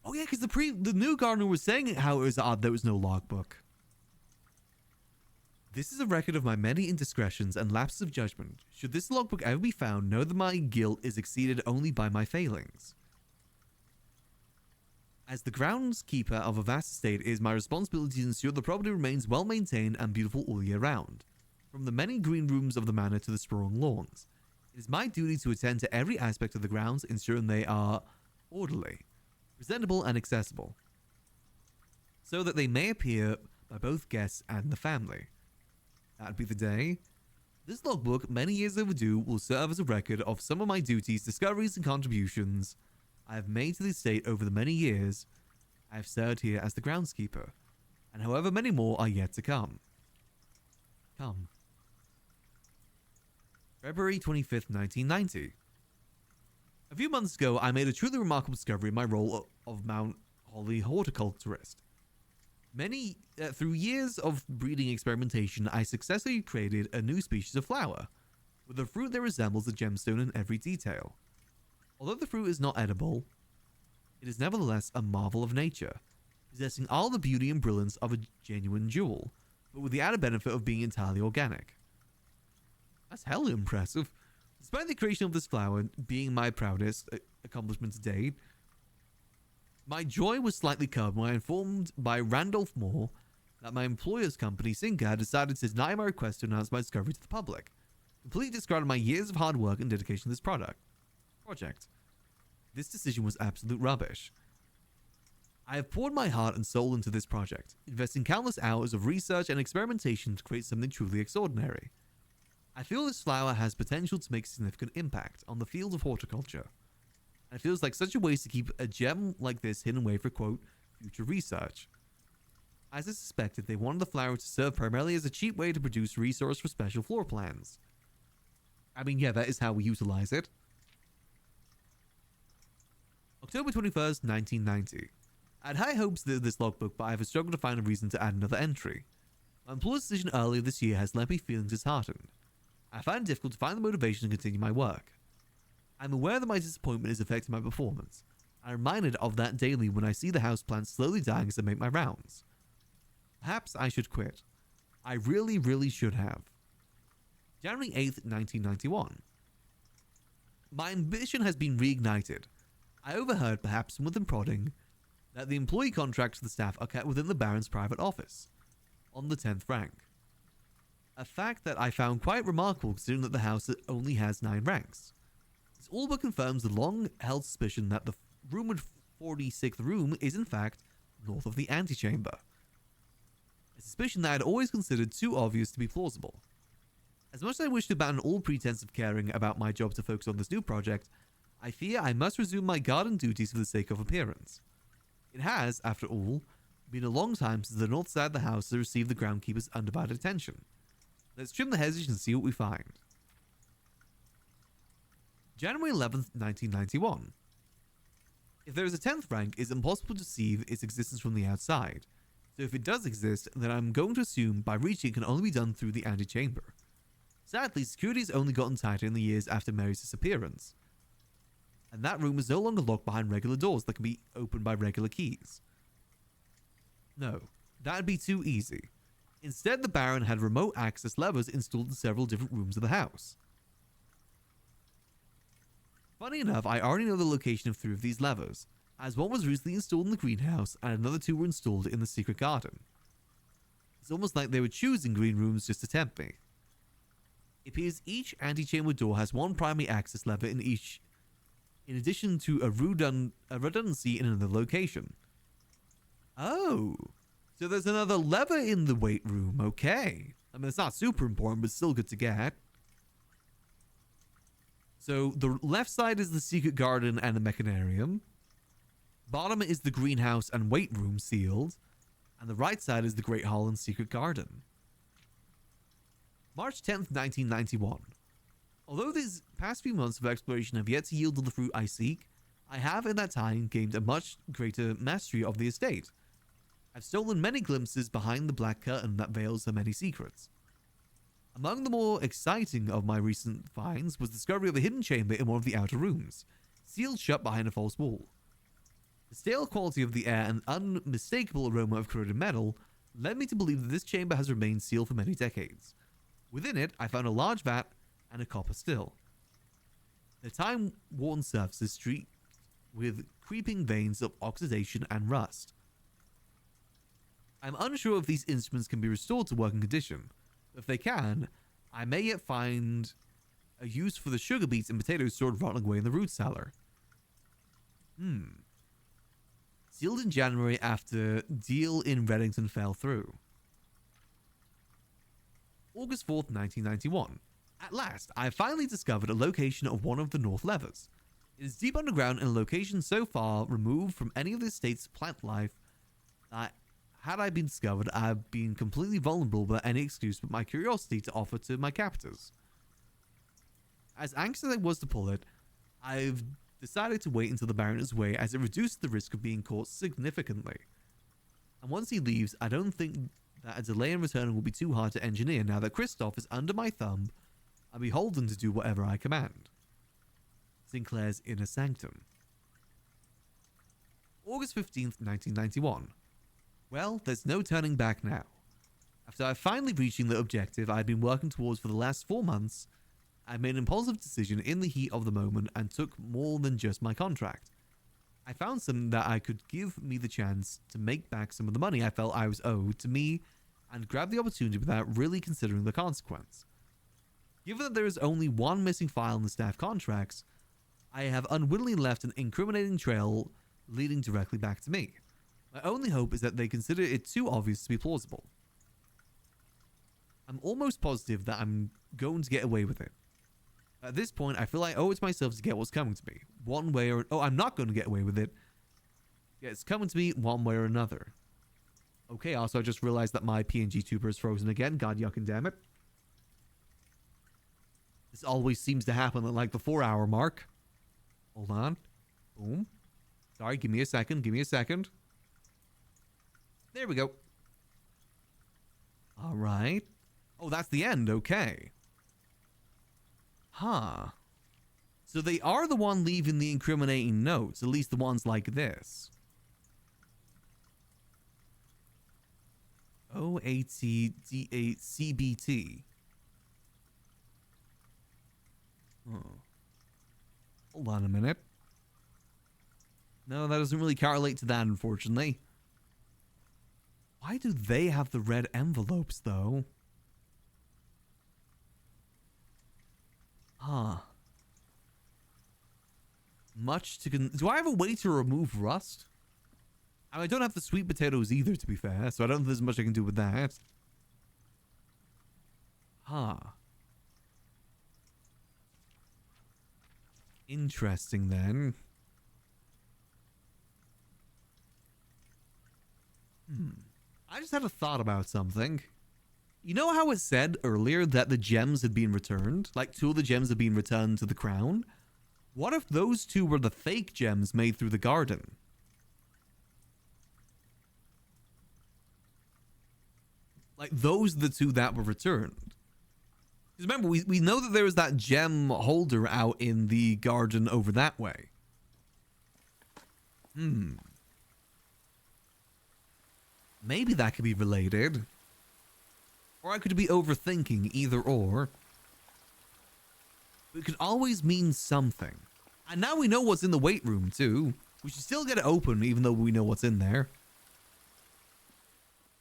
Oh yeah, because the new gardener was saying how it was odd there was no logbook. This is a record of my many indiscretions and lapses of judgment. Should this logbook ever be found, know that my guilt is exceeded only by my failings. As the groundskeeper of a vast estate, it is my responsibility to ensure the property remains well maintained and beautiful all year round. From the many green rooms of the manor to the sprawling lawns, it is my duty to attend to every aspect of the grounds, ensuring they are orderly, presentable, and accessible, so that they may appear by both guests and the family. That'd be the day. This logbook, many years overdue, will serve as a record of some of my duties, discoveries, and contributions I have made to the estate over the many years I have served here as the groundskeeper, and however many more are yet to come. February 25th, 1990. A few months ago, I made a truly remarkable discovery in my role of Mount Holly horticulturist. Through years of breeding experimentation, I successfully created a new species of flower, with a fruit that resembles a gemstone in every detail. Although the fruit is not edible, it is nevertheless a marvel of nature, possessing all the beauty and brilliance of a genuine jewel, but with the added benefit of being entirely organic. That's hella impressive. Despite the creation of this flower being my proudest accomplishment to date, my joy was slightly curbed when I informed by Randolph Moore that my employer's company, Sinca, had decided to deny my request to announce my discovery to the public, completely discarding my years of hard work and dedication to this project. This decision was absolute rubbish. I have poured my heart and soul into this project, investing countless hours of research and experimentation to create something truly extraordinary. I feel this flower has potential to make a significant impact on the field of horticulture. And it feels like such a waste to keep a gem like this hidden away for, quote, future research. As I suspected, they wanted the flower to serve primarily as a cheap way to produce resource for special floor plans. I mean, yeah, that is how we utilize it. October 21st, 1990. I had high hopes for this logbook, but I have struggled to find a reason to add another entry. My employer's decision earlier this year has left me feeling disheartened. I find it difficult to find the motivation to continue my work. I'm aware that my disappointment is affecting my performance. I'm reminded of that daily when I see the houseplant slowly dying as I make my rounds. Perhaps I should quit. I really, really should have. January 8th, 1991. My ambition has been reignited. I overheard, perhaps from within prodding, that the employee contracts for the staff are kept within the Baron's private office, on the 10th rank. A fact that I found quite remarkable considering that the house only has 9 ranks. This all but confirms the long-held suspicion that the rumored 46th room is in fact north of the antechamber. A suspicion that I had always considered too obvious to be plausible. As much as I wish to abandon all pretense of caring about my job to focus on this new project, I fear I must resume my garden duties for the sake of appearance. It has, after all, been a long time since the north side of the house has received the groundkeeper's undivided attention. Let's trim the hedges and see what we find. January 11th, 1991. If there is a 10th rank, it's impossible to perceive its existence from the outside. So if it does exist, then I'm going to assume by reaching it can only be done through the antechamber. Sadly, security has only gotten tighter in the years after Mary's disappearance. And that room is no longer locked behind regular doors that can be opened by regular keys. No, that'd be too easy. Instead, the Baron had remote access levers installed in several different rooms of the house. Funny enough, I already know the location of 3 of these levers, as one was recently installed in the greenhouse and another 2 were installed in the secret garden. It's almost like they were choosing green rooms just to tempt me. It appears each antechamber door has 1 primary access lever in each, in addition to a redundancy in another location. Oh, so there's another lever in the weight room, okay. I mean, it's not super important, but still good to get. So the left side is the secret garden and the mechanarium. Bottom is the greenhouse and weight room sealed. And the right side is the Great Hall and secret garden. March 10th, 1991. Although these past few months of exploration have yet to yield the fruit I seek, I have in that time gained a much greater mastery of the estate. I've stolen many glimpses behind the black curtain that veils so many secrets. Among the more exciting of my recent finds was the discovery of a hidden chamber in one of the outer rooms, sealed shut behind a false wall. The stale quality of the air and unmistakable aroma of corroded metal led me to believe that this chamber has remained sealed for many decades. Within it, I found a large vat and a copper still. The time-worn surface is streaked with creeping veins of oxidation and rust. I'm unsure if these instruments can be restored to working condition. If they can, I may yet find a use for the sugar beets and potatoes stored rotting away in the root cellar. Sealed in January after deal in Reddington fell through. August 4th, 1991. At last, I have finally discovered a location of one of the north levers. It is deep underground in a location so far removed from any of the estate's plant life that had I been discovered, I have been completely vulnerable without any excuse but my curiosity to offer to my captors. As anxious as I was to pull it, I've decided to wait until the Baron is away as it reduces the risk of being caught significantly. And once he leaves, I don't think that a delay in returning will be too hard to engineer now that Kristoff is under my thumb and beholden to do whatever I command. Sinclair's Inner Sanctum. August 15th, 1991. Well, there's no turning back now. After finally reaching the objective I had been working towards for the last 4 months, I made an impulsive decision in the heat of the moment and took more than just my contract. I found something that I could give me the chance to make back some of the money I felt I was owed to me and grab the opportunity without really considering the consequence. Given that there is only one missing file in the staff contracts, I have unwittingly left an incriminating trail leading directly back to me. My only hope is that they consider it too obvious to be plausible. I'm almost positive that I'm going to get away with it. At this point, I feel I owe it to myself to get what's coming to me. One way or... Oh, I'm not going to get away with it. Yeah, it's coming to me one way or another. Okay, also I just realized that my PNG tuber is frozen again. God yucking damn it. This always seems to happen at like the 4-hour mark. Hold on. Boom. Sorry, give me a second. Give me a second. There we go. All right. Oh, that's the end. Okay. Huh. So they are the one leaving the incriminating notes, at least the ones like this. OATD8CBT. Oh. Hold on a minute. No, that doesn't really correlate to that, unfortunately. Why do they have the red envelopes, though? Huh. Much to... Do I have a way to remove rust? I mean, I don't have the sweet potatoes either, to be fair, so I don't think there's much I can do with that. Huh. Interesting, then. I just had a thought about something. You know how it said earlier that the gems had been returned? Like, 2 of the gems had been returned to the crown? What if those 2 were the fake gems made through the garden? Like, those are the 2 that were returned. Because remember, we know that there was that gem holder out in the garden over that way. Maybe that could be related. Or I could be overthinking either or. But it could always mean something. And now we know what's in the weight room too. We should still get it open even though we know what's in there.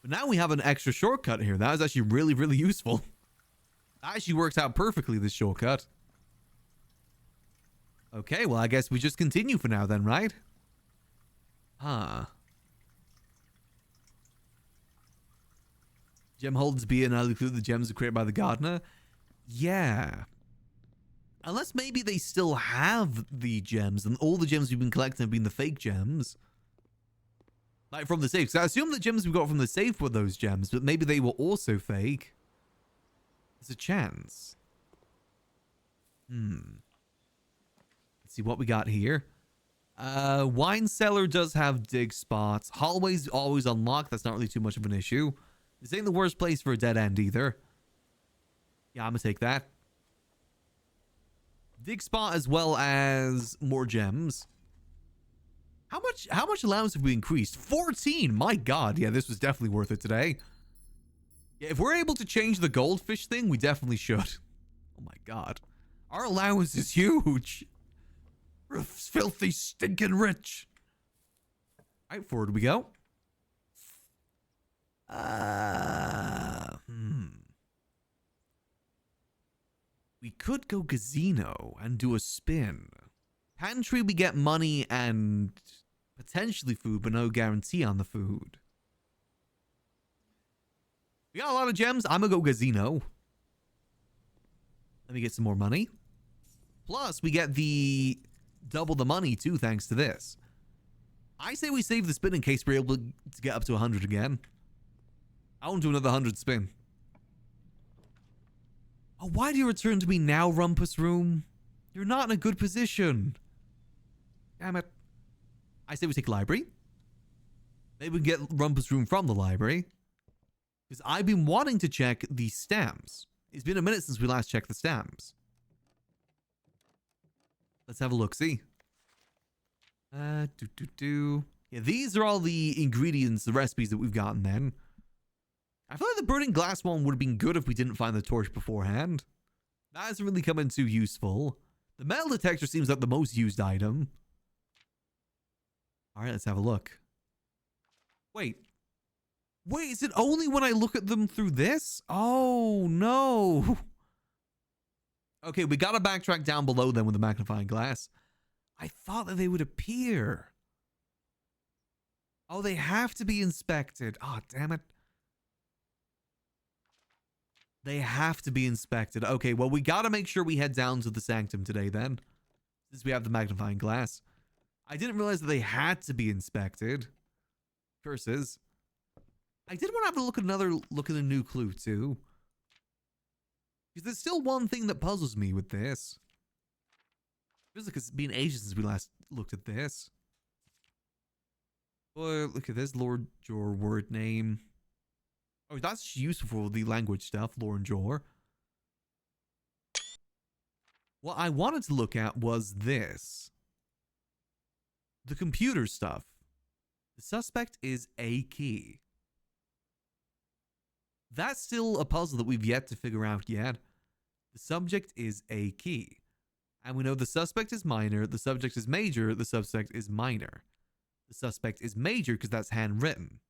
But now we have an extra shortcut here. That is actually really, really useful. That actually works out perfectly, this shortcut. Okay, well, I guess we just continue for now then, right? Huh. Gem holders be and I'll include the gems created by the gardener. Yeah. Unless maybe they still have the gems and all the gems we've been collecting have been the fake gems. Like from the safe. So I assume the gems we got from the safe were those gems, but maybe they were also fake. There's a chance. Let's see what we got here. Wine cellar does have dig spots. Hallways always unlocked. That's not really too much of an issue. This ain't the worst place for a dead end either. Yeah, I'm gonna take that. Dig spot as well as more gems. How much allowance have we increased? 14! My god, yeah, this was definitely worth it today. Yeah, if we're able to change the goldfish thing, we definitely should. Oh my god. Our allowance is huge. We're filthy, stinking rich. Alright, forward we go. We could go casino and do a spin. Pantry, we get money and potentially food, but no guarantee on the food. We got a lot of gems. I'm gonna go casino. Let me get some more money. Plus, we get the double the money too, thanks to this. I say we save the spin in case we're able to get up to 100 again. I want to do another 100 spin. Oh, why do you return to me now, Rumpus Room? You're not in a good position. Damn it. I say we take library. Maybe we can get Rumpus Room from the library. Because I've been wanting to check the stamps. It's been a minute since we last checked the stamps. Let's have a look-see. Yeah, these are all the ingredients, the recipes that we've gotten then. I feel like the burning glass one would have been good if we didn't find the torch beforehand. That hasn't really come in too useful. The metal detector seems like the most used item. All right, let's have a look. Wait. Wait, is it only when I look at them through this? Oh, no. Okay, we got to backtrack down below then with the magnifying glass. I thought that they would appear. Oh, they have to be inspected. Oh, damn it. They have to be inspected. Okay, well, we got to make sure we head down to the sanctum today then, since we have the magnifying glass. I didn't realize that they had to be inspected. Curses. I did want to have a look at another look at a new clue too. Because there's still one thing that puzzles me with this. Feels like it's been ages since we last looked at this. But look at this, Lord Jor word name. Oh, that's useful for the language stuff, Lord Jor. What I wanted to look at was this. The computer stuff. The suspect is a key. That's still a puzzle that we've yet to figure out yet. The subject is a key. And we know the suspect is minor, the subject is major, the suspect is minor. The suspect is major because that's handwritten.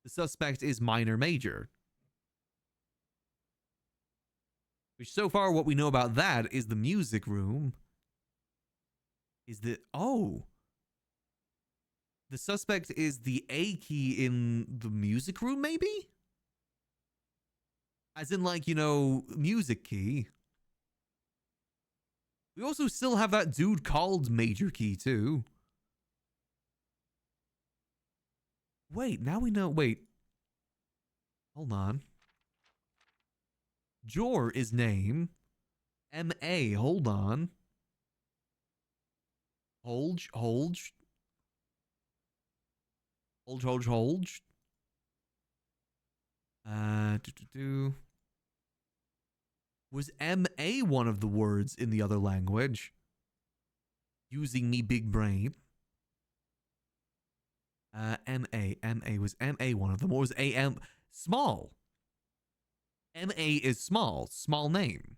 The suspect is minor major. Which so far what we know about that is the music room. Is the... Oh. The suspect is the A key in the music room, maybe? As in, like, you know, music key. We also still have that dude called Major Key, too. Wait, now we know... Wait. Hold on. Jor is name. M.A. Hold on. Hold. Was M.A. one of the words in the other language? Using me big brain. M.A. Was M.A. one of them? Or was A.M. small? M.A. is small. Small name.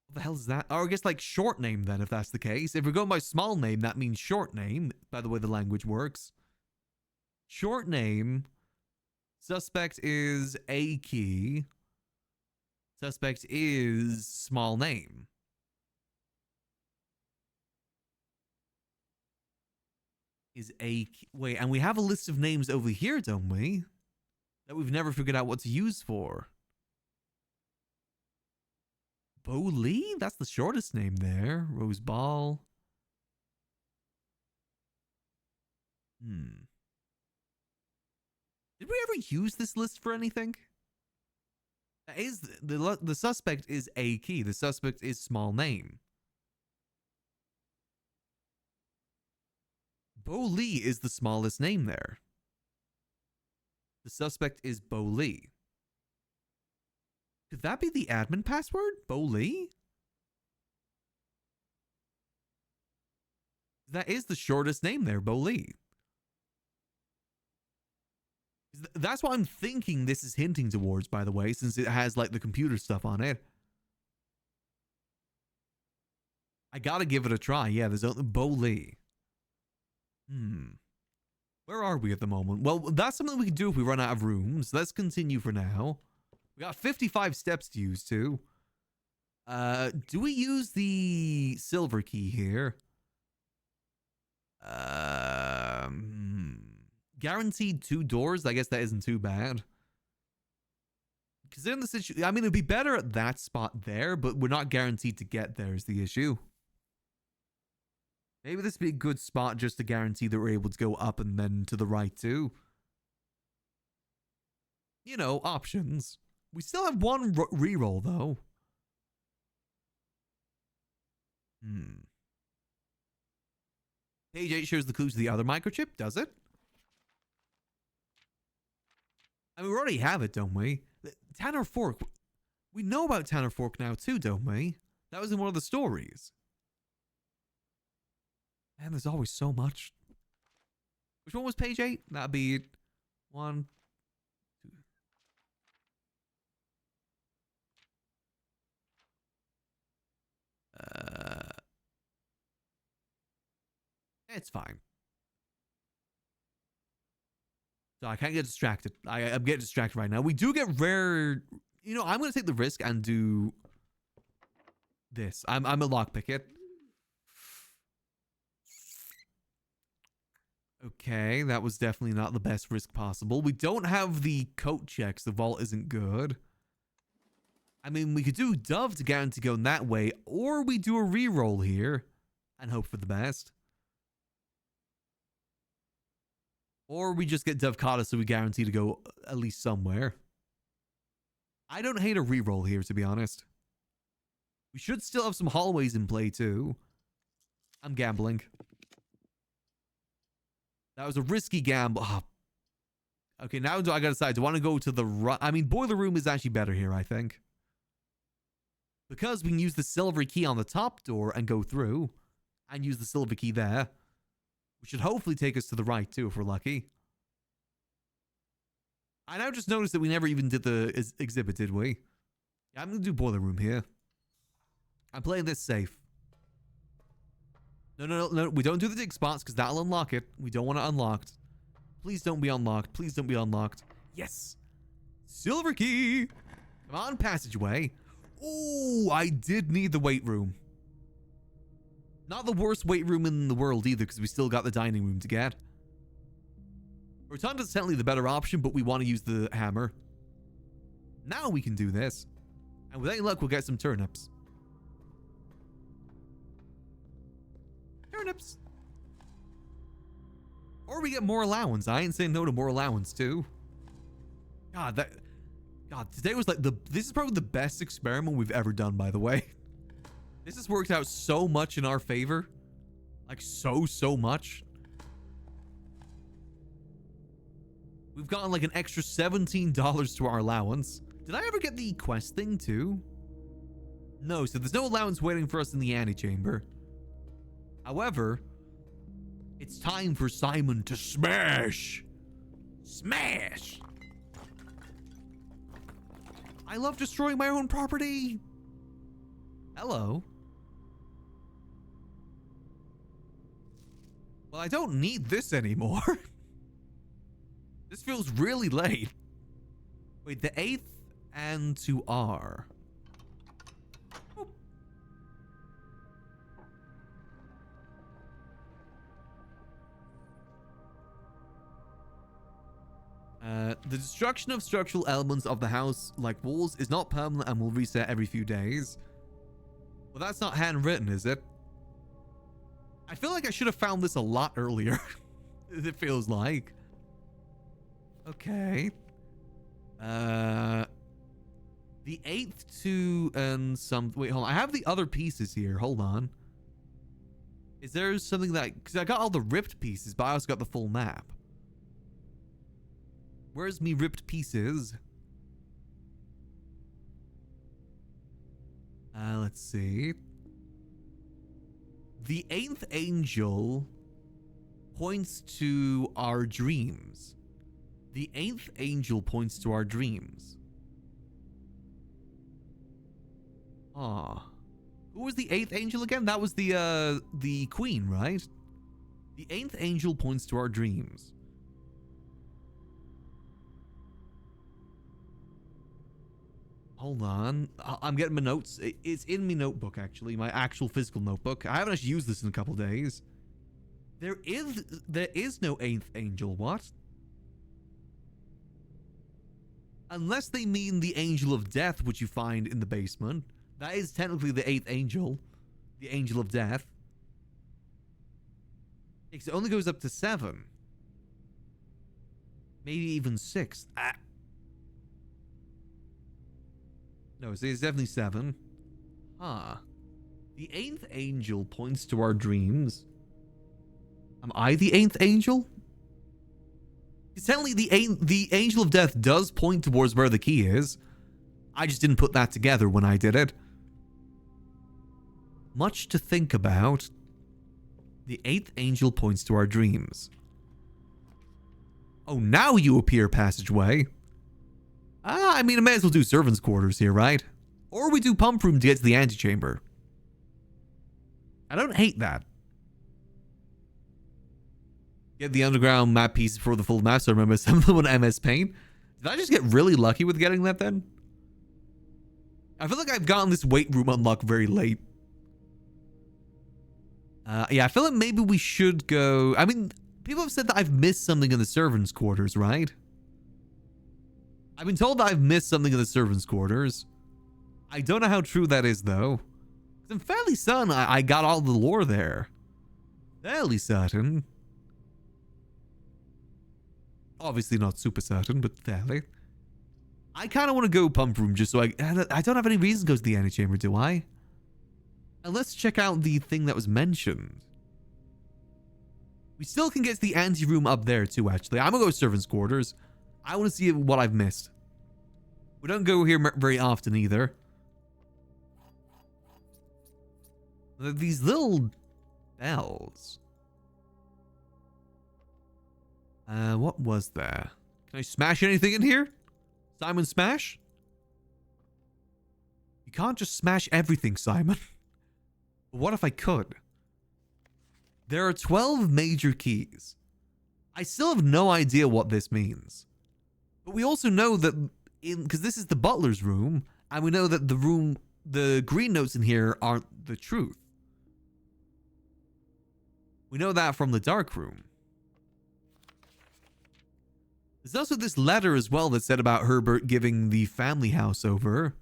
What the hell is that? Or I guess like short name then, if that's the case. If we're going by small name, that means short name, by the way the language works. Short name. Suspect is a key. Suspect is small name. Is a key. Wait, and we have a list of names over here, don't we? That we've never figured out what to use for. Bo Lee? That's the shortest name there. Rose Ball. Did we ever use this list for anything? That is the suspect is a key. The suspect is small name. Bo Lee is the smallest name there. The suspect is Bo Lee. Could that be the admin password? Bo Lee? That is the shortest name there, Bo Lee. That's what I'm thinking this is hinting towards, by the way, since it has like the computer stuff on it. I gotta give it a try. Yeah, there's only Bo Lee. Where are we at the moment? Well, that's something we can do if we run out of rooms. Let's continue for now. We got 55 steps to use too. Do we use the silver key here? Guaranteed 2 doors. I guess that isn't too bad. Because in the situation, I mean, it'd be better at that spot there, but we're not guaranteed to get there is the issue. Maybe this would be a good spot just to guarantee that we're able to go up and then to the right too. You know, options. We still have one reroll though. Page 8 shows the clues to the other microchip, does it? I mean, we already have it, don't we? Tanner Fork. We know about Tanner Fork now too, don't we? That was in one of the stories. Man, there's always so much. Which one was page 8? That'd be 1, 2, It's fine. So I can't get distracted. I'm getting distracted right now. We do get rare... You know, I'm going to take the risk and do this. I'm a lockpick it. Okay, that was definitely not the best risk possible. We don't have the coat checks. The vault isn't good. I mean, we could do Dove to guarantee going that way, or we do a reroll here and hope for the best. Or we just get Dove Kata so we guarantee to go at least somewhere. I don't hate a reroll here, to be honest. We should still have some hallways in play, too. I'm gambling. That was a risky gamble. Oh. Okay, now I gotta decide. Do I want to go to the right? I mean, Boiler Room is actually better here, I think. Because we can use the silver key on the top door and go through. And use the silver key there. Which should hopefully take us to the right, too, if we're lucky. I now just noticed that we never even did the exhibit, did we? Yeah, I'm going to do Boiler Room here. I'm playing this safe. No. We don't do the dig spots because that'll unlock it. We don't want it unlocked. Please don't be unlocked. Please don't be unlocked. Yes. Silver key. Come on, passageway. Oh, I did need the weight room. Not the worst weight room in the world either because we still got the dining room to get. Rotunda's certainly the better option, but we want to use the hammer. Now we can do this. And with any luck, we'll get some turnips. Turnips. Or we get more allowance. I ain't saying no to more allowance, too. God, today was like this is probably the best experiment we've ever done, by the way. This has worked out so much in our favor. Like, so much. We've gotten like an extra $17 to our allowance. Did I ever get the quest thing too? No, so there's no allowance waiting for us in the antechamber. However, it's time for Simon to smash. Smash! I love destroying my own property. Hello. Well, I don't need this anymore. This feels really late. Wait, the 8th and to R. Oop. The destruction of structural elements of the house, like walls, is not permanent and will reset every few days. Well, that's not handwritten, is it? I feel like I should have found this a lot earlier. It feels like. Okay. The 8th to and some... Wait, hold on. I have the other pieces here. Hold on. Is there something that... Because I got all the ripped pieces, but I also got the full map. Where's me ripped pieces? Let's see. The 8th angel points to our dreams. The 8th angel points to our dreams. Ah. Who was the 8th angel again? That was the queen, right? The 8th angel points to our dreams. Hold on. I'm getting my notes. It's in my notebook, actually. My actual physical notebook. I haven't actually used this in a couple days. There is no 8th angel. What? Unless they mean the angel of death, which you find in the basement. That is technically the 8th angel. The angel of death. It only goes up to 7. Maybe even 6. No, it's definitely 7. Huh. The 8th angel points to our dreams. Am I the 8th angel? Technically, the angel of death does point towards where the key is. I just didn't put that together when I did it. Much to think about. The 8th angel points to our dreams. Oh, now you appear, passageway. I mean, I may as well do servants' quarters here, right? Or we do pump room to get to the antechamber. I don't hate that. Get the underground map pieces for the full map, so I remember some of them on MS Paint. Did I just get really lucky with getting that then? I feel like I've gotten this weight room unlocked very late. Yeah, I feel like maybe we should go... I mean, people have said that I've missed something in the servants' quarters, right? I've been told that I've missed something in the servants' quarters. I don't know how true that is, though. I'm fairly certain I got all the lore there. Fairly certain. Obviously not super certain, but fairly. I kind of want to go pump room just so I don't have any reason to go to the antechamber, do I? And let's check out the thing that was mentioned. We still can get to the ante room up there too, actually. I'm going to go servants' quarters. I want to see what I've missed. We don't go here very often either. These little bells. What was there? Can I smash anything in here? Simon smash? You can't just smash everything, Simon. But what if I could? There are 12 major keys. I still have no idea what this means. But we also know that because this is the butler's room, and we know that the green notes in here aren't the truth. We know that from the dark room. There's also this letter as well that said about Herbert giving the family house over.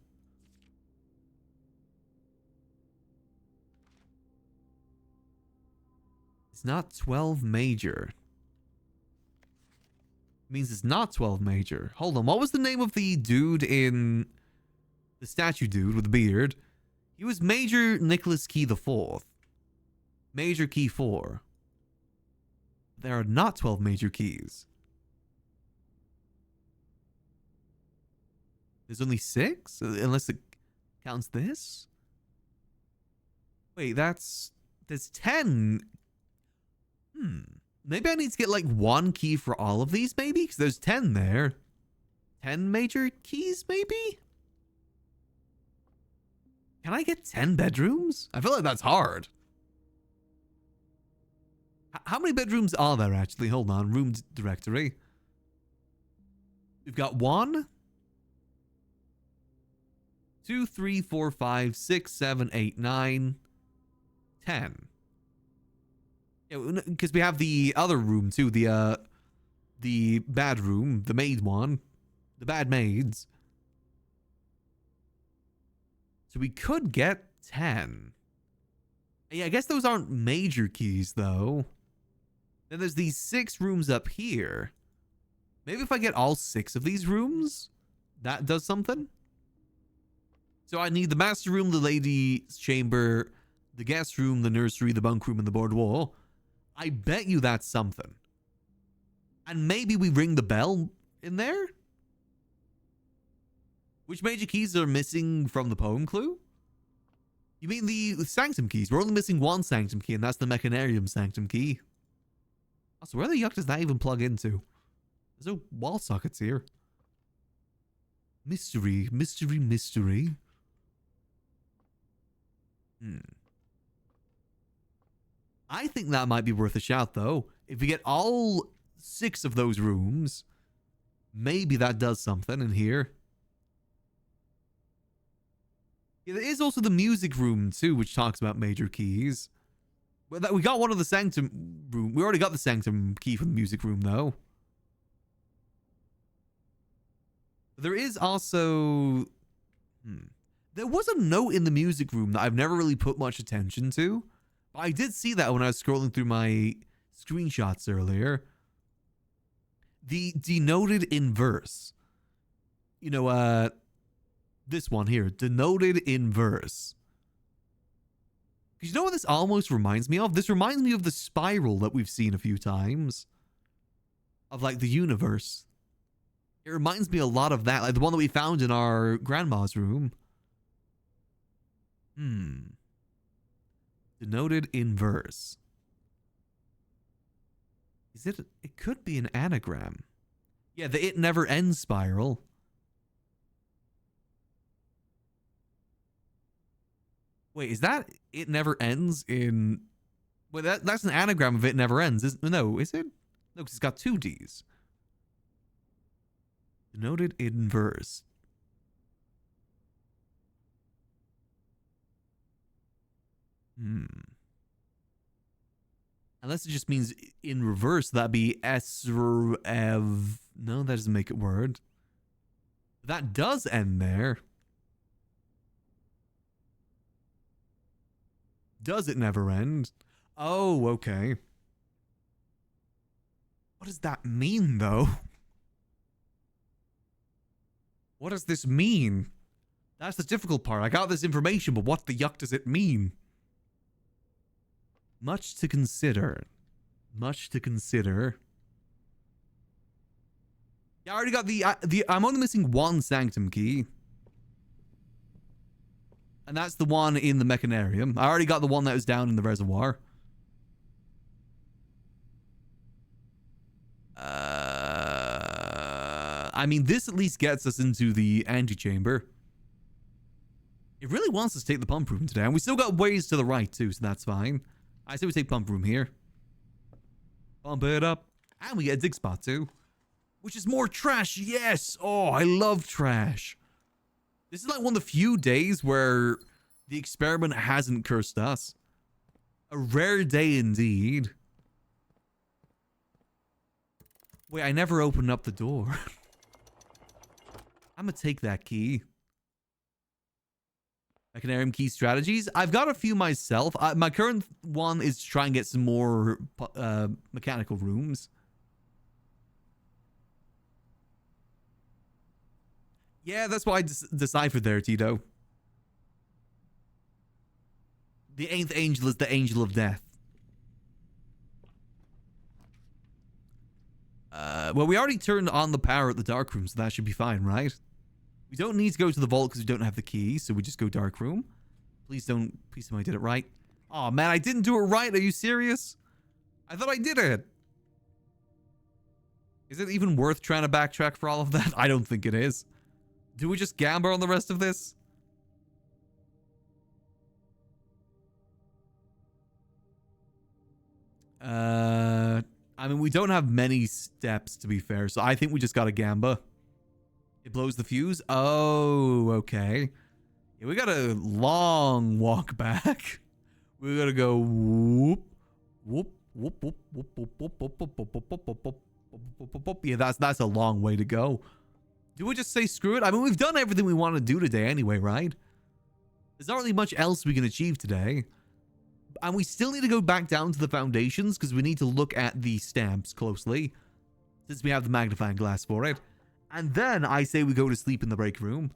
It's not 12 major. It means it's not 12 major. Hold on, what was the name of the dude in... The statue dude with the beard? He was Major Nicholas Key IV. Major Key 4. There are not 12 major keys. There's only 6? Unless it counts this? Wait, there's 10. Maybe I need to get like 1 key for all of these, maybe? Because there's 10 there. 10 major keys, maybe? Can I get 10 bedrooms? I feel like that's hard. How many bedrooms are there, actually? Hold on. Room directory. We've got 1, 2, 3, 4, 5, 6, 7, 8, 9, 10. Because we have the other room, too. The bad room. The maid one. The bad maids. So we could get 10. Yeah, I guess those aren't major keys, though. Then there's these 6 rooms up here. Maybe if I get all 6 of these rooms, that does something. So I need the master room, the lady's chamber, the guest room, the nursery, the bunk room, and the boudoir. I bet you that's something. And maybe we ring the bell in there? Which major keys are missing from the poem clue? You mean the sanctum keys? We're only missing 1 sanctum key, and that's the Mechanarium sanctum key. So where the yuck does that even plug into? There's no wall sockets here. Mystery, mystery, mystery. I think that might be worth a shout, though. If we get all 6 of those rooms, maybe that does something in here. Yeah, there is also the music room, too, which talks about major keys. We got one of the sanctum room. We already got the sanctum key from the music room, though. There is also... There was a note in the music room that I've never really put much attention to. But I did see that when I was scrolling through my screenshots earlier. The denoted in verse. You know, this one here. Denoted in verse. You know what this almost reminds me of? This reminds me of the spiral that we've seen a few times. Of, like, the universe. It reminds me a lot of that. Like, the one that we found in our grandma's room. Denoted in verse. Is it? It could be an anagram. Yeah, the it never ends spiral. Wait, is that it never ends in... Wait, that's an anagram of it never ends. No, is it? No, because it's got two D's. Denoted in verse. Unless it just means in reverse, that'd be esrev. No, that doesn't make it word. That does end there. Does it never end? Oh, okay. What does that mean, though? What does this mean? That's the difficult part. I got this information, but what the yuck does it mean? Much to consider. Much to consider. Yeah, I already got the I'm only missing one sanctum key. And that's the one in the mechanarium. I already got the one that was down in the reservoir. I mean, this at least gets us into the antechamber. It really wants us to take the pump room today. And we still got ways to the right, too, so that's fine. I say we take pump room here. Pump it up. And we get a dig spot, too. Which is more trash, yes! Oh, I love trash. This is like one of the few days where the experiment hasn't cursed us. A rare day indeed. Wait, I never opened up the door. I'm gonna take that key. Mechanarium key strategies. I've got a few myself. My current one is to try and get some more mechanical rooms. Yeah, that's why I deciphered there, Tito. The 8th angel is the angel of death. Well, we already turned on the power at the dark room, so that should be fine, right? We don't need to go to the vault because we don't have the key, so we just go dark room. Please tell me I did it right. Oh man, I didn't do it right. Are you serious? I thought I did it. Is it even worth trying to backtrack for all of that? I don't think it is. Do we just gamble on the rest of this? I mean, we don't have many steps, to be fair, so I think we just got to gamba. It blows the fuse? Oh, okay. Yeah, we got a long walk back. We gotta go whoop, whoop, whoop, whoop, whoop, whoop, whoop, whoop, whoop, whoop, whoop, whoop, whoop, whoop, whoop. Yeah, that's a long way to go. Do we just say screw it? I mean, we've done everything we want to do today anyway, right? There's not really much else we can achieve today. And we still need to go back down to the foundations because we need to look at the stamps closely since we have the magnifying glass for it. And then I say we go to sleep in the break room.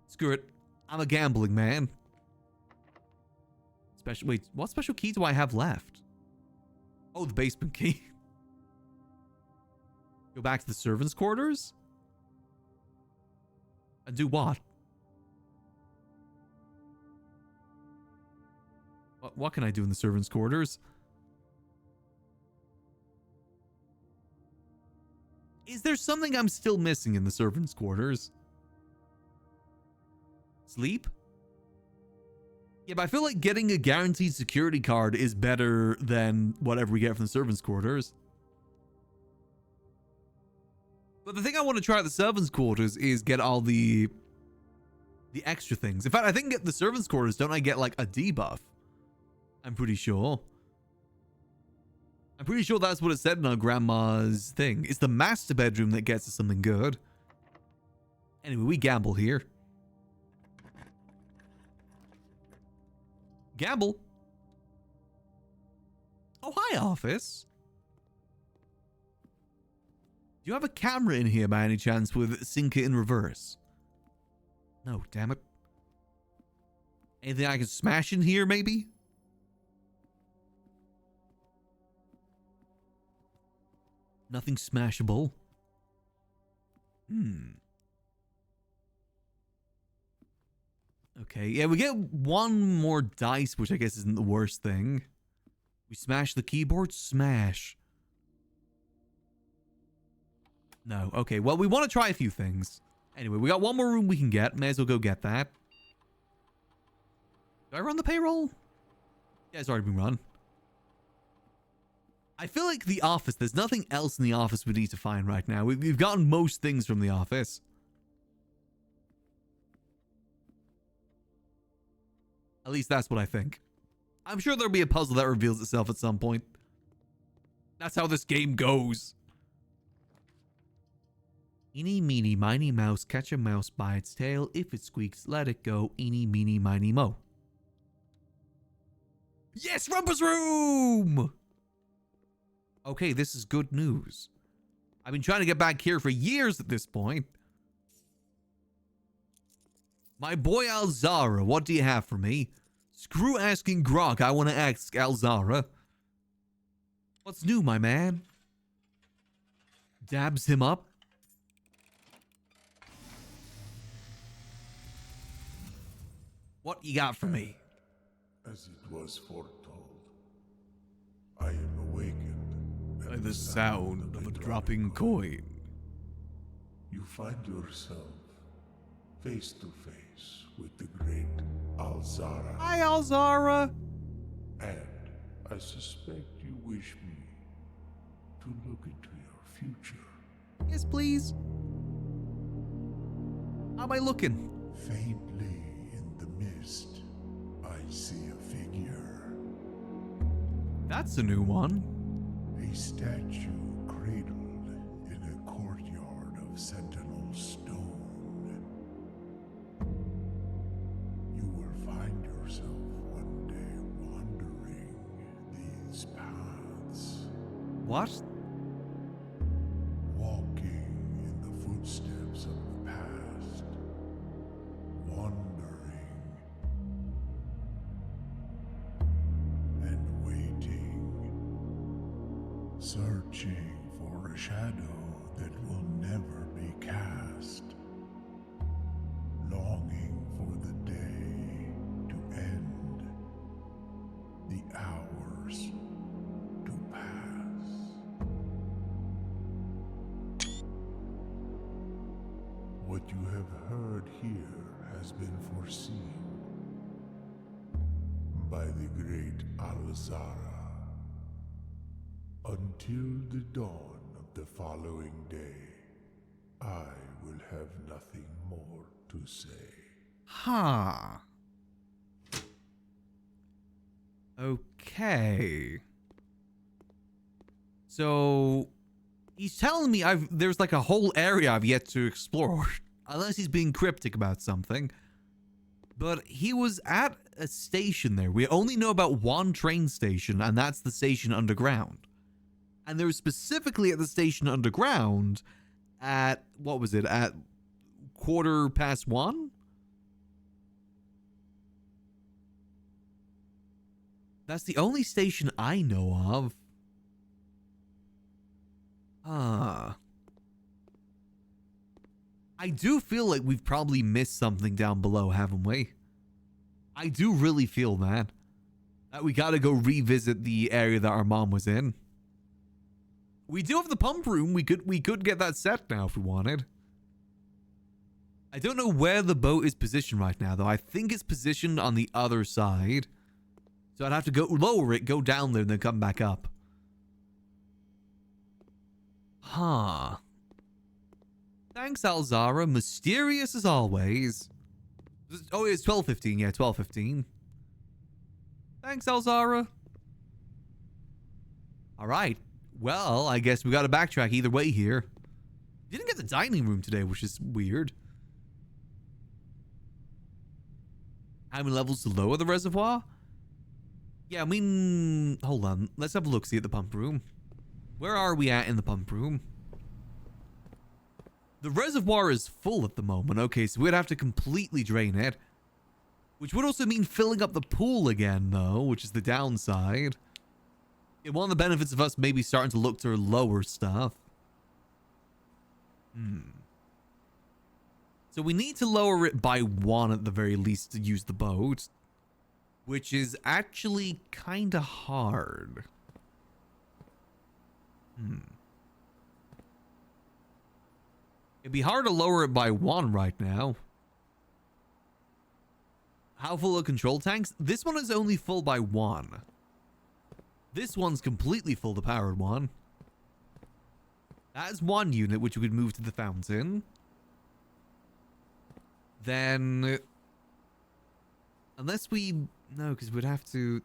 Screw it. I'm a gambling man. Wait, what special key do I have left? Oh, the basement key. Go back to the servants' quarters? And do what? What can I do in the servants' quarters? Is there something I'm still missing in the servants' quarters? Sleep? Yeah, but I feel like getting a guaranteed security card is better than whatever we get from the servants' quarters. But the thing I want to try at the servants' quarters is get all the extra things. In fact, I think at the servants' quarters, don't I get like a debuff? I'm pretty sure. I'm pretty sure that's what it said in our grandma's thing. It's the master bedroom that gets us something good. Anyway, we gamble here. Gamble. Oh, hi, office. Do you have a camera in here by any chance with Sinker in reverse? No, damn it. Anything I can smash in here, maybe? Nothing smashable. Okay, yeah, we get one more dice, which I guess isn't the worst thing. We smash the keyboard? Smash. No, okay, well, we want to try a few things. Anyway, we got one more room we can get. May as well go get that. Do I run the payroll? Yeah, it's already been run. I feel like the office, there's nothing else in the office we need to find right now. We've gotten most things from the office. At least that's what I think. I'm sure there'll be a puzzle that reveals itself at some point. That's how this game goes. Eeny, meeny, miny, mouse, catch a mouse by its tail. If it squeaks, let it go. Eeny, meeny, miny, mo. Yes, Rumpus Room! Okay, this is good news. I've been trying to get back here for years at this point. My boy Alzara, what do you have for me? Screw asking Grog, I want to ask Alzara. What's new, my man? Dabs him up. What you got for me? As it was foretold, I am awakened By the sound of a dropping coin. You find yourself face to face with the great Alzara, Hi, Alzara. and I suspect you wish me to look into your future. Yes, please. How am I looking? Faintly in the mist, I see a figure, That's a new one. a statue cradled in a courtyard of sentinel stone. You will find yourself one day wandering these paths, What? walking in the footsteps of the past, wandering and waiting, searching for a shadow that will never be cast, longing for the day to end, the hours to pass. What you have heard here has been foreseen by the great Alzara. Until the dawn of the following day, I will have nothing more to say. Huh. Okay. So he's telling me there's like a whole area I've yet to explore. Unless he's being cryptic about something. But he was at a station there. We only know about one train station, and that's the station underground. And there was specifically at the station underground at, what was it, at 1:15? That's the only station I know of. I do feel like we've probably missed something down below, haven't we? I do really feel that. That we gotta go revisit the area that our mom was in. We do have the pump room. We could get that set now if we wanted. I don't know where the boat is positioned right now, though. I think it's positioned on the other side. So I'd have to go lower it, go down there, and then come back up. Huh. Thanks, Alzara. Mysterious as always. Oh, it's 12:15. Yeah, 12:15. Thanks, Alzara. All right. Well, I guess we got to backtrack either way here. Didn't get the dining room today, which is weird. How many levels to lower the reservoir? Yeah, I mean, hold on. Let's have a look, see at the pump room. Where are we at in the pump room? The reservoir is full at the moment. Okay, so we'd have to completely drain it. Which would also mean filling up the pool again, though, which is the downside. Yeah, one of the benefits of us maybe starting to look to lower stuff. So we need to lower it by 1 at the very least to use the boat. Which is actually kind of hard. It'd be hard to lower it by 1 right now. How full are control tanks? This one is only full by 1. This one's completely full, the powered one. That is one unit which we could move to the fountain. Then... Unless we... No, because we'd have to...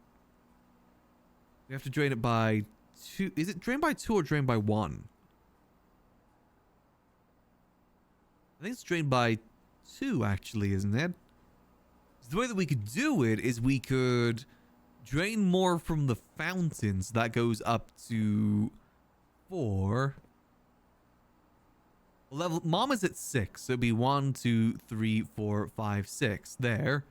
We have to drain it by 2... Is it drained by 2 or drained by 1? I think it's drained by 2, actually, isn't it? So the way that we could do it is we could drain more from the fountains. That goes up to 4. Level... Mom is at 6, so it'd be 1, 2, 3, 4, 5, 6. There.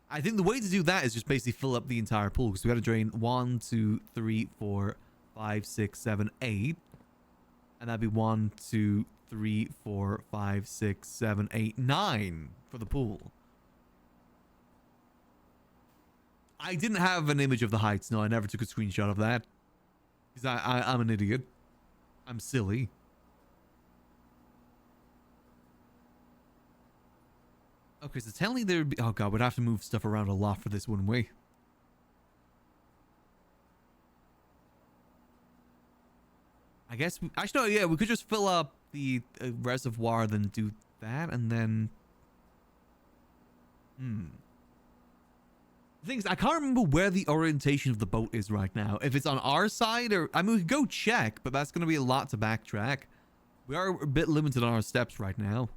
I think the way to do that is just basically fill up the entire pool. Because we got to drain 1, 2, 3, 4, 5, 6, 7, 8. And that'd be 1, 2, 3, 4, 5, 6, 7, 8, 9 for the pool. I didn't have an image of the heights. No, I never took a screenshot of that. Because I'm an idiot. I'm silly. Okay, so tell me there'd be... Oh god, we'd have to move stuff around a lot for this, wouldn't we? I guess... Actually, no, yeah, we could just fill up the reservoir, then do that, and then... The thing is, I can't remember where the orientation of the boat is right now. If it's on our side, or... I mean, we could go check, but that's going to be a lot to backtrack. We are a bit limited on our steps right now.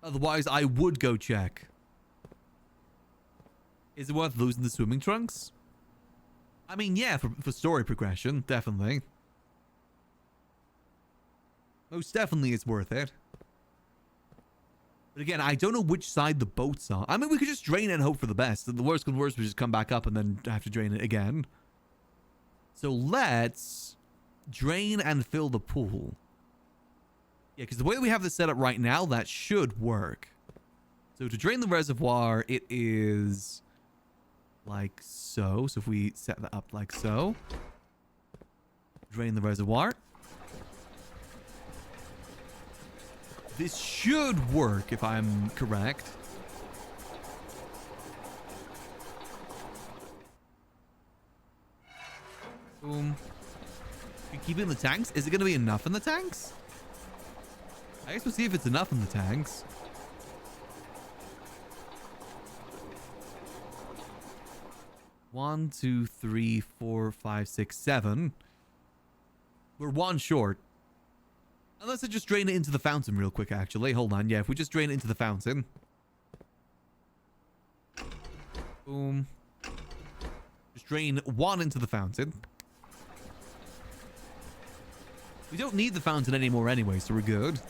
Otherwise, I would go check. Is it worth losing the swimming trunks? I mean, yeah, for story progression, definitely. Most definitely it's worth it. But again, I don't know which side the boat's on. I mean, we could just drain it and hope for the best. The worst comes worst, we just come back up and then have to drain it again. So let's drain and fill the pool. Yeah, because the way we have this set up right now, that should work. So to drain the reservoir, it is like so. So if we set that up like so. Drain the reservoir. This should work, if I'm correct. Boom. You keep it in the tanks? Is it going to be enough in the tanks? I guess we'll see if it's enough in the tanks. One, 2, 3, 4, 5, 6, 7. We're 1 short. Unless I just drain it into the fountain real quick, actually. Hold on. Yeah, if we just drain it into the fountain. Boom. Just drain 1 into the fountain. We don't need the fountain anymore anyway, so we're good.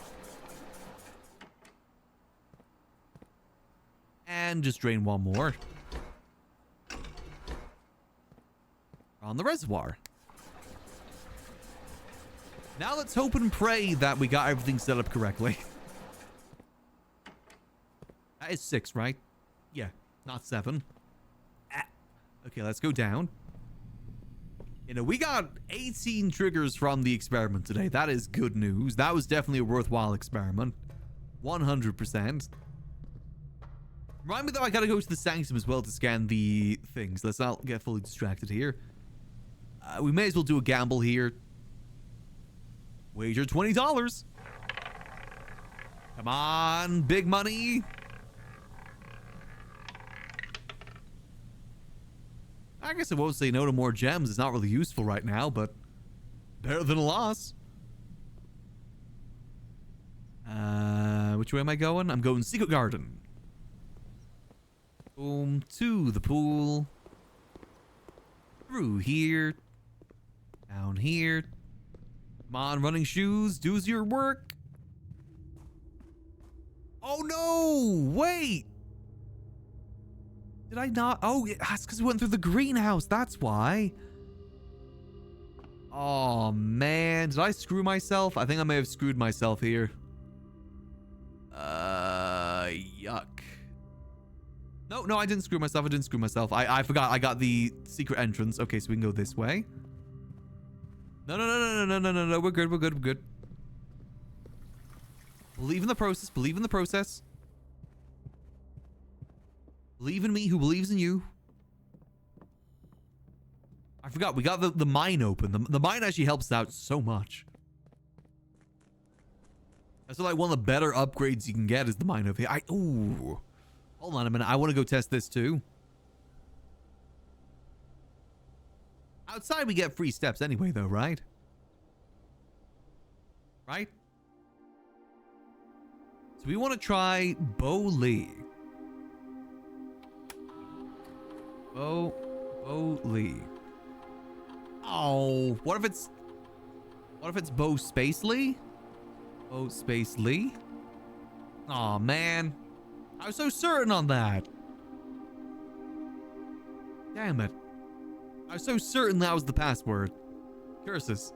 And just drain 1 more. On the reservoir. Now let's hope and pray that we got everything set up correctly. That is 6, right? Yeah, not 7. Okay, let's go down. You know, we got 18 triggers from the experiment today. That is good news. That was definitely a worthwhile experiment. 100%. Remind me that I gotta go to the sanctum as well to scan the things. Let's not get fully distracted here. We may as well do a gamble here. Wager $20. Come on, big money. I guess I won't say no to more gems. It's not really useful right now, but better than a loss. Which way am I going? I'm going Secret Garden. Boom, to the pool. Through here. Down here. Come on, running shoes. Do your work. Oh, no. Wait. Did I not? Oh, that's because we went through the greenhouse. That's why. Oh, man. Did I screw myself? I think I may have screwed myself here. Yuck. No, I didn't screw myself. I forgot. I got the secret entrance. Okay, so we can go this way. No. We're good. Believe in the process. Believe in me who believes in you. I forgot, we got the mine open. The mine actually helps out so much. That's like one of the better upgrades you can get is the mine over here. Ooh. Hold on a minute. I want to go test this too. Outside we get free steps anyway though, right? Right? So we want to try Bo Lee. Bo Lee. Oh, what if it's Bo Space Lee? Bo Space Lee? Aw, man. I was so certain on that. Damn it. I was so certain that was the password. Curses.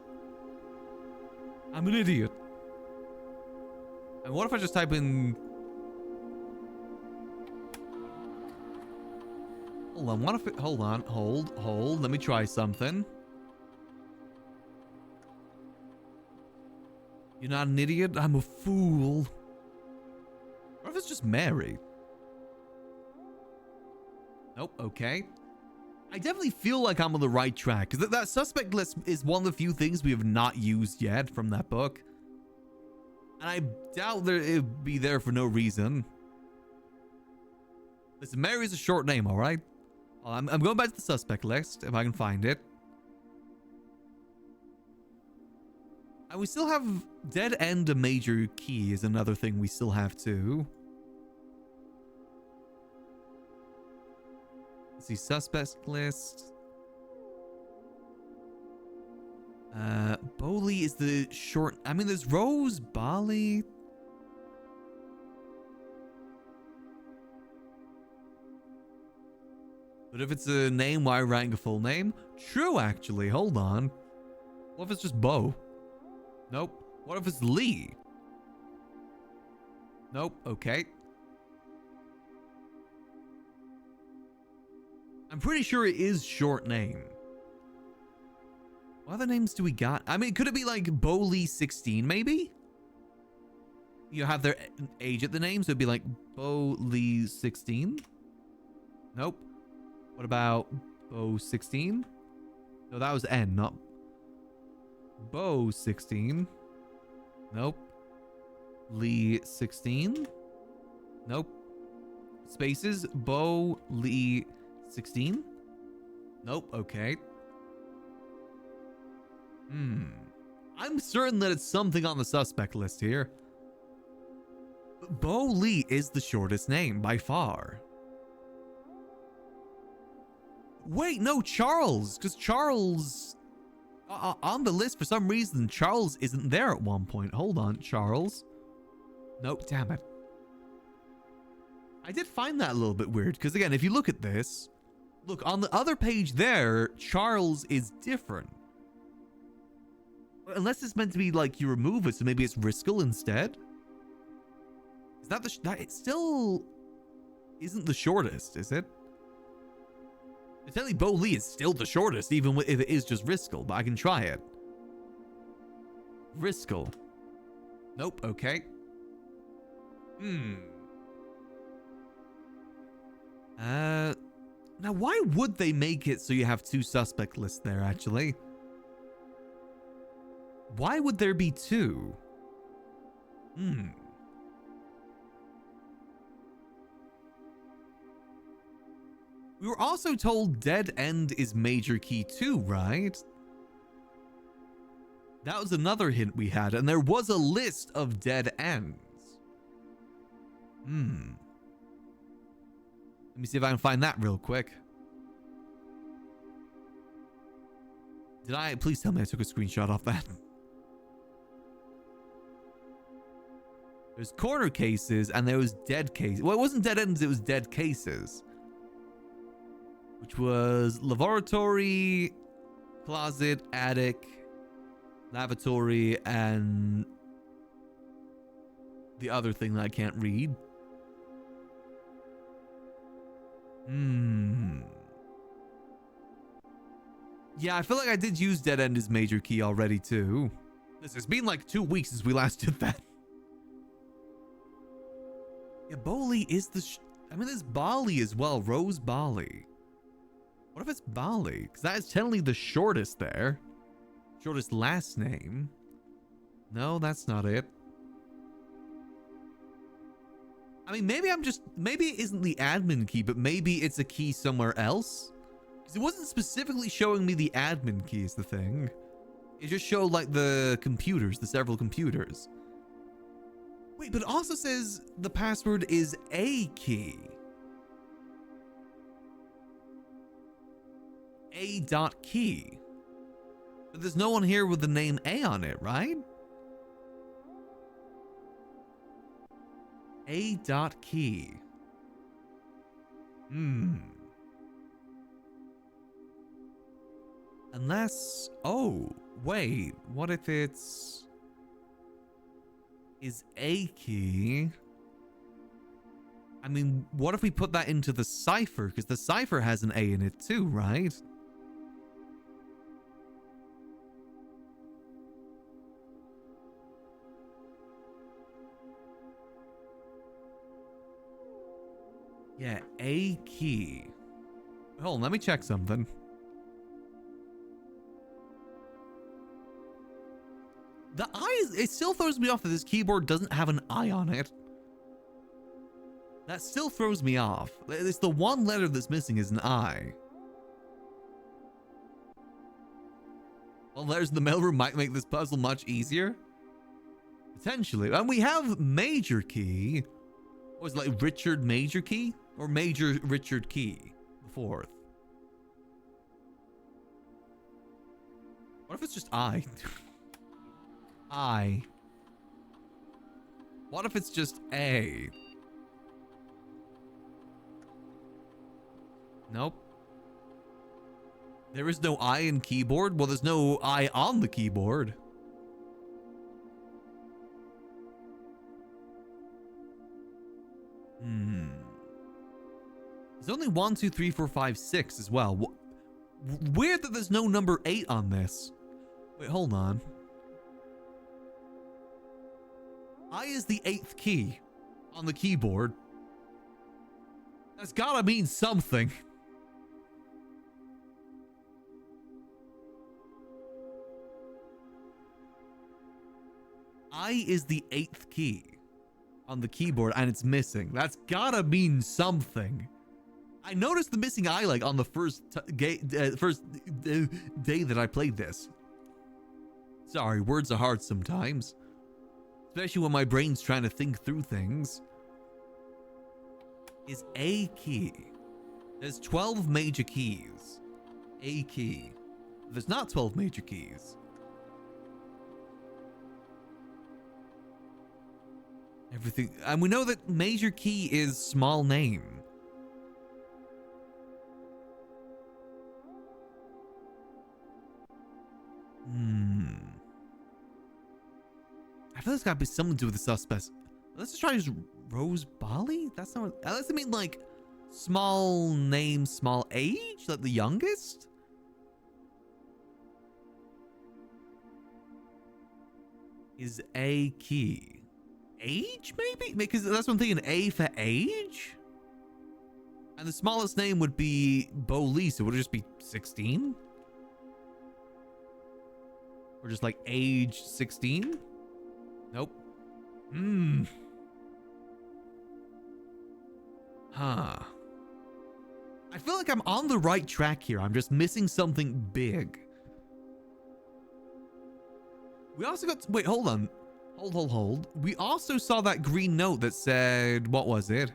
I'm an idiot. And what if I just type in... Hold on, what if it... Hold on, hold. Let me try something. You're not an idiot? I'm a fool. What if it's just Mary? Nope, okay. I definitely feel like I'm on the right track, because that suspect list is one of the few things we have not used yet from that book. And I doubt it'd be there for no reason. Listen, Mary's a short name, alright? I'm going back to the suspect list, if I can find it. And we still have Dead End, a major key is another thing we still have too. Let's see, suspect list. Bowley is the short... I mean, there's Rose, Bali. But if it's a name, why writing a full name? True, actually. Hold on. What if it's just Bo? Nope. What if it's Lee? Nope. Okay. I'm pretty sure it is short name. What other names do we got? I mean, could it be like Bo Lee 16 maybe? You have their age at the name, so it'd be like Bo Lee 16? Nope. What about Bo 16? No, that was N, not Bo 16. Nope. Lee 16. Nope. Spaces. Bo Lee 16. Nope. Okay. I'm certain that it's something on the suspect list here. Bo Lee is the shortest name by far. Wait, no, Charles. Because Charles... on the list, for some reason, Charles isn't there at one point. Hold on, Charles. Nope, damn it. I did find that a little bit weird, because again, if you look at this, look, on the other page there, Charles is different. Unless it's meant to be like you remove it, so maybe it's Riskel instead? Is that the... that it still isn't the shortest, is it? Technically, Bo Lee is still the shortest, even if it is just Riskel, but I can try it. Riskel. Nope, okay. Now, why would they make it so you have two suspect lists there, actually? Why would there be two? We were also told Dead End is major key too, right? That was another hint we had, and there was a list of dead ends. Let me see if I can find that real quick. Did I? Please tell me I took a screenshot off that. There's corner cases, and there was dead cases. Well, it wasn't dead ends, it was dead cases. Which was laboratory, closet, attic, lavatory, and the other thing that I can't read. Yeah, I feel like I did use dead end as major key already too. It's been like 2 weeks since we last did that. Yeah, Bowley is the... I mean, there's Bali as well. Rose Bali. What if it's Bali? Because that is technically the shortest there. Shortest last name. No, that's not it. I mean, maybe maybe it isn't the admin key, but maybe it's a key somewhere else. Because it wasn't specifically showing me the admin key is the thing. It just showed like the computers, the several computers. Wait, but it also says the password is a key. A.key. But there's no one here with the name A on it, right? A.key. Unless... Oh, wait. What if it's... Is a key... I mean, what if we put that into the cipher? Because the cipher has an A in it too, right? Yeah, a key. Hold on, let me check something. The I, it still throws me off that this keyboard doesn't have an I on it. That still throws me off. It's the one letter that's missing is an I. Well, letters in the mailroom might make this puzzle much easier. Potentially. And we have Major Key. Was it like Richard Major Key? Or Major Richard Key? The fourth. What if it's just I? I. What if it's just A? Nope. There is no I in keyboard? Well, there's no I on the keyboard. There's only 1, 2, 3, 4, 5, 6 as well. Weird that there's no number 8 on this. Wait, hold on. I is the 8th key on the keyboard. That's gotta mean something. I is the 8th key on the keyboard and it's missing. That's gotta mean something. I noticed the missing I like on the first day that I played this. Sorry, words are hard sometimes. Especially when my brain's trying to think through things. Is a key. There's 12 major keys. A key. There's not 12 major keys. Everything. And we know that major key is small name. I feel there's gotta be something to do with the suspects. Let's just try to use Rose Bali? That's not what, unless I mean like small name, small age? Like the youngest? Is a key. Age maybe? Because that's what I'm thinking, A for age? And the smallest name would be Bolee, so would it just be 16? Or just like age 16? Nope. Huh. I feel like I'm on the right track here. I'm just missing something big. We also got... Wait, hold on. Hold. We also saw that green note that said... What was it?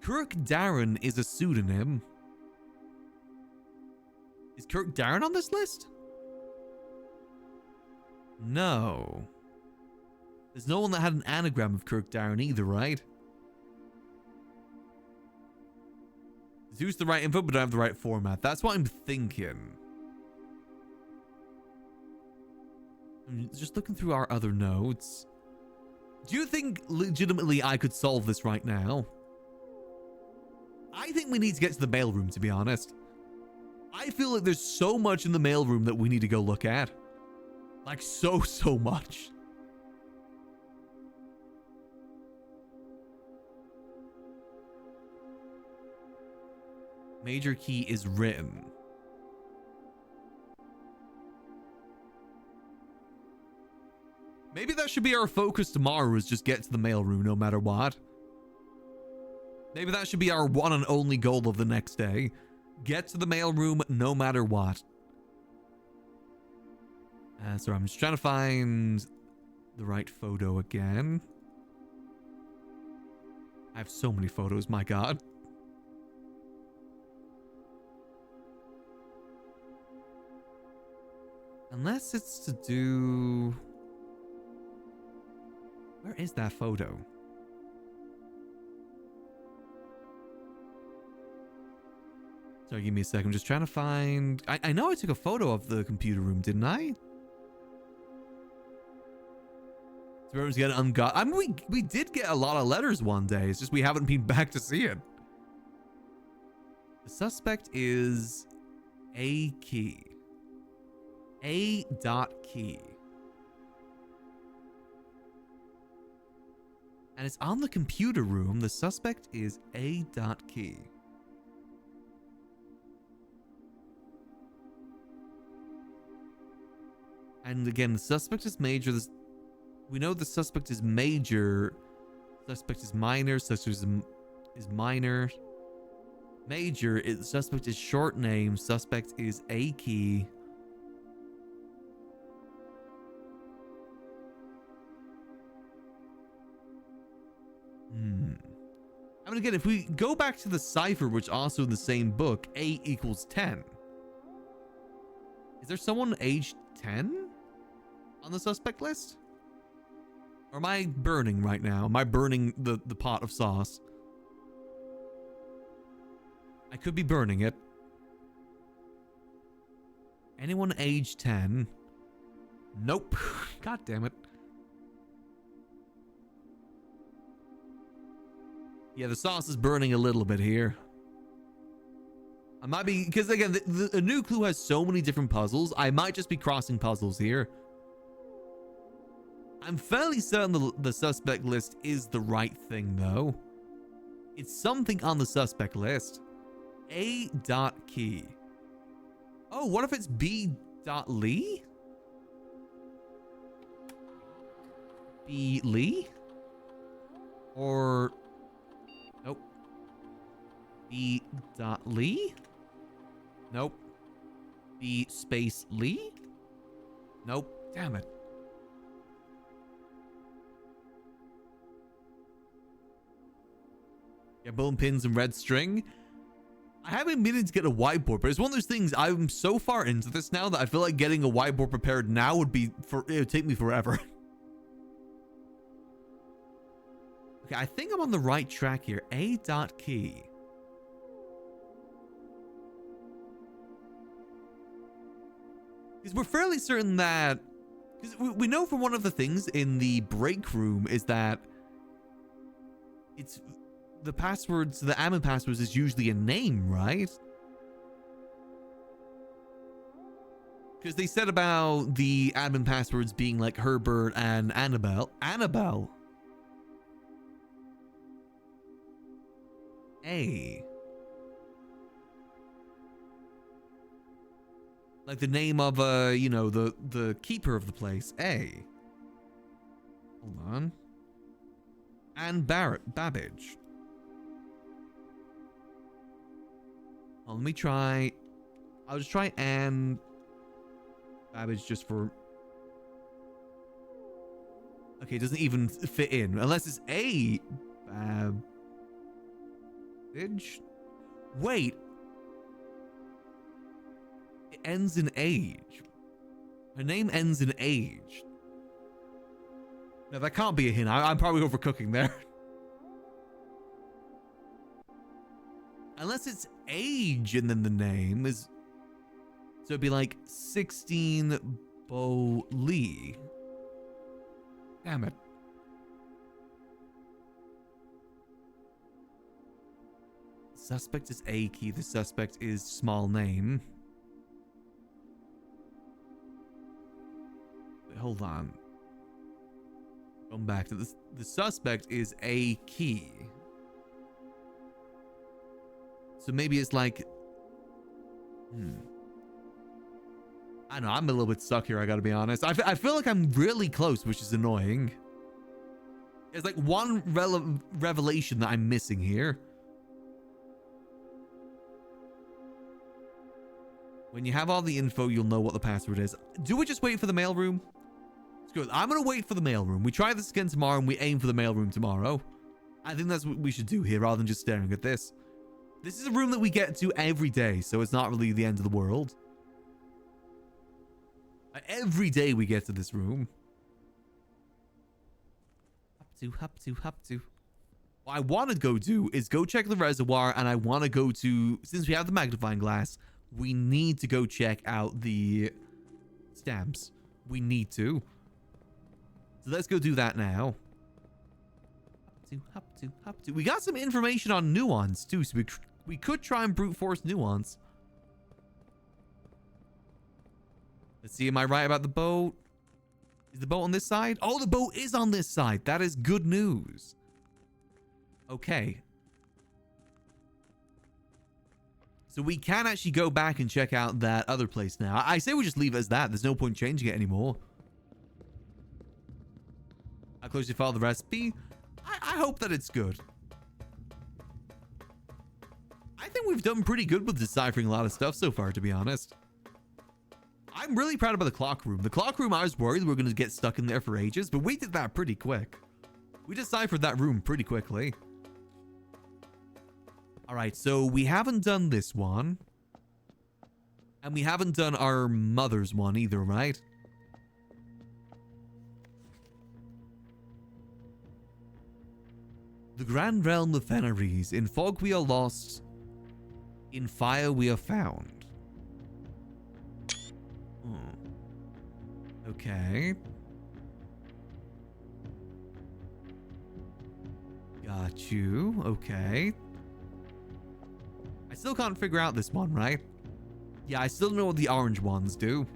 Kirk Darren is a pseudonym. Is Kirk Darren on this list? No. There's no one that had an anagram of Kirk Darren either, right? Use the right info, but don't have the right format. That's what I'm thinking. I'm just looking through our other notes. Do you think legitimately I could solve this right now? I think we need to get to the mailroom, to be honest. I feel like there's so much in the mailroom that we need to go look at. Like so much. Major key is written. Maybe that should be our focus tomorrow, is just get to the mailroom no matter what. Maybe that should be our one and only goal of the next day. Get to the mailroom no matter what. Sorry, I'm just trying to find the right photo again. I have so many photos, my god. Unless it's to do... Where is that photo? Sorry, give me a second. I'm just trying to find... I know I took a photo of the computer room, didn't I? So everyone's getting ungot. I mean, we did get a lot of letters one day. It's just we haven't been back to see it. The suspect is A key. A dot key. And it's on the computer room. The suspect is A dot key. And again, the suspect is major. We know the suspect is major. Suspect is minor. Suspect is minor. Major. Suspect is short name. Suspect is A key. I mean, again, if we go back to the cipher, which also in the same book, A equals 10. Is there someone aged 10 on the suspect list? Or am I burning right now? Am I burning the pot of sauce? I could be burning it. Anyone aged 10? Nope. God damn it. Yeah, the sauce is burning a little bit here. I might be, because again, the new clue has so many different puzzles. I might just be crossing puzzles here. I'm fairly certain the suspect list is the right thing, though. It's something on the suspect list. A dot key. Oh, what if it's B dot Lee? B Lee? Or... Nope. B dot Lee? Nope. B space Lee? Nope. Damn it. Yeah, bone pins and red string. I haven't been meaning to get a whiteboard, but it's one of those things. I'm so far into this now that I feel like getting a whiteboard prepared now would be it would take me forever. Okay, I think I'm on the right track here. A dot key. Because we're fairly certain that... Because we know from one of the things in the break room is that it's... The passwords, the admin passwords is usually a name, right? Because they said about the admin passwords being like Herbert and Annabelle. Annabelle. A. Like the name of, you know, the keeper of the place. A. Hold on. Anne Babbage. Oh, let me try. I'll just try Anne Babbage just for... Okay, it doesn't even fit in. Unless it's A. Babbage? Wait. It ends in age. Her name ends in age. No, that can't be a hint. I'm probably overcooking there. Unless it's age and then the name is... So it'd be like 16 Bo Lee. Damn it. Suspect is A key. The suspect is small name. Wait, hold on. Going back to this. The suspect is A key. So maybe it's like I know, I'm a little bit stuck here, I gotta be honest. I feel like I'm really close, which is annoying. There's like one revelation that I'm missing here. When you have all the info, you'll know what the password is. Do we just wait for the mailroom? It's good. I'm gonna wait for the mailroom. We try this again tomorrow and we aim for the mailroom tomorrow. I think that's what we should do here rather than just staring at this. This is a room that we get to every day, so it's not really the end of the world. Every day we get to this room. Hop to. What I want to go do is go check the reservoir, and I want to go to, since we have the magnifying glass, we need to go check out the stamps. We need to. So let's go do that now. Hop to. We got some information on Nuance too, so we could try and brute force Nuance. Let's see, am I right about the boat? Is the boat on this side? Oh, the boat is on this side. That is good news. Okay. So we can actually go back and check out that other place now. I say we just leave it as that. There's no point changing it anymore. How close you follow the recipe? I hope that it's good. I think we've done pretty good with deciphering a lot of stuff so far, to be honest. I'm really proud about the clock room. The clock room, I was worried we were going to get stuck in there for ages, but we did that pretty quick. We deciphered that room pretty quickly. All right, so we haven't done this one. And we haven't done our mother's one either, right? The grand realm of Fenris. In fog we are lost. In fire we are found. Okay. Got you. Okay. I still can't figure out this one, right? Yeah, I still know what the orange ones do.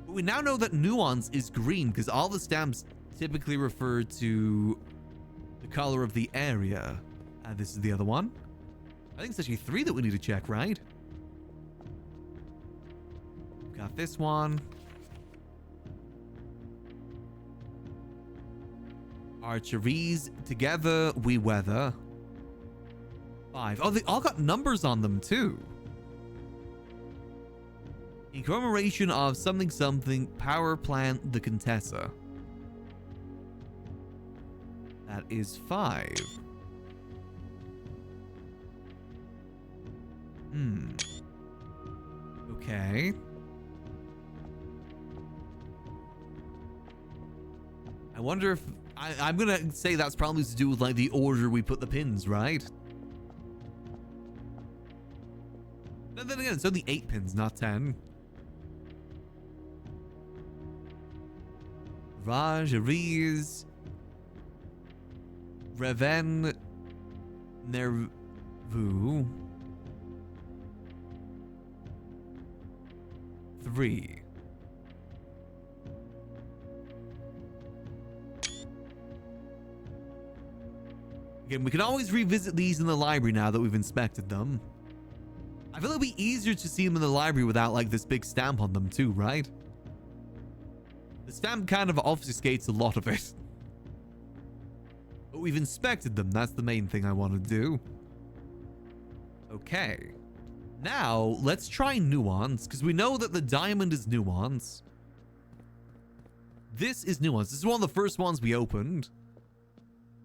But we now know that Nuance is green because all the stamps typically refer to the color of the area. This is the other one. I think it's actually 3 that we need to check, right? Got this one. Archeries, together we weather. 5. Oh, they all got numbers on them too. In commemoration of something something, power plant the Contessa. That is 5. Okay. I wonder if I'm gonna say that's probably to do with like the order we put the pins, right? But then again, it's only 8 pins, not 10. Raj, Aries, Reven, Nervu. 3. Again, we can always revisit these in the library now that we've inspected them. I feel it'll be easier to see them in the library without like this big stamp on them too, right? The stamp kind of obfuscates a lot of it. But we've inspected them. That's the main thing I want to do. Okay. Now, let's try Nuance, because we know that the diamond is Nuance. This is Nuance. This is one of the first ones we opened.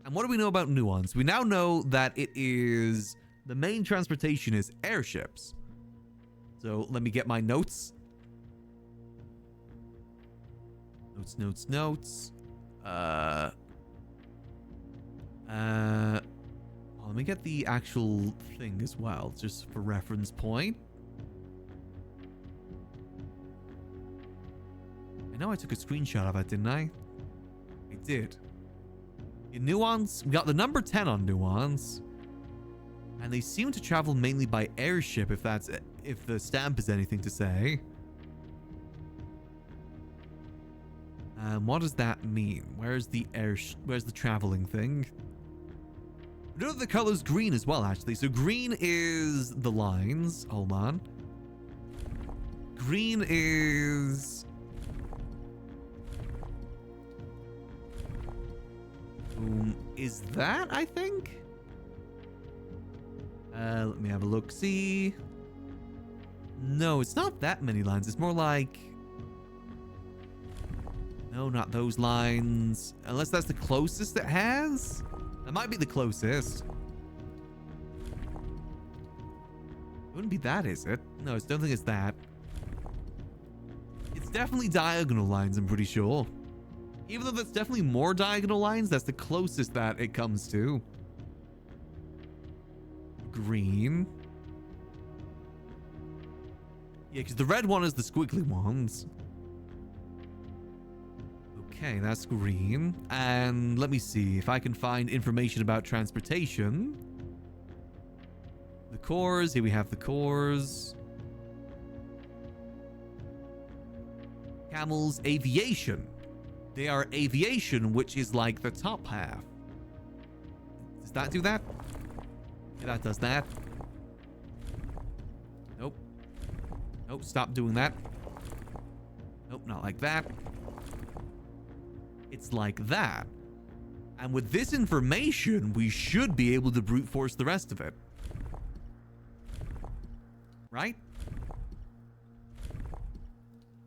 And what do we know about Nuance? We now know that it is... the main transportation is airships. So, let me get my notes. Notes. Let me get the actual thing as well, just for reference point. I know I took a screenshot of it, didn't I? I did. In Nuance, we got the number 10 on Nuance. And they seem to travel mainly by airship, if the stamp is anything to say. What does that mean? Where's the traveling thing? We know that the color's green as well, actually. So green is the lines. Hold on. Green is... is that, I think? Let me have a look. See? No, it's not that many lines. It's more like... no, not those lines. Unless that's the closest it has? That might be the closest. It wouldn't be that, is it? No, I don't think it's that. It's definitely diagonal lines, I'm pretty sure. Even though that's definitely more diagonal lines, that's the closest that it comes to. Green. Yeah, because the red one is the squiggly ones. Okay, that's green. And let me see if I can find information about transportation. The cores. Here we have the cores. Camels, aviation. They are aviation, which is like the top half. Does that do that? Yeah, that does that. Nope. Nope, stop doing that. Nope, not like that. It's like that. And with this information, we should be able to brute force the rest of it. Right?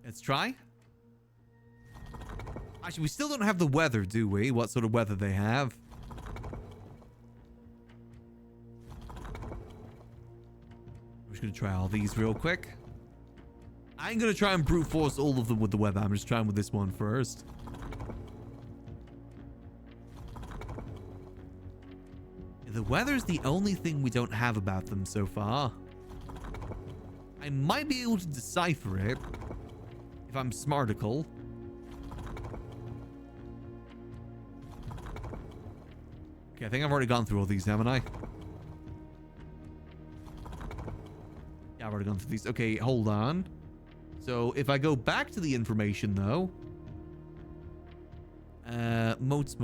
Let's try. Actually, we still don't have the weather, do we? What sort of weather they have. I'm just going to try all these real quick. I ain't going to try and brute force all of them with the weather. I'm just trying with this one first. The weather's the only thing we don't have about them so far. I might be able to decipher it if I'm smarticle. Okay, I think I've already gone through all these, haven't I? Yeah, I've already gone through these. Okay, hold on. So if I go back to the information, though. Moats.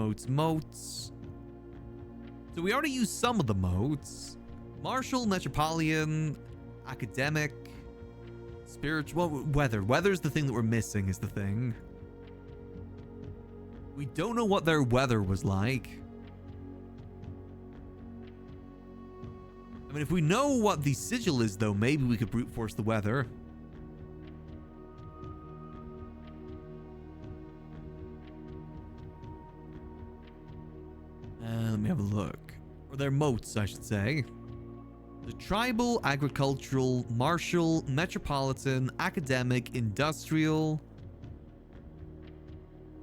So we already used some of the moats. Martial, Metropolitan, Academic, Spiritual, Weather. Weather's the thing that we're missing, is the thing. We don't know what their weather was like. I mean, if we know what the sigil is, though, maybe we could brute force the weather. Let me have a look. Or their moats, I should say. The tribal, agricultural, martial, metropolitan, academic, industrial.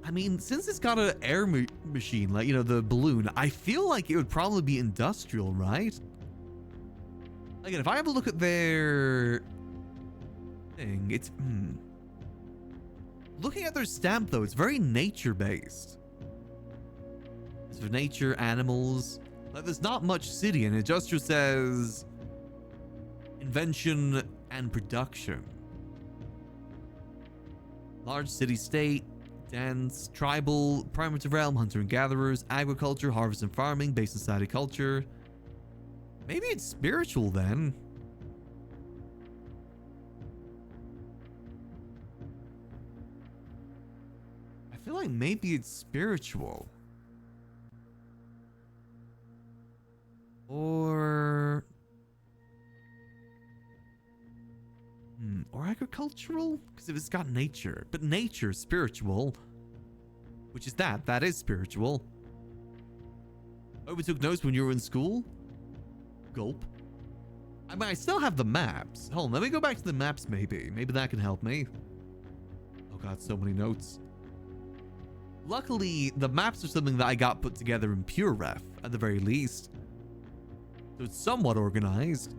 I mean, since it's got an air machine, like, you know, the balloon, I feel like it would probably be industrial, right? Again, if I have a look at their thing, it's... Looking at their stamp, though, it's very nature-based. It's for nature, animals. Like, there's not much city in it. It just says invention and production. Large city-state, dense, tribal, primitive realm, hunter and gatherers, agriculture, harvest and farming, based in society culture. Maybe it's spiritual then. I feel like maybe it's spiritual. Or agricultural? Because if it's got nature. But nature, spiritual. Which is that. That is spiritual. Oh, we took notes when you were in school? Gulp. I mean, I still have the maps. Hold on, let me go back to the maps maybe. Maybe that can help me. Oh god, so many notes. Luckily, the maps are something that I got put together in PureRef, at the very least. So it's somewhat organized.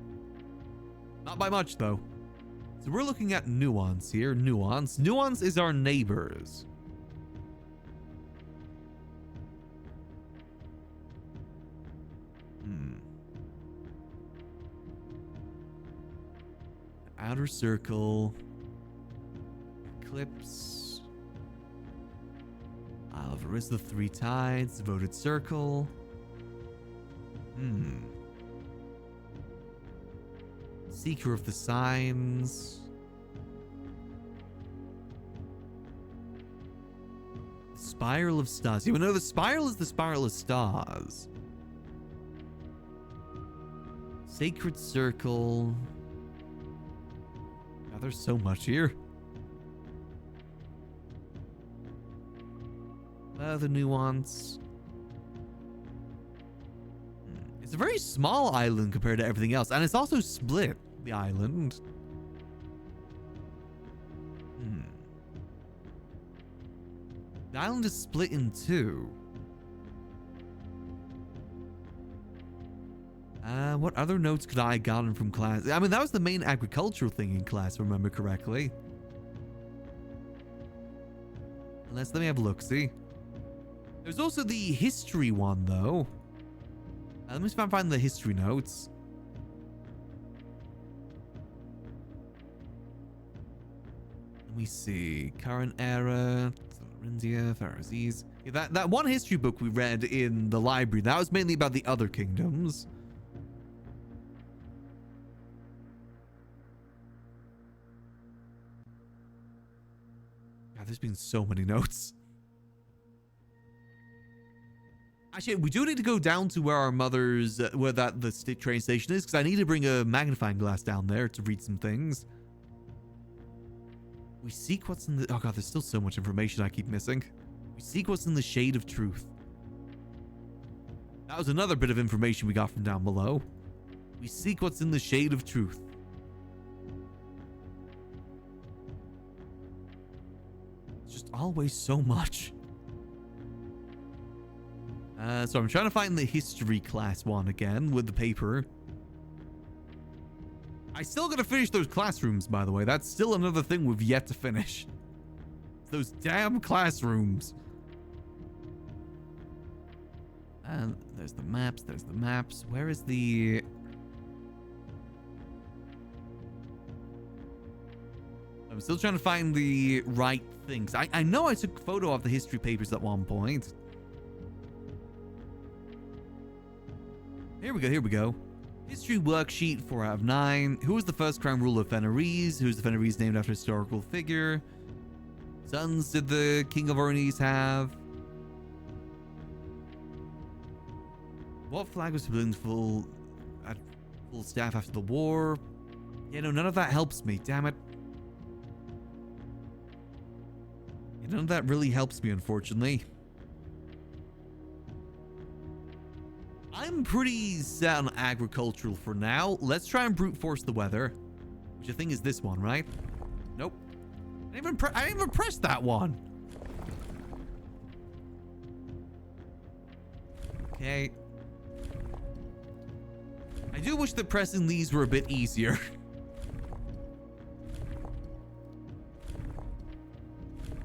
Not by much, though. So we're looking at Nuance here. Nuance. Nuance is our neighbors. Outer Circle. Eclipse. Isle of Arista, Three Tides. Devoted Circle. Seeker of the Signs. Spiral of Stars. You know, the spiral is the spiral of stars. Sacred Circle. God, there's so much here. The nuance. It's a very small island compared to everything else, and it's also split, the island. The island is split in two. What other notes could I have gotten from class? I mean, that was the main agricultural thing in class, if I remember correctly. Let me have a look, see? There's also the history one, though. Let me see if I can find the history notes. Let me see. Current era. Rindia, Pharisees. Yeah, that one history book we read in the library, that was mainly about the other kingdoms. God, there's been so many notes. Actually, we do need to go down to where our mother's, where the train station is, because I need to bring a magnifying glass down there to read some things. We seek what's in the... Oh god, there's still so much information I keep missing. We seek what's in the shade of truth. That was another bit of information we got from down below. We seek what's in the shade of truth. It's just always so much. So I'm trying to find the history class one again with the paper. I still gotta finish those classrooms, by the way. That's still another thing we've yet to finish. Those damn classrooms. And there's the maps. There's the maps. Where is the... I'm still trying to find the right things. I know I took a photo of the history papers at one point. Here we go. Here we go. History worksheet 4 out of 9. Who was the first crown ruler of Fenris? Who's the Fenris named after a historical figure? Sons did the king of Ornis have? What flag was ballooned at full staff after the war? Yeah, no, none of that helps me. Damn it. Yeah, none of that really helps me, unfortunately. I'm pretty set on agricultural for now. Let's try and brute force the weather, which I think is this one, right? Nope. I didn't even press that one. Okay. I do wish that pressing these were a bit easier.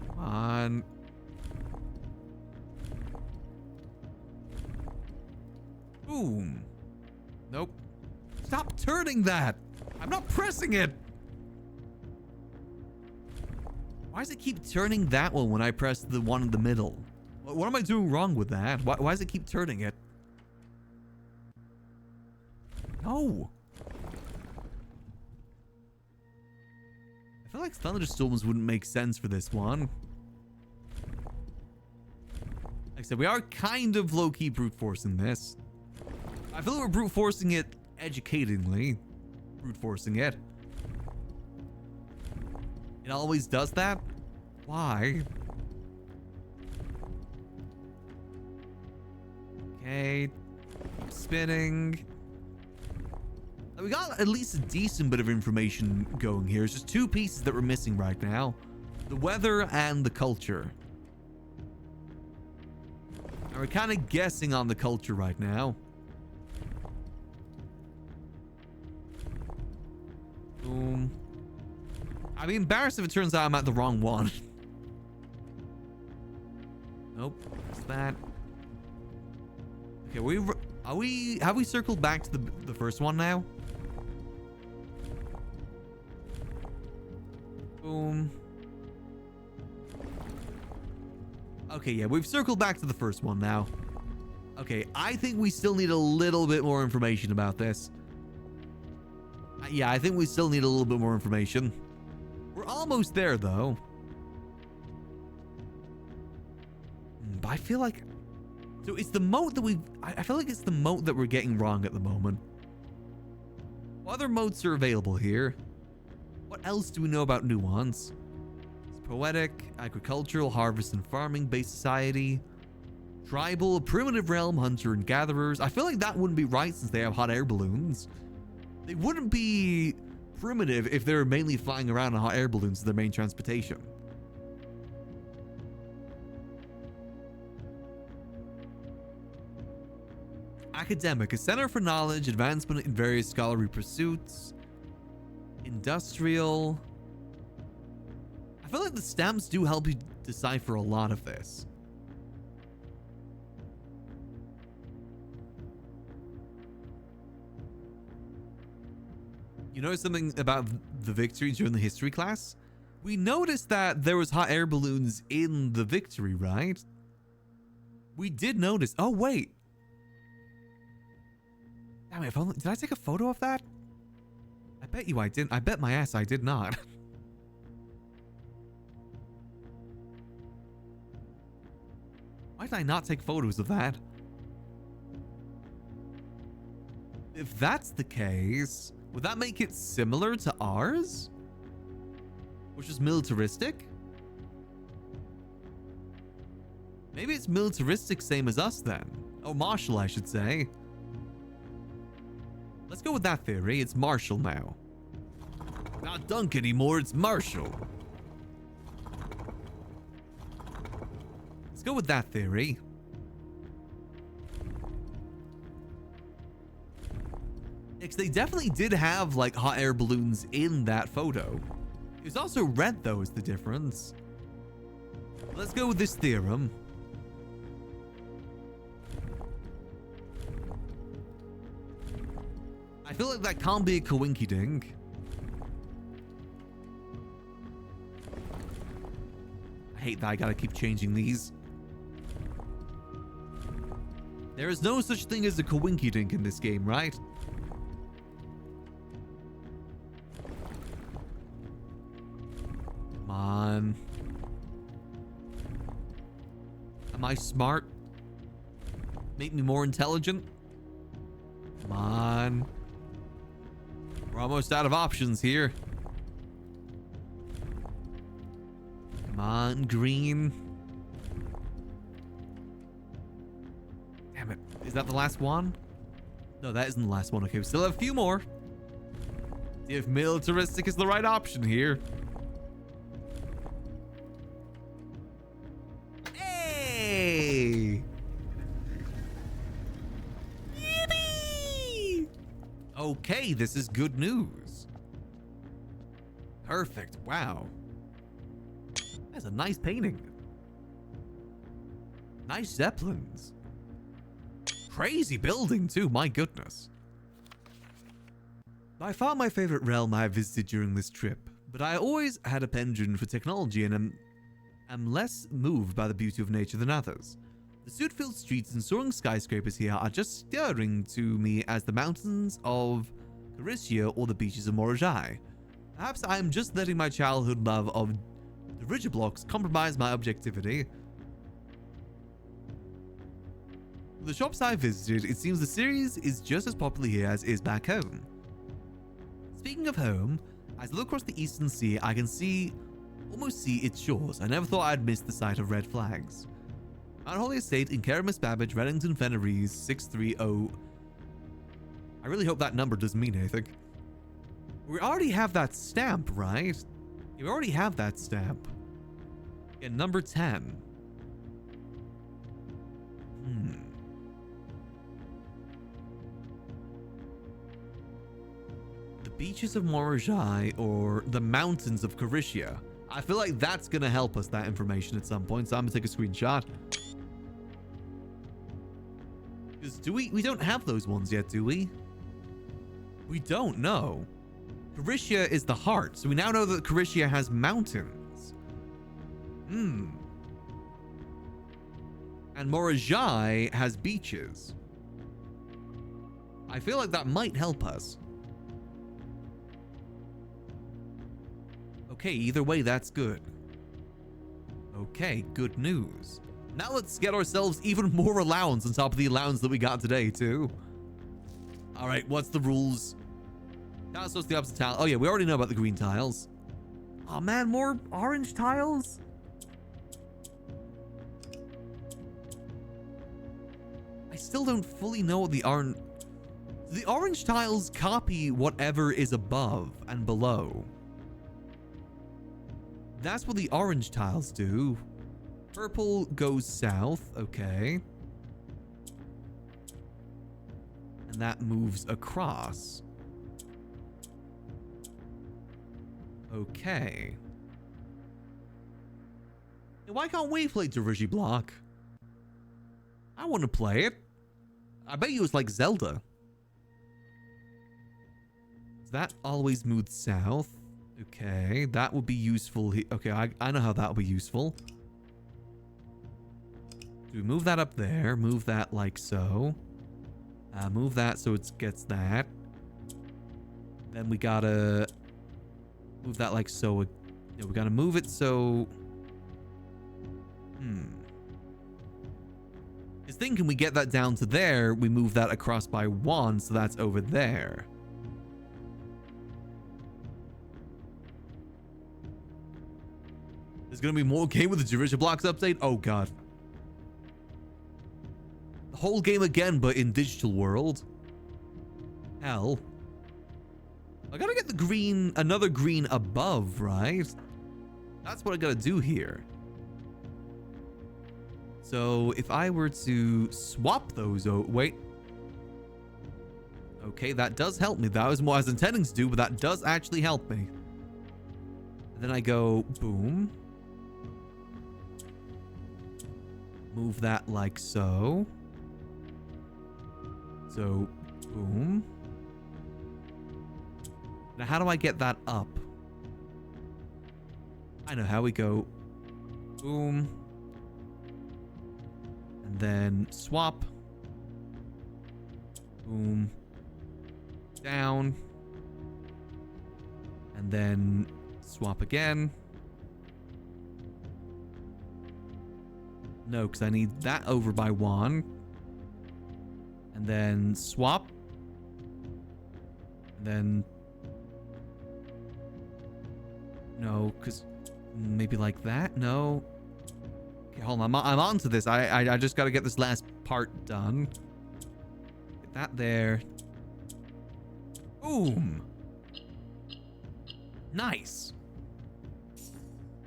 Come on. Boom. Nope. Stop turning that. I'm not pressing it. Why does it keep turning that one when I press the one in the middle? What am I doing wrong with that? Why does it keep turning it? No. I feel like thunderstorms wouldn't make sense for this one. Like I said, we are kind of low-key brute forcing this. I feel like we're brute forcing it educatingly. Brute forcing it. It always does that? Why? Okay. Keep spinning. We got at least a decent bit of information going here. It's just two pieces that we're missing right now. The weather and the culture. And we're kind of guessing on the culture right now. Boom. I'd be embarrassed if it turns out I'm at the wrong one. Nope. What's that? Okay, have we circled back to the first one now? Boom. Okay, yeah, we've circled back to the first one now. Okay, I think we still need a little bit more information about this. Yeah, I think we still need a little bit more information. We're almost there, though. But I feel like... So it's the moat that we... I feel like it's the moat that we're getting wrong at the moment. What other moats are available here? What else do we know about Nuance? It's poetic, agricultural, harvest and farming based society, tribal, primitive realm, hunter and gatherers. I feel like that wouldn't be right since they have hot air balloons. They wouldn't be primitive if they were mainly flying around on hot air balloons as their main transportation. Academic, a center for knowledge, advancement in various scholarly pursuits. Industrial. I feel like the stamps do help you decipher a lot of this. You know something about the victory during the history class? We noticed that there was hot air balloons in the victory, right? We did notice. Oh, wait. Damn it, did I take a photo of that? I bet you I didn't. I bet my ass I did not. Why did I not take photos of that? If that's the case, would that make it similar to ours? Which is militaristic? Maybe it's militaristic same as us then. Oh, martial, I should say. Let's go with that theory. It's martial now. Not Dunk anymore, it's martial. Let's go with that theory. Because they definitely did have like hot air balloons in that photo. It was also red though is the difference. Let's go with this theorem. I feel like that can't be a coinkydink. I hate that I gotta keep changing these. There is no such thing as a coinkydink in this game, right? Come on. Am I smart? Make me more intelligent? Come on. We're almost out of options here. Come on, green. Damn it. Is that the last one? No, that isn't the last one. Okay, we still have a few more. See if militaristic is the right option here. Hey! Yippee! Okay, this is good news. Perfect. Wow. That's a nice painting. Nice zeppelins. Crazy building too, my goodness. By far my favorite realm I visited during this trip, but I always had a penchant for technology and am less moved by the beauty of nature than others. The soot-filled streets and soaring skyscrapers here are just stirring to me as the mountains of Caristia or the beaches of Morajai. Perhaps I am just letting my childhood love of the Digiblocks compromise my objectivity. For the shops I visited, it seems the series is just as popular here as is back home. Speaking of home, as I look across the eastern sea, I can almost see its shores. I never thought I'd miss the sight of red flags. Mount Holly Estate in care of Miss Babbage, Reddington Fenneries, 630. I really hope that number doesn't mean anything. We already have that stamp, right? We already have that stamp. Yeah, number 10. The beaches of Morajai or the mountains of Caristia. I feel like that's going to help us, that information at some point, so I'm going to take a screenshot. Because we don't have those ones yet, do we? We don't know. Caristia is the heart, so we now know that Caristia has mountains. And Morajai has beaches. I feel like that might help us. Okay, either way, that's good. Okay, good news. Now let's get ourselves even more allowance on top of the allowance that we got today, too. All right, what's the rules? That's supposed to the opposite tile. Oh, yeah, we already know about the green tiles. Oh, man, more orange tiles? I still don't fully know what the orange... The orange tiles copy whatever is above and below. That's what the orange tiles do. Purple goes south. Okay. And that moves across. Okay. Why can't we play Dirigy Block? I want to play it. I bet you it's like Zelda. That always moves south. Okay, that would be useful. Okay, I know how that will be useful. So we move that up there. Move that like so. Move that so it gets that. Then we gotta move that like so. Yeah, we gotta move it so... Just thinking we get that down to there. We move that across by 1, so that's over there. There's gonna be more game with the Dirigy Blocks update? Oh god. The whole game again, but in digital world. Hell. I gotta get the green, another green above, right? That's what I gotta do here. So if I were to swap those, oh wait. Okay, that does help me. That was what I was intending to do, but that does actually help me. And then I go boom. Move that like so. So, boom. Now, how do I get that up? I know how we go. Boom. And then swap. Boom. Down. And then swap again. No, because I need that over by 1. And then swap. And then... No, because maybe like that? No. Okay, hold on. I'm on to this. I just got to get this last part done. Get that there. Boom. Nice.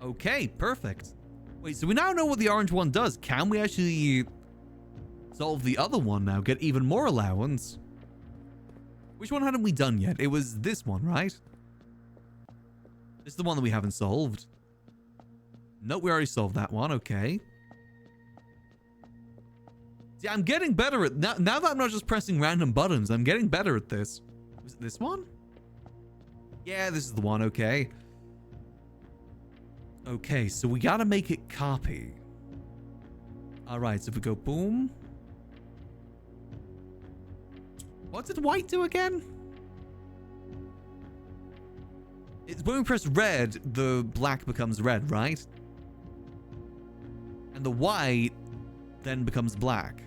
Okay, perfect. Wait, so we now know what the orange one does. Can we actually solve the other one now? Get even more allowance? Which one hadn't we done yet? It was this one, right? This is the one that we haven't solved. Nope, we already solved that one. Okay. See, I'm getting better at... Now that I'm not just pressing random buttons, I'm getting better at this. Was it this one? Yeah, this is the one. Okay. Okay, so we gotta make it copy. Alright, so if we go boom. What did white do again? It's when we press red, the black becomes red, right? And the white then becomes black.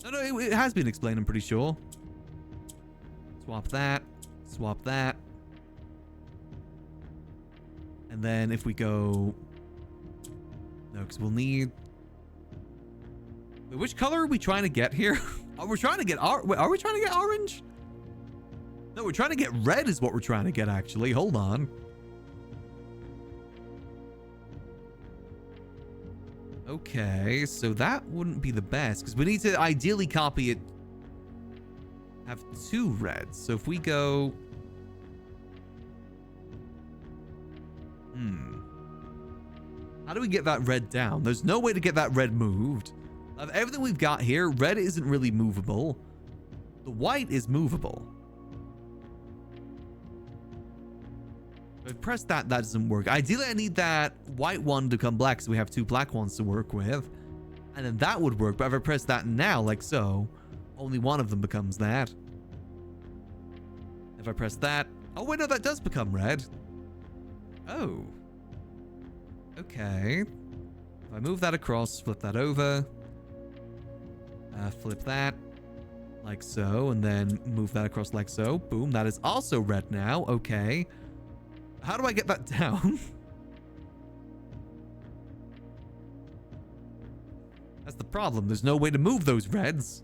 No, it has been explained, I'm pretty sure. Swap that. Swap that. And then if we go... No, because we'll need... Wait, which color are we trying to get here? Are we trying to get... Wait, are we trying to get orange? No, we're trying to get red is what we're trying to get, actually. Hold on. Okay, so that wouldn't be the best, because we need to ideally copy it. Have 2 reds. So if we go... How do we get that red down? There's no way to get that red moved. Of everything we've got here, red isn't really movable. The white is movable. If I press that, that doesn't work. Ideally, I need that white one to become black so we have 2 black ones to work with. And then that would work, but if I press that now, like so, only one of them becomes that. If I press that... Oh, wait, no, that does become red. Oh. Okay. If I move that across, flip that over. Flip that. Like so, and then move that across like so. Boom, that is also red now. Okay. How do I get that down? That's the problem. There's no way to move those reds.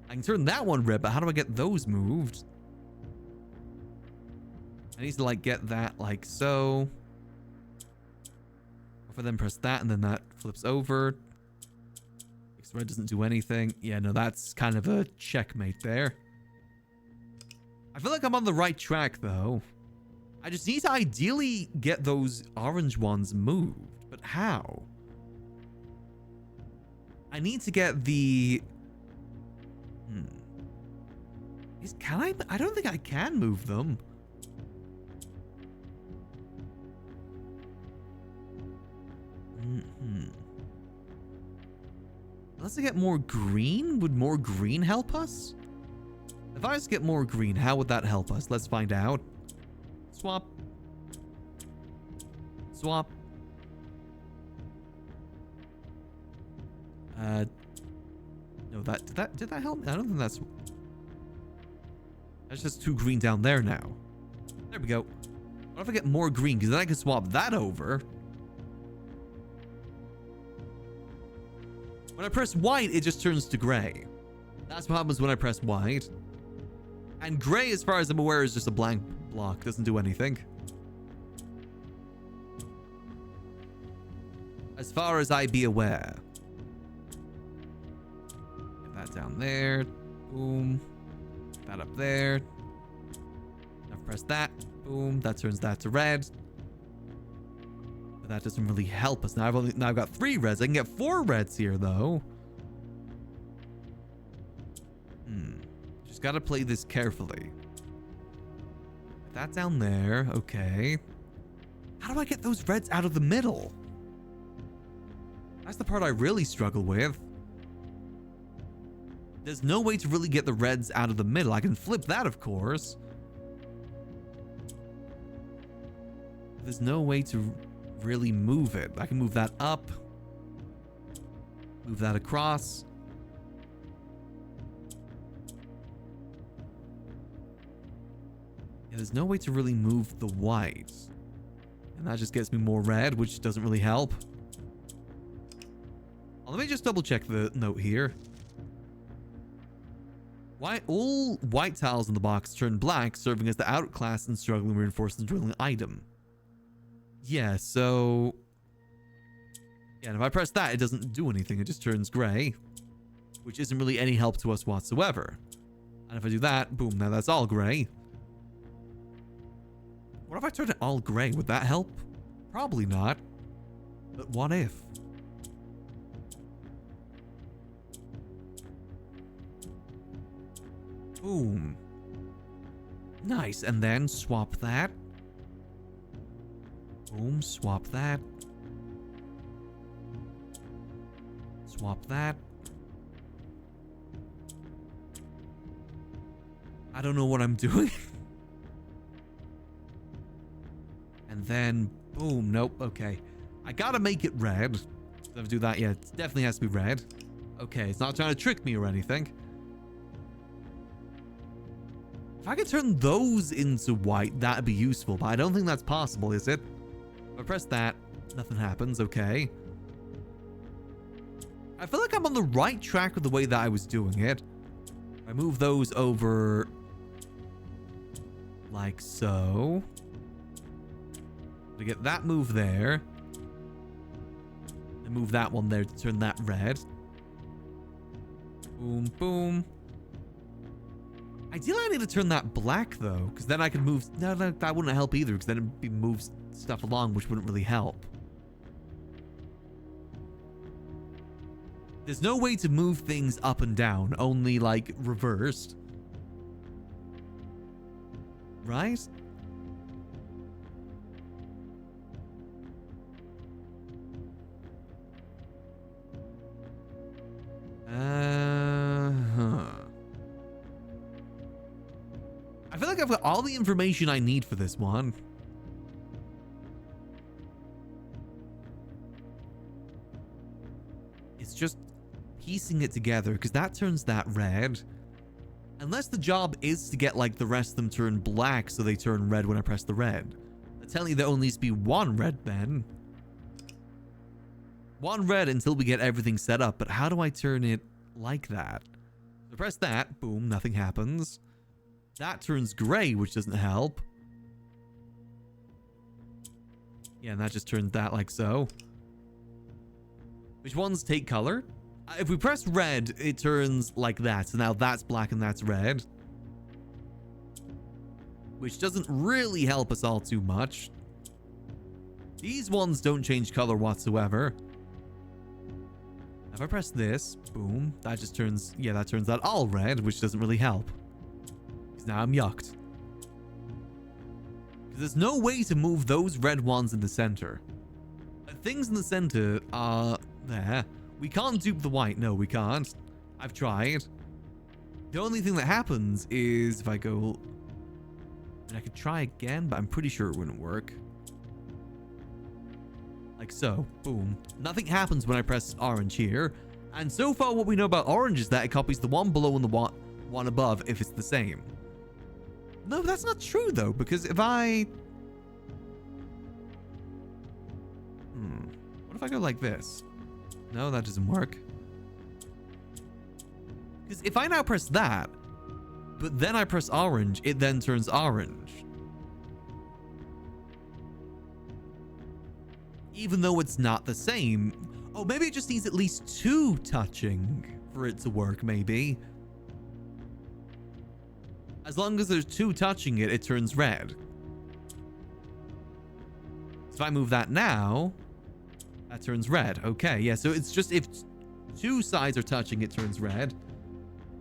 I can turn that one red, but how do I get those moved? I need to like get that like so. If I then press that and then that flips over. Because red doesn't do anything. Yeah, no, that's kind of a checkmate there. I feel like I'm on the right track though. I just need to ideally get those orange ones moved. But how? I need to get the... Can I? I don't think I can move them. Unless I get more green? Would more green help us? If I just get more green, how would that help us? Let's find out. Swap. Swap. No, did that help? I don't think that's just too green down there now. There we go. What if I get more green? Because then I can swap that over. When I press white, it just turns to gray. That's what happens when I press white. And gray, as far as I'm aware, is just a blank block. Doesn't do anything. As far as I be aware. Get that down there. Boom. That up there. I've pressed that. Boom. That turns that to red. But that doesn't really help us. Now I've got 3 reds. I can get 4 reds here though. Just gotta play this carefully. That down there. Okay. How do I get those reds out of the middle? That's the part I really struggle with. There's no way to really get the reds out of the middle. I can flip that, of course. There's no way to really move it. I can move that up. Move that across. Yeah, there's no way to really move the white. And that just gets me more red, which doesn't really help. Let me just double check the note here. Why all white tiles in the box turn black, serving as the outclass and struggling reinforced and drilling item. Yeah, so... Yeah, and if I press that, it doesn't do anything. It just turns gray. Which isn't really any help to us whatsoever. And if I do that, boom, now that's all gray. What if I turn it all gray? Would that help? Probably not. But what if? Boom. Nice. And then swap that. Boom. Swap that. Swap that. I don't know what I'm doing. And then, boom. Nope. Okay. I gotta make it red. Never do that yet. It definitely has to be red. Okay. It's not trying to trick me or anything. If I could turn those into white, that'd be useful, but I don't think that's possible, is it? If I press that, nothing happens, okay. I feel like I'm on the right track with the way that I was doing it. I move those over like so. To get that move there. And move that one there to turn that red. Boom, boom. Ideally, I need to turn that black, though, because then I can move... No, that wouldn't help either, because then it'd be moves stuff along, which wouldn't really help. There's no way to move things up and down, only, like, reversed. Right? like I've got all the information I need for this one. It's just piecing it together, because that turns that red. Unless the job is to get like the rest of them turn black so they turn red when I press the red. I'm telling you there only needs to be one red then. One red until we get everything set up, but how do I turn it like that? So press that, boom, nothing happens. That turns gray, which doesn't help. Yeah, and that just turns that like so. Which ones take color? If we press red, it turns like that. So now that's black and that's red. Which doesn't really help us all too much. These ones don't change color whatsoever. If I press this, boom, that just turns, yeah, that turns that all red, which doesn't really help. Because now I'm yucked. Because there's no way to move those red ones in the center. Things in the center are there. We can't dupe the white. No, we can't. I've tried. The only thing that happens is if I go... And I could try again, but I'm pretty sure it wouldn't work. Like so. Boom. Nothing happens when I press orange here. And so far what we know about orange is that it copies the one below and the one above if it's the same. No, that's not true though, because if I... What if I go like this? No, that doesn't work. Because if I now press that, but then I press orange, it then turns orange. Even though it's not the same. Oh, maybe it just needs at least 2 touching for it to work, maybe. As long as there's 2 touching it, it turns red. So if I move that now, that turns red. Okay, yeah, so it's just if 2 sides are touching, it turns red.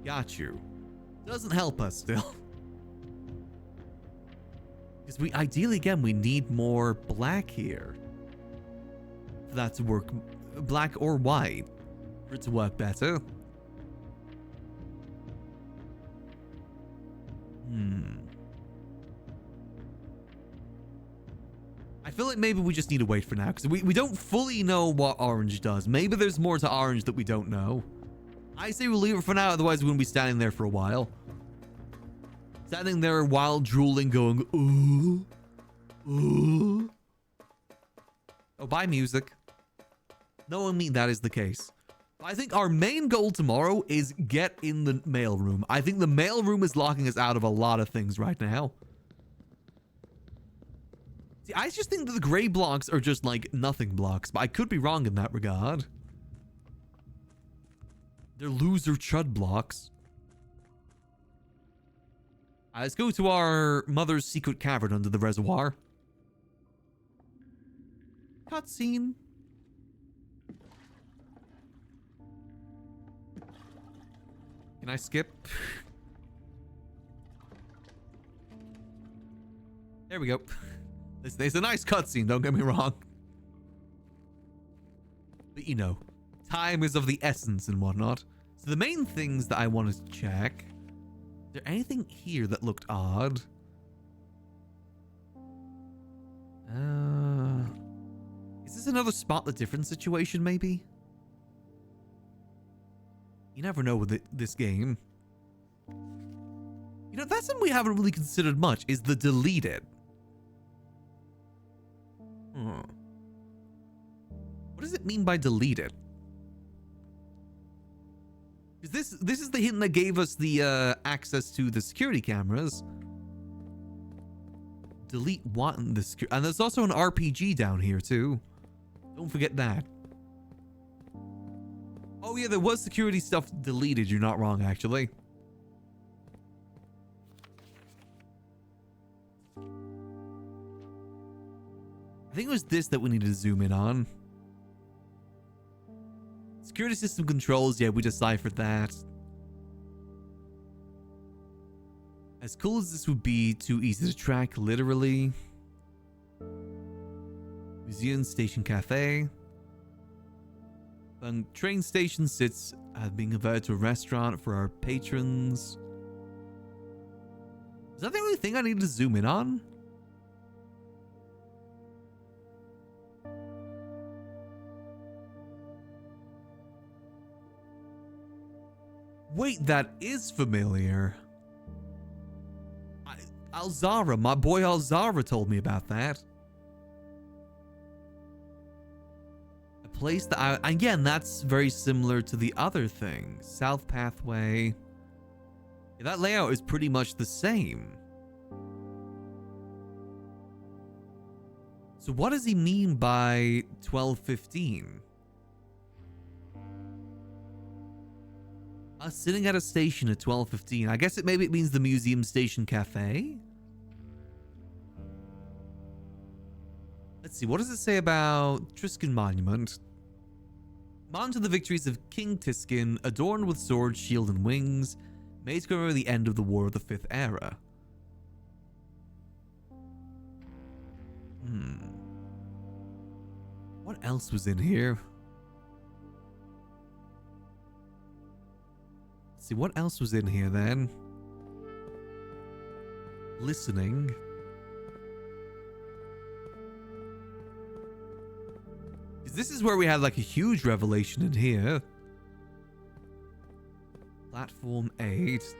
Got you. Doesn't help us still. Because we ideally, again, we need more black here. For that to work. Black or white. For it to work better. I feel like maybe we just need to wait for now. Because we don't fully know what orange does. Maybe there's more to orange that we don't know. I say we'll leave it for now. Otherwise, we're going to be standing there for a while. Standing there while drooling, going, ooh, ooh. Oh, bye, music. Knowing me, that is the case. I think our main goal tomorrow is get in the mailroom. I think the mailroom is locking us out of a lot of things right now. See, I just think that the gray blocks are just like nothing blocks, but I could be wrong in that regard. They're loser chud blocks. Let's go to our mother's secret cavern under the reservoir. Cutscene. Can I skip? There we go. It's a nice cutscene, don't get me wrong. But you know, time is of the essence and whatnot. So the main things that I wanted to check... Is there anything here that looked odd? Is this another spot the difference situation, maybe? You never know with this game. You know, that's something we haven't really considered much, is the deleted. What does it mean by deleted? Because this is the hint that gave us the access to the security cameras. Delete what in the security... And there's also an RPG down here too. Don't forget that. Oh yeah, there was security stuff deleted. You're not wrong, actually. I think it was this that we needed to zoom in on. Security system controls, yeah, we deciphered that. As cool as this would be, too easy to track, literally. Museum Station Cafe. The train station sits being converted to a restaurant for our patrons. Is that the only thing I need to zoom in on? Wait, that is familiar. Alzara, my boy Alzara told me about that. A place that again, that's very similar to the other thing. South Pathway. Yeah, that layout is pretty much the same. So what does he mean by 12:15? Us sitting at a station at 12:15. I guess maybe it means the Museum Station Cafe. Let's see, what does it say about Triskin Monument? Monument to the victories of King Tiskin, adorned with sword, shield, and wings, made to commemorate the end of the War of the Fifth Era. What else was in here? Let's see, what else was in here then? Listening. This is where we had like a huge revelation in here. Platform 8.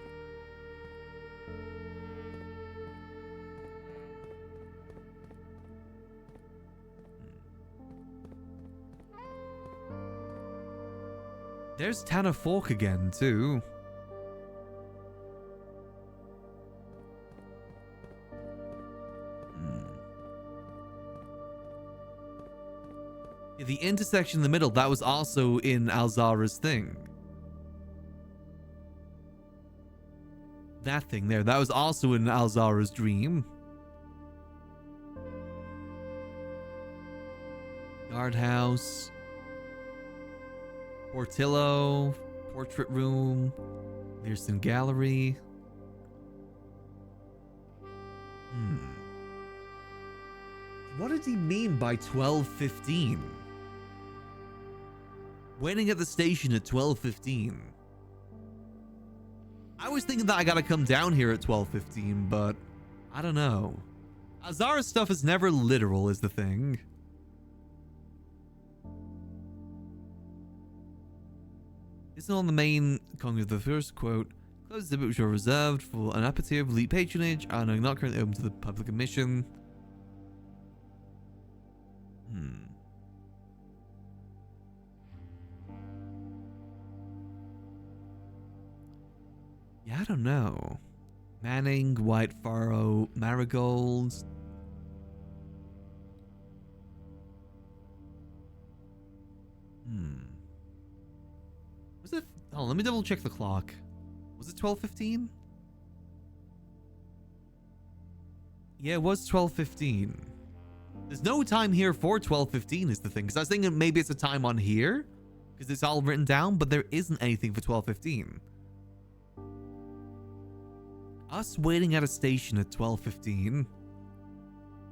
There's Tanner Fork again, too. Yeah, the intersection in the middle, that was also in Alzara's thing. That thing there, that was also in Alzara's dream. Guardhouse. Portillo, portrait room, Learson Gallery. What did he mean by 12:15? Waiting at the station at 12:15. I was thinking that I gotta come down here at 12:15, but I don't know. Alzara's stuff is never literal, is the thing. This is on the main Congress. The first quote: "Closed exhibit which are reserved for an aperitif of elite patronage and are not currently open to the public admission." Yeah, I don't know. Manning, White Furrow, Marigolds. Was it? Oh, let me double check the clock. Was it 12:15? Yeah, it was 12:15. There's no time here for 12:15 is the thing. Because I was thinking maybe it's a time on here. Because it's all written down, but there isn't anything for 12:15. Us waiting at a station at 12:15.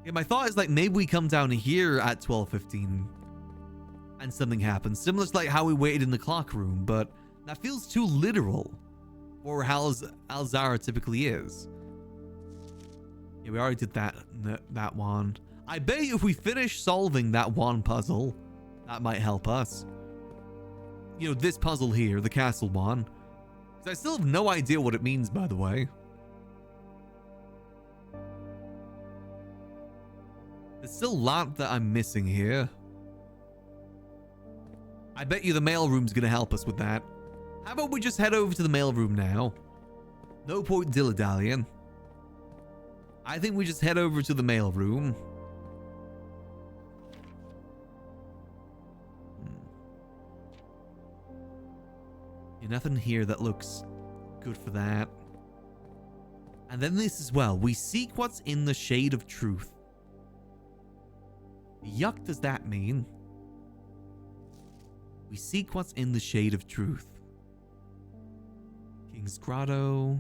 Yeah, my thought is like maybe we come down here at 12:15 and something happens. Similar to like how we waited in the clock room, but that feels too literal for how Alzara typically is. Yeah, we already did that one. I bet you if we finish solving that one puzzle, that might help us. You know, this puzzle here, the castle one. Because I still have no idea what it means, by the way. There's still a lot that I'm missing here. I bet you the mailroom's gonna help us with that. How about we just head over to the mailroom now? No point dilly-dallying. I think we just head over to the mailroom. Yeah, nothing here that looks good for that. And then this as well. We seek what's in the shade of truth. Yuck does that mean? We seek what's in the shade of truth. King's Grotto.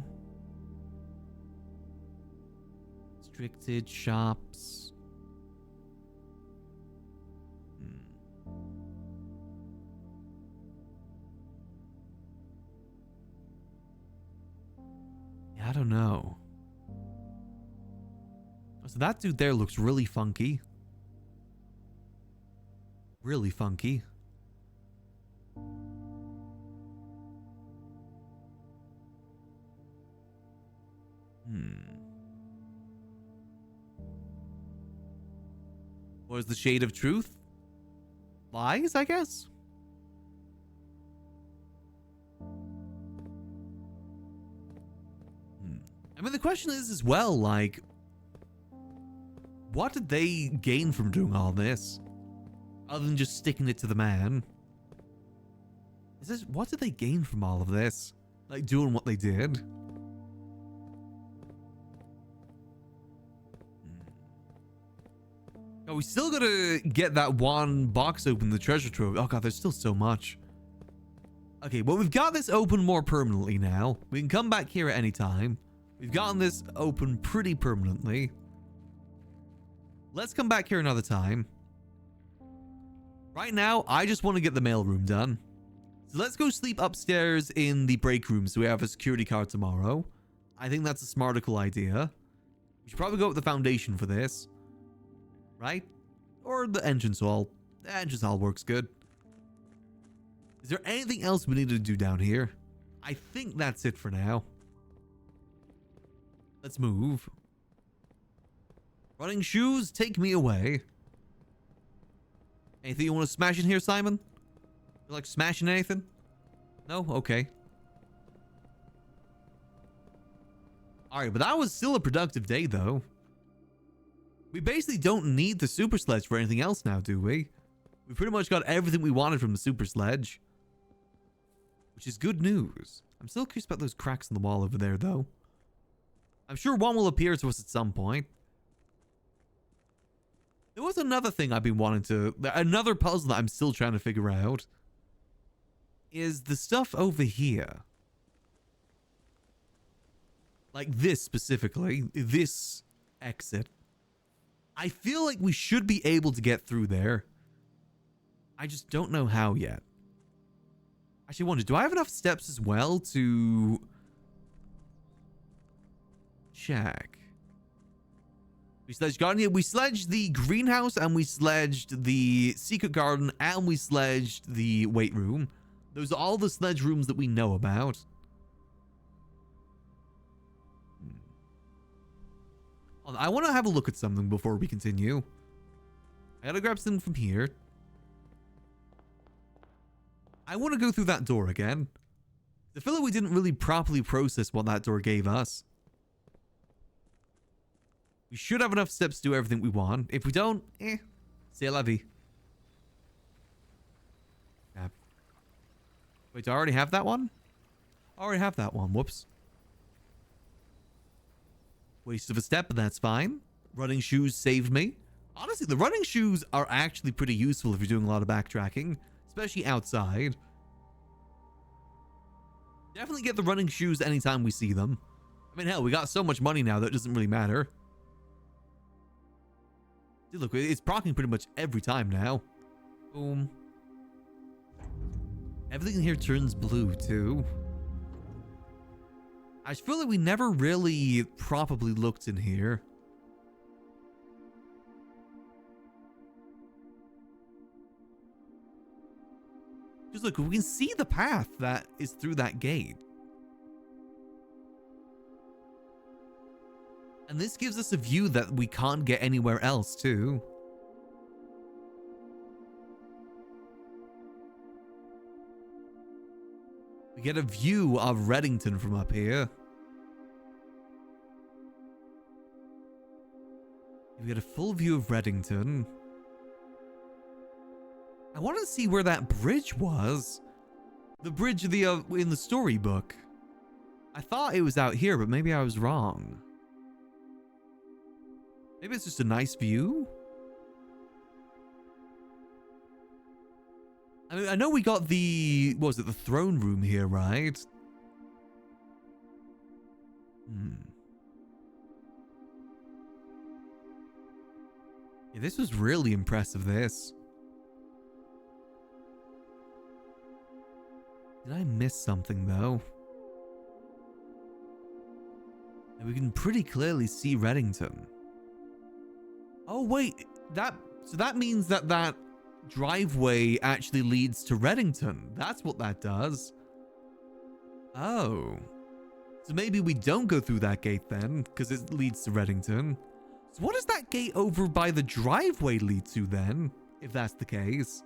Restricted shops. Yeah, I don't know. So that dude there looks really funky. Really funky. What is the shade of truth? Lies, I guess? I mean, the question is as well, like, what did they gain from doing all this? Other than just sticking it to the man. What did they gain from all of this? Like, doing what they did? Oh, we still gotta get that one box open, the treasure trove. Oh god, there's still so much. Okay, well, we've got this open more permanently now. We can come back here at any time. We've gotten this open pretty permanently. Let's come back here another time. Right now, I just want to get the mailroom done. So let's go sleep upstairs in the break room so we have a security card tomorrow. I think that's a smartical idea. We should probably go with the foundation for this. Right? Or the entrance hall. The entrance hall works good. Is there anything else we need to do down here? I think that's it for now. Let's move. Running shoes, take me away. Anything you want to smash in here, Simon? You like smashing anything? No? Okay. Alright, but that was still a productive day, though. We basically don't need the super sledge for anything else now, do we? We pretty much got everything we wanted from the super sledge. Which is good news. I'm still curious about those cracks in the wall over there, though. I'm sure one will appear to us at some point. There was another thing I've been wanting to... Another puzzle that I'm still trying to figure out. Is the stuff over here. Like this specifically. This exit. I feel like we should be able to get through there. I just don't know how yet. Actually, I wonder, do I have enough steps as well to... check? We sledged the greenhouse, and we sledged the secret garden, and we sledged the weight room. Those are all the sledge rooms that we know about. I want to have a look at something before we continue. I gotta grab something from here. I want to go through that door again. I feel like we didn't really properly process what that door gave us. We should have enough steps to do everything we want. If we don't, c'est la vie. Yeah. Wait, do I already have that one? I already have that one. Whoops. Waste of a step, but that's fine. Running shoes saved me. Honestly, the running shoes are actually pretty useful if you're doing a lot of backtracking, especially outside. Definitely get the running shoes anytime we see them. I mean, hell, we got so much money now that it doesn't really matter. Dude, look, it's proccing pretty much every time now. Boom. Everything here turns blue, too. I feel like we never really properly looked in here. Just look, we can see the path that is through that gate. And this gives us a view that we can't get anywhere else, too. We get a view of Reddington from up here. We get a full view of Reddington. I want to see where that bridge was. The bridge of the in the storybook. I thought it was out here, but maybe I was wrong. Maybe it's just a nice view. I mean, I know we got the, what was it, the throne room here, right? Yeah, this was really impressive, this. Did I miss something, though? And we can pretty clearly see Reddington. Oh, wait. So that means that that driveway actually leads to Reddington. That's what that does. Oh. So maybe we don't go through that gate then, because it leads to Reddington. So what does that gate over by the driveway lead to then, if that's the case?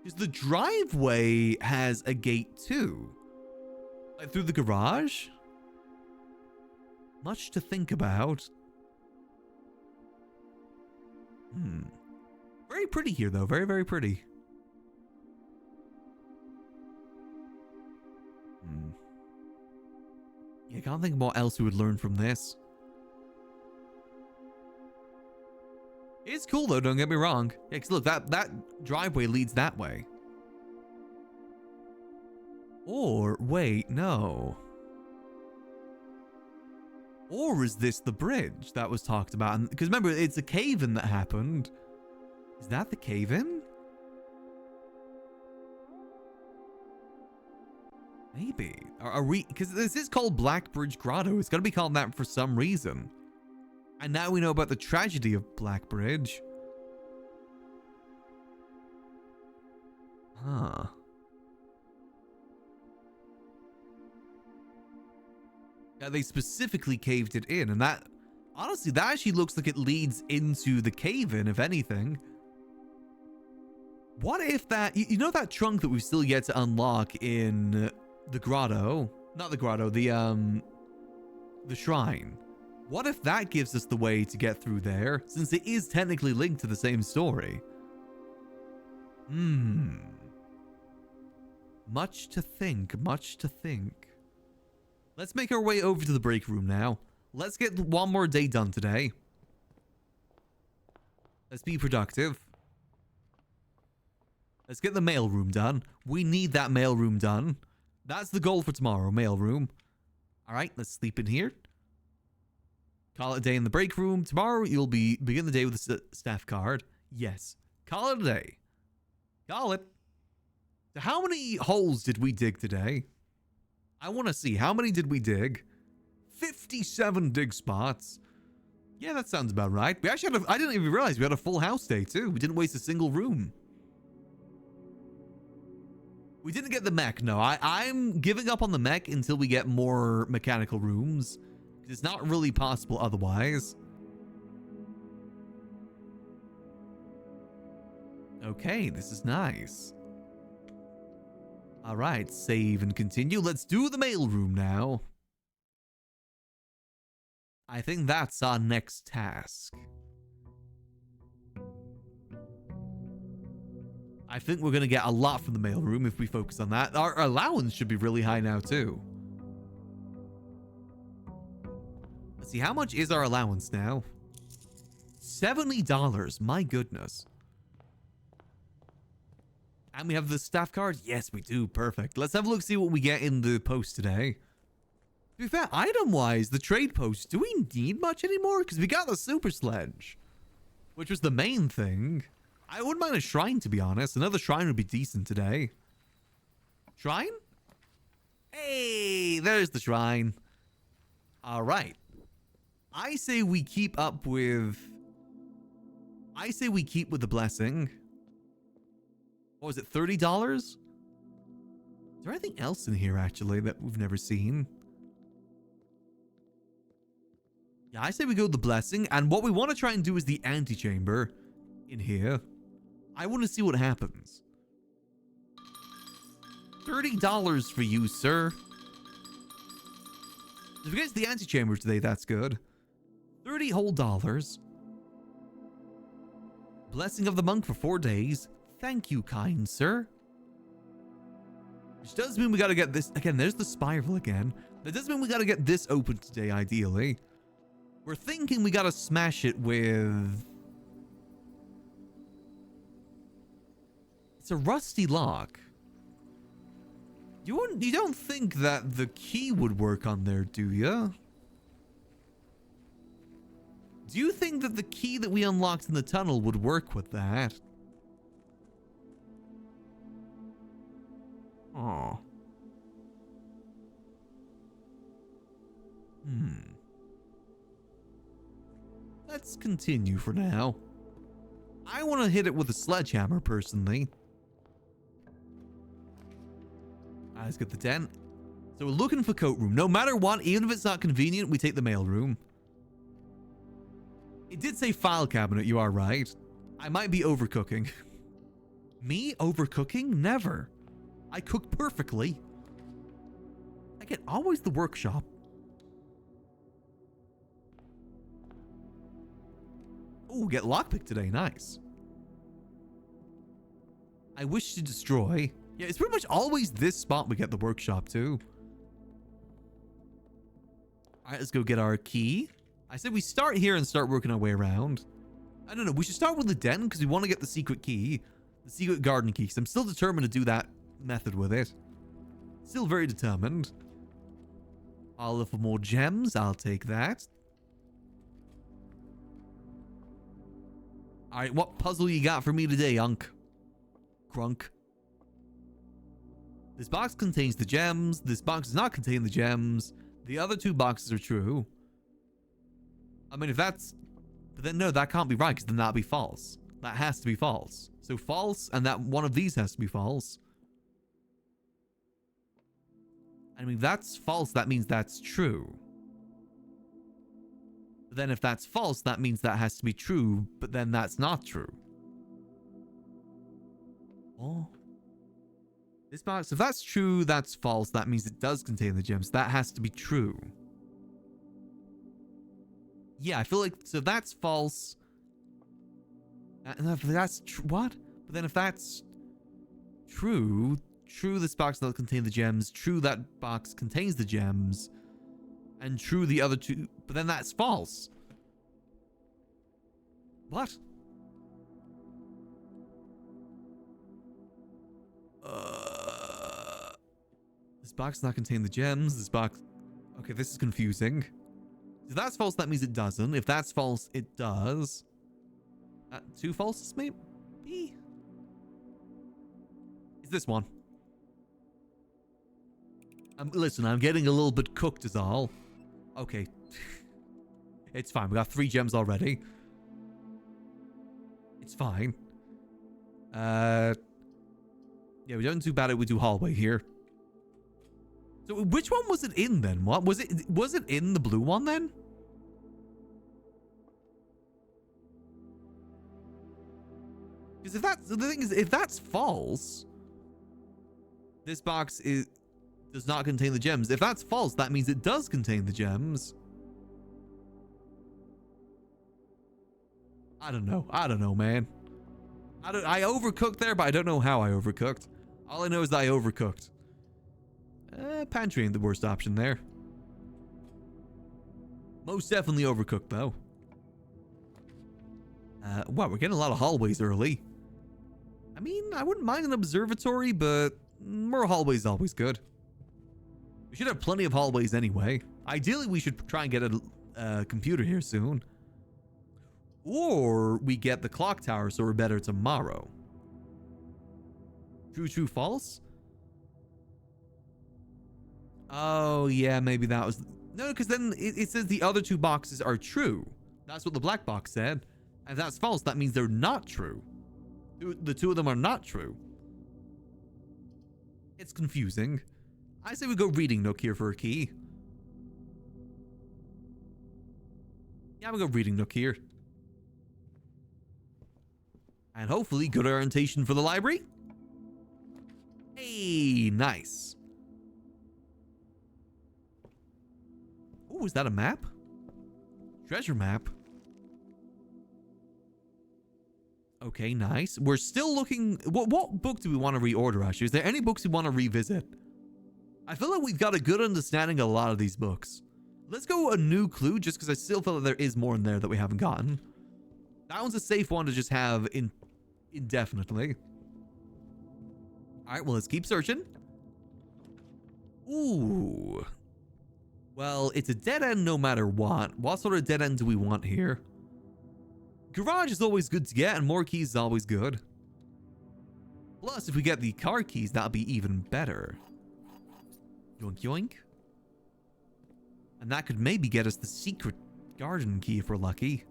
Because the driveway has a gate too. Like through the garage? Much to think about. Very pretty here though, very, very pretty. Yeah, I can't think of what else we would learn from this. It's cool though, don't get me wrong. Yeah, cause look, that driveway leads that way. Or, wait, no. Or is this the bridge that was talked about? Because remember, it's a cave-in that happened. Is that the cave-in? Maybe. Are we... Because this is called Black Bridge Grotto. It's got to be called that for some reason. And now we know about the tragedy of Black Bridge. Huh. Yeah, they specifically caved it in, and that... Honestly, that actually looks like it leads into the cave-in, if anything. What if that... You know that trunk that we've still yet to unlock in the grotto? Not the grotto, the shrine. What if that gives us the way to get through there, since it is technically linked to the same story? Much to think, much to think. Let's make our way over to the break room now. Let's get one more day done today. Let's be productive. Let's get the mail room done. We need that mail room done. That's the goal for tomorrow, mail room. All right, let's sleep in here. Call it a day in the break room. Tomorrow, you'll begin the day with a staff card. Yes. Call it a day. Call it. So how many holes did we dig today? I want to see. How many did we dig? 57 dig spots. Yeah, that sounds about right. We actually had I didn't even realize we had a full house day, too. We didn't waste a single room. We didn't get the mech. No, I'm giving up on the mech until we get more mechanical rooms. It's not really possible otherwise. Okay, this is nice. All right, save and continue. Let's do the mailroom now. I think that's our next task. I think we're going to get a lot from the mailroom if we focus on that. Our allowance should be really high now, too. Let's see, how much is our allowance now? $70. My goodness. And we have the staff card? Yes, we do. Perfect. Let's have a look, see what we get in the post today. To be fair, item-wise, the trade post, do we need much anymore? Because we got the super sledge, which was the main thing. I wouldn't mind a shrine, to be honest. Another shrine would be decent today. Shrine? Hey, there's the shrine. All right. I say we keep up with... I say we keep with the blessing. What was it, $30? Is there anything else in here, actually, that we've never seen? Yeah, I say we go with the blessing. And what we want to try and do is the antechamber in here. I want to see what happens. $30 for you, sir. If we get to the antechamber today, that's good. 30 whole dollars. Blessing of the monk for 4 days. Thank you, kind sir. Which does mean we gotta get this... Again, there's the spiral again. That does mean we gotta get this open today, ideally. We're thinking we gotta smash it with... It's a rusty lock. You don't think that the key would work on there, do you? Do you think that the key that we unlocked in the tunnel would work with that? Oh. let's continue for now. I want to hit it with a sledgehammer, personally. Let's get the 10. So we're looking for coat room. No matter what, even if it's not convenient, we take the mail room. It did say file cabinet, you are right. I might be overcooking. Me? Overcooking? Never. I cook perfectly. Again, always the workshop. Oh, get lockpick today. Nice. I wish to destroy. Yeah, it's pretty much always this spot we get the workshop too. Alright, let's go get our key. I said we start here and start working our way around. I don't know. We should start with the den because we want to get the secret key. The secret garden key. So I'm still determined to do that method with it. Still very determined. I'll look for more gems. I'll take that. Alright, what puzzle you got for me today, Unk? Crunk. This box contains the gems. This box does not contain the gems. The other two boxes are true. I mean, if that's... But then, no, that can't be right, because then that'd be false. That has to be false. So false, and that one of these has to be false. I mean, if that's false, that means that's true. But then if that's false, that means that has to be true, but then that's not true. Oh. This box, if that's true, that's false. That means it does contain the gems. That has to be true. Yeah, I feel like, so that's false. And if that's what? But then if that's true, this box does contain the gems. True, that box contains the gems. And true, the other two, but then that's false. What? This box does not contain the gems. This box... Okay, this is confusing. If that's false, that means it doesn't. If that's false, it does. Two falses, maybe? It's this one. Listen, I'm getting a little bit cooked is all. Okay. It's fine. We got 3 gems already. It's fine. Yeah, we don't do bad. We do hallway here. So which one was it in then? What was it? Was it in the blue one then? Because if that's the thing is, if that's false, this box does not contain the gems. If that's false, that means it does contain the gems. I don't know, man. I overcooked there, but I don't know how I overcooked. All I know is that I overcooked. Pantry ain't the worst option there. Most definitely overcooked, though. Wow, we're getting a lot of hallways early. I mean, I wouldn't mind an observatory, but more hallways is always good. We should have plenty of hallways anyway. Ideally, we should try and get a computer here soon. Or we get the clock tower, so we're better tomorrow. True, true, false? Oh, yeah, maybe that was... No, because then it says the other 2 boxes are true. That's what the black box said. And if that's false, that means they're not true. The 2 of them are not true. It's confusing. I say we go reading nook here for a key. Yeah, we go reading nook here. And hopefully good orientation for the library. Hey, nice. Oh, is that a map? Treasure map. Okay, nice. We're still looking... What book do we want to reorder, actually? Is there any books we want to revisit? I feel like we've got a good understanding of a lot of these books. Let's go a new clue, just because I still feel that there is more in there that we haven't gotten. That one's a safe one to just have indefinitely. Alright, well, let's keep searching. Ooh. Well, it's a dead end no matter what. What sort of dead end do we want here? Garage is always good to get, and more keys is always good. Plus, if we get the car keys, that'll be even better. Yoink, yoink. And that could maybe get us the secret garden key if we're lucky.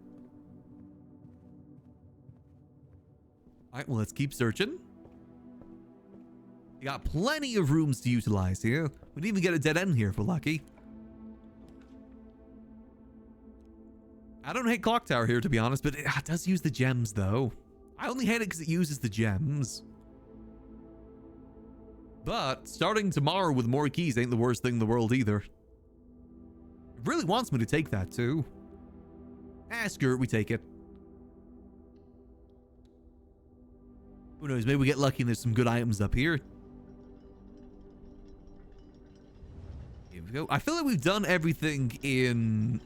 Alright, well, let's keep searching. We got plenty of rooms to utilize here. We'd even get a dead end here if we're lucky. I don't hate Clock Tower here, to be honest, but it does use the gems, though. I only hate it because it uses the gems. But starting tomorrow with more keys ain't the worst thing in the world either. It really wants me to take that, too. Screw it, we take it. Who knows, maybe we get lucky and there's some good items up here. Here we go. I feel like we've done everything in...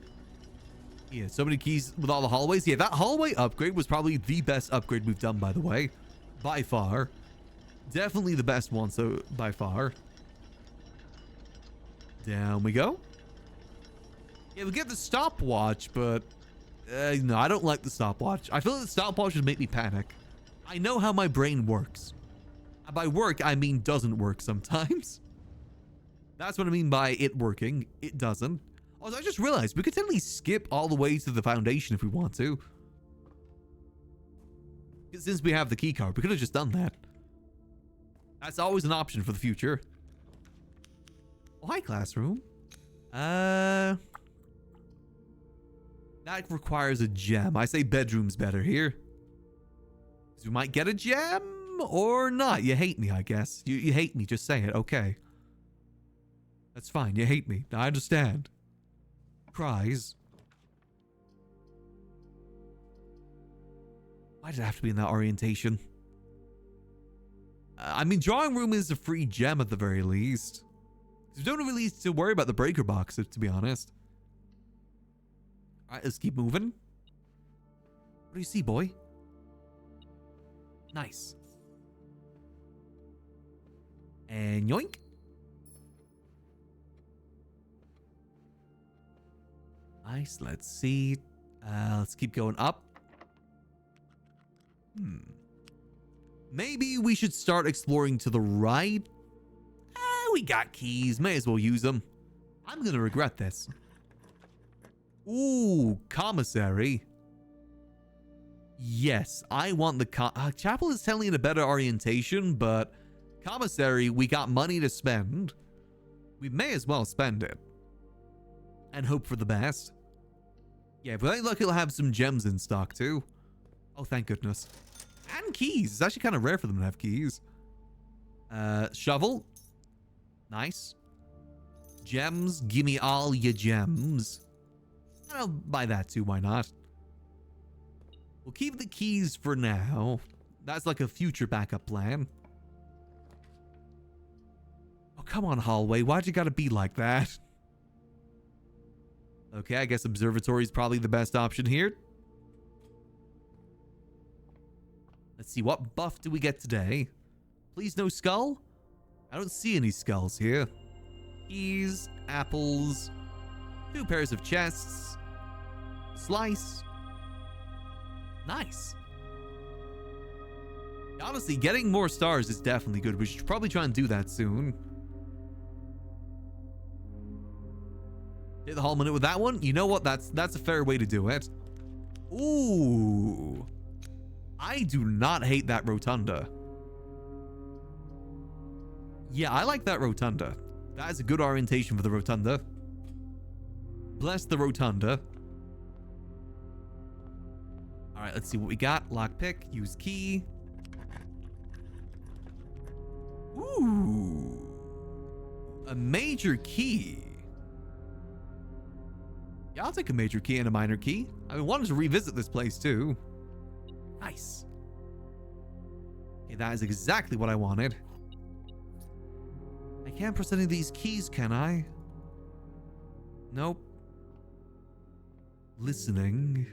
Yeah, so many keys with all the hallways. Yeah, that hallway upgrade was probably the best upgrade we've done, by the way. By far. Definitely the best one, so by far. Down we go. Yeah, we get the stopwatch, but... no, I don't like the stopwatch. I feel like the stopwatch would make me panic. I know how my brain works. And by work, I mean doesn't work sometimes. That's what I mean by it working. It doesn't. Also, I just realized we could totally skip all the way to the foundation if we want to. Since we have the key card, we could have just done that. That's always an option for the future. Oh, hi, classroom. That requires a gem. I say bedroom's better here. Because we might get a gem or not. You hate me, I guess. You hate me. Just say it. Okay. That's fine. You hate me. I understand. Cries. Why did it have to be in that orientation? I mean, drawing room is a free gem at the very least. You don't really need to worry about the breaker box, to be honest. Alright, let's keep moving. What do you see, boy? Nice. And yoink. Nice, let's see. Let's keep going up. Maybe we should start exploring to the right. We got keys. May as well use them. I'm gonna regret this. Ooh, commissary. Yes, I want the chapel is telling it a better orientation, but commissary, we got money to spend. We may as well spend it. And hope for the best. Yeah, if we ain't lucky, it'll have some gems in stock too. Oh, thank goodness. And keys. It's actually kind of rare for them to have keys. Shovel. Nice. Gems. Give me all your gems. I'll buy that too. Why not? We'll keep the keys for now. That's like a future backup plan. Oh, come on, hallway. Why'd you gotta be like that? Okay, I guess observatory is probably the best option here. Let's see, what buff do we get today? Please no skull? I don't see any skulls here. Keys, apples, 2 pairs of chests, slice. Nice. Honestly, getting more stars is definitely good. We should probably try and do that soon. Hit the whole minute with that one. You know what? That's a fair way to do it. Ooh. I do not hate that rotunda. Yeah, I like that rotunda. That is a good orientation for the rotunda. Bless the rotunda. All right, let's see what we got. Lockpick, use key. Ooh. A major key. Yeah, I'll take a major key and a minor key. I wanted to revisit this place too. Nice. Okay, that is exactly what I wanted. I can't press any of these keys, can I? Nope. Listening.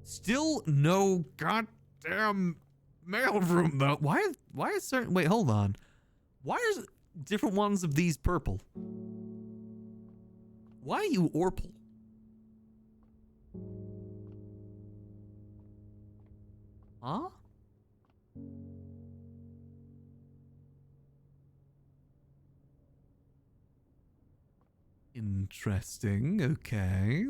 Still no goddamn mailroom though. Why is certain... Wait, hold on. Why is different ones of these purple? Why are you Orpal? Huh? Interesting. Okay.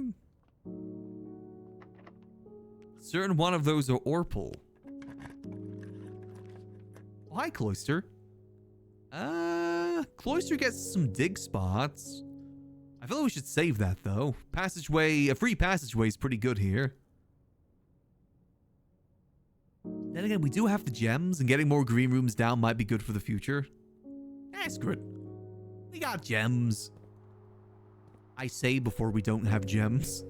certain one of those are Orpal. Oh, hi, Cloister. Cloister gets some dig spots. I feel like we should save that, though. Passageway, a free passageway is pretty good here. Then again, we do have the gems, and getting more green rooms down might be good for the future. Screw it. We got gems. I say before we don't have gems.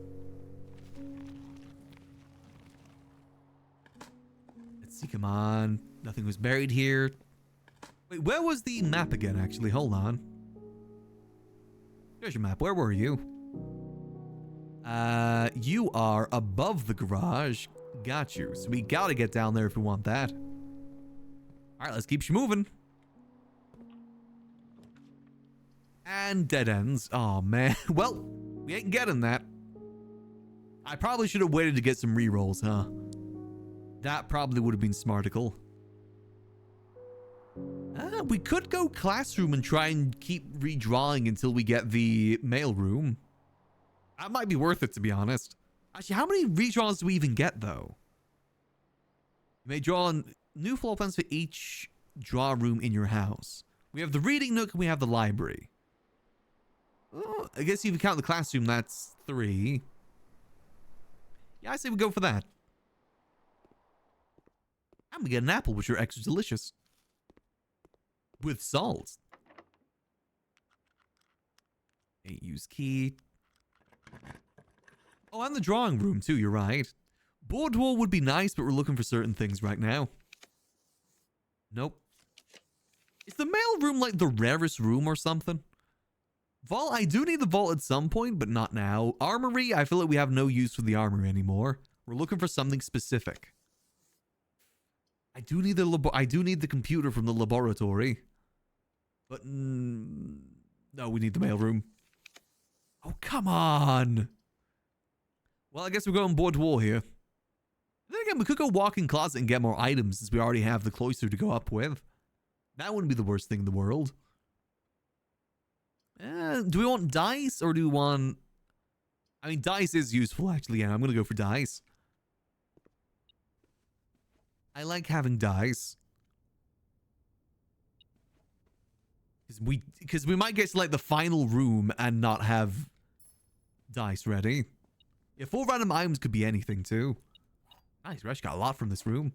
Let's see, come on. Nothing was buried here. Wait, where was the map again, actually? Hold on. There's your map. Where were you? You are above the garage. Got you. So we gotta get down there if we want that. Alright, let's keep moving. And dead ends. Oh, man. Well, we ain't getting that. I probably should have waited to get some rerolls, huh? That probably would have been smartical. We could go classroom and try and keep redrawing until we get the mailroom. That might be worth it, to be honest. Actually, how many redraws do we even get, though? You may draw on new floor plans for each draw room in your house. We have the reading nook and we have the library. Oh, I guess if you count the classroom, that's 3. Yeah, I say we go for that. And we get an apple, which are extra delicious. With salt. Ain't use key. Oh, and the drawing room too, you're right. Board wall would be nice, but we're looking for certain things right now. Nope. Is the mail room like the rarest room or something? Vault, I do need the vault at some point, but not now. Armory, I feel like we have no use for the armory anymore. We're looking for something specific. I do need the computer from the laboratory. But no, we need the mailroom. Oh, come on. Well, I guess we're going board wall here. Then again, we could go walk-in closet and get more items since we already have the cloister to go up with. That wouldn't be the worst thing in the world. Do we want dice or do we want... I mean, dice is useful, actually. Yeah, I'm going to go for dice. I like having dice. Because we might get to, like, the final room and not have dice ready. Yeah, 4 random items could be anything, too. Nice, we actually got a lot from this room.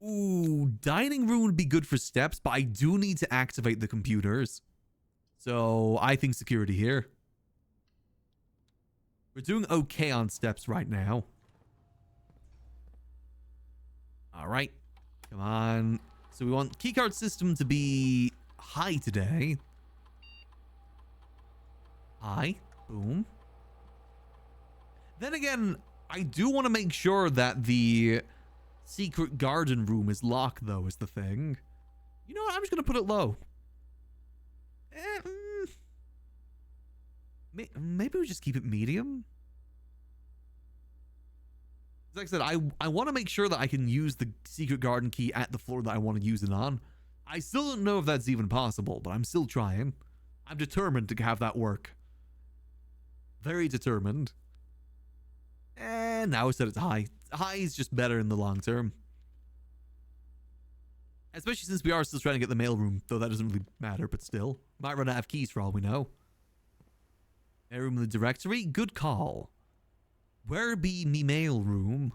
Ooh, dining room would be good for steps, but I do need to activate the computers. So, I think security here. We're doing okay on steps right now. Alright. Come on. So we want keycard system to be high today. High. Boom. Then again, I do want to make sure that the secret garden room is locked, though, is the thing. You know what? I'm just going to put it low. Maybe we just keep it medium. Like I said, I want to make sure that I can use the secret garden key at the floor that I want to use it on. I still don't know if that's even possible, but I'm still trying. I'm determined to have that work. Very determined. And now I said it's high. High is just better in the long term. Especially since we are still trying to get the mailroom, though that doesn't really matter, but still. Might run out of keys for all we know. Mailroom in the directory? Good call. Where be me mailroom?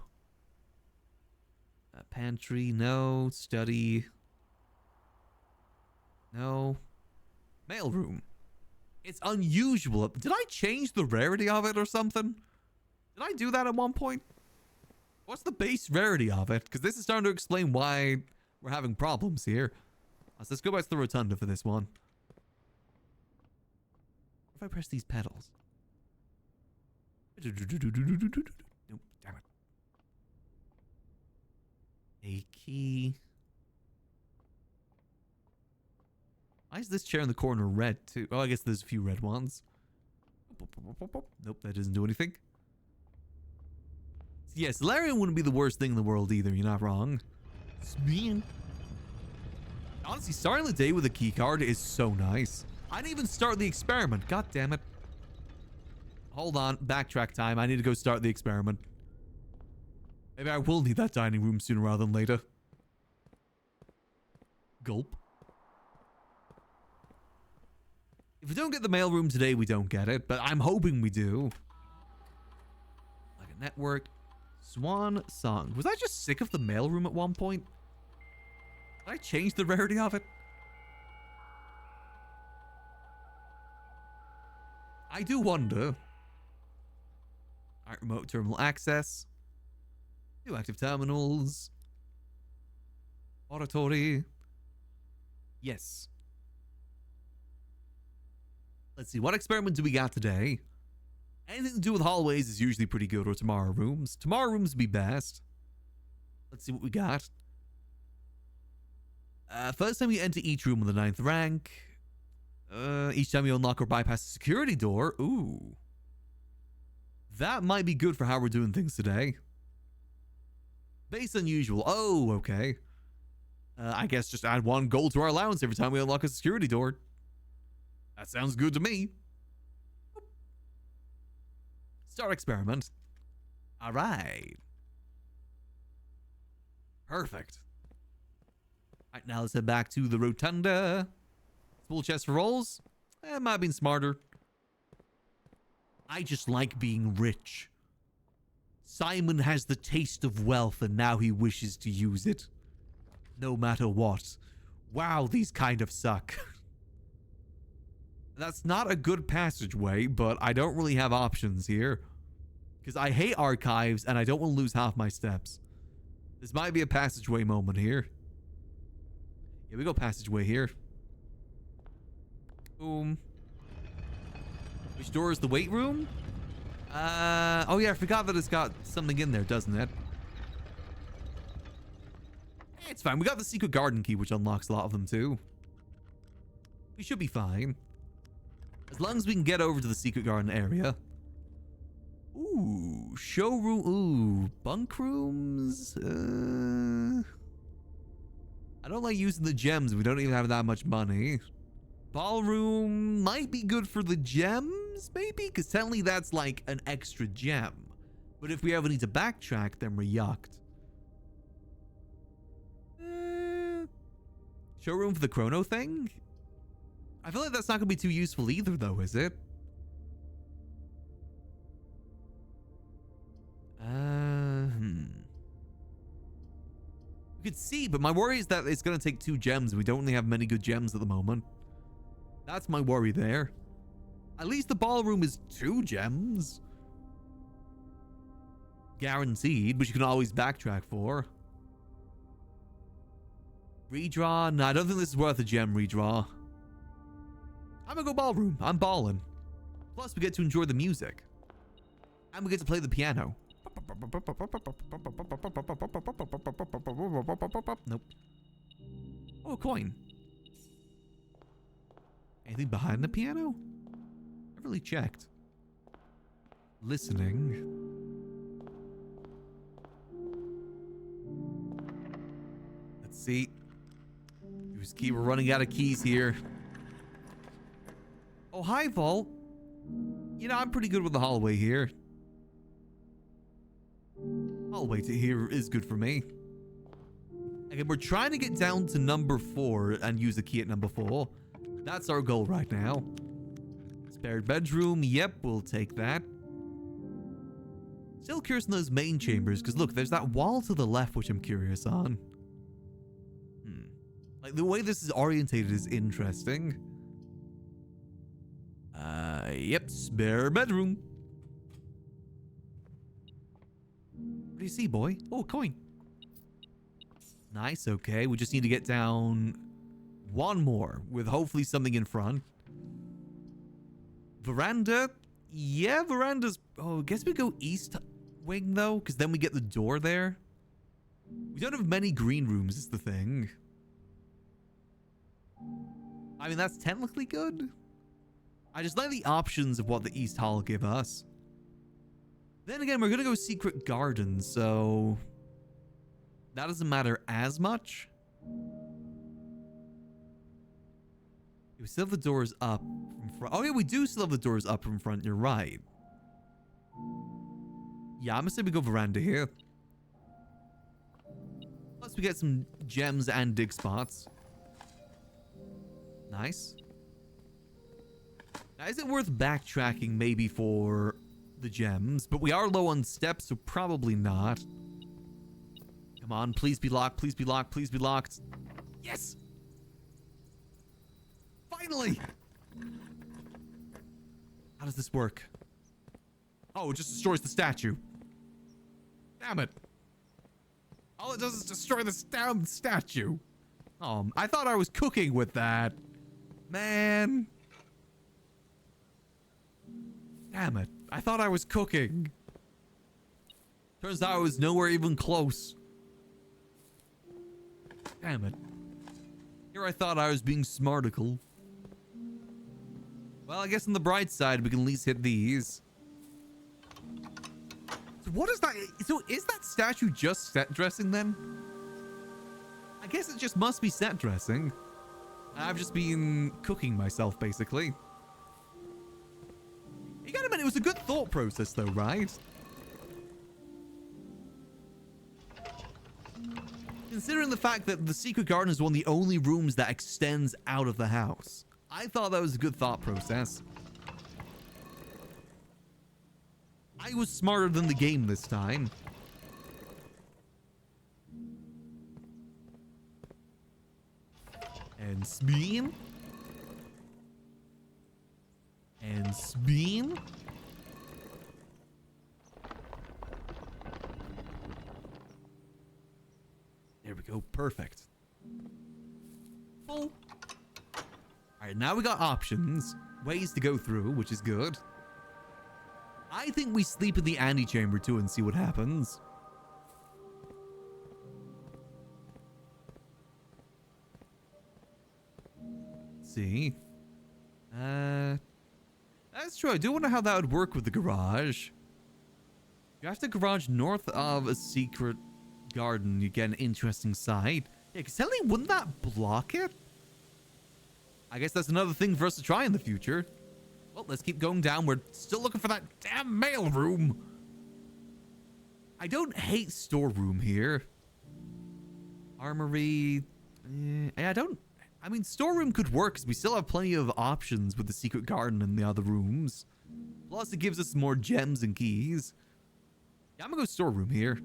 Pantry, no. Study. No. Mailroom. It's unusual. Did I change the rarity of it or something? Did I do that at one point? What's the base rarity of it? Because this is starting to explain why we're having problems here. So let's go back to the rotunda for this one. If I press these pedals. Nope, damn it. A key. Why is this chair in the corner red too? Oh, I guess there's a few red ones. Nope, that doesn't do anything. Yes, Solarium wouldn't be the worst thing in the world either. You're not wrong. Honestly, starting the day with a key card is so nice. I didn't even start the experiment. God damn it. Hold on. Backtrack time. I need to go start the experiment. Maybe I will need that dining room sooner rather than later. Gulp. If we don't get the mailroom today, we don't get it. But I'm hoping we do. Like a network. Swan Song. Was I just sick of the mailroom at one point? Did I change the rarity of it? I do wonder. Alright, remote terminal access. 2 active terminals. Auditory. Yes. Let's see, what experiment do we got today? Anything to do with hallways is usually pretty good, or tomorrow rooms. Tomorrow rooms would be best. Let's see what we got. First time we enter each room with the 9th rank. Each time we unlock or bypass a security door. Ooh. That might be good for how we're doing things today. Base unusual. Oh, okay. I guess just add 1 gold to our allowance every time we unlock a security door. That sounds good to me. Start experiment. All right. Perfect. All right, now let's head back to the rotunda. Full chest for rolls. Might have been smarter. I just like being rich. Simon has the taste of wealth and now he wishes to use it. No matter what. Wow, these kind of suck. That's not a good passageway, but I don't really have options here. Because I hate archives and I don't want to lose half my steps. This might be a passageway moment here. Yeah, we go passageway here. Boom. Which door is the weight room? Oh yeah, I forgot that it's got something in there, doesn't it? It's fine. We got the secret garden key, which unlocks a lot of them too. We should be fine. As long as we can get over to the secret garden area. Ooh, showroom. Ooh, bunk rooms. I don't like using the gems. We don't even have that much money. Ballroom might be good for the gems, maybe? Because technically that's like an extra gem. But if we ever need to backtrack, then we're yucked. Showroom for the chrono thing? I feel like that's not going to be too useful either, though, is it? We could see, but my worry is that it's going to take 2 gems. We don't really have many good gems at the moment. That's my worry there. At least the ballroom is 2 gems. Guaranteed, which you can always backtrack for. Redraw? No, I don't think this is worth a gem redraw. I'm gonna go ballroom. I'm balling. Plus, we get to enjoy the music. And we get to play the piano. Nope. Oh, a coin. Anything behind the piano? I really checked. Listening. Let's see. Use key. We're running out of keys here. Oh, hi, Vault. You know, I'm pretty good with the hallway here. Hallway to here is good for me. Again, we're trying to get down to number 4 and use the key at number 4. That's our goal right now. Spared bedroom. Yep, we'll take that. Still curious in those main chambers, because look, there's that wall to the left which I'm curious on. Like, the way this is orientated is interesting. Yep, spare bedroom. What do you see, boy? Oh, a coin. Nice, okay. We just need to get down 1 more with hopefully something in front. Veranda. Yeah, veranda's... Oh, I guess we go east wing, though, because then we get the door there. We don't have many green rooms, is the thing. I mean, that's technically good. I just like the options of what the East Hall give us. Then again, we're going to go Secret Garden, so... that doesn't matter as much. We still have the doors up from front. Oh yeah, we do still have the doors up from front, you're right. Yeah, I'm gonna say we go veranda here. Plus we get some gems and dig spots. Nice. Now, is it worth backtracking maybe for the gems? But we are low on steps, so probably not. Come on, please be locked, please be locked, please be locked. Yes! Finally! How does this work? Oh, it just destroys the statue. Damn it. All it does is destroy the damn statue. I thought I was cooking with that. Man. Damn it. I thought I was cooking. Turns out I was nowhere even close. Damn it. Here I thought I was being smarticle. Well, I guess on the bright side, we can at least hit these. So what is that? So is that statue just set dressing then? I guess it just must be set dressing. I've just been cooking myself, basically. You gotta admit, it was a good thought process though, right? Considering the fact that the secret garden is one of the only rooms that extends out of the house. I thought that was a good thought process. I was smarter than the game this time. And spin. And spin. There we go. Perfect. Full. Alright, now we got options. Ways to go through, which is good. I think we sleep in the antechamber too and see what happens. Let's see. That's true. I do wonder how that would work with the garage. You have the garage north of a secret garden. You get an interesting sight. Yeah, because Ellie, wouldn't that block it? I guess that's another thing for us to try in the future. Well, let's keep going down. We're still looking for that damn mail room. I don't hate storeroom here. Armory. I mean, storeroom could work because we still have plenty of options with the secret garden and the other rooms. Plus, it gives us more gems and keys. Yeah, I'm gonna go storeroom here.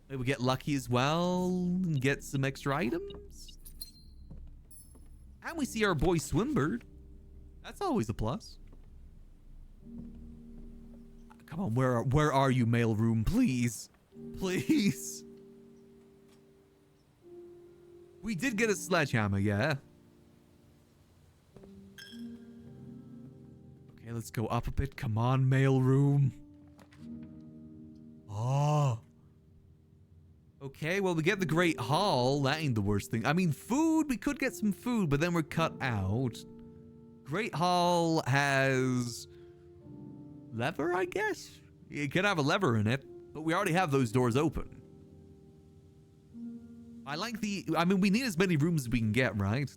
Maybe we get lucky as well and get some extra items. And we see our boy Swimbird. That's always a plus. Come on, where are you, mailroom? Please. Please. We did get a sledgehammer, yeah. Okay, let's go up a bit. Come on, mailroom. Oh. Okay, well, we get the Great Hall. That ain't the worst thing. I mean, food, we could get some food, but then we're cut out. Great Hall has lever, I guess? It could have a lever in it, but we already have those doors open. I mean, we need as many rooms as we can get, right?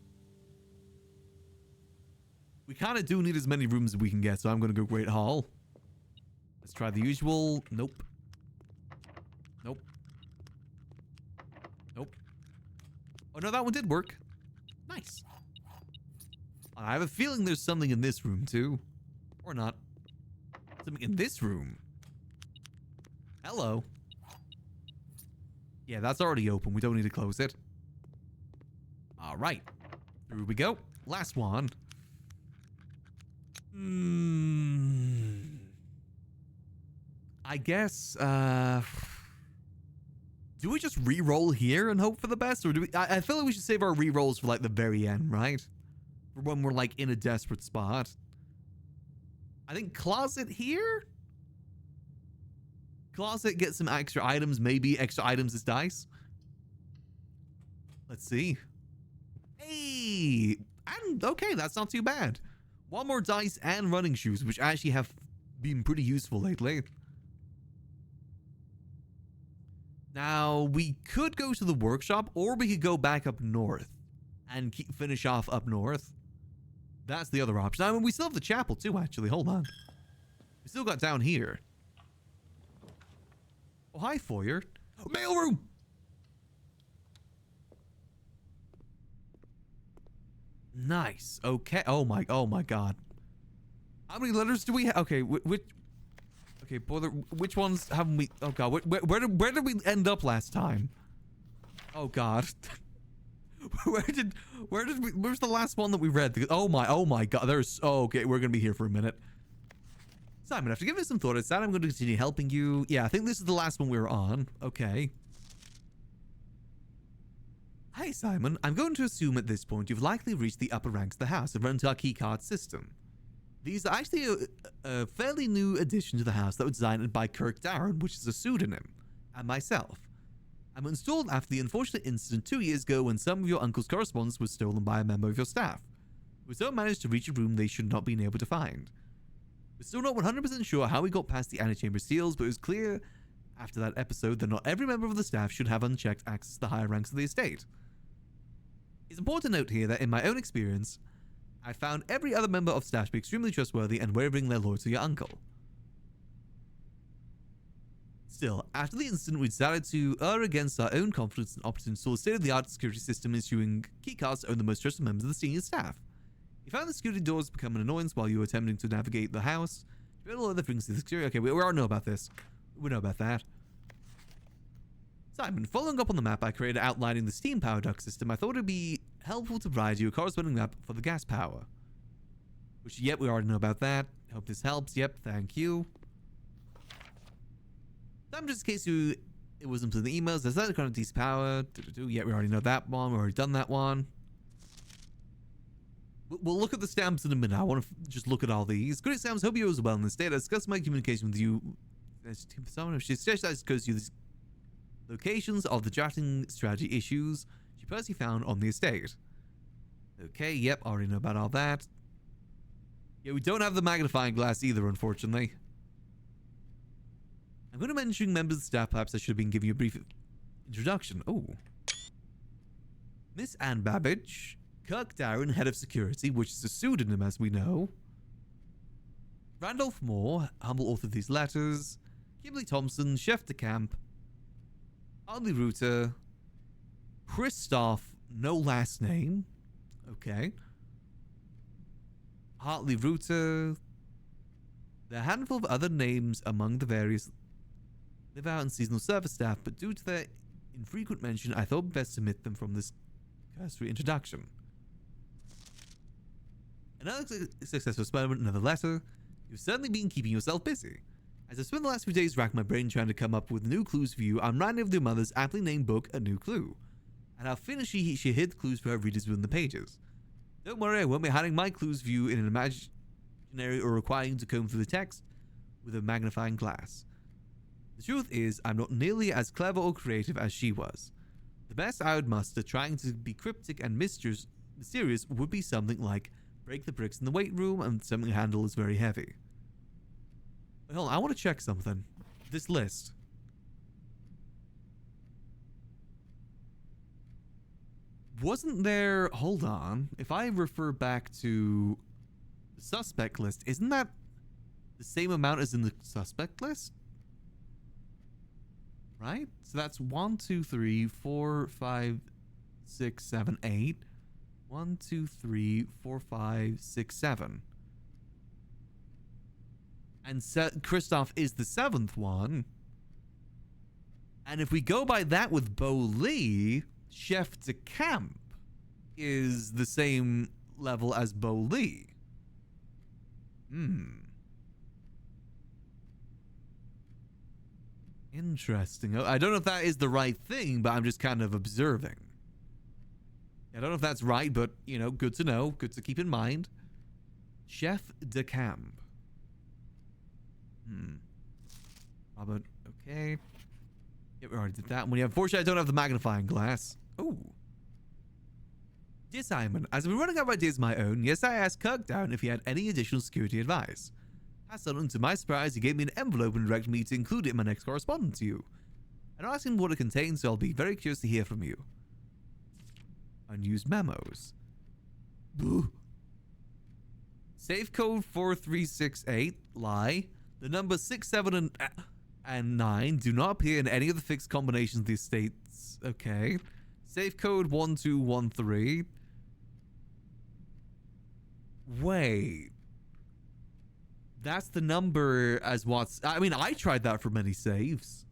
We kind of do need as many rooms as we can get, so I'm going to go Great Hall. Let's try the usual. Nope. Nope. Nope. Oh, no, that one did work. Nice. I have a feeling there's something in this room, too. Or not. Something in this room. Hello. Yeah, that's already open. We don't need to close it. All right. Through we go. Last one. I guess, do we just re-roll here and hope for the best? Or do we... I feel like we should save our re-rolls for, like, the very end, right? For when we're, like, in a desperate spot. I think closet here? Closet, get some extra items. Maybe extra items is dice. Let's see. Hey! And, okay, that's not too bad. One more dice and running shoes, which actually have been pretty useful lately. Now, we could go to the workshop, or we could go back up north and finish off up north. That's the other option. I mean, we still have the chapel too, actually. Hold on. We still got down here. Oh, hi, foyer. Oh, mailroom! Nice. Okay. Oh my god. How many letters do we have? Okay, okay, brother, which ones haven't we? Oh god, where did we end up last time? Oh god. Where's the last one that we read? Oh my god, there's, oh, okay, we're gonna be here for a minute. Simon, after giving it some thought, I decided I'm going to continue helping you. Yeah, I think this is the last one we were on. Okay. Hi, Simon. I'm going to assume at this point you've likely reached the upper ranks of the house and run to our keycard system. These are actually a fairly new addition to the house that was designed by Kirk Darren, which is a pseudonym, and myself. I'm installed after the unfortunate incident 2 years ago when some of your uncle's correspondence was stolen by a member of your staff, who so managed to reach a room they should not have been able to find. We're still not 100% sure how we got past the antechamber seals, but it was clear after that episode that not every member of the staff should have unchecked access to the higher ranks of the estate. It's important to note here that in my own experience, I found every other member of staff to be extremely trustworthy and wavering their loyalty to your uncle. Still, after the incident, we decided to err against our own confidence and opted to install a state-of-the-art security system ensuring keycards to own the most trusted members of the senior staff. You found the security doors become an annoyance while you were attempting to navigate the house. All other things to the security. Okay, we already know about this. We know about that. Simon, following up on the map I created outlining the steam power duct system, I thought it would be helpful to provide you a corresponding map for the gas power. Which, yep, we already know about that. Hope this helps. Yep, thank you. Simon, just in case it wasn't in the emails, there's that kind of DC power. Yep, we already know that one. We've already done that one. We'll look at the stamps in a minute. I want to just look at all these. Great, Stamps. Hope you as well in this day. I discussed my communication with you. She suggested I discuss you the locations of the drafting strategy issues she personally found on the estate. Okay, yep, already know about all that. Yeah, we don't have the magnifying glass either, unfortunately. I'm going to mention members of the staff. Perhaps I should have been giving you a brief introduction. Oh. Miss Anne Babbage. Kirk Darren, head of security, which is a pseudonym as we know. Randolph Moore, humble author of these letters. Kimberly Thompson, chef de camp. Hartley Reuter. Christoph, no last name. Okay. Hartley Reuter. There are a handful of other names among the various live-out and seasonal service staff, but due to their infrequent mention, I thought best to omit them from this cursory introduction. Another successful experiment, another letter. You've certainly been keeping yourself busy. As I spent the last few days racking my brain trying to come up with new clues for you, I'm writing of your mother's aptly named book, A New Clue. And how finishy she hid clues for her readers within the pages. Don't worry, I won't be hiding my clues for you in an imaginary or requiring you to comb through the text with a magnifying glass. The truth is, I'm not nearly as clever or creative as she was. The best I would muster trying to be cryptic and mysterious would be something like break the bricks in the weight room and something handle is very heavy. Wait, hold on, I want to check something. This list. Wasn't there... Hold on. If I refer back to the suspect list, isn't that the same amount as in the suspect list? Right? So that's 1, 2, 3, 4, 5, 6, 7, 8. 1, 2, 3, 4, 5, 6, 7. And Christoph is the 7th one. And if we go by that with Bo Lee, Chef de Camp is the same level as Bo Lee. Interesting. I don't know if that is the right thing, but I'm just kind of observing. I don't know if that's right, but, you know, good to know. Good to keep in mind. Chef de Camp. Robert, okay. Yeah, we already did that one. Yeah, unfortunately, I don't have the magnifying glass. Oh. Dear Simon, as I've been running out of ideas of my own, yes, I asked Kirk Darren if he had any additional security advice. Passed on, to my surprise, he gave me an envelope and directed me to include it in my next correspondence to you. I don't ask him what it contains, so I'll be very curious to hear from you. Unused memos. Boo. Safe code 4368, lie. The numbers 6, 7, and 9 do not appear in any of the fixed combinations of the estates. Okay. Safe code 1213. Wait. That's the number as what's... I mean, I tried that for many saves.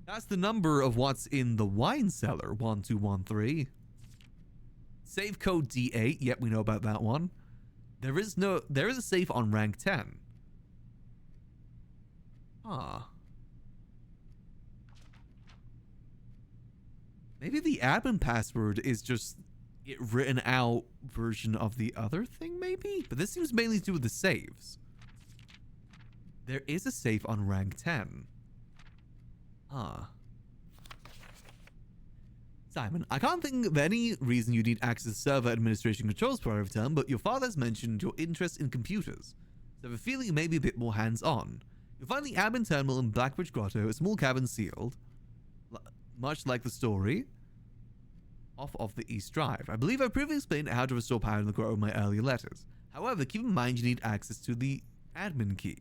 That's the number of what's in the wine cellar, 1213. Save code D8. Yep, we know about that one. There is a safe on rank 10. Huh. Maybe the admin password is just a written out version of the other thing, maybe? But this seems mainly to do with the saves. There is a safe on rank 10. Huh. Simon, I can't think of any reason you need access to server administration controls prior to term, but your father has mentioned your interest in computers. So I have a feeling you may be a bit more hands-on. You'll find the admin terminal in Blackbridge Grotto, a small cabin sealed, much like the story, off of the East Drive. I believe I previously explained how to restore power in the grotto in my earlier letters. However, keep in mind you need access to the admin key.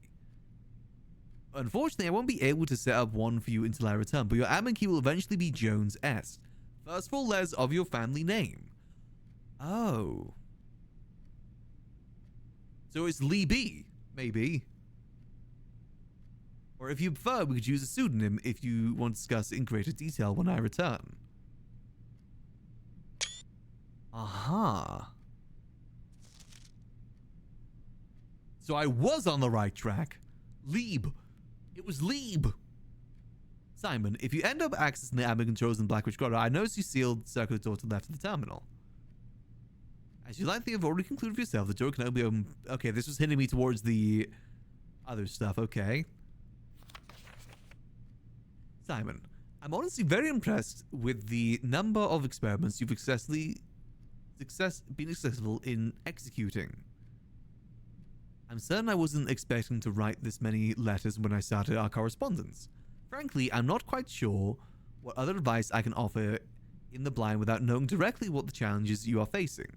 Unfortunately, I won't be able to set up one for you until I return, but your admin key will eventually be Jones S. First 4 letters of your family name. Oh. So it's Lee B, maybe. Or if you prefer, we could use a pseudonym if you want to discuss it in greater detail when I return. Aha. So I was on the right track. Lieb. It was Lieb. Simon, if you end up accessing the admin controls in Blackbridge Grotto, I noticed you sealed the circular door to the left of the terminal. As you likely have already concluded for yourself, the door can only be opened... Okay, this was hitting me towards the other stuff. Okay. Simon, I'm honestly very impressed with the number of experiments you've been successful in executing. I'm certain I wasn't expecting to write this many letters when I started our correspondence. Frankly, I'm not quite sure what other advice I can offer in the blind without knowing directly what the challenges you are facing.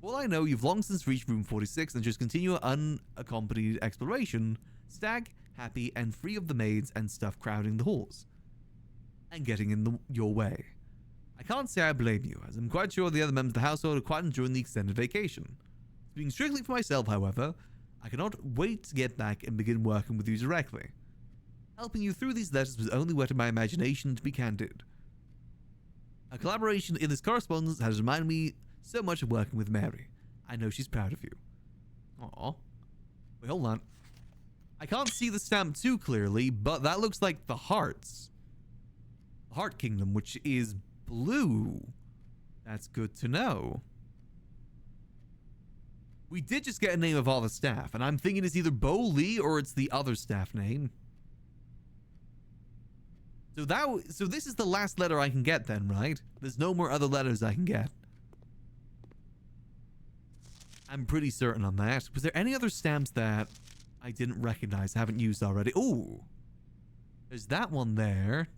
For all I know, you've long since reached room 46 and just continue your unaccompanied exploration, stag, happy, and free of the maids and stuff crowding the halls and getting in your way. I can't say I blame you, as I'm quite sure the other members of the household are quite enjoying the extended vacation. Speaking strictly for myself, however, I cannot wait to get back and begin working with you directly. Helping you through these letters was only whetting my imagination, to be candid. A collaboration in this correspondence has reminded me so much of working with Mary. I know she's proud of you. Aww. Wait, hold on. I can't see the stamp too clearly, but that looks like the hearts. The Heart Kingdom, which is blue. That's good to know. We did just get a name of all the staff, and I'm thinking it's either Bo Lee or it's the other staff name. So this is the last letter I can get then, right? There's no more other letters I can get. I'm pretty certain on that. Was there any other stamps that I didn't recognize, haven't used already? Oh, there's that one there.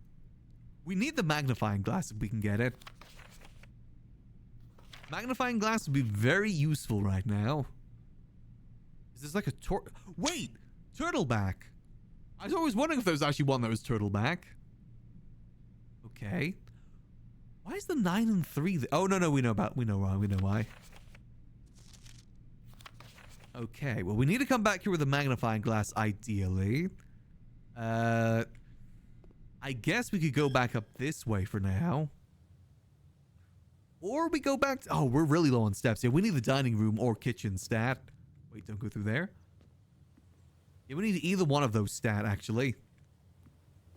We need the magnifying glass if we can get it. Magnifying glass would be very useful right now. Is this like a wait, turtleback. I was always wondering if there was actually one that was turtleback. Okay. Why is the 9 and 3? Oh no, we know why. Okay, well we need to come back here with a magnifying glass ideally. I guess we could go back up this way for now. Or we go back to... Oh, we're really low on steps here. We need the dining room or kitchen stat. Wait, don't go through there. Yeah, we need either one of those stat, actually.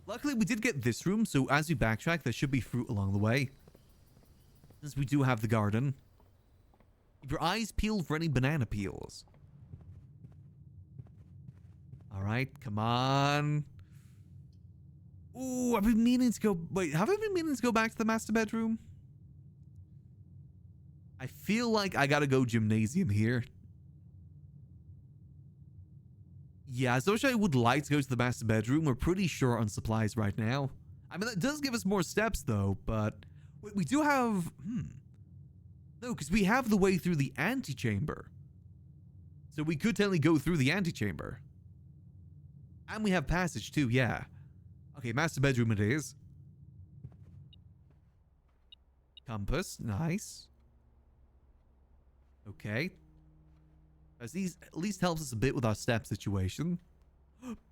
Luckily, we did get this room, so as we backtrack, there should be fruit along the way. Since we do have the garden. Keep your eyes peeled for any banana peels. Alright, come on. Ooh, I've been meaning to go... Wait, have I been meaning to go back to the master bedroom? I feel like I gotta go gymnasium here. Yeah, as much as I would like to go to the master bedroom, we're pretty short on supplies right now. I mean, that does give us more steps, though, but... We do have... No, because we have the way through the antechamber. So we could technically go through the antechamber. And we have passage too, yeah. Okay, master bedroom it is. Compass, nice. Okay. At least helps us a bit with our step situation.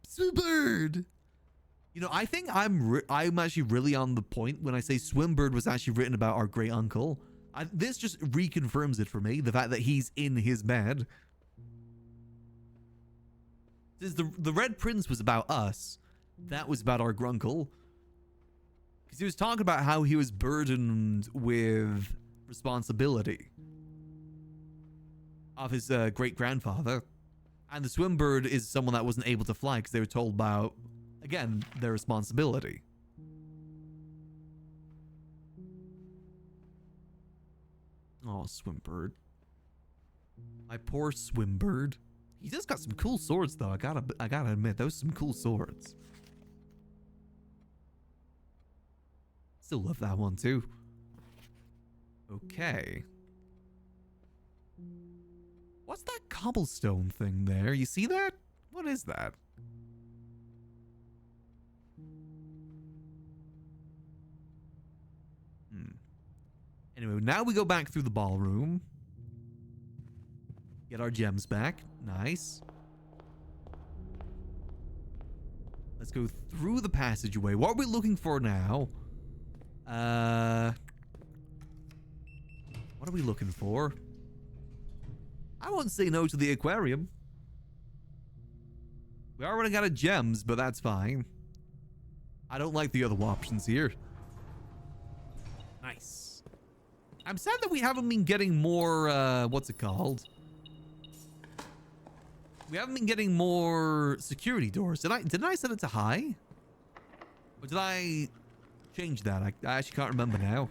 Swimbird! You know, I think I'm actually really on the point when I say Swimbird was actually written about our great uncle. This just reconfirms it for me, the fact that he's in his bed. Since the Red Prince was about us, that was about our grunkle. Because he was talking about how he was burdened with responsibility of his great-grandfather. And the Swimbird is someone that wasn't able to fly because they were told about, again, their responsibility. Oh, Swimbird. My poor Swimbird. He just got some cool swords, though. I gotta admit, those are some cool swords. Still love that one, too. Okay. What's that cobblestone thing there? You see that? What is that? Anyway, now we go back through the ballroom. Get our gems back. Nice. Let's go through the passageway. What are we looking for now? What are we looking for? I won't say no to the aquarium. We already got a gems, but that's fine. I don't like the other options here. Nice. I'm sad that we haven't been getting more, what's it called? We haven't been getting more security doors. Didn't I set it to high? Or did I change that? I actually can't remember now.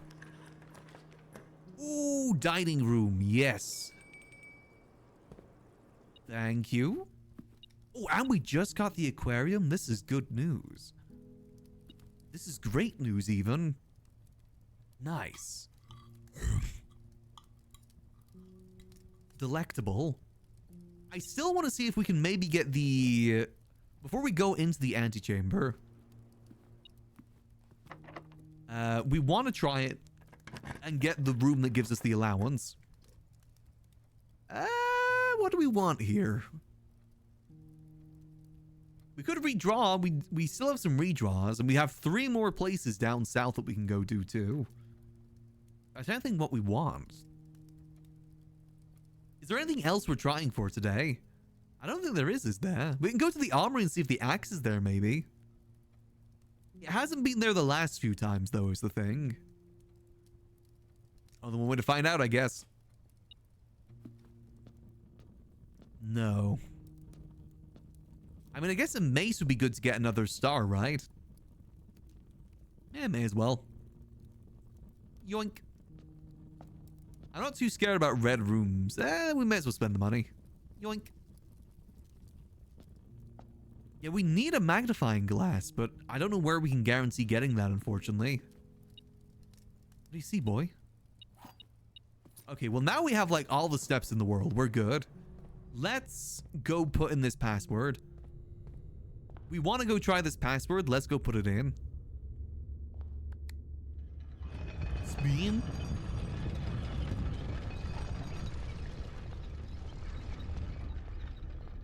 Ooh, dining room. Yes. Thank you. Oh, and we just got the aquarium. This is good news. This is great news, even. Nice. Delectable. I still want to see if we can maybe get the... Before we go into the antechamber, we want to try it and get the room that gives us the allowance. What do we want here? We could redraw. We still have some redraws, and we have 3 more places down south that we can go to, too. I don't think what we want. Is there anything else we're trying for today? I don't think there is there? We can go to the armory and see if the axe is there, maybe. It hasn't been there the last few times, though, is the thing. Only one way to find out, I guess. No. I mean, I guess a mace would be good to get another star, right? Yeah, may as well. Yoink. I'm not too scared about red rooms. We may as well spend the money. Yoink. Yeah, we need a magnifying glass, but I don't know where we can guarantee getting that, unfortunately. What do you see, boy? Okay, well, now we have, like, all the steps in the world. We're good. Let's go put in this password. We want to go try this password. Let's go put it in. Spin.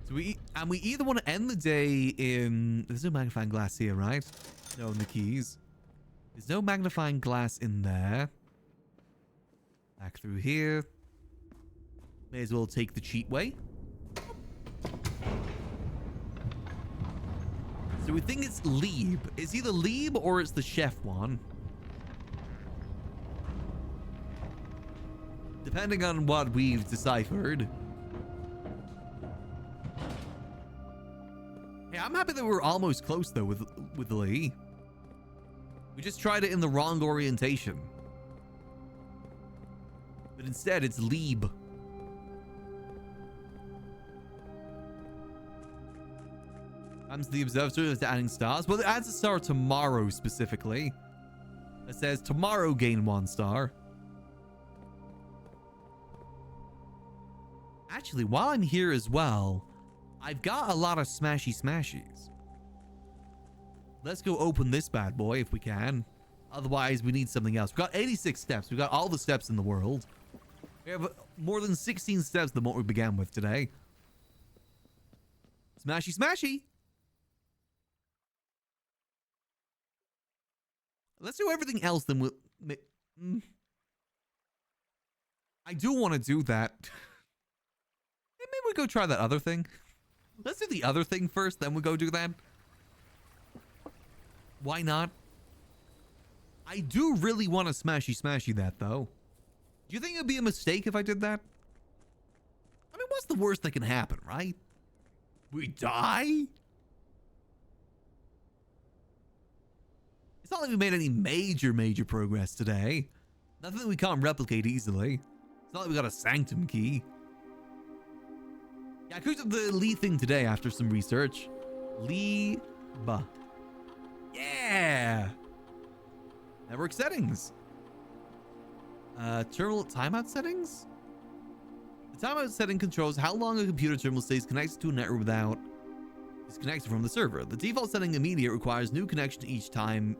So we either want to end the day in... There's no magnifying glass here, right? No, in the keys. There's no magnifying glass in there. Back through here. May as well take the cheat way. So we think it's Lieb. It's either Lieb or it's the chef one. Depending on what we've deciphered. Yeah, I'm happy that we're almost close though with Lee. We just tried it in the wrong orientation. But instead it's Lieb. Comes to the observatory to adding stars. Well, it adds a star tomorrow specifically. It says tomorrow gain 1 star. Actually, while I'm here as well, I've got a lot of smashies. Let's go open this bad boy if we can. Otherwise, we need something else. We've got 86 steps. We've got all the steps in the world. We have more than 16 steps than what we began with today. Smashy, smashy. Let's do everything else, then we'll... I do want to do that. Maybe we go try that other thing. Let's do the other thing first, then we go do that. Why not? I do really want to smashy that, though. Do you think it would be a mistake if I did that? I mean, what's the worst that can happen, right? We die? It's not like we made any major progress today. Nothing that we can't replicate easily. It's not like we got a sanctum key. Yeah, I cooked up the Lee thing today after some research. Lee-ba. Yeah! Network settings. Terminal timeout settings? The timeout setting controls how long a computer terminal stays connected to a network without disconnected from the server. The default setting immediate requires new connection each time.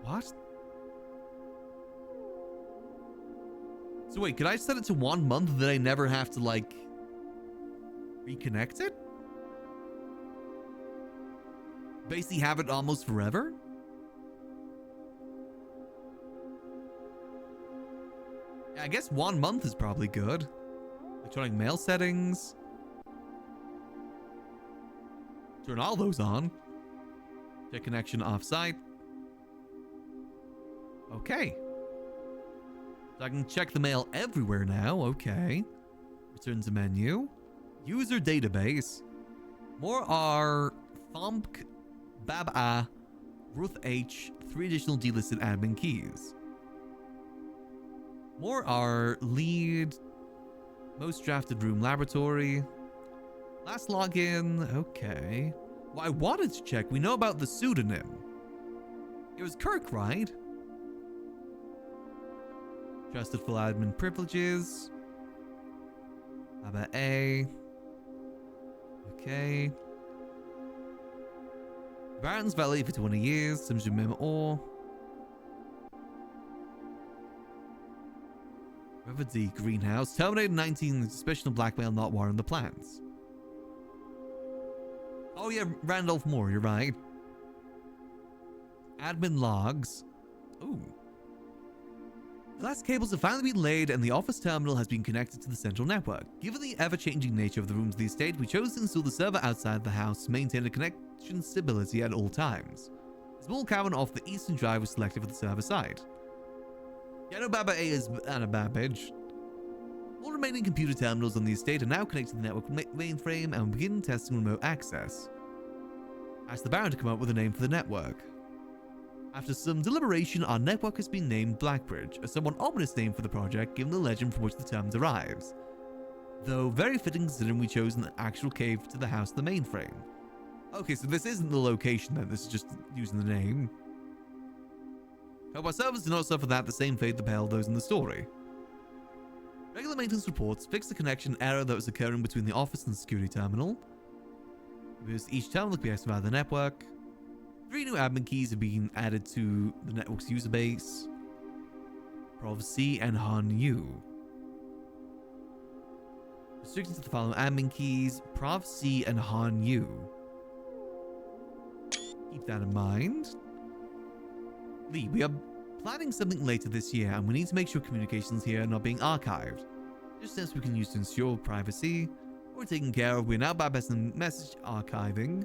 What? So wait, could I set it to 1 month that I never have to, like, reconnect it? Basically have it almost forever? Yeah, I guess 1 month is probably good. Electronic mail settings. Turn all those on. Check connection off-site. Okay. So I can check the mail everywhere now. Okay. Return to menu. User database. More are Thomp, Bab-A, Ruth H, 3 additional delisted admin keys. More are lead, most drafted room laboratory, last login. Okay. Well, I wanted to check. We know about the pseudonym. It was Kirk, right? Trusted full admin privileges. Baba-A. Okay. Baron's Valley for 20 years. Simjimim Or. River D Greenhouse. Terminated 19 suspicion of blackmail, not warrant the plans. Oh yeah, Randolph Moore, you're right. Admin logs. Ooh. The last cables have finally been laid and the office terminal has been connected to the central network. Given the ever-changing nature of the rooms of the estate, we chose to install the server outside the house to maintain a connection stability at all times. A small cabin off the eastern drive was selected for the server side. Yano Baba-A is Anna Babbage. All remaining computer terminals on the estate are now connected to the network mainframe and will begin testing remote access. Ask the Baron to come up with a name for the network. After some deliberation, our network has been named Blackbridge, a somewhat ominous name for the project given the legend from which the term derives. Though very fitting considering we chose an actual cave to the house of the mainframe. Okay, so this isn't the location then, this is just using the name. Hope our servers do not suffer the same fate that beheld those in the story. Regular maintenance reports fix the connection error that was occurring between the office and the security terminal. Because each terminal can be accessed via the network. 3 new admin keys have been added to the network's user base. Prov C and Han Yu. Restricted to the following admin keys, Prov C and Han Yu. Keep that in mind. Lee, we are planning something later this year and we need to make sure communications here are not being archived. Just steps we can use to ensure privacy. We're taken care of. We're now bypassing message archiving.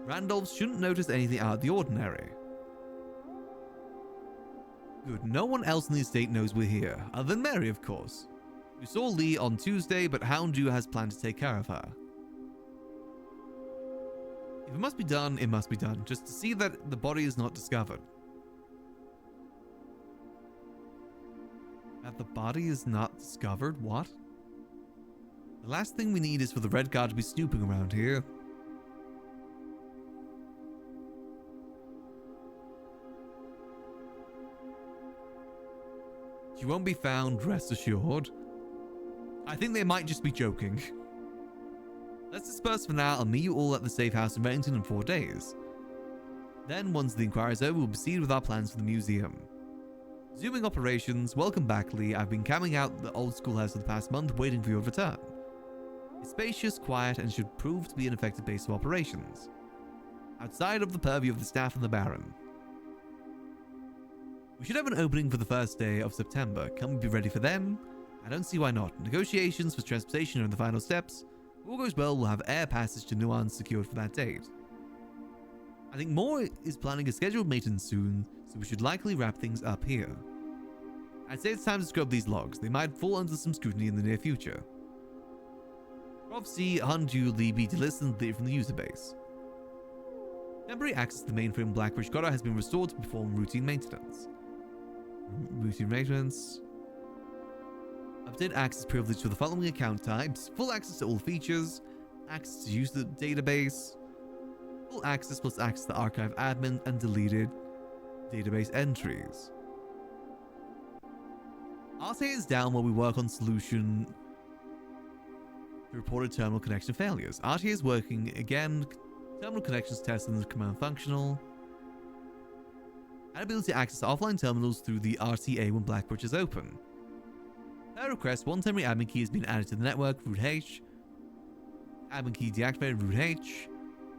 Randolph shouldn't notice anything out of the ordinary. Good. No one else in the estate knows we're here, other than Mary, of course. We saw Lee on Tuesday, but Houndew has planned to take care of her. If it must be done, it must be done, just to see that the body is not discovered. That the body is not discovered? What? The last thing we need is for the Red Guard to be snooping around here. She won't be found, rest assured. I think they might just be joking. Let's disperse for now. I'll meet you all at the safe house in Reddington in 4 days. Then, once the inquiry is over, we'll proceed with our plans for the museum. Resuming operations. Welcome back, Lee. I've been camping out the old schoolhouse for the past month, waiting for your return. It's spacious, quiet, and should prove to be an effective base of operations, outside of the purview of the staff and the Baron. We should have an opening for the first day of September. Can we be ready for then? I don't see why not. Negotiations for transportation are in the final steps. If all goes well, we'll have air passage to Nuance secured for that date. I think Moore is planning a scheduled maintenance soon, so we should likely wrap things up here. I'd say it's time to scrub these logs. They might fall under some scrutiny in the near future. Prophecy, unduly be delisted from the user base. Temporary access to the mainframe Blackbridge Cutter has been restored to perform routine maintenance. Update access privilege for the following account types. Full access to all features. Access to use the database. Full access plus access to archive admin and deleted database entries. RTA is down while we work on solution to reported terminal connection failures. RTA is working again. Terminal connections tested and command functional. And ability to access offline terminals through the RTA when Blackbridge is open. Per request, one temporary admin key has been added to the network, root H. Admin key deactivated, root H.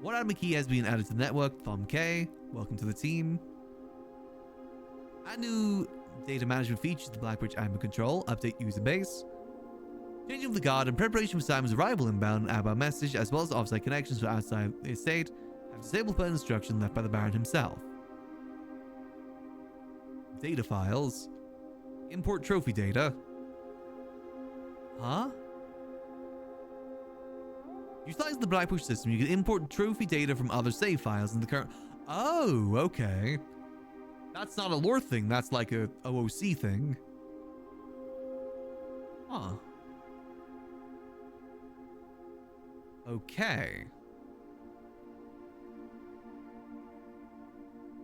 One admin key has been added to the network, Thumb K. Welcome to the team. Add new data management features to Blackbridge admin control. Update user base. Changing of the guard in preparation for Simon's arrival inbound outbound message, as well as offsite connections to outside the estate, have disabled per instruction left by the Baron himself. Data files. Import trophy data. Huh? Utilize the Blackbridge system. You can import trophy data from other save files in the current... Oh, okay. That's not a lore thing. That's like a OOC thing. Huh. Okay.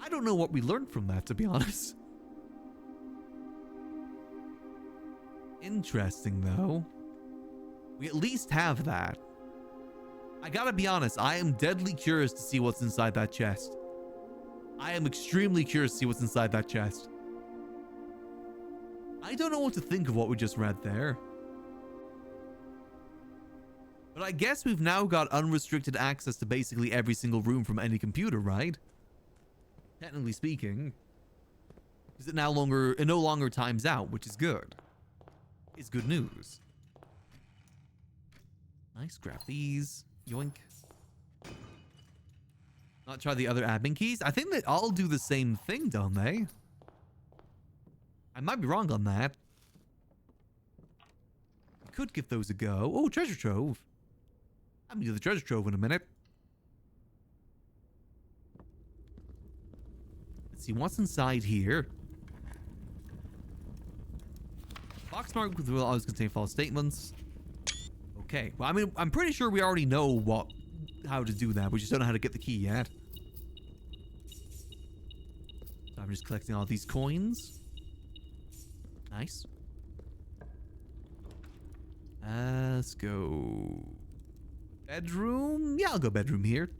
I don't know what we learned from that, to be honest. Interesting, though. We at least have that. I gotta be honest, I am deadly curious to see what's inside that chest. I am extremely curious to see what's inside that chest. I don't know what to think of what we just read there. But I guess we've now got unrestricted access to basically every single room from any computer, right? Technically speaking. Because it no longer times out, which is good. It's good news. Nice, grab these. Yoink. Not try the other admin keys. I think they all do the same thing, don't they? I might be wrong on that. Could give those a go. Oh, treasure trove. I'm gonna do the treasure trove in a minute. Let's see what's inside here. Box marked will always contain false statements. Okay. Well, I mean, I'm pretty sure we already know how to do that. We just don't know how to get the key yet. So I'm just collecting all these coins. Nice. Let's go. Bedroom? Yeah, I'll go bedroom here.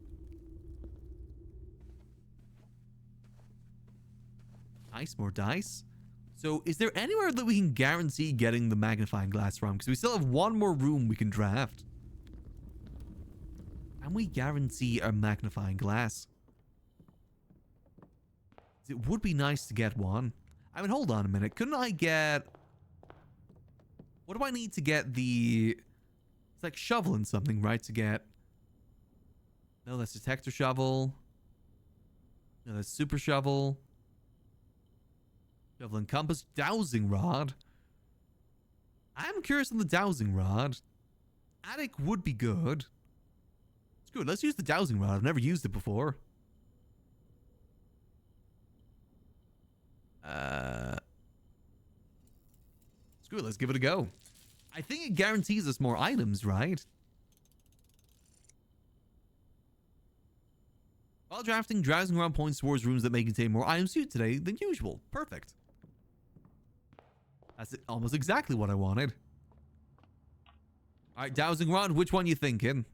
Nice, more dice. So, is there anywhere that we can guarantee getting the magnifying glass from? Because we still have one more room we can draft. And we guarantee a magnifying glass. It would be nice to get one. I mean, hold on a minute. Couldn't I get... What do I need to get the... It's like shovel and something, right? To get... No, that's detector shovel. No, that's super shovel. Shovel and compass. Dowsing rod. I'm curious on the dowsing rod. Attic would be good. It's good. Let's use the dowsing rod. I've never used it before. Screw it, let's give it a go. I think it guarantees us more items, right? While drafting, drowsing around points towards rooms that may contain more items today than usual. Perfect. That's almost exactly what I wanted. Alright, dowsing rod, which one you thinking?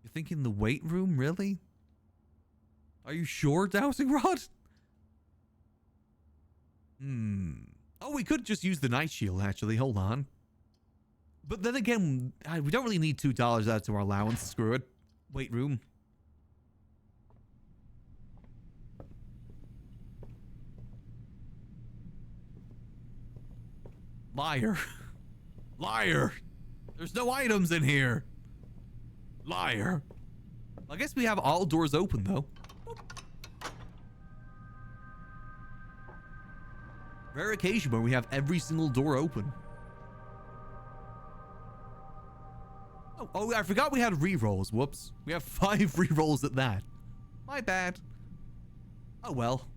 You're thinking the weight room, really? Are you sure, Dowsing Rod? Oh, we could just use the night shield, actually. Hold on. But then again, we don't really need $2 out to our allowance. Screw it. Weight room. Liar. Liar. There's no items in here. Liar. I guess we have all doors open, though. Rare occasion where we have every single door open. Oh, I forgot we had rerolls. Whoops. We have 5 rerolls at that. My bad. Oh, well.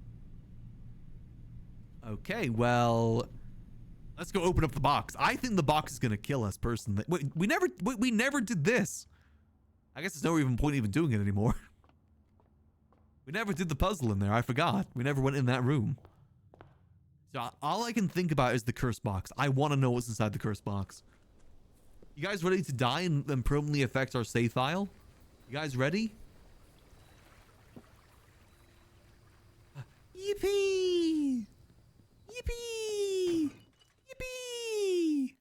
Okay, well... Let's go open up the box. I think the box is going to kill us, personally. Wait, we never did this. I guess there's no even point even doing it anymore. We never did the puzzle in there. I forgot. We never went in that room. So all I can think about is the curse box. I want to know what's inside the curse box. You guys ready to die and permanently affect our save file? You guys ready? Yippee! Yippee! Yippee!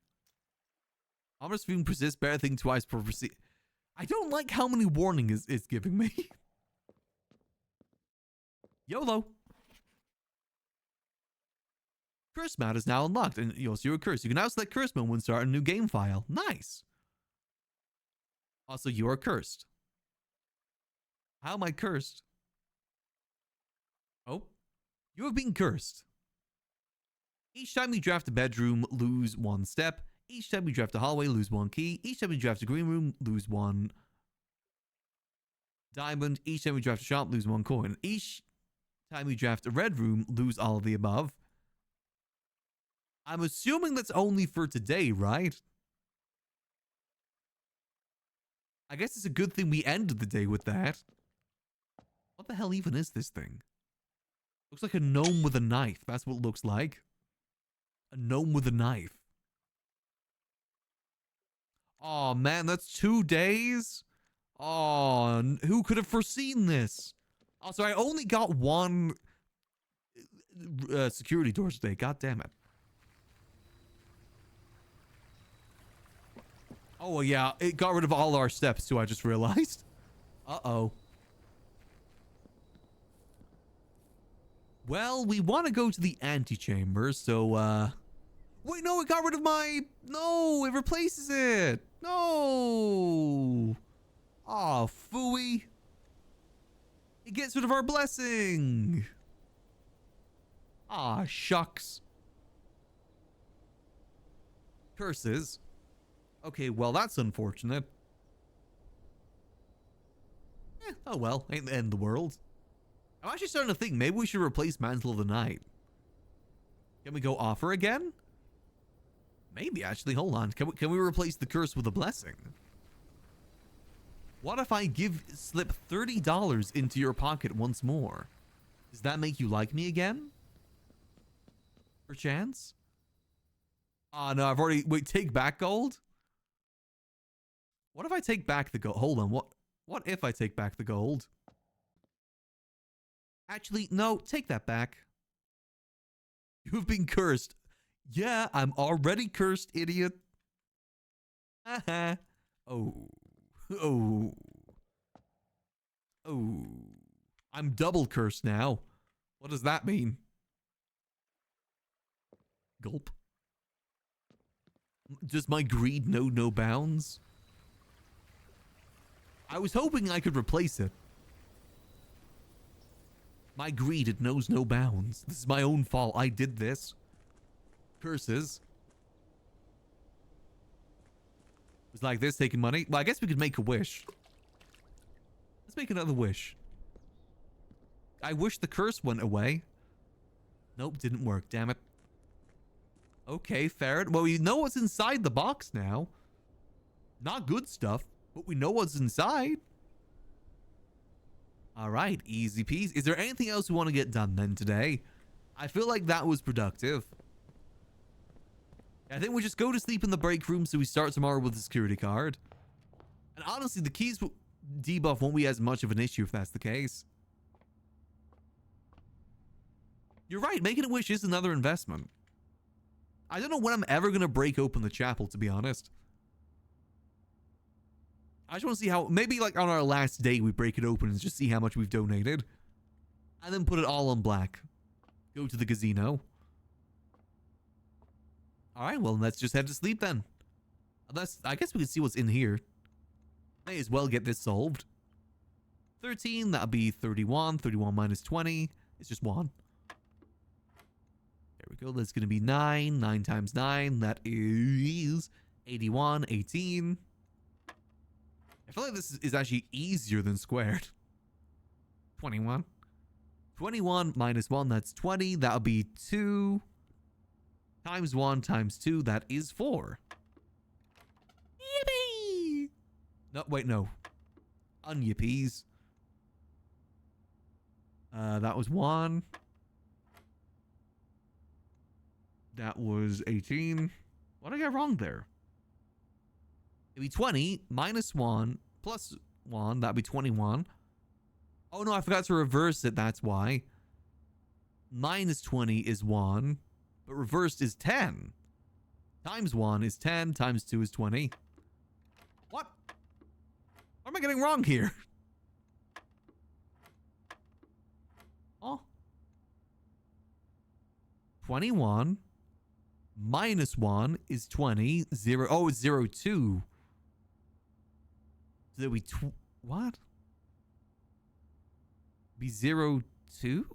Almost being persist, better thing twice per proceed. I don't like how many warning it's giving me. YOLO. Curse mode is now unlocked, and you'll see your curse. You can now select curse mode when starting a new game file. Nice. Also, you are cursed. How am I cursed? Oh, you have been cursed. Each time you draft a bedroom, lose 1 step. Each time you draft a hallway, lose 1 key. Each time you draft a green room, lose 1 diamond. Each time you draft a shop, lose 1 coin. Each time you draft a red room, lose all of the above. I'm assuming that's only for today, right? I guess it's a good thing we ended the day with that. What the hell even is this thing? Looks like a gnome with a knife. That's what it looks like. A gnome with a knife. Oh man, that's 2 days? Oh, who could have foreseen this? Also, I only got 1 security door today. God damn it. Oh, well, yeah, it got rid of all our steps too, I just realized. Uh-oh. Well, we want to go to the antechamber, so, wait, no, it got rid of my... No, it replaces it. No. Aw, phooey. It gets rid of our blessing. Ah, shucks. Curses. Okay, well, that's unfortunate. Oh well, ain't the end of the world. I'm actually starting to think maybe we should replace Mantle of the Night. Can we go offer again? Maybe, actually. Hold on. Can we replace the curse with a blessing? What if I slip $30 into your pocket once more? Does that make you like me again? Perchance? Oh, no, I've already... Wait, take back gold? What if I take back the gold? Hold on, what if I take back the gold? Actually, no, take that back. You've been cursed. Yeah, I'm already cursed, idiot. Haha. Oh. Oh. Oh. I'm double cursed now. What does that mean? Gulp. Does my greed know no bounds? I was hoping I could replace it. My greed, it knows no bounds. This is my own fault. I did this. Curses. It's like this, taking money. Well, I guess we could make a wish. Let's make another wish. I wish the curse went away. Nope, didn't work. Damn it. Okay, fair. Well, we know what's inside the box now. Not good stuff, but we know what's inside. All right, easy peasy. Is there anything else we want to get done then today? I feel like that was productive. I think we just go to sleep in the break room so we start tomorrow with the security card. And honestly, the keys... debuff won't be as much of an issue if that's the case. You're right, making a wish is another investment. I don't know when I'm ever going to break open the chapel, to be honest. I just want to see how, maybe like on our last day we break it open and just see how much we've donated. And then put it all on black. Go to the casino. Alright, well, let's just head to sleep then. I guess we can see what's in here. May as well get this solved. 13, that'll be 31. 31 minus 20. It's just 1. There we go. That's going to be 9. 9 times 9. That is 81. 18. I feel like this is actually easier than squared. 21. 21 minus 1. That's 20. That'll be 2. Times 1 times 2. That is 4. Yippee! No, wait, no. Unyippies. That was 1. That was 18. What did I get wrong there? It'd be 20 minus 1 plus 1. That'd be 21. Oh no, I forgot to reverse it. That's why. Minus 20 is 1. But reversed is 10. Times 1 is 10. Times 2 is 20. What? What am I getting wrong here? Oh. 21 minus 1 is 20. 0. Oh, it's 0, 2. So that we what? Be 0, 2?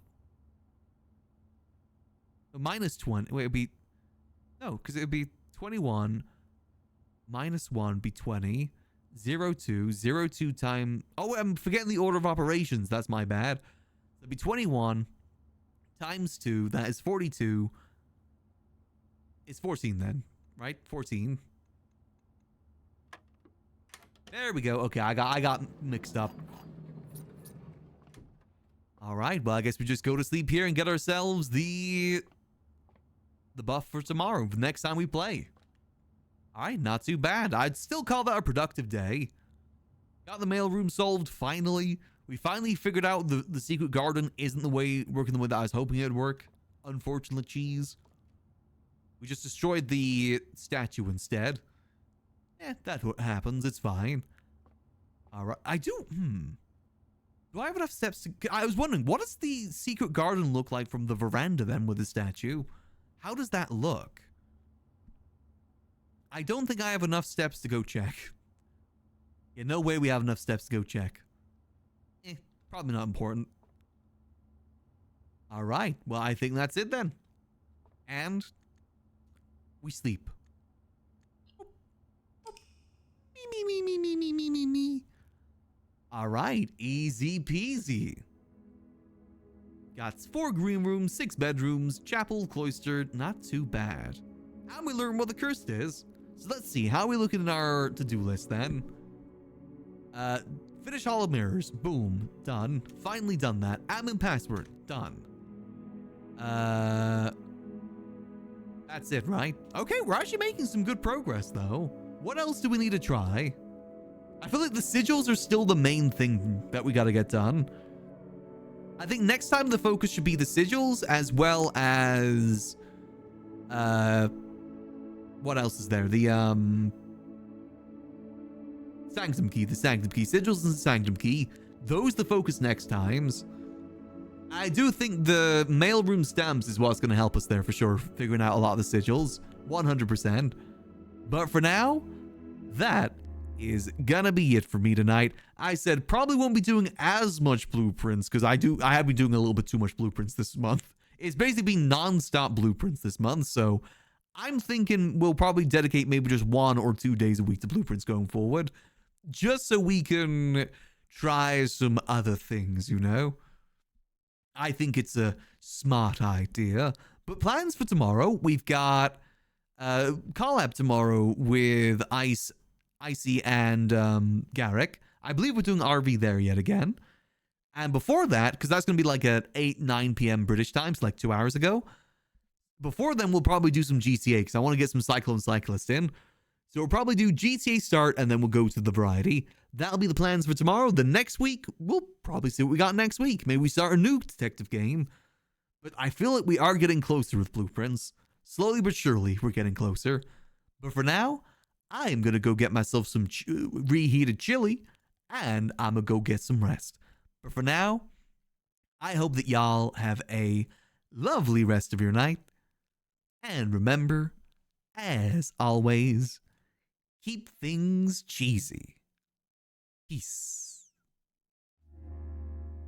Minus 20. Wait, it'd be... No, because it would be 21 minus 1 be 20. 0, 2. 0, 2 time... Oh, I'm forgetting the order of operations. That's my bad. It'd be 21 times 2. That is 42. It's 14 then, right? 14. There we go. Okay, I got mixed up. All right, well, I guess we just go to sleep here and get ourselves the buff for tomorrow, the next time we play. All right, not too bad. I'd still call that a productive day. Got the mailroom solved, finally. We finally figured out the secret garden isn't working the way that I was hoping it would work. Unfortunate cheese. We just destroyed the statue instead. That's what happens. It's fine. All right. Do I have enough steps to... I was wondering, what does the secret garden look like from the veranda then with the statue? How does that look? I don't think I have enough steps to go check. Yeah, no way we have enough steps to go check. Probably not important. All right. Well, I think that's it then. And we sleep. Me. All right, easy peasy. Got 4 green rooms, 6 bedrooms, chapel, cloister, not too bad. And we learn what the curse is. So let's see, how are we looking at our to-do list then? Finish Hall of Mirrors, boom, done. Finally done that. Admin password, done. That's it, right? Okay, we're actually making some good progress though. What else do we need to try? I feel like the sigils are still the main thing that we gotta get done. I think next time the focus should be the sigils as well as... what else is there? The, Sanctum Key. The Sanctum Key. Sigils and the Sanctum Key. Those the focus next times. I do think the mailroom stamps is what's going to help us there for sure. Figuring out a lot of the sigils. 100%. But for now, that is gonna be it for me tonight. I said probably won't be doing as much blueprints because I have been doing a little bit too much blueprints this month. It's basically been non-stop blueprints this month, so I'm thinking we'll probably dedicate maybe just 1 or 2 days a week to blueprints going forward, just so we can try some other things, you know? I think it's a smart idea. But plans for tomorrow, we've got collab tomorrow with Icy and Garrick. I believe we're doing RV there yet again. And before that, because that's going to be like at 8, 9 p.m. British time, so like 2 hours ago. Before then, we'll probably do some GTA, because I want to get some Cyclone Cyclist in. So we'll probably do GTA start and then we'll go to the variety. That'll be the plans for tomorrow. The next week, we'll probably see what we got next week. Maybe we start a new detective game. But I feel like we are getting closer with Blueprints. Slowly but surely, we're getting closer. But for now, I am going to go get myself some reheated chili. And I'm going to go get some rest. But for now, I hope that y'all have a lovely rest of your night. And remember, as always, keep things cheesy. Peace.